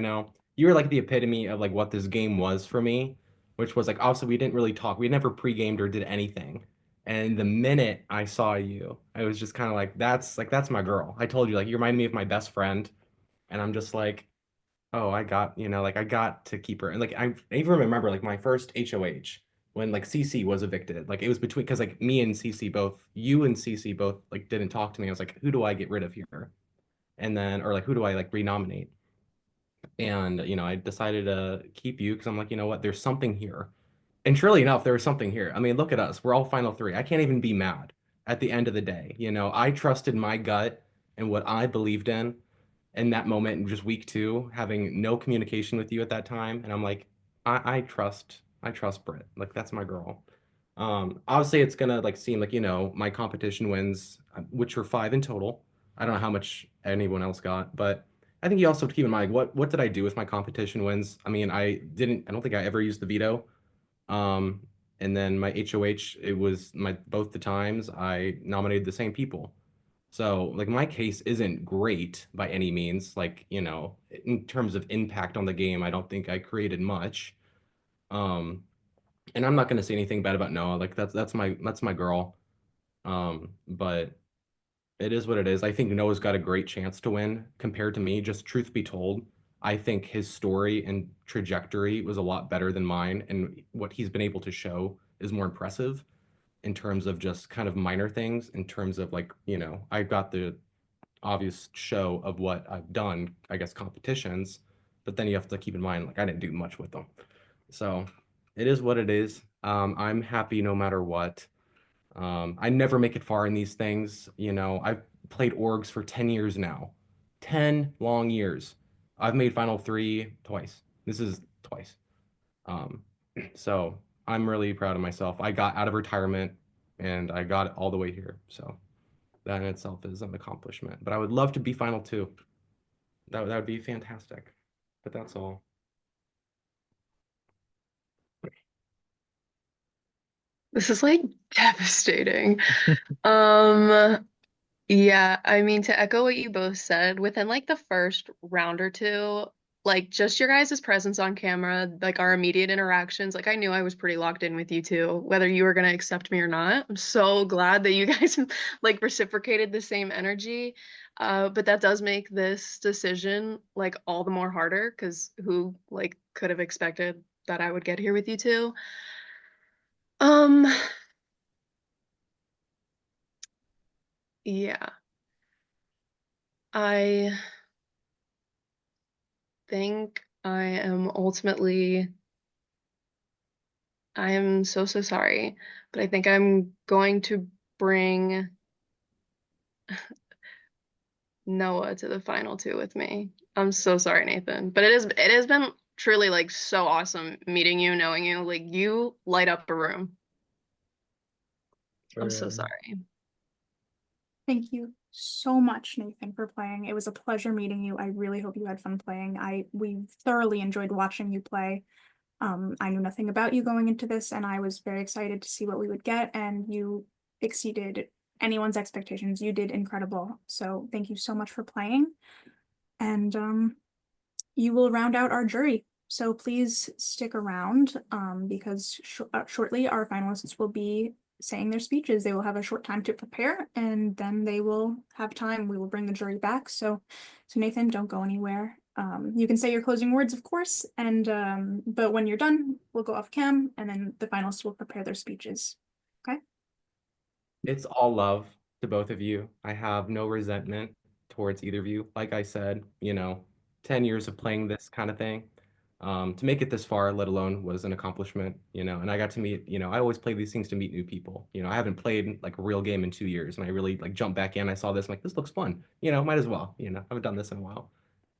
You were like the epitome of like what this game was for me, which was like obviously we didn't really talk. We never pre-gamed or did anything. And the minute I saw you, I was just kind of like, that's my girl. I told you, like, you remind me of my best friend. And I'm just like, oh, I got, like I got to keep her. And like I even remember like my first HOH when like CC was evicted. Like it was between because like me and CC both, you and CC both like didn't talk to me. I was like, who do I get rid of here? And then or like who do I like renominate? And I decided to keep you because I'm like, you know what, there's something here. And surely enough, there was something here. I mean, look at us. We're all final three. I can't even be mad at the end of the day. I trusted my gut and what I believed in that moment in just week two, having no communication with you at that time. And I'm like, I trust Britt. Like that's my girl. Obviously it's gonna like seem like, my competition wins, which were 5 in total. I don't know how much anyone else got, but I think you also have to keep in mind what did I do with my competition wins? I mean, I don't think I ever used the veto. Um, and then my HOH, it was both the times I nominated the same people. So, like, my case isn't great by any means. Like, in terms of impact on the game, I don't think I created much. Um, and I'm not going to say anything bad about Noah. Like, that's my girl. But it is what it is. I think Noah's got a great chance to win compared to me. Just truth be told, I think his story and trajectory was a lot better than mine, and what he's been able to show is more impressive in terms of just kind of minor things. In terms of like, I got the obvious show of what I've done, I guess, competitions, but then you have to keep in mind, like, I didn't do much with them. So it is what it is. I'm happy no matter what. I never make it far in these things. I've played orgs for 10 years now. 10 long years. I've made Final Three twice. This is twice. Um, so I'm really proud of myself. I got out of retirement and I got it all the way here. So that in itself is an accomplishment. But I would love to be Final Two. That would be fantastic. But that's all. This is like devastating. Um, yeah, I mean, to echo what you both said, within like the first round or two, like just your guys' presence on camera, like our immediate interactions, like I knew I was pretty locked in with you two, whether you were gonna accept me or not. I'm so glad that you guys like reciprocated the same energy. But that does make this decision like all the more harder because who like could have expected that I would get here with you two? Um, yeah. I think I am so, so sorry, but I think I'm going to bring Noah to the final two with me. I'm so sorry, Nathan, but it has been truly like so awesome meeting you, knowing you. Like you light up a room. I'm so sorry. Thank you so much, Nathan, for playing. It was a pleasure meeting you. I really hope you had fun playing. We thoroughly enjoyed watching you play. I knew nothing about you going into this, and I was very excited to see what we would get, and you exceeded anyone's expectations. You did incredible. So thank you so much for playing. And you will round out our jury. So please stick around because shortly our finalists will be saying their speeches. They will have a short time to prepare and then they will have time. We will bring the jury back. So Nathan, don't go anywhere. You can say your closing words, of course, and but when you're done, we'll go off cam and then the finalists will prepare their speeches. Okay? It's all love to both of you. I have no resentment towards either of you. Like I said, 10 years of playing this kind of thing. To make it this far, let alone was an accomplishment, and I got to meet, I always play these things to meet new people. I haven't played like a real game in 2 years and I really like jumped back in. I saw this, I'm like, this looks fun, might as well, I haven't done this in a while.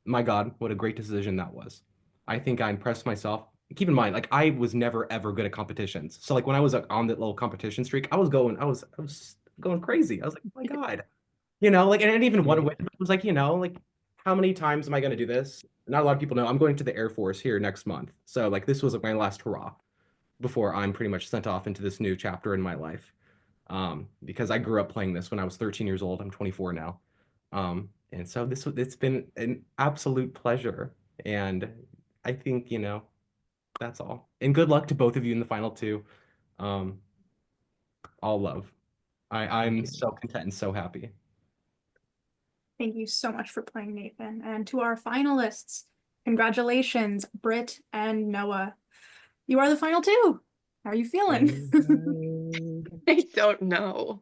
My God, what a great decision that was. I think I impressed myself. Keep in mind, like I was never ever good at competitions. So like when I was like, on that little competition streak, I was going crazy. I was like, oh my God. Like and I didn't even want to win. It was like, like how many times am I gonna do this? Not a lot of people know I'm going to the Air Force here next month. So like this was like my last hurrah before I'm pretty much sent off into this new chapter in my life. Because I grew up playing this when I was 13 years old. I'm 24 now. And so it's been an absolute pleasure. And I think, that's all. And good luck to both of you in the final two. Um, all love. I'm so content and so happy. Thank you so much for playing, Nathan. And to our finalists, Congratulations, Britt and Noah. You are the final two. How are you feeling? I don't know.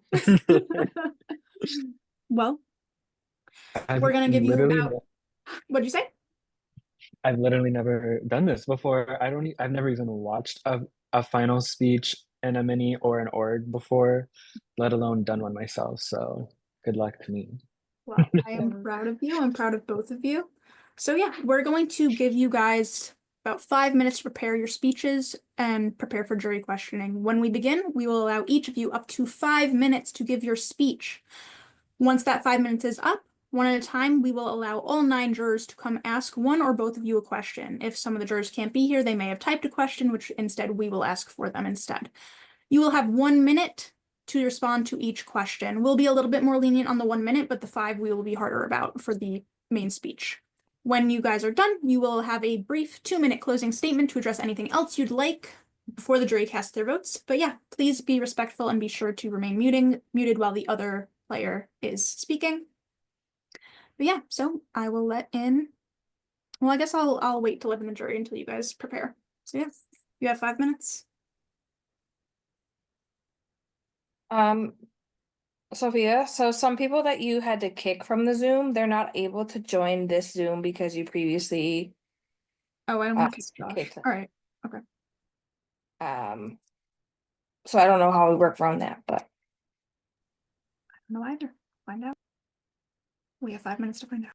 Well, I've we're gonna give you literally about, what'd you say? I've literally never done this before. I've never even watched a final speech in a mini or an org before, let alone done one myself. So good luck to me. Well, I am proud of you. I'm proud of both of you. So yeah, we're going to give you guys about 5 minutes to prepare your speeches and prepare for jury questioning. When we begin, we will allow each of you up to 5 minutes to give your speech. Once that 5 minutes is up, one at a time, we will allow all 9 jurors to come ask one or both of you a question. If some of the jurors can't be here, they may have typed a question, which instead we will ask for them instead. You will have 1 minute to respond to each question. We'll be a little bit more lenient on the 1 minute, but the 5 we will be harder about for the main speech. When you guys are done, you will have a brief 2-minute closing statement to address anything else you'd like before the jury casts their votes. But yeah, please be respectful and be sure to remain muted while the other player is speaking. But yeah, so I will let in. Well, I guess I'll wait to let in the jury until you guys prepare. So yeah, you have 5 minutes. Sophia, so some people that you had to kick from the Zoom, they're not able to join this Zoom because you previously Oh, I don't want to kick Josh. kicked them. All right. Okay. So I don't know how we work around that, but I don't know either. Find out. We have 5 minutes to find out.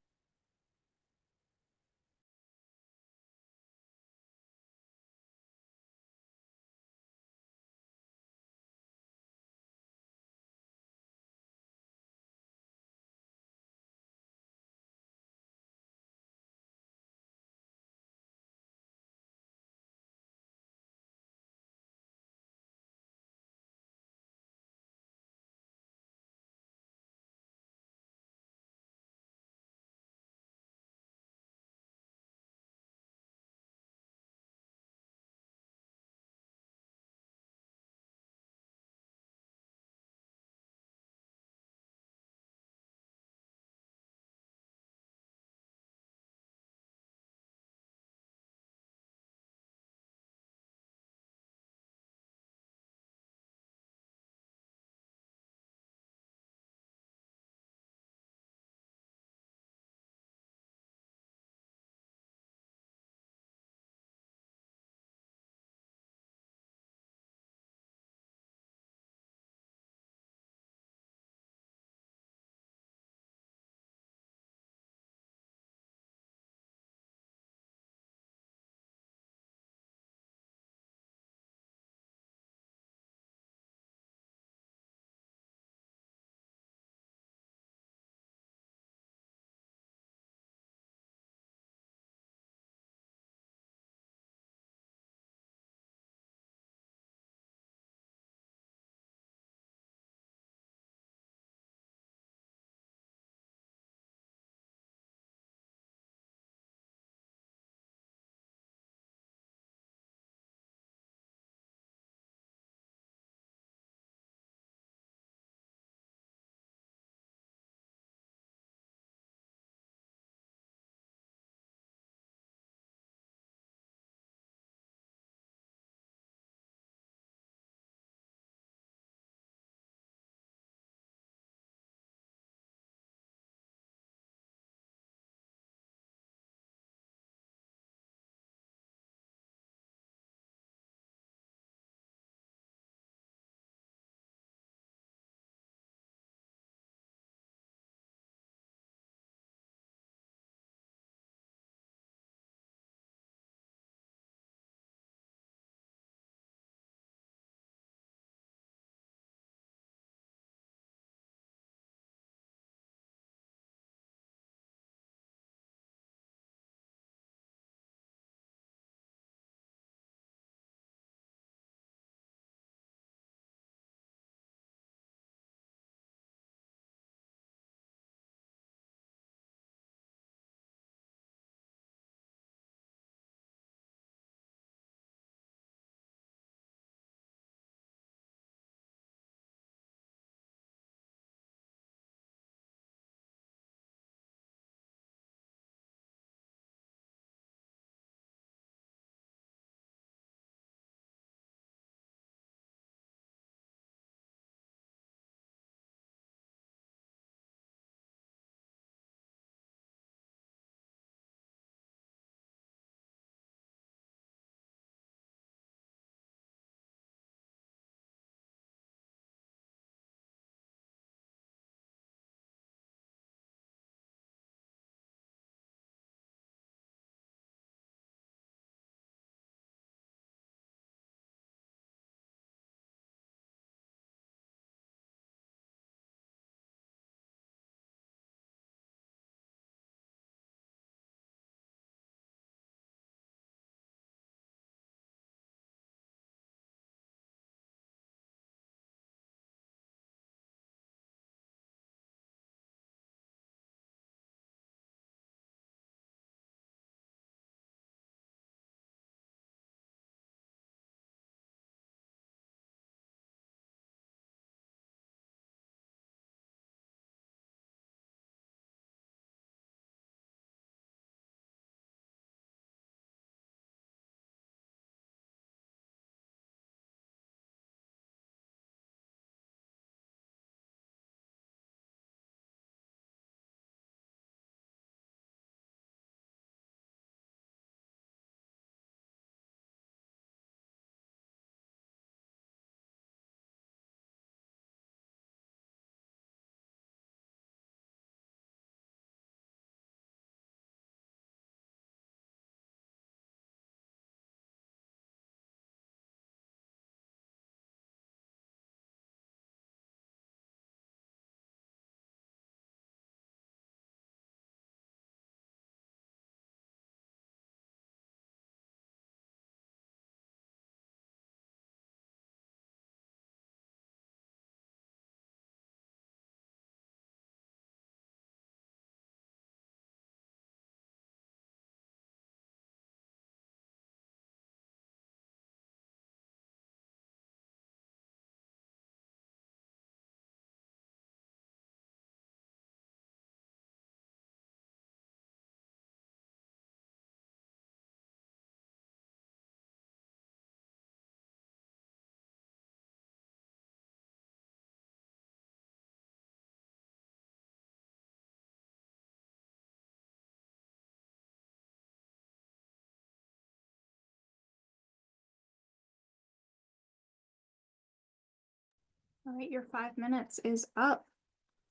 All right, your 5 minutes is up.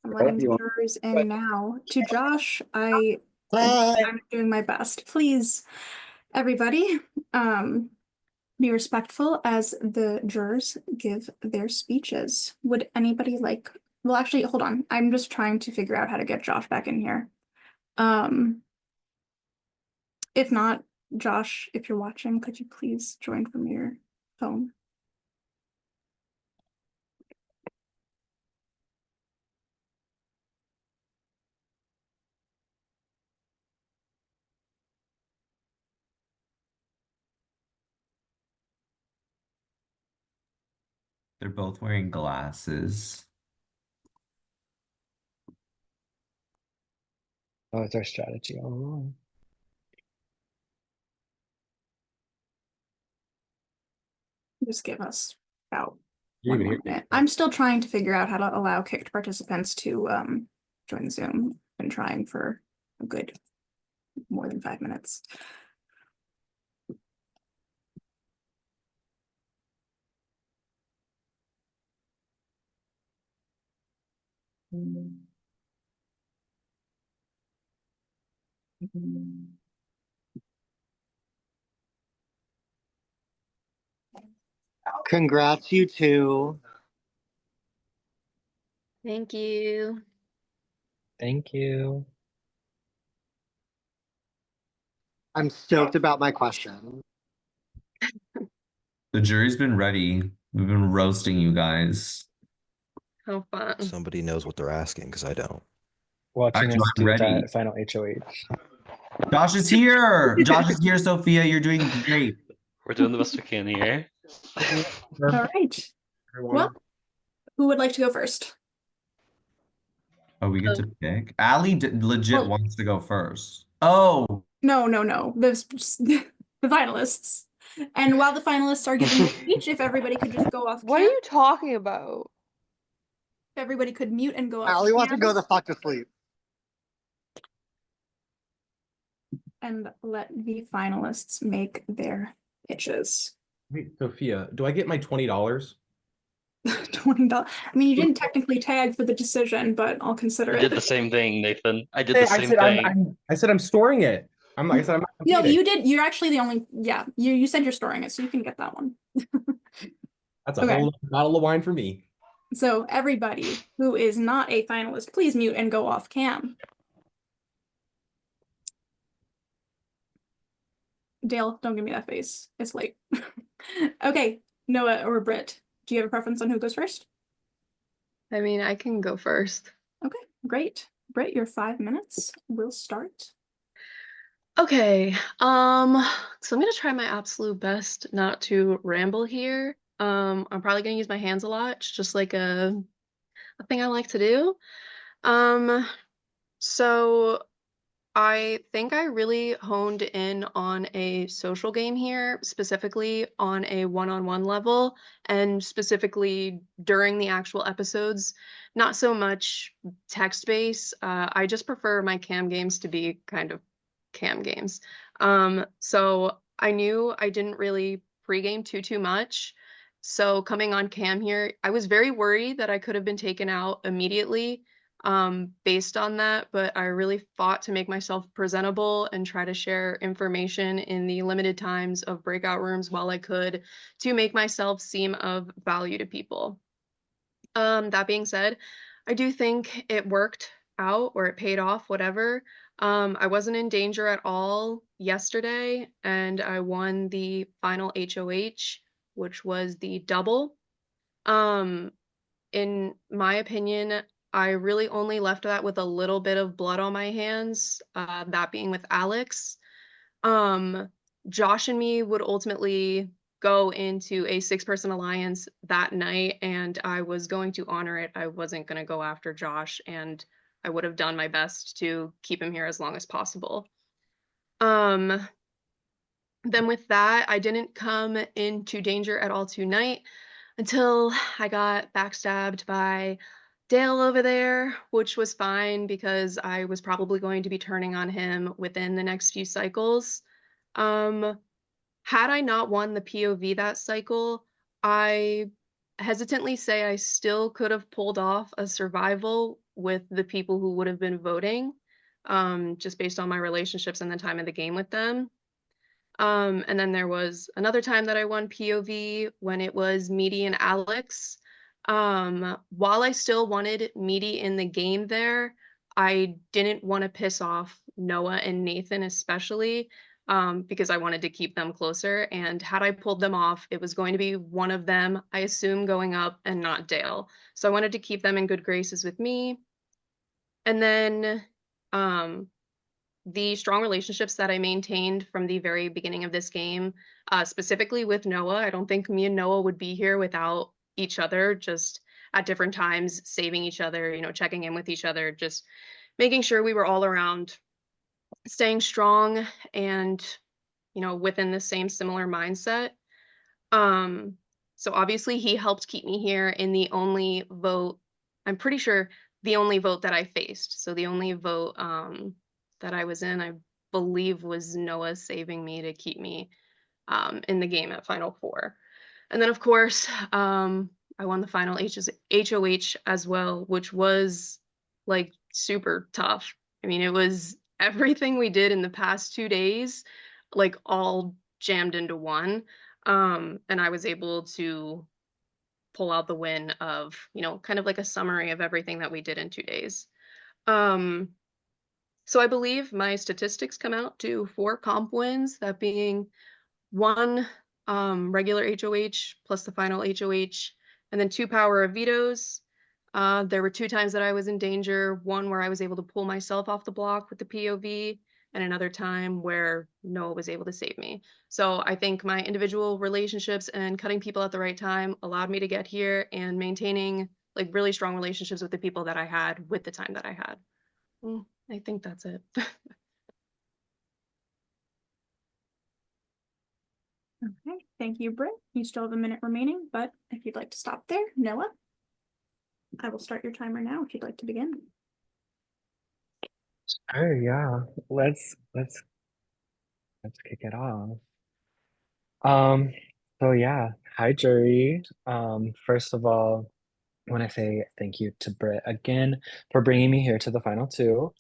I'm letting the jurors in now. To Josh, I'm doing my best. Please, everybody, be respectful as the jurors give their speeches. Would anybody like, well, actually, hold on. I'm just trying to figure out how to get Josh back in here. If not, Josh, if you're watching, could you please join from your phone? They're both wearing glasses. Oh, it's our strategy all along. Just give us about You one even more hear me? minute. I'm still trying to figure out how to allow kicked participants to join Zoom. Been trying for a good more than 5 minutes. Congrats, you two. Thank you. Thank you. I'm stoked about my question. The jury's been ready. We've been roasting you guys. How fun. Somebody knows what they're asking because I don't. Watching Alright, us I'm do ready. that final HOH. Josh is here. Josh is here, Sophia. You're doing great. We're doing the best we can here. All right. Well, who would like to go first? Oh, we get to pick. Allie legit Well- wants to go first. Oh, No. The finalists. And while the finalists are giving their speech, if everybody could just go off What are cam, you talking about? if everybody could mute and go off Allie wants to cam go the fuck to sleep. and let the finalists make their pitches. Wait, Sophia, do I get my $20? $20. I mean, you didn't technically tag for the decision, but I'll consider I it. did the same thing, Nathan. I did the I same said thing. I said I'm storing it. I'm like I said I'm not No, competing. you did. You're actually the only. Yeah, you said you're storing it, so you can get that one. That's a Okay. whole bottle of wine for me. So everybody who is not a finalist, please mute and go off cam. Dale, don't give me that face. It's late. Okay, Noah or Britt, do you have a preference on who goes first? I mean, I can go first. Okay, great. Britt, your 5 minutes will start. Okay, so I'm gonna try my absolute best not to ramble here. I'm probably gonna use my hands a lot. It's just like a thing I like to do. So I think I really honed in on a social game here, specifically on a one-on-one level, and specifically during the actual episodes, not so much text-based. I just prefer my cam games to be kind of cam games. So I knew I didn't really pregame too much. So coming on cam here, I was very worried that I could have been taken out immediately based on that, but I really fought to make myself presentable and try to share information in the limited times of breakout rooms while I could to make myself seem of value to people. That being said, I do think it worked out or it paid off, whatever. I wasn't in danger at all yesterday, and I won the final HOH, which was the double. In my opinion, I really only left that with a little bit of blood on my hands, that being with Alex. Josh and me would ultimately go into a 6-person alliance that night, and I was going to honor it. I wasn't going to go after Josh, and I would have done my best to keep him here as long as possible. Then with that, I didn't come into danger at all tonight until I got backstabbed by Dale over there, which was fine because I was probably going to be turning on him within the next few cycles. Had I not won the POV that cycle, I hesitantly say I still could have pulled off a survival with the people who would have been voting, just based on my relationships and the time of the game with them. And then there was another time that I won POV when it was Meaty and Alex. While I still wanted Meaty in the game there, I didn't want to piss off Noah and Nathan especially, because I wanted to keep them closer. And had I pulled them off, it was going to be one of them, I assume, going up and not Dale. So I wanted to keep them in good graces with me. And then the strong relationships that I maintained from the very beginning of this game, specifically with Noah. I don't think me and Noah would be here without each other, just at different times, saving each other, checking in with each other, just making sure we were all around, staying strong and, within the same similar mindset. So obviously he helped keep me here in the only vote, I'm pretty sure the only vote that I faced. So the only vote that I was in, I believe, was Noah saving me to keep me in the game at Final Four. And then, of course, I won the final HOH as well, which was like super tough. I mean, it was everything we did in the past 2 days, like all jammed into one. And I was able to pull out the win of, kind of like a summary of everything that we did in 2 days. So I believe my statistics come out to 4 comp wins, that being 1 regular HOH plus the final HOH, and then 2 power of vetoes. There were 2 times that I was in danger, one where I was able to pull myself off the block with the POV, and another time where Noah was able to save me. So I think my individual relationships and cutting people at the right time allowed me to get here, and maintaining like really strong relationships with the people that I had with the time that I had. I think that's it. Okay, thank you, Britt. You still have a minute remaining, but if you'd like to stop there, Noah, I will start your timer now if you'd like to begin. Oh yeah, let's kick it off. So yeah, hi jury. First of all, I want to say thank you to Britt again for bringing me here to the final 2.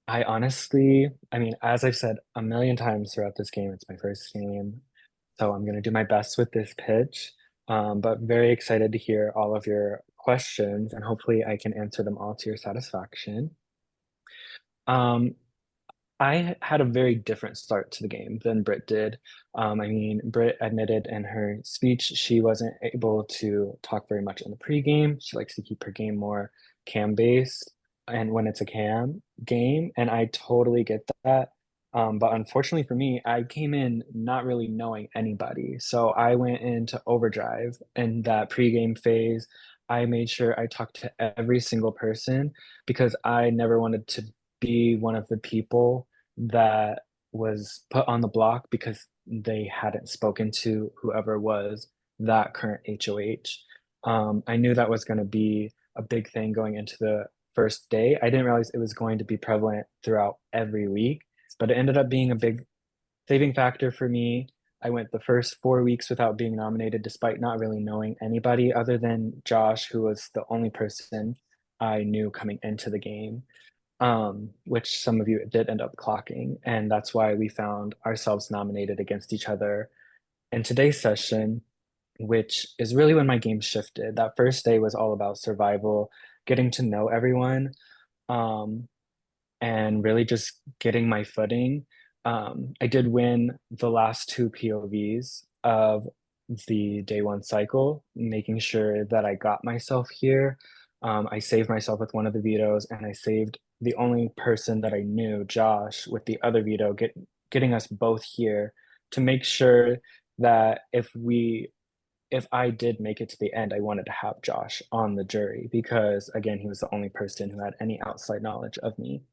I honestly, I mean, as I've said a million times throughout this game, it's my first game, so I'm gonna do my best with this pitch. But very excited to hear all of your questions, and hopefully I can answer them all to your satisfaction. Um, I had a very different start to the game than Britt did. I mean, Britt admitted in her speech she wasn't able to talk very much in the pregame. She likes to keep her game more cam-based, and when it's a cam game, and I totally get that. But unfortunately for me, I came in not really knowing anybody. So I went into overdrive in that pregame phase. I made sure I talked to every single person because I never wanted to be one of the people that was put on the block because they hadn't spoken to whoever was that current HOH. I knew that was going to be a big thing going into the first day. I didn't realize it was going to be prevalent throughout every week, but it ended up being a big saving factor for me. I went the first 4 weeks without being nominated, despite not really knowing anybody other than Josh, who was the only person I knew coming into the game, which some of you did end up clocking. And that's why we found ourselves nominated against each other in today's session, which is really when my game shifted. That first day was all about survival, getting to know everyone, and really just getting my footing. I did win the last 2 POVs of the day 1 cycle, making sure that I got myself here. I saved myself with one of the vetoes, and I saved the only person that I knew, Josh, with the other veto, getting us both here to make sure that if I did make it to the end, I wanted to have Josh on the jury because, again, he was the only person who had any outside knowledge of me.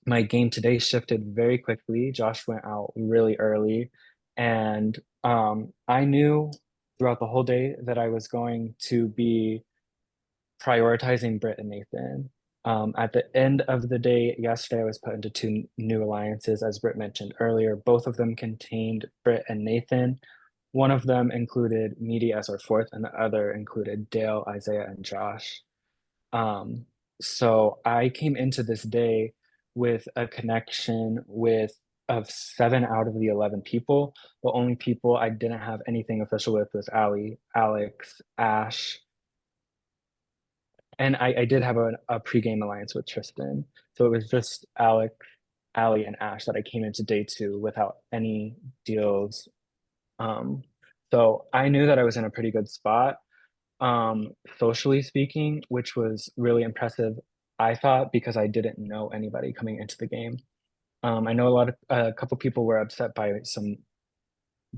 My game today shifted very quickly. Josh went out really early, and I knew throughout the whole day that I was going to be prioritizing Britt and Nathan. At the end of the day yesterday, I was put into 2 new alliances, as Britt mentioned earlier. Both of them contained Britt and Nathan. One of them included Meaty as our fourth, and the other included Dale, Isaiah, and Josh. So I came into this day with a connection with of 7 out of the 11 people. The only people I didn't have anything official with was Ali, Alex, Ash, and I did have a pregame alliance with Tristan. So it was just Alex, Ali, and Ash that I came into day 2 without any deals. So I knew that I was in a pretty good spot, socially speaking, which was really impressive, I thought, because I didn't know anybody coming into the game. I know a couple people were upset by some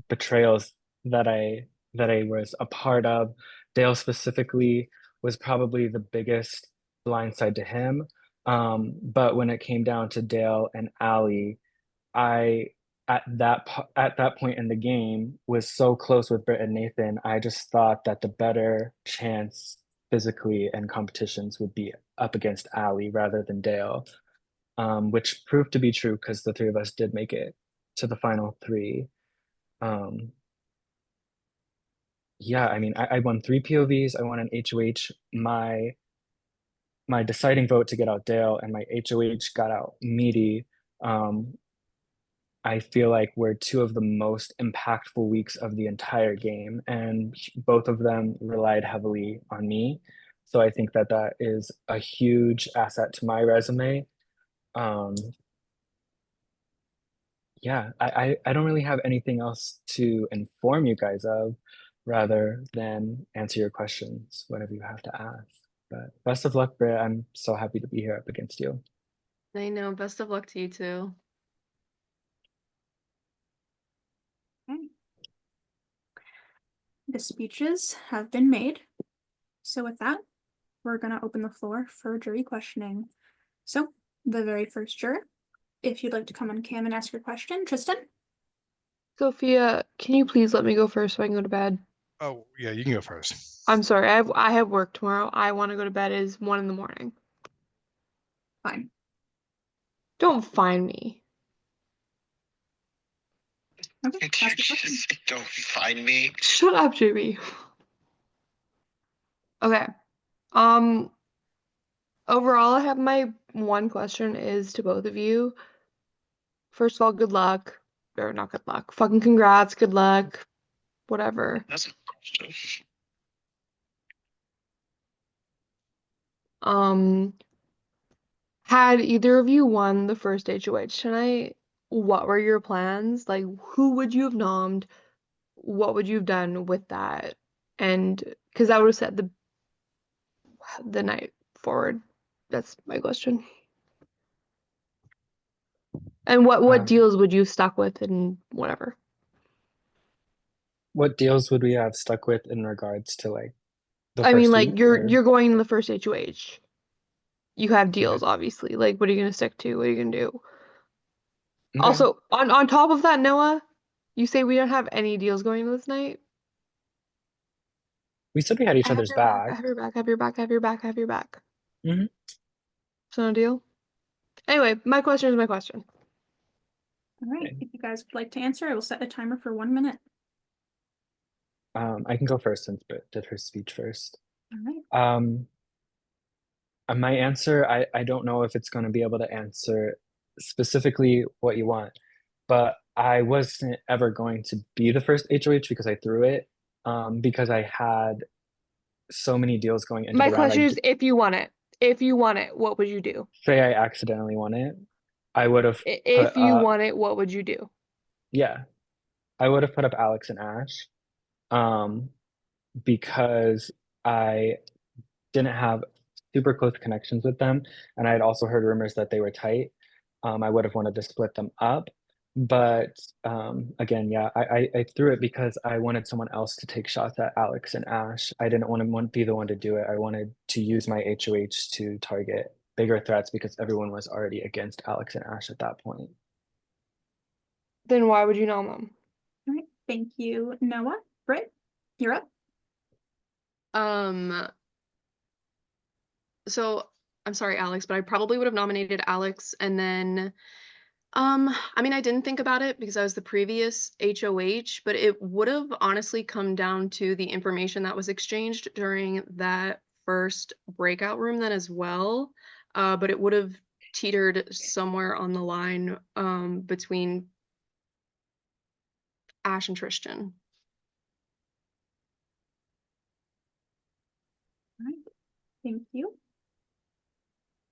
betrayals that I was a part of. Dale specifically was probably the biggest blindside to him. But when it came down to Dale and Ali, I at that point in the game was so close with Britt and Nathan. I just thought that the better chance physically and competitions would be up against Ali rather than Dale, which proved to be true because the three of us did make it to the final 3. Yeah, I mean, I won 3 POVs. I won an HOH. My deciding vote to get out Dale and my HOH got out Meaty. I feel like were 2 of the most impactful weeks of the entire game, and both of them relied heavily on me. So I think that that is a huge asset to my resume. Yeah, I don't really have anything else to inform you guys of rather than answer your questions, whatever you have to ask. But best of luck, Britt. I'm so happy to be here up against you. I know. Best of luck to you too. The speeches have been made. So with that, we're going to open the floor for jury questioning. So the very first juror, if you'd like to come on cam and ask your question, Tristan. Sophia, can you please let me go first so I can go to bed? Oh, yeah, you can go first. I'm sorry, I have work tomorrow. I want to go to bed. It is 1 in the morning. Fine. Don't find me. Okay, ask your question. Don't find me. Shut up, JB. Okay. Overall, I have my one question is to both of you. First of all, good luck. Or not good luck. Fucking congrats, good luck. Whatever. That's a question. Had either of you won the first HOH tonight, what were your plans? Like, who would you have nommed? What would you have done with that? And because that would have set the night forward. That's my question. And what deals would you have stuck with and whatever? What deals would we have stuck with in regards to like the I mean, first like week? you're going to the first HOH. You have deals, obviously. Like, what are you gonna stick to? What are you gonna do? Okay. Also, on top of that, Noah, you say we don't have any deals going into this night. We said we had each other's I back. have your back. I have your back. I have your back. I have your back. Mm-hmm. So no deal. Anyway, my question is my question. All right, if you guys would like to answer, I will set a timer for 1 minute. I can go first since Britt did her speech first. All right. My answer, I don't know if it's going to be able to answer specifically what you want, but I wasn't ever going to be the first HOH because I threw it, because I had so many deals going into My the round. question is, if you want it, what would you do? Say I accidentally won it, I would have If put you up, want it, what would you do? yeah, I would have put up Alex and Ash, because I didn't have super close connections with them, and I had also heard rumors that they were tight. I would have wanted to split them up, but again, yeah, I threw it because I wanted someone else to take shots at Alex and Ash. I didn't want to be the one to do it. I wanted to use my HOH to target bigger threats because everyone was already against Alex and Ash at that point. Then why would you nom them? All right, thank you, Noah. Britt, you're up. So I'm sorry, Alex, but I probably would have nominated Alex, and then I mean, I didn't think about it because I was the previous HOH, but it would have honestly come down to the information that was exchanged during that first breakout room then as well. But it would have teetered somewhere on the line between Ash and Tristan. All right. Thank you.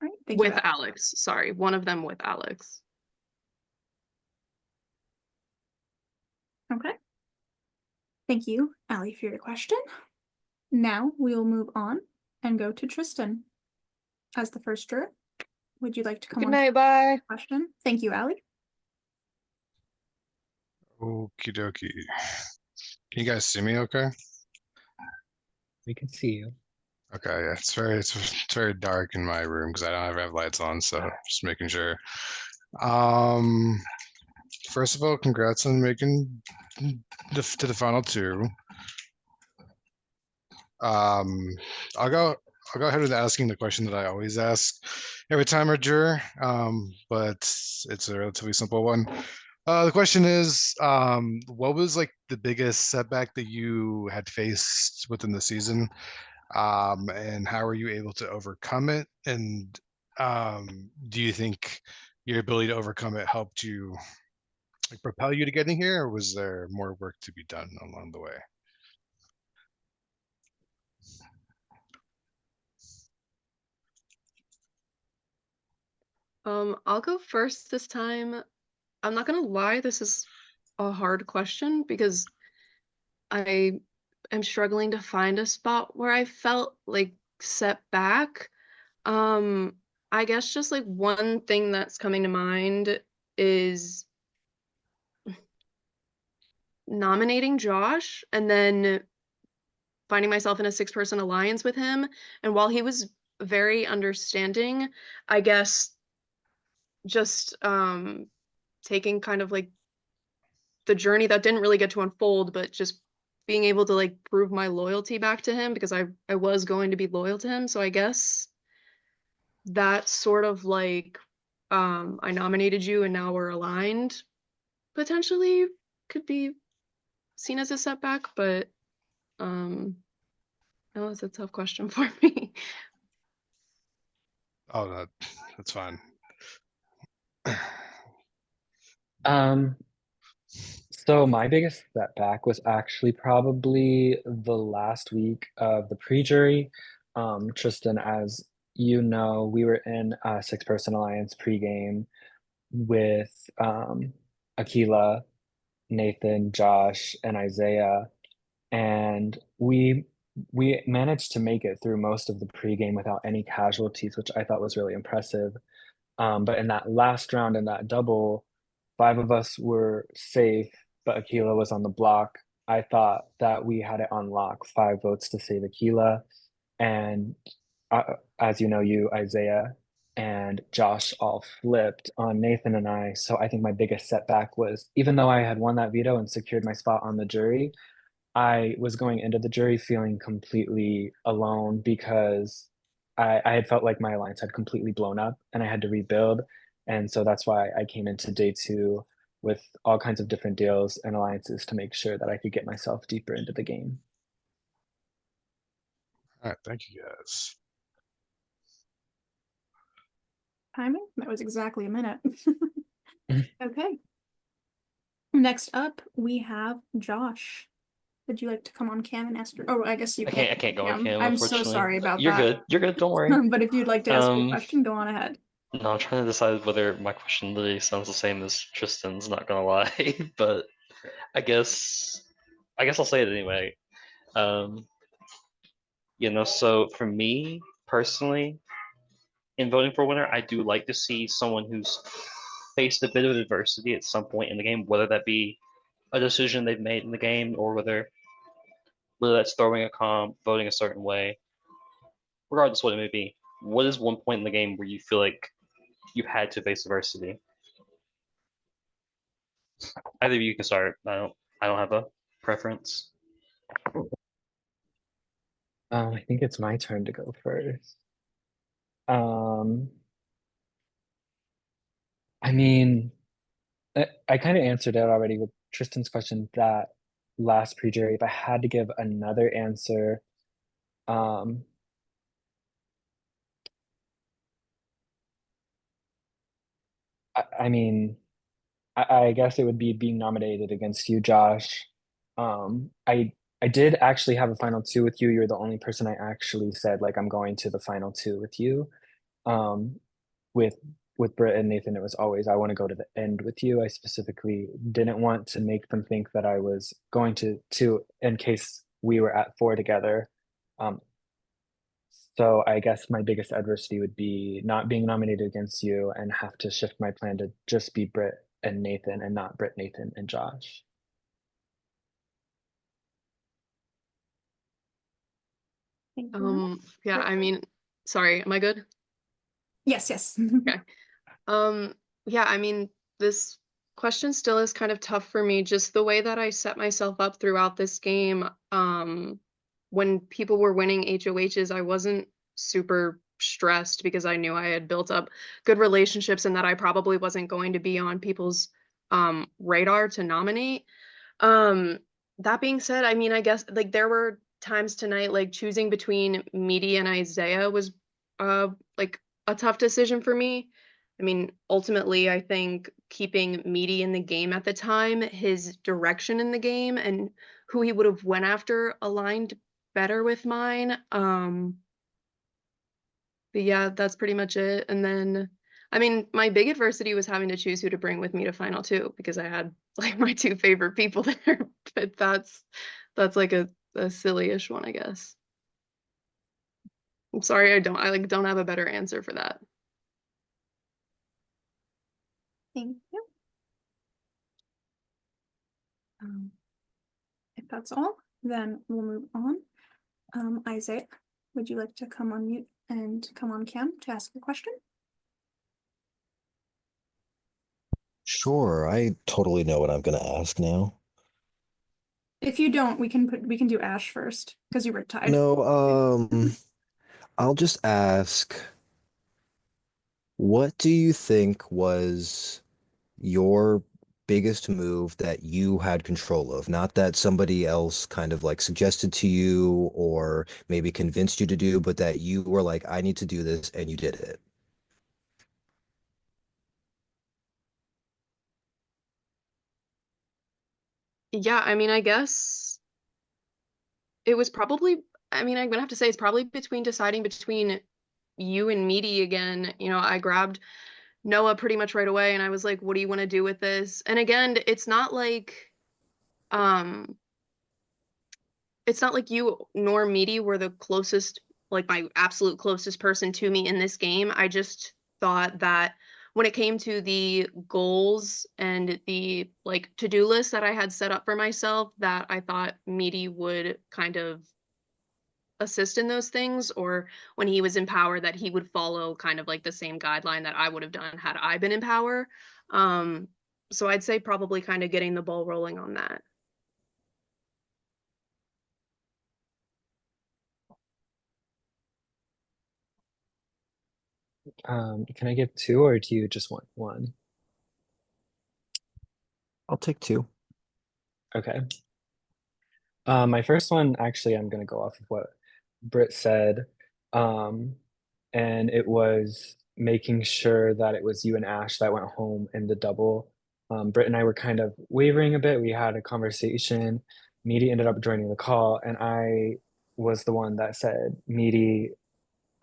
All right. Thank With you. Alex, sorry, one of them with Alex. Okay. Thank you, Allie, for your question. Now we will move on and go to Tristan. As the first juror, would you like to come Good on night, to the bye. question? Thank you, Allie. Okie dokie. Can you guys see me okay? We can see you. Okay, yeah, it's very dark in my room because I don't have lights on, so just making sure. First of all, congrats on making to the final two. I'll go ahead with asking the question that I always ask every time I juror, but it's a relatively simple one. The question is, what was like the biggest setback that you had faced within the season, and how were you able to overcome it? And do you think your ability to overcome it helped you like propel you to getting here, or was there more work to be done along the way? I'll go first this time. I'm not gonna lie, this is a hard question because I am struggling to find a spot where I felt like set back. Um, I guess just like one thing that's coming to mind is nominating Josh and then finding myself in a 6-person alliance with him. And while he was very understanding, I guess just taking kind of like the journey that didn't really get to unfold, but just being able to like prove my loyalty back to him because I was going to be loyal to him. So I guess that sort of like I nominated you and now we're aligned potentially could be seen as a setback, but that was a tough question for me. Oh, that's fine. So my biggest setback was actually probably the last week of the pre-jury. Tristan, as you know, we were in a 6-person alliance pre-game with Akila, Nathan, Josh, and Isaiah, and we managed to make it through most of the pre-game without any casualties, which I thought was really impressive. But in that last round, in that double, 5 of us were safe, but Aquila was on the block. I thought that we had it on lock, 5 votes to save Aquila. And as you know, you, Isaiah, and Josh all flipped on Nathan and I. So I think my biggest setback was even though I had won that veto and secured my spot on the jury, I was going into the jury feeling completely alone because I had felt like my alliance had completely blown up and I had to rebuild. And so that's why I came into day 2 with all kinds of different deals and alliances to make sure that I could get myself deeper into the game. All right, thank you guys. Timing? That was exactly a minute. Okay. Next up, we have Josh. Would you like to come on cam and ask your, oh, I guess you can't. I can't go on cam, I'm so unfortunately. sorry about You're that. good. You're good. Don't worry. But if you'd like to ask your question, go on ahead. No, I'm trying to decide whether my question literally sounds the same as Tristan's, not gonna lie. But I guess I'll say it anyway. Um, so for me personally, in voting for a winner, I do like to see someone who's faced a bit of adversity at some point in the game, whether that be a decision they've made in the game or whether that's throwing a comp, voting a certain way, regardless what it may be. What is one point in the game where you feel like you had to face adversity? Either of you can start. I don't have a preference. I think it's my turn to go first. I mean, I kind of answered it already with Tristan's question that last pre-jury. If I had to give another answer, um, I mean, I guess it would be being nominated against you, Josh. I did actually have a final two with you. You're the only person I actually said like I'm going to the final two with you. Um, with Britt and Nathan, it was always I want to go to the end with you. I specifically didn't want to make them think that I was going to two in case we were at four together. Um, so I guess my biggest adversity would be not being nominated against you and have to shift my plan to just be Britt and Nathan and not Britt, Nathan, and Josh. Yeah, I mean, sorry, am I good? Yes, yes. Okay. Yeah, I mean, this question still is kind of tough for me. Just the way that I set myself up throughout this game. When people were winning HOHs, I wasn't super stressed because I knew I had built up good relationships and that I probably wasn't going to be on people's radar to nominate. Um, that being said, I mean, I guess like there were times tonight, like choosing between Meaty and Isaiah was like a tough decision for me. I mean, ultimately, I think keeping Meaty in the game at the time, his direction in the game and who he would have went after aligned better with mine. But yeah, that's pretty much it. And then, I mean, my big adversity was having to choose who to bring with me to final two because I had like my two favorite people there. But that's like a silly-ish one, I guess. I'm sorry, I like don't have a better answer for that. Thank you. If that's all, then we'll move on. Isaiah, would you like to come on mute and come on cam to ask a question? Sure, I totally know what I'm gonna ask now. If you don't, we can do Ash first because you were tied. No, I'll just ask, what do you think was your biggest move that you had control of? Not that somebody else kind of like suggested to you or maybe convinced you to do, but that you were like, I need to do this, and you did it. Yeah, I mean, I guess it was probably, I mean, I'm gonna have to say it's probably between deciding between you and Meaty again. You know, I grabbed Noah pretty much right away and I was like, what do you want to do with this? And again, um it's not like you nor Meaty were the closest, like my absolute closest person to me in this game. I just thought that when it came to the goals and the like to-do list that I had set up for myself, that I thought Meaty would kind of assist in those things, or when he was in power, that he would follow kind of like the same guideline that I would have done had I been in power. Um, so I'd say probably kind of getting the ball rolling on that. Can I give two or do you just want one? I'll take two. Okay. My first one, actually, I'm gonna go off of what Britt said. Um, and it was making sure that it was you and Ash that went home in the double. Britt and I were kind of wavering a bit. We had a conversation. Meaty ended up joining the call, and I was the one that said, Meaty,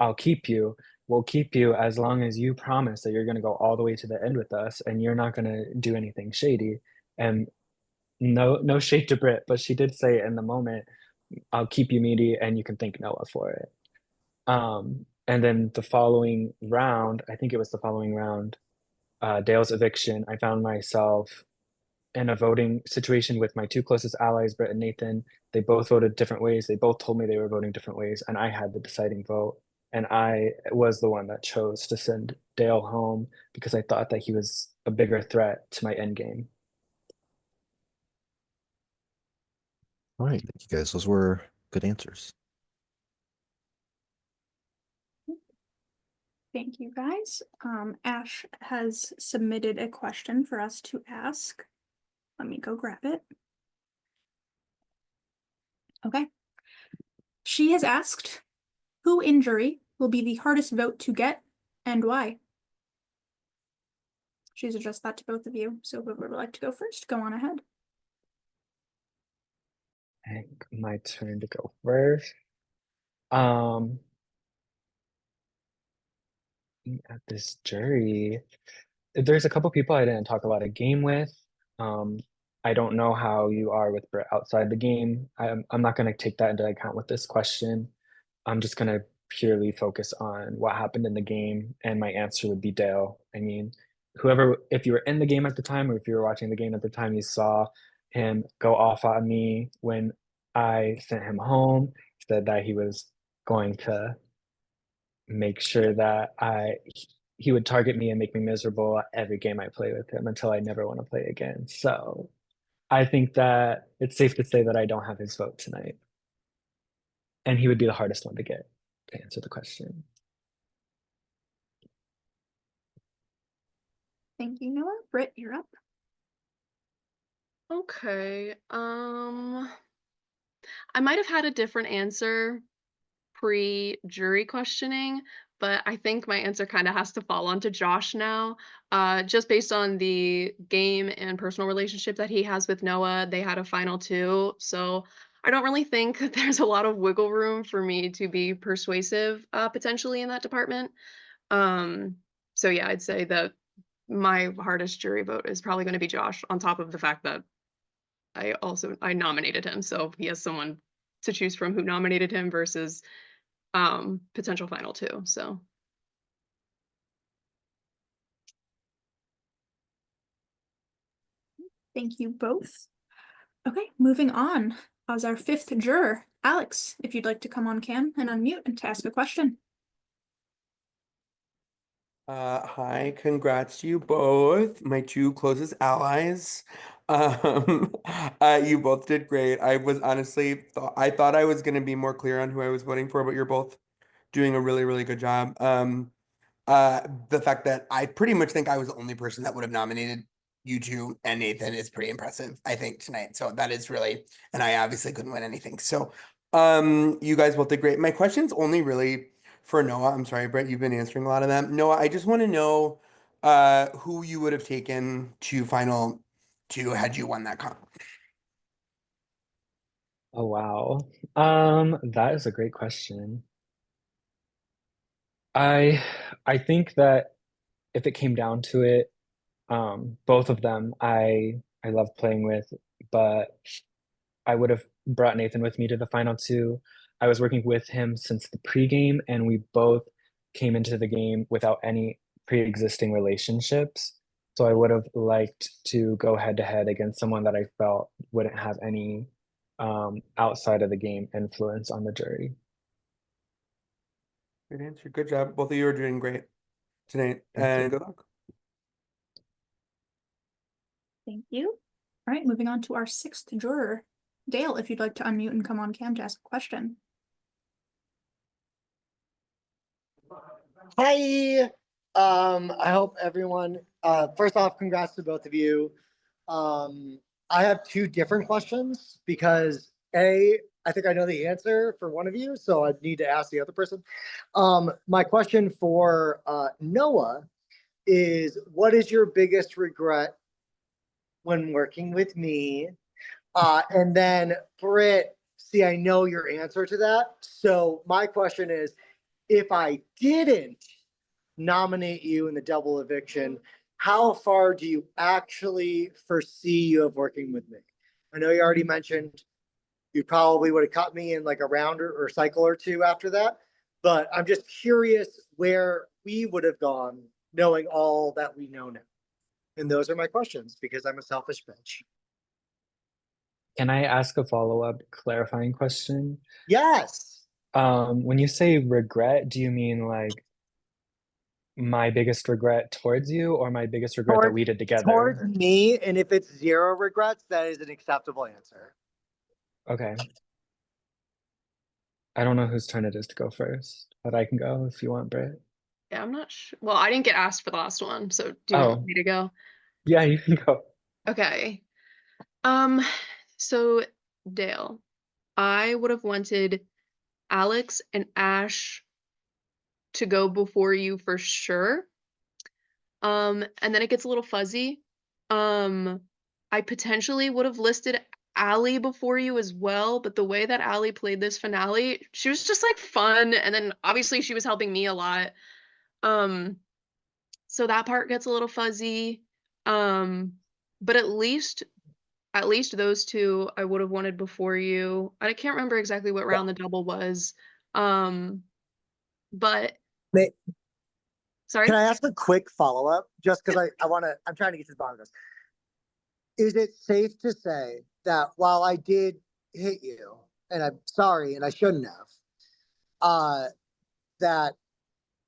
I'll keep you. We'll keep you as long as you promise that you're going to go all the way to the end with us and you're not going to do anything shady. And no shade to Brit, but she did say in the moment, I'll keep you Meaty and you can thank Noah for it. And then the following round, I think it was the following round, Dale's eviction, I found myself in a voting situation with my two closest allies, Britt and Nathan. They both voted different ways. They both told me they were voting different ways, and I had the deciding vote. And I was the one that chose to send Dale home because I thought that he was a bigger threat to my end game. All right, thank you guys. Those were good answers. Thank you, guys. Ash has submitted a question for us to ask. Let me go grab it. Okay. She has asked, who in jury will be the hardest vote to get and why? She's addressed that to both of you. So whoever would like to go first, go on ahead. I think my turn to go first. At this jury, there's a couple people I didn't talk about a game with. I don't know how you are with Brett outside the game. I'm not going to take that into account with this question. I'm just going to purely focus on what happened in the game, and my answer would be Dale. I mean, whoever, if you were in the game at the time or if you were watching the game at the time, you saw him go off on me when I sent him home, said that he was going to make sure that he would target me and make me miserable every game I play with him until I never want to play again. So I think that it's safe to say that I don't have his vote tonight. And he would be the hardest one to get to answer the question. Thank you, Noah. Britt, you're up. Okay. I might have had a different answer pre-jury questioning, but I think my answer kind of has to fall onto Josh now. Just based on the game and personal relationship that he has with Noah, they had a final two. So I don't really think that there's a lot of wiggle room for me to be persuasive potentially in that department. So yeah, I'd say that my hardest jury vote is probably going to be Josh, on top of the fact that I nominated him, so he has someone to choose from who nominated him versus potential final two. So Thank you both. Okay, moving on. As our fifth juror, Alex, if you'd like to come on cam and unmute and to ask a question. Hi, congrats to you both, my two closest allies. You both did great. I was honestly I thought I was gonna be more clear on who I was voting for, but you're both doing a really, really good job. The fact that I pretty much think I was the only person that would have nominated you two and Nathan is pretty impressive, I think, tonight. So that is really, and I obviously couldn't win anything. So, you guys both did great. My question's only really for Noah. I'm sorry, Brett, you've been answering a lot of them. Noah, I just want to know, who you would have taken to final two had you won that comp. Oh, wow. That is a great question. I think that if it came down to it, both of them I love playing with, but I would have brought Nathan with me to the final two. I was working with him since the pregame, and we both came into the game without any pre-existing relationships. So I would have liked to go head to head against someone that I felt wouldn't have any outside of the game influence on the jury. Good answer. Good job. Both of you are doing great tonight. Thank And you. good luck. Thank you. All right, moving on to our sixth juror. Dale, if you'd like to unmute and come on cam to ask a question. Hi. I hope everyone, first off, congrats to both of you. I have two different questions because I think I know the answer for one of you, so I need to ask the other person. My question for Noah is, what is your biggest regret when working with me? And then Britt, see, I know your answer to that. So my question is, if I didn't nominate you in the double eviction, how far do you actually foresee you of working with me? I know you already mentioned you probably would have cut me in like a round or cycle or two after that, but I'm just curious where we would have gone knowing all that we know now. And those are my questions because I'm a selfish bitch. Can I ask a follow-up clarifying question? Yes. When you say regret, do you mean like my biggest regret towards you or my biggest regret that we did together? Towards me, and if it's zero regrets, that is an acceptable answer. Okay. I don't know whose turn it is to go first, but I can go if you want, Britt. Yeah, I'm not sure. Well, I didn't get asked for the last one, so do you want Oh, me to go? yeah, you can go. Okay. So Dale, I would have wanted Alex and Ash to go before you for sure. And then it gets a little fuzzy. I potentially would have listed Allie before you as well, but the way that Allie played this finale, she was just like fun, and then obviously she was helping me a lot. Um, so that part gets a little fuzzy. Um, but at least those two I would have wanted before you. I can't remember exactly what round the double was. Um, but May- sorry. Can I ask a quick follow-up? Just because I'm trying to get to the bottom of this. Is it safe to say that while I did hit you, and I'm sorry, and I shouldn't have, that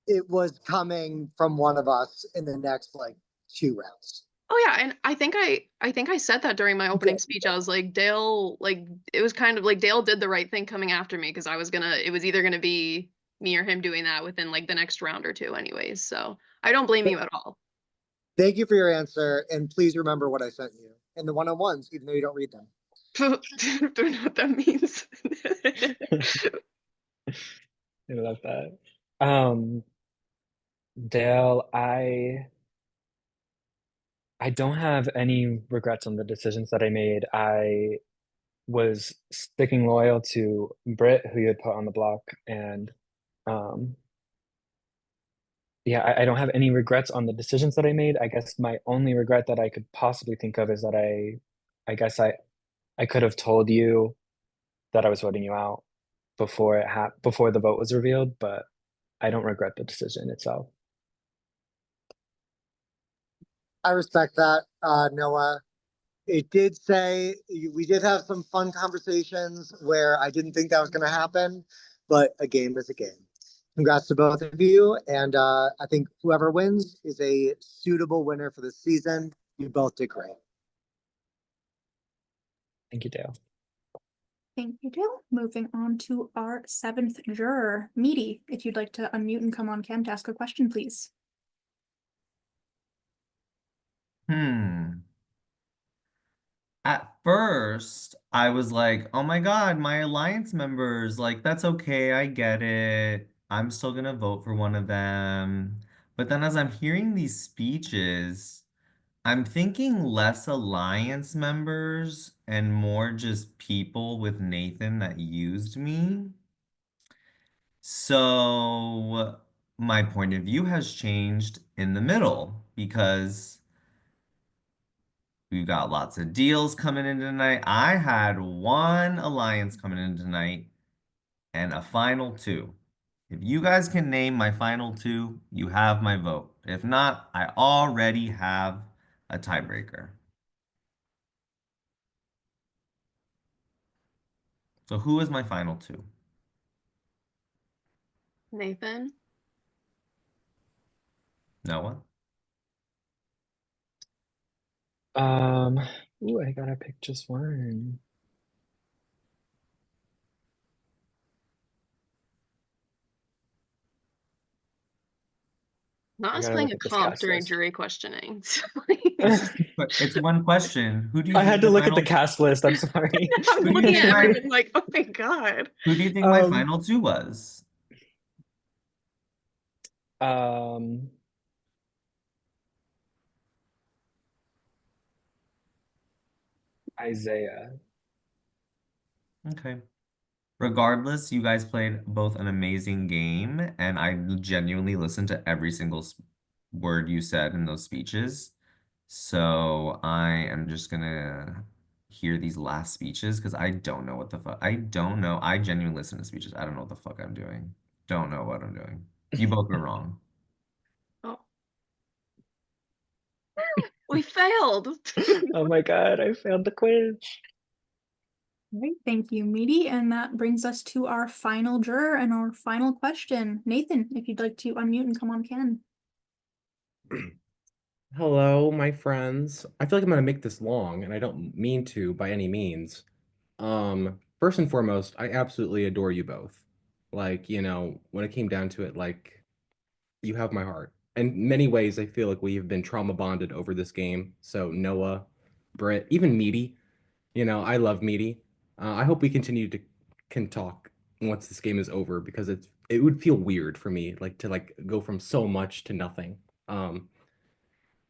it was coming from one of us in the next like 2 rounds? Oh yeah, and I think I said that during my opening speech. I was like, Dale, like it was kind of like Dale did the right thing coming after me because it was either gonna be me or him doing that within like the next round or two anyways. So I don't blame you at all. Thank you for your answer, and please remember what I sent you in the one-on-ones, even though you don't read them. Don't know what that means. I love that. Dale, I don't have any regrets on the decisions that I made. I was sticking loyal to Britt, who you had put on the block, and um, yeah, I don't have any regrets on the decisions that I made. I guess my only regret that I could possibly think of is that I guess I could have told you that I was voting you out before the vote was revealed, but I don't regret the decision itself. I respect that, Noah. It did say we did have some fun conversations where I didn't think that was going to happen, but a game is a game. Congrats to both of you, and I think whoever wins is a suitable winner for this season. You both did great. Thank you, Dale. Thank you, Dale. Moving on to our seventh juror, Meaty. If you'd like to unmute and come on cam to ask a question, please. At first, I was like, oh my God, my alliance members, like, that's okay, I get it. I'm still gonna vote for one of them. But then as I'm hearing these speeches, I'm thinking less alliance members and more just people with Nathan that used me. So my point of view has changed in the middle because we've got lots of deals coming in tonight. I had one alliance coming in tonight and a final two. If you guys can name my final two, you have my vote. If not, I already have a tiebreaker. So who is my final two? Nathan. Noah? Ooh, I gotta pick just one. Not I us gotta playing look a at this comp cast during list. jury questioning. But it's one question. Who do you I think had to my look at the final cast list. I'm sorry. I'm who do you looking think at my everyone like, oh my God. who do you think my final two was? Um, Isaiah. Okay. Regardless, you guys played both an amazing game, and I genuinely listened to every single word you said in those speeches. So I am just gonna hear these last speeches because I don't know what the fuck. I don't know. I genuinely listen to speeches. I don't know what the fuck I'm doing. Don't know what I'm doing. You both were wrong. Oh. We failed. Oh my God, I failed the quiz. All right, thank you, Meaty. And that brings us to our final juror and our final question. Nathan, if you'd like to unmute and come on cam. Hello, my friends. I feel like I'm gonna make this long, and I don't mean to by any means. First and foremost, I absolutely adore you both. Like, when it came down to it, like, you have my heart. In many ways, I feel like we have been trauma bonded over this game. So Noah, Britt, even Meaty, I love Meaty. I hope we continue to can talk once this game is over because it would feel weird for me like to like go from so much to nothing.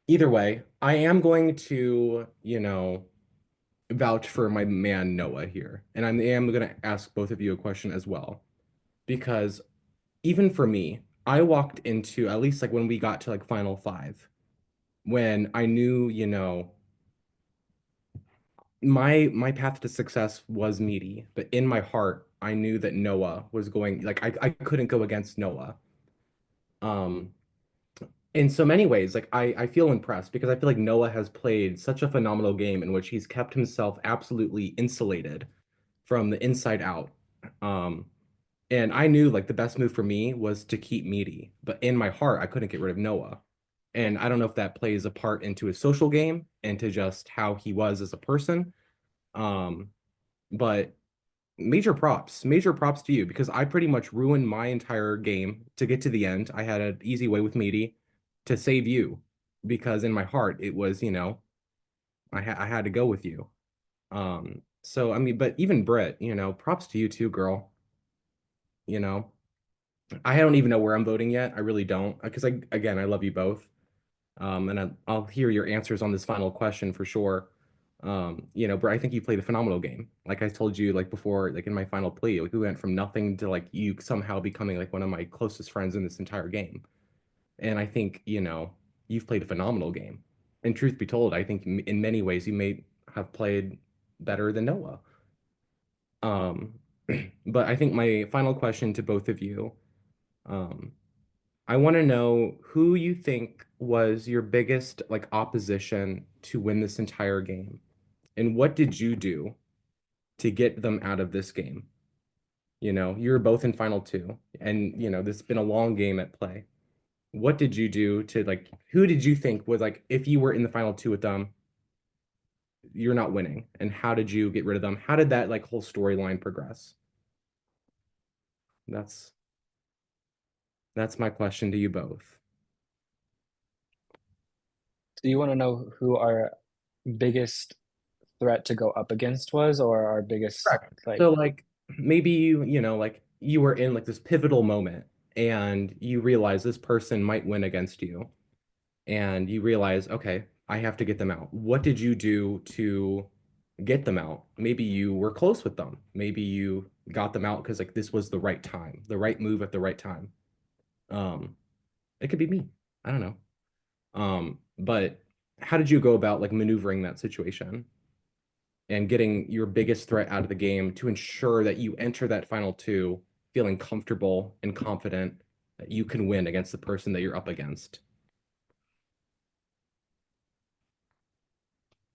Either way, I am going to, vouch for my man Noah here. And I am going to ask both of you a question as well. Because even for me, I walked into, at least like when we got to like final five, when I knew, my path to success was Meaty, but in my heart, I knew that Noah was going, like I couldn't go against Noah. Um, in so many ways, like I feel impressed because I feel like Noah has played such a phenomenal game in which he's kept himself absolutely insulated from the inside out. Um, and I knew like the best move for me was to keep Meaty, but in my heart, I couldn't get rid of Noah. And I don't know if that plays a part into his social game and to just how he was as a person. Um, but major props to you because I pretty much ruined my entire game to get to the end. I had an easy way with Meaty to save you because in my heart it was, I had to go with you. So I mean, but even Brett, props to you too, girl. You know, I don't even know where I'm voting yet. I really don't because again, I love you both. And I'll hear your answers on this final question for sure. But I think you played a phenomenal game. Like I told you, like before, like in my final plea, like we went from nothing to like you somehow becoming like one of my closest friends in this entire game. And I think, you've played a phenomenal game. And truth be told, I think in many ways you may have played better than Noah. Um, but I think my final question to both of you, um, I want to know who you think was your biggest like opposition to win this entire game, and what did you do to get them out of this game? You're both in final two, and this has been a long game at play. What did you do to like, who did you think was like, if you were in the final two with them, you're not winning? And how did you get rid of them? How did that like whole storyline progress? That's that's my question to you both. Do you want to know who our biggest threat to go up against was, or our biggest like? So like maybe like you were in like this pivotal moment and you realize this person might win against you and you realize, okay, I have to get them out. What did you do to get them out? Maybe you were close with them. Maybe you got them out because like this was the right time, the right move at the right time. Um, it could be me. I don't know. But how did you go about like maneuvering that situation and getting your biggest threat out of the game to ensure that you enter that final two feeling comfortable and confident that you can win against the person that you're up against?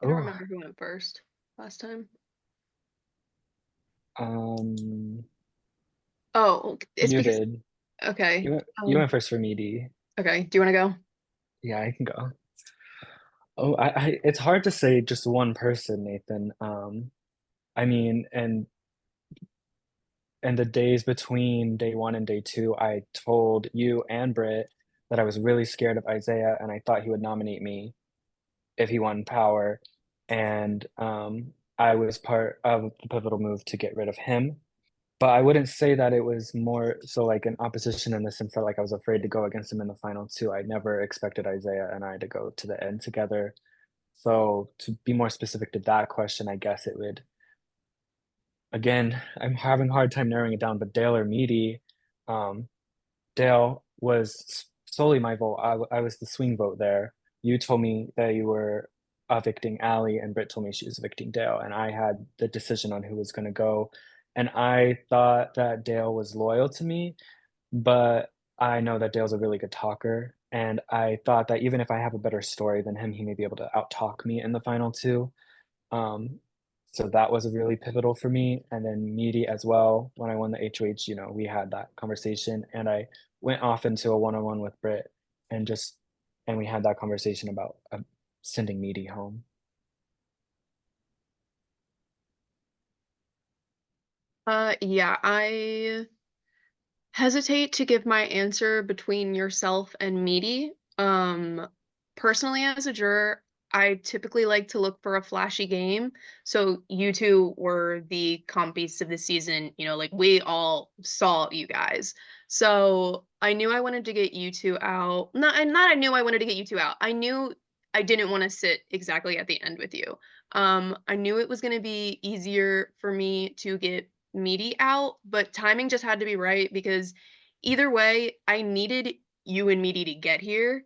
I don't remember who went first last time. Oh, it's You because did. okay. You went first for Meaty. Okay. Do you want to go? Yeah, I can go. Oh, it's hard to say just one person, Nathan. I mean, and the days between day one and day two, I told you and Britt that I was really scared of Isaiah and I thought he would nominate me if he won power. And I was part of the pivotal move to get rid of him. But I wouldn't say that it was more so like an opposition in the sense that like I was afraid to go against him in the final two. I never expected Isaiah and I to go to the end together. So to be more specific to that question, I guess it would, again, I'm having a hard time narrowing it down, but Dale or Meaty, um, Dale was solely my vote. I was the swing vote there. You told me that you were evicting Allie, and Britt told me she was evicting Dale, and I had the decision on who was going to go. And I thought that Dale was loyal to me, but I know that Dale's a really good talker, and I thought that even if I have a better story than him, he may be able to out-talk me in the final two. Um, so that was really pivotal for me. And then Meaty as well. When I won the HOH, we had that conversation and I went off into a one-on-one with Britt and we had that conversation about sending Meaty home. Yeah, I hesitate to give my answer between yourself and Meaty. Personally, as a juror, I typically like to look for a flashy game. So you two were the comp beasts of the season. You know, like we all saw you guys. So I knew I wanted to get you two out. Not I knew I wanted to get you two out. I knew I didn't want to sit exactly at the end with you. I knew it was going to be easier for me to get Meaty out, but timing just had to be right because either way, I needed you and Meaty to get here.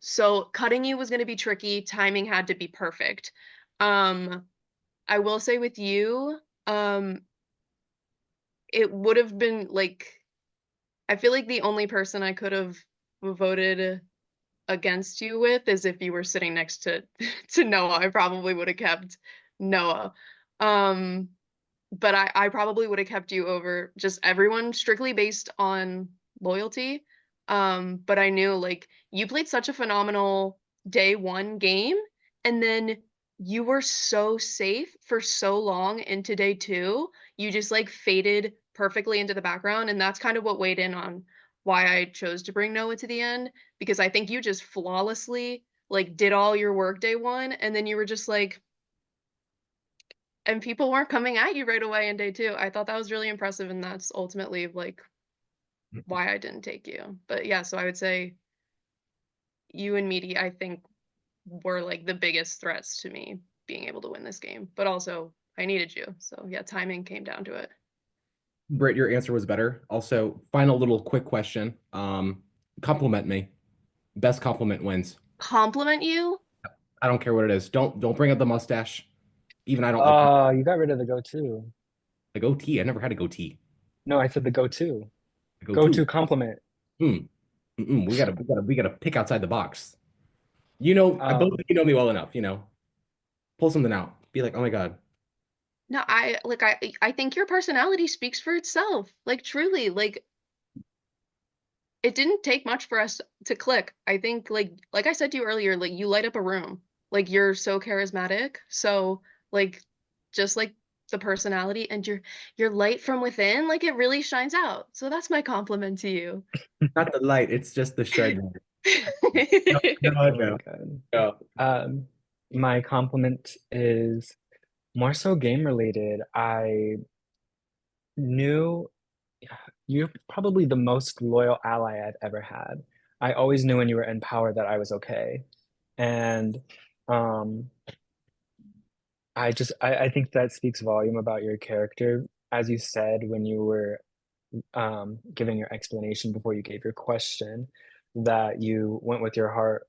So cutting you was going to be tricky. Timing had to be perfect. I will say with you, it would have been like, I feel like the only person I could have voted against you with is if you were sitting next to to Noah. I probably would have kept Noah. But I probably would have kept you over just everyone strictly based on loyalty. But I knew like you played such a phenomenal day one game, and then you were so safe for so long into day two. You just like faded perfectly into the background, and that's kind of what weighed in on why I chose to bring Noah to the end, because I think you just flawlessly like did all your work day one, and then you were just like, and people weren't coming at you right away in day two. I thought that was really impressive, and that's ultimately like why I didn't take you. But yeah, so I would say you and Meaty, I think, were like the biggest threats to me being able to win this game. But also, I needed you. So yeah, timing came down to it. Britt, your answer was better. Also, final little quick question. Compliment me. Best compliment wins. Compliment you? I don't care what it is. Don't bring up the mustache. Even I don't like You got rid of the go-to. the goatee. I never had a goatee. No, I said the go-to. Go Go-to compliment. We gotta pick outside the box. You know, I both of you know me well enough, you know. Pull something out. Be like, oh my God. No, I think your personality speaks for itself. Like truly, like it didn't take much for us to click. I think like I said to you earlier, like you light up a room. Like you're so charismatic. So like just like the personality and your light from within, like it really shines out. So that's my compliment to you. Not the light, it's just the shred. Oh my God. My compliment is more so game related. I knew you're probably the most loyal ally I've ever had. I always knew when you were in power that I was okay. And um I think that speaks volume about your character. As you said when you were giving your explanation before you gave your question, that you went with your heart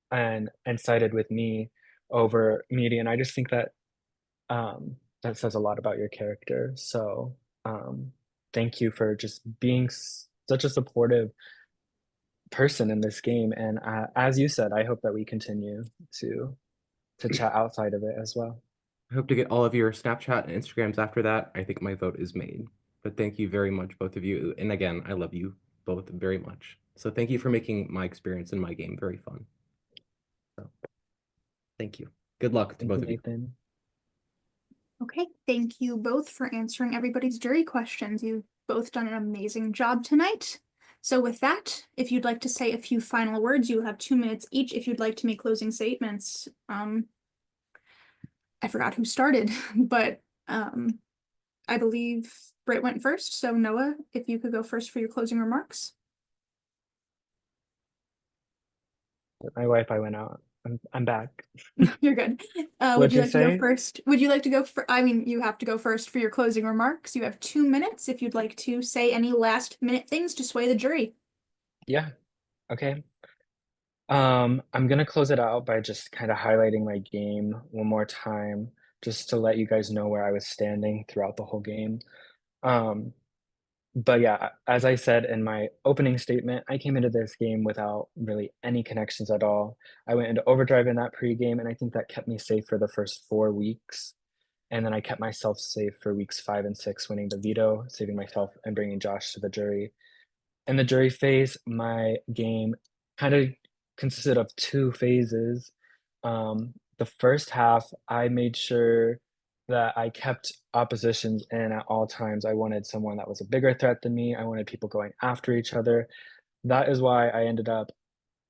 and sided with me over Meaty. And I just think that that says a lot about your character. So thank you for just being such a supportive person in this game. And as you said, I hope that we continue to chat outside of it as well. I hope to get all of your Snapchat and Instagrams after that. I think my vote is made. But thank you very much, both of you. And again, I love you both very much. So thank you for making my experience in my game very fun. So thank you. Good luck to both of you. Nathan. Okay, thank you both for answering everybody's jury questions. You've both done an amazing job tonight. So with that, if you'd like to say a few final words, you have 2 minutes each if you'd like to make closing statements. I forgot who started, but I believe Britt went first. So Noah, if you could go first for your closing remarks. My Wi-Fi went out. I'm back. You're good. Would What'd you you like to go say? first? Would you like to go for, I mean, you have to go first for your closing remarks. You have 2 minutes if you'd like to say any last minute things to sway the jury. Yeah. Okay. I'm gonna close it out by just kind of highlighting my game one more time, just to let you guys know where I was standing throughout the whole game. But yeah, as I said in my opening statement, I came into this game without really any connections at all. I went into overdrive in that pregame, and I think that kept me safe for the first 4 weeks. And then I kept myself safe for weeks 5 and 6, winning the veto, saving myself, and bringing Josh to the jury. In the jury phase, my game kind of consisted of 2 phases. The first half, I made sure that I kept oppositions in at all times. I wanted someone that was a bigger threat than me. I wanted people going after each other. That is why I ended up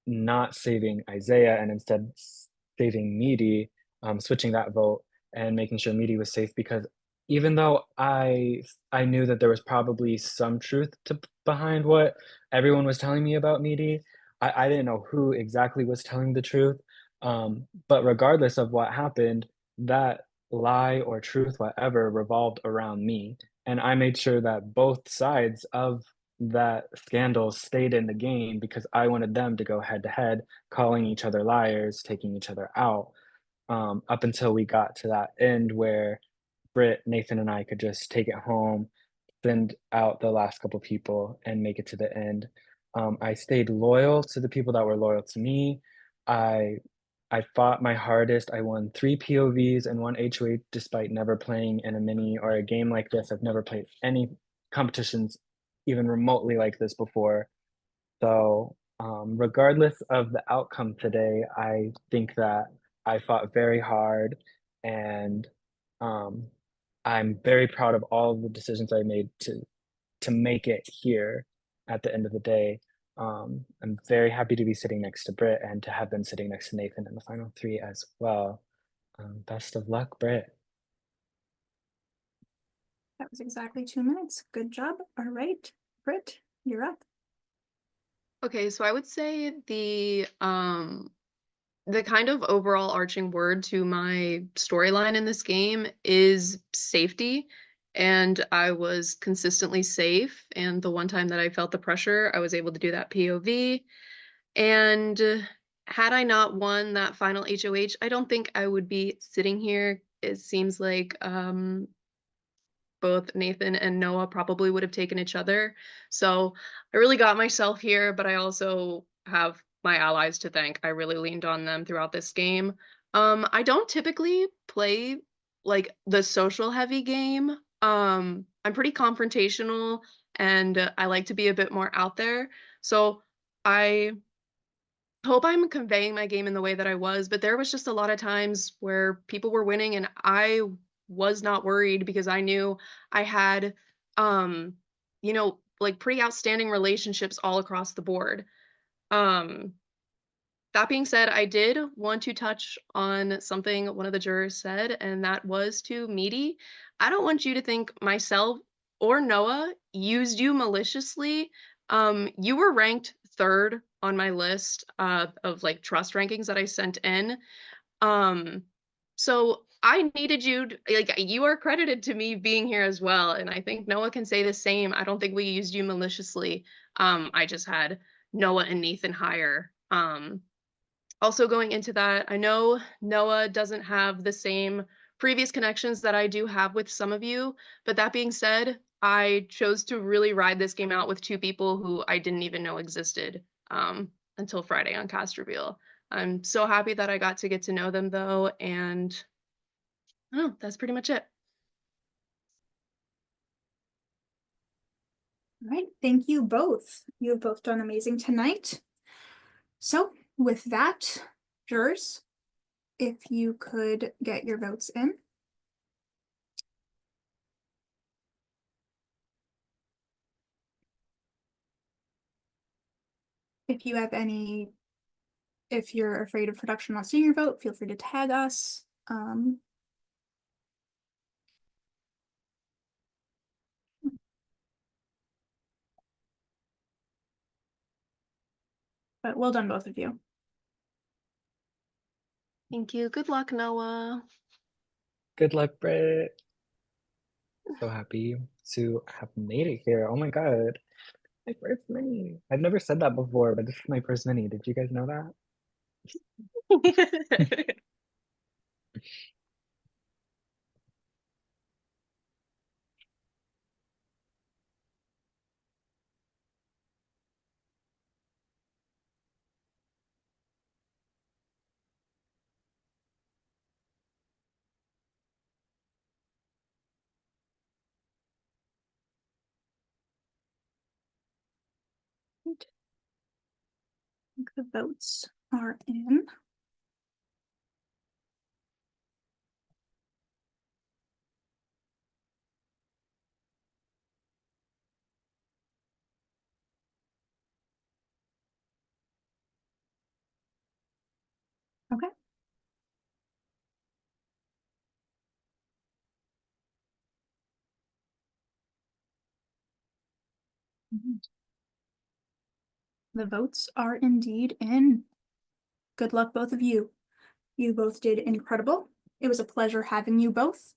not saving Isaiah and instead saving Meaty, switching that vote and making sure Meaty was safe, because even though I knew that there was probably some truth behind what everyone was telling me about Meaty, I didn't know who exactly was telling the truth. But regardless of what happened, that lie or truth, whatever, revolved around me. And I made sure that both sides of that scandal stayed in the game because I wanted them to go head to head, calling each other liars, taking each other out, up until we got to that end where Britt, Nathan, and I could just take it home, send out the last couple people, and make it to the end. I stayed loyal to the people that were loyal to me. I I fought my hardest. I won 3 POVs and 1 HOH despite never playing in a mini or a game like this. I've never played any competitions even remotely like this before. So, regardless of the outcome today, I think that I fought very hard, and um, I'm very proud of all of the decisions I made to make it here at the end of the day. I'm very happy to be sitting next to Britt and to have been sitting next to Nathan in the final 3 as well. Best of luck, Britt. That was exactly 2 minutes. Good job. All right, Britt, you're up. Okay, so I would say the kind of overall arching word to my storyline in this game is safety. And I was consistently safe. And the one time that I felt the pressure, I was able to do that POV. And had I not won that final HOH, I don't think I would be sitting here. It seems like both Nathan and Noah probably would have taken each other. So I really got myself here, but I also have my allies to thank. I really leaned on them throughout this game. I don't typically play like the social heavy game. I'm pretty confrontational and I like to be a bit more out there. So I hope I'm conveying my game in the way that I was, but there was just a lot of times where people were winning and I was not worried because I knew I had um like pretty outstanding relationships all across the board. Um that being said, I did want to touch on something one of the jurors said, and that was to Meaty. I don't want you to think myself or Noah used you maliciously. You were ranked 3rd on my list of like trust rankings that I sent in. Um, so I needed you to, like, you are credited to me being here as well, and I think Noah can say the same. I don't think we used you maliciously. I just had Noah and Nathan higher. Also going into that, I know Noah doesn't have the same previous connections that I do have with some of you, but that being said, I chose to really ride this game out with 2 people who I didn't even know existed until Friday on Cast Reveal. I'm so happy that I got to get to know them though, and oh, that's pretty much it. All right, thank you both. You have both done amazing tonight. So with that, jurors, if you could get your votes in. If you have any, if you're afraid of production not seeing your vote, feel free to tag us. But well done, both of you. Thank you. Good luck, Noah. Good luck, Britt. So happy to have made it here. Oh my god. My first mini. I've never said that before, but this is my first mini. Did you guys know that? The votes are in. Okay. The votes are indeed in. Good luck, both of you. You both did incredible. It was a pleasure having you both.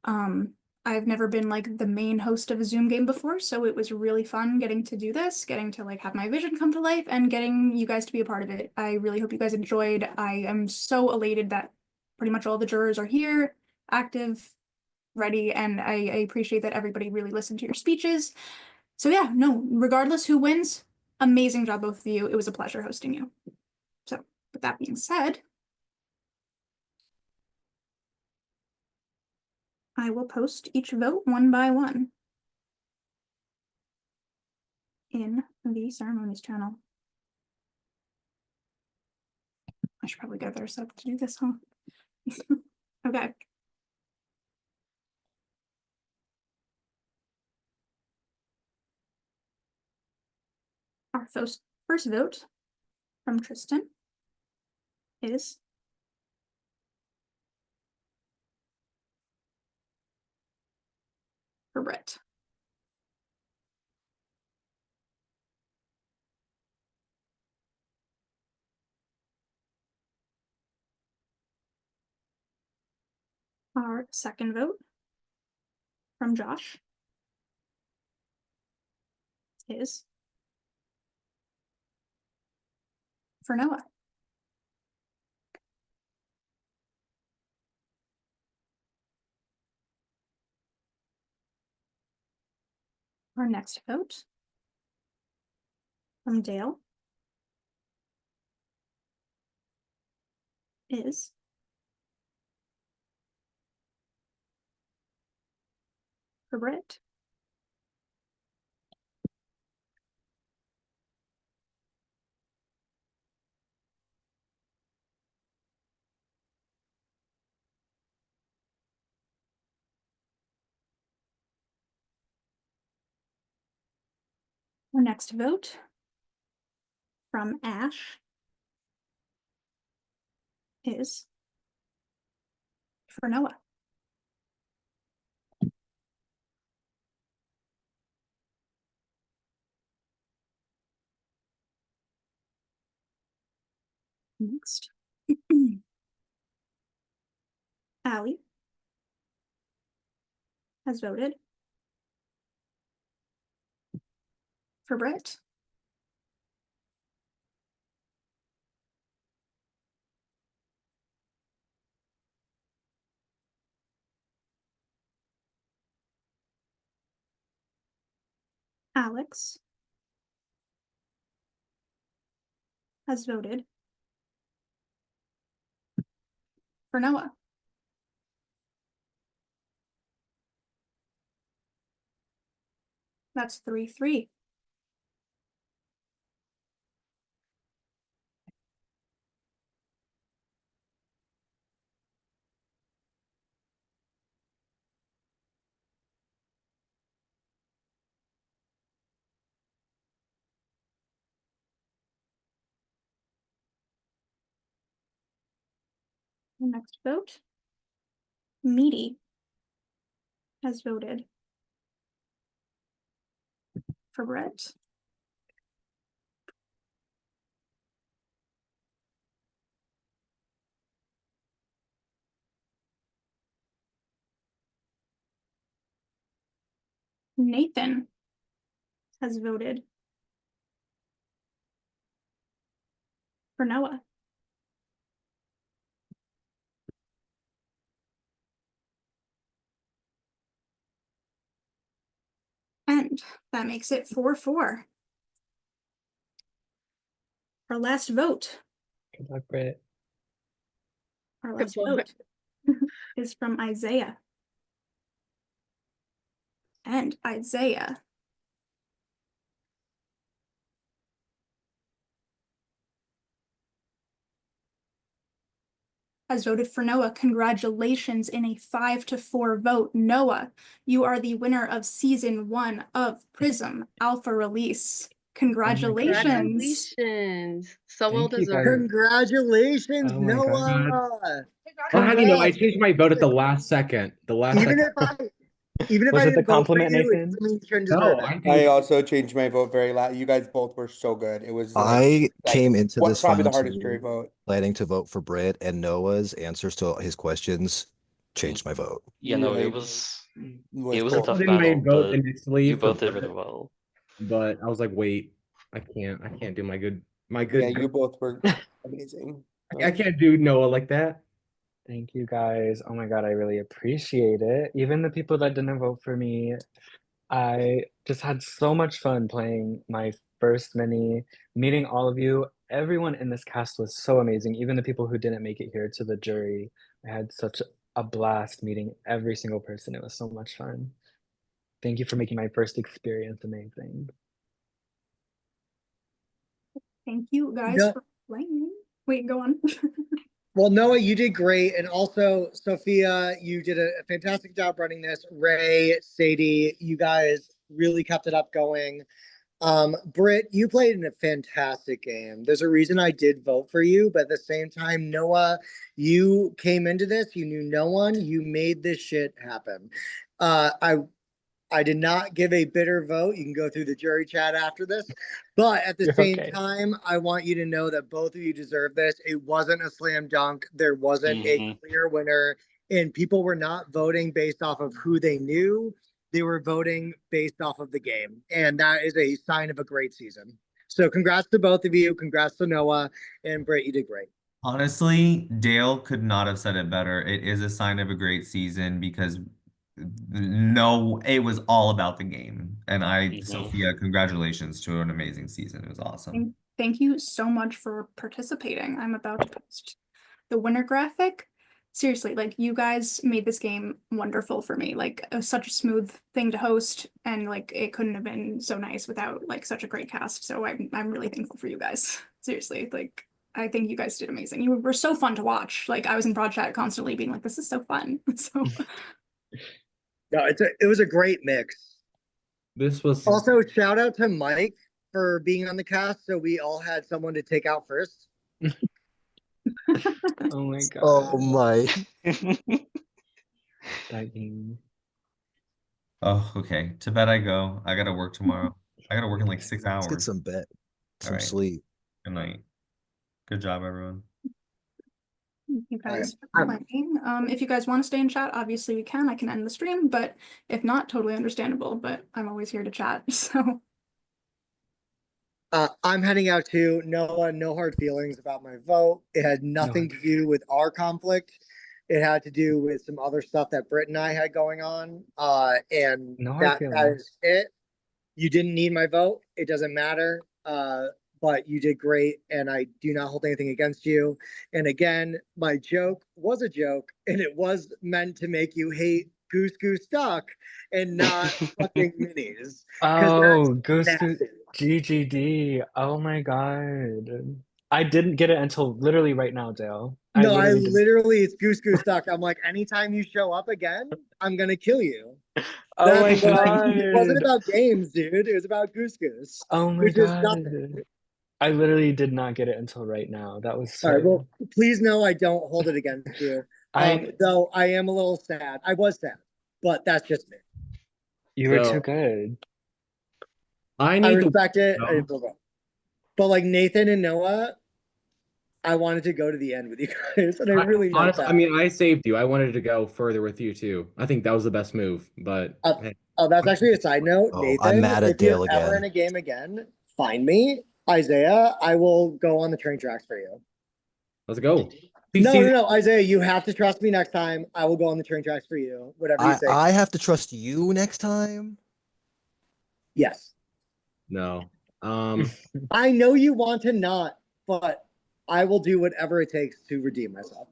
I've never been like the main host of a Zoom game before, so it was really fun getting to do this, getting to like have my vision come to life and getting you guys to be a part of it. I really hope you guys enjoyed. I am so elated that pretty much all the jurors are here, active, ready, and I appreciate that everybody really listened to your speeches. So yeah, no, regardless who wins, amazing job, both of you. It was a pleasure hosting you. So with that being said, I will post each vote one by one in the ceremonies channel. I should probably go there set up to do this, huh? Okay. Our first vote from Tristan is for Brett. Our second vote from Josh is for Noah. Our next vote from Dale is for Brett. Our next vote from Ash is for Noah. Next, Allie has voted for Brett. Alex has voted for Noah. That's 3-3. The next vote, Meaty has voted for Brett. Nathan has voted for Noah. And that makes it 4-4. Our last vote. Good luck, Brett. Our Good last luck. vote is from Isaiah. And Isaiah has voted for Noah. Congratulations in a 5-4 vote. Noah, you are the winner of season 1 of Prism Alpha Release. Congratulations. Congratulations. So well Thank you, guys. deserved. Congratulations, Oh my God. Noah. I'll have you know, I Congrats. changed my vote at the last second. The last Even second. if Was I it the didn't vote for compliment, you, it Nathan? doesn't mean you shouldn't No, deserve it. I I think also changed my vote very loud. You guys both were so good. It was I like came into what this probably the final hardest jury two vote. planning to vote for Britt, and Noah's answers to his questions changed my vote. Yeah, no, Yeah, it was was a cool. tough put in my battle, vote but initially you for both did really Britt, well. but I was like, wait, I can't do my good Yeah, you both were amazing. I can't do Noah like that. Thank you guys. Oh my God, I really appreciate it. Even the people that didn't vote for me, I just had so much fun playing my first mini, meeting all of you. Everyone in this cast was so amazing. Even the people who didn't make it here to the jury. I had such a blast meeting every single person. It was so much fun. Thank you for making my first experience amazing. Thank you guys No- for playing. Wait, go on. Well, Noah, you did great. And also, Sophia, you did a fantastic job running this. Ray, Sadie, you guys really kept it up going. Britt, you played in a fantastic game. There's a reason I did vote for you, but at the same time, Noah, you came into this, you knew no one, you made this shit happen. I did not give a bitter vote. You can go through the jury chat after this. But at the You're same okay. time, I want you to know that both of you deserve this. It wasn't a slam dunk. There wasn't a clear winner. And people were not voting based off of who they knew. They were voting based off of the game. And that is a sign of a great season. So congrats to both of you. Congrats to Noah. And Britt, you did great. Honestly, Dale could not have said it better. It is a sign of a great season because no, it was all about the game. And Sophia, congratulations to an amazing season. It was awesome. Thank you so much for participating. I'm about to post the winner graphic. Seriously, like you guys made this game wonderful for me. Like it was such a smooth thing to host, and like it couldn't have been so nice without like such a great cast. So I'm really thankful for you guys. Seriously, like I think you guys did amazing. You were so fun to watch. Like I was in broad chat constantly being like, this is so fun. So No, it was a great mix. This was Also, shout out to Mike for being on the cast. So we all had someone to take out first. Oh my God. Oh my. That game. Oh, okay. To bed I go. I gotta work tomorrow. I gotta work in like 6 Let's get hours. some bet, All some right. sleep. Good night. Good job, everyone. thank you guys for playing. If you guys want to stay in chat, obviously we can. I can end the stream, but if not, totally understandable. But I'm always here to chat. So I'm heading out too. No hard feelings about my vote. It had nothing to do with our conflict. It had to do with some other stuff that Britt and I had going on. And No hard that feelings. is it. You didn't need my vote. It doesn't matter. But you did great, and I do not hold anything against you. And again, my joke was a joke, and it was meant to make you hate Goose Goose Duck and not fucking minis. Oh, Goose Goose GGD. Oh my God. I didn't get it until literally right now, Dale. No, literally it's Goose Goose Duck. I'm like, anytime you show up again, I'm gonna kill you. Oh my That's why it wasn't God. about games, dude. It was about Goose Goose. Oh my Which is God. nothing. I literally did not get it until right now. That was All right, so. well, please know I don't hold it against you. Though I am a little sad. I was sad, but that's just me. You were too good. I I need to respect it. know. But like Nathan and Noah, I wanted to go to the end with you guys, and I really meant Honestly, that. I mean, I saved you. I wanted to go further with you too. I think that was the best move, but hey. Oh, that's actually a side note, Oh, Nathan. I'm mad at if you're Dale ever again. in a game again, find me, Isaiah. I will go on the train tracks for you. Let's go. No, Isaiah, you have to trust me next time. I will go on the train tracks for you. Whatever you say. I have to trust you next time. Yes. No. I know you want to not, but I will do whatever it takes to redeem myself.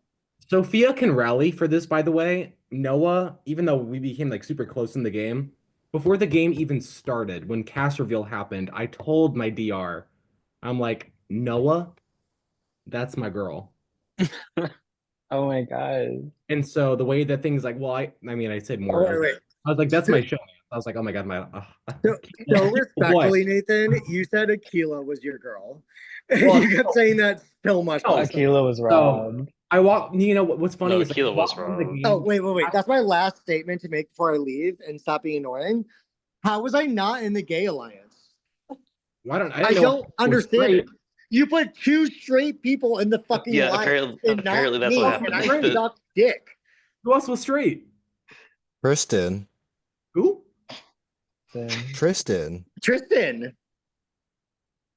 Sophia can rally for this, by the way. Noah, even though we became like super close in the game, before the game even started, when cast reveal happened, I told my DR, I'm like, Noah, that's my girl. Oh my God. And so the way that things like, well, I mean, I said more. Oh, wait. I was like, that's my show. I was like, oh my god, So Oh, boy. respectfully, Nathan, you said Aquila was your girl. Well, You kept saying that so much. no, last night. Aquila was So robbed. I walk. You know what's funny No, is like, I Aquila was walked into the robbed. Oh, game. wait. That's my last statement to make before I leave and stop being annoying. How was I not in the gay alliance? I I didn't know don't I was understand straight. it. You put two straight people in the fucking Yeah, alliance and apparently not that's me, what and happened. I sucked dick. Who else was straight? Tristan. Who? Tristan. Tristan.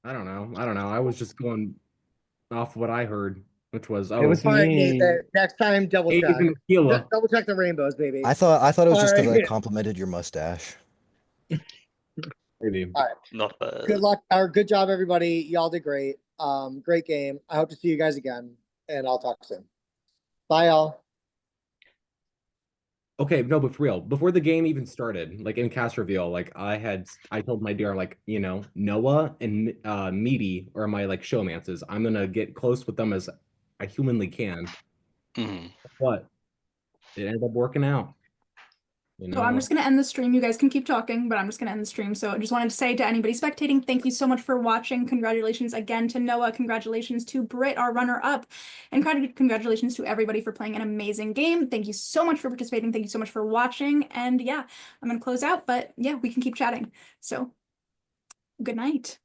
I don't know. I was just going off what I heard, which was It was All right, me. Nathan. Next time, double check. Nathan Aquila. Double check the rainbows, baby. I thought it was just because I Alright. complimented your mustache. Maybe. All right. Not bad. Good luck or good job, everybody. Y'all did great. Great game. I hope to see you guys again, and I'll talk soon. Bye, y'all. Okay, no, but for real, before the game even started, like in cast reveal, like I told my dear, like, you know, Noah and Meaty are my like showmances. I'm gonna get close with them as I humanly can. But it ended up working out. You So I'm know, just going to end the stream. You guys can keep talking, but I'm just going to end the stream. So I just wanted to say to anybody spectating, thank you so much for watching. Congratulations again to Noah. Congratulations to Britt, our runner-up. And congratulations to everybody for playing an amazing game. Thank you so much for participating. Thank you so much for watching. And yeah, I'm going to close out, but yeah, we can keep chatting. So good night.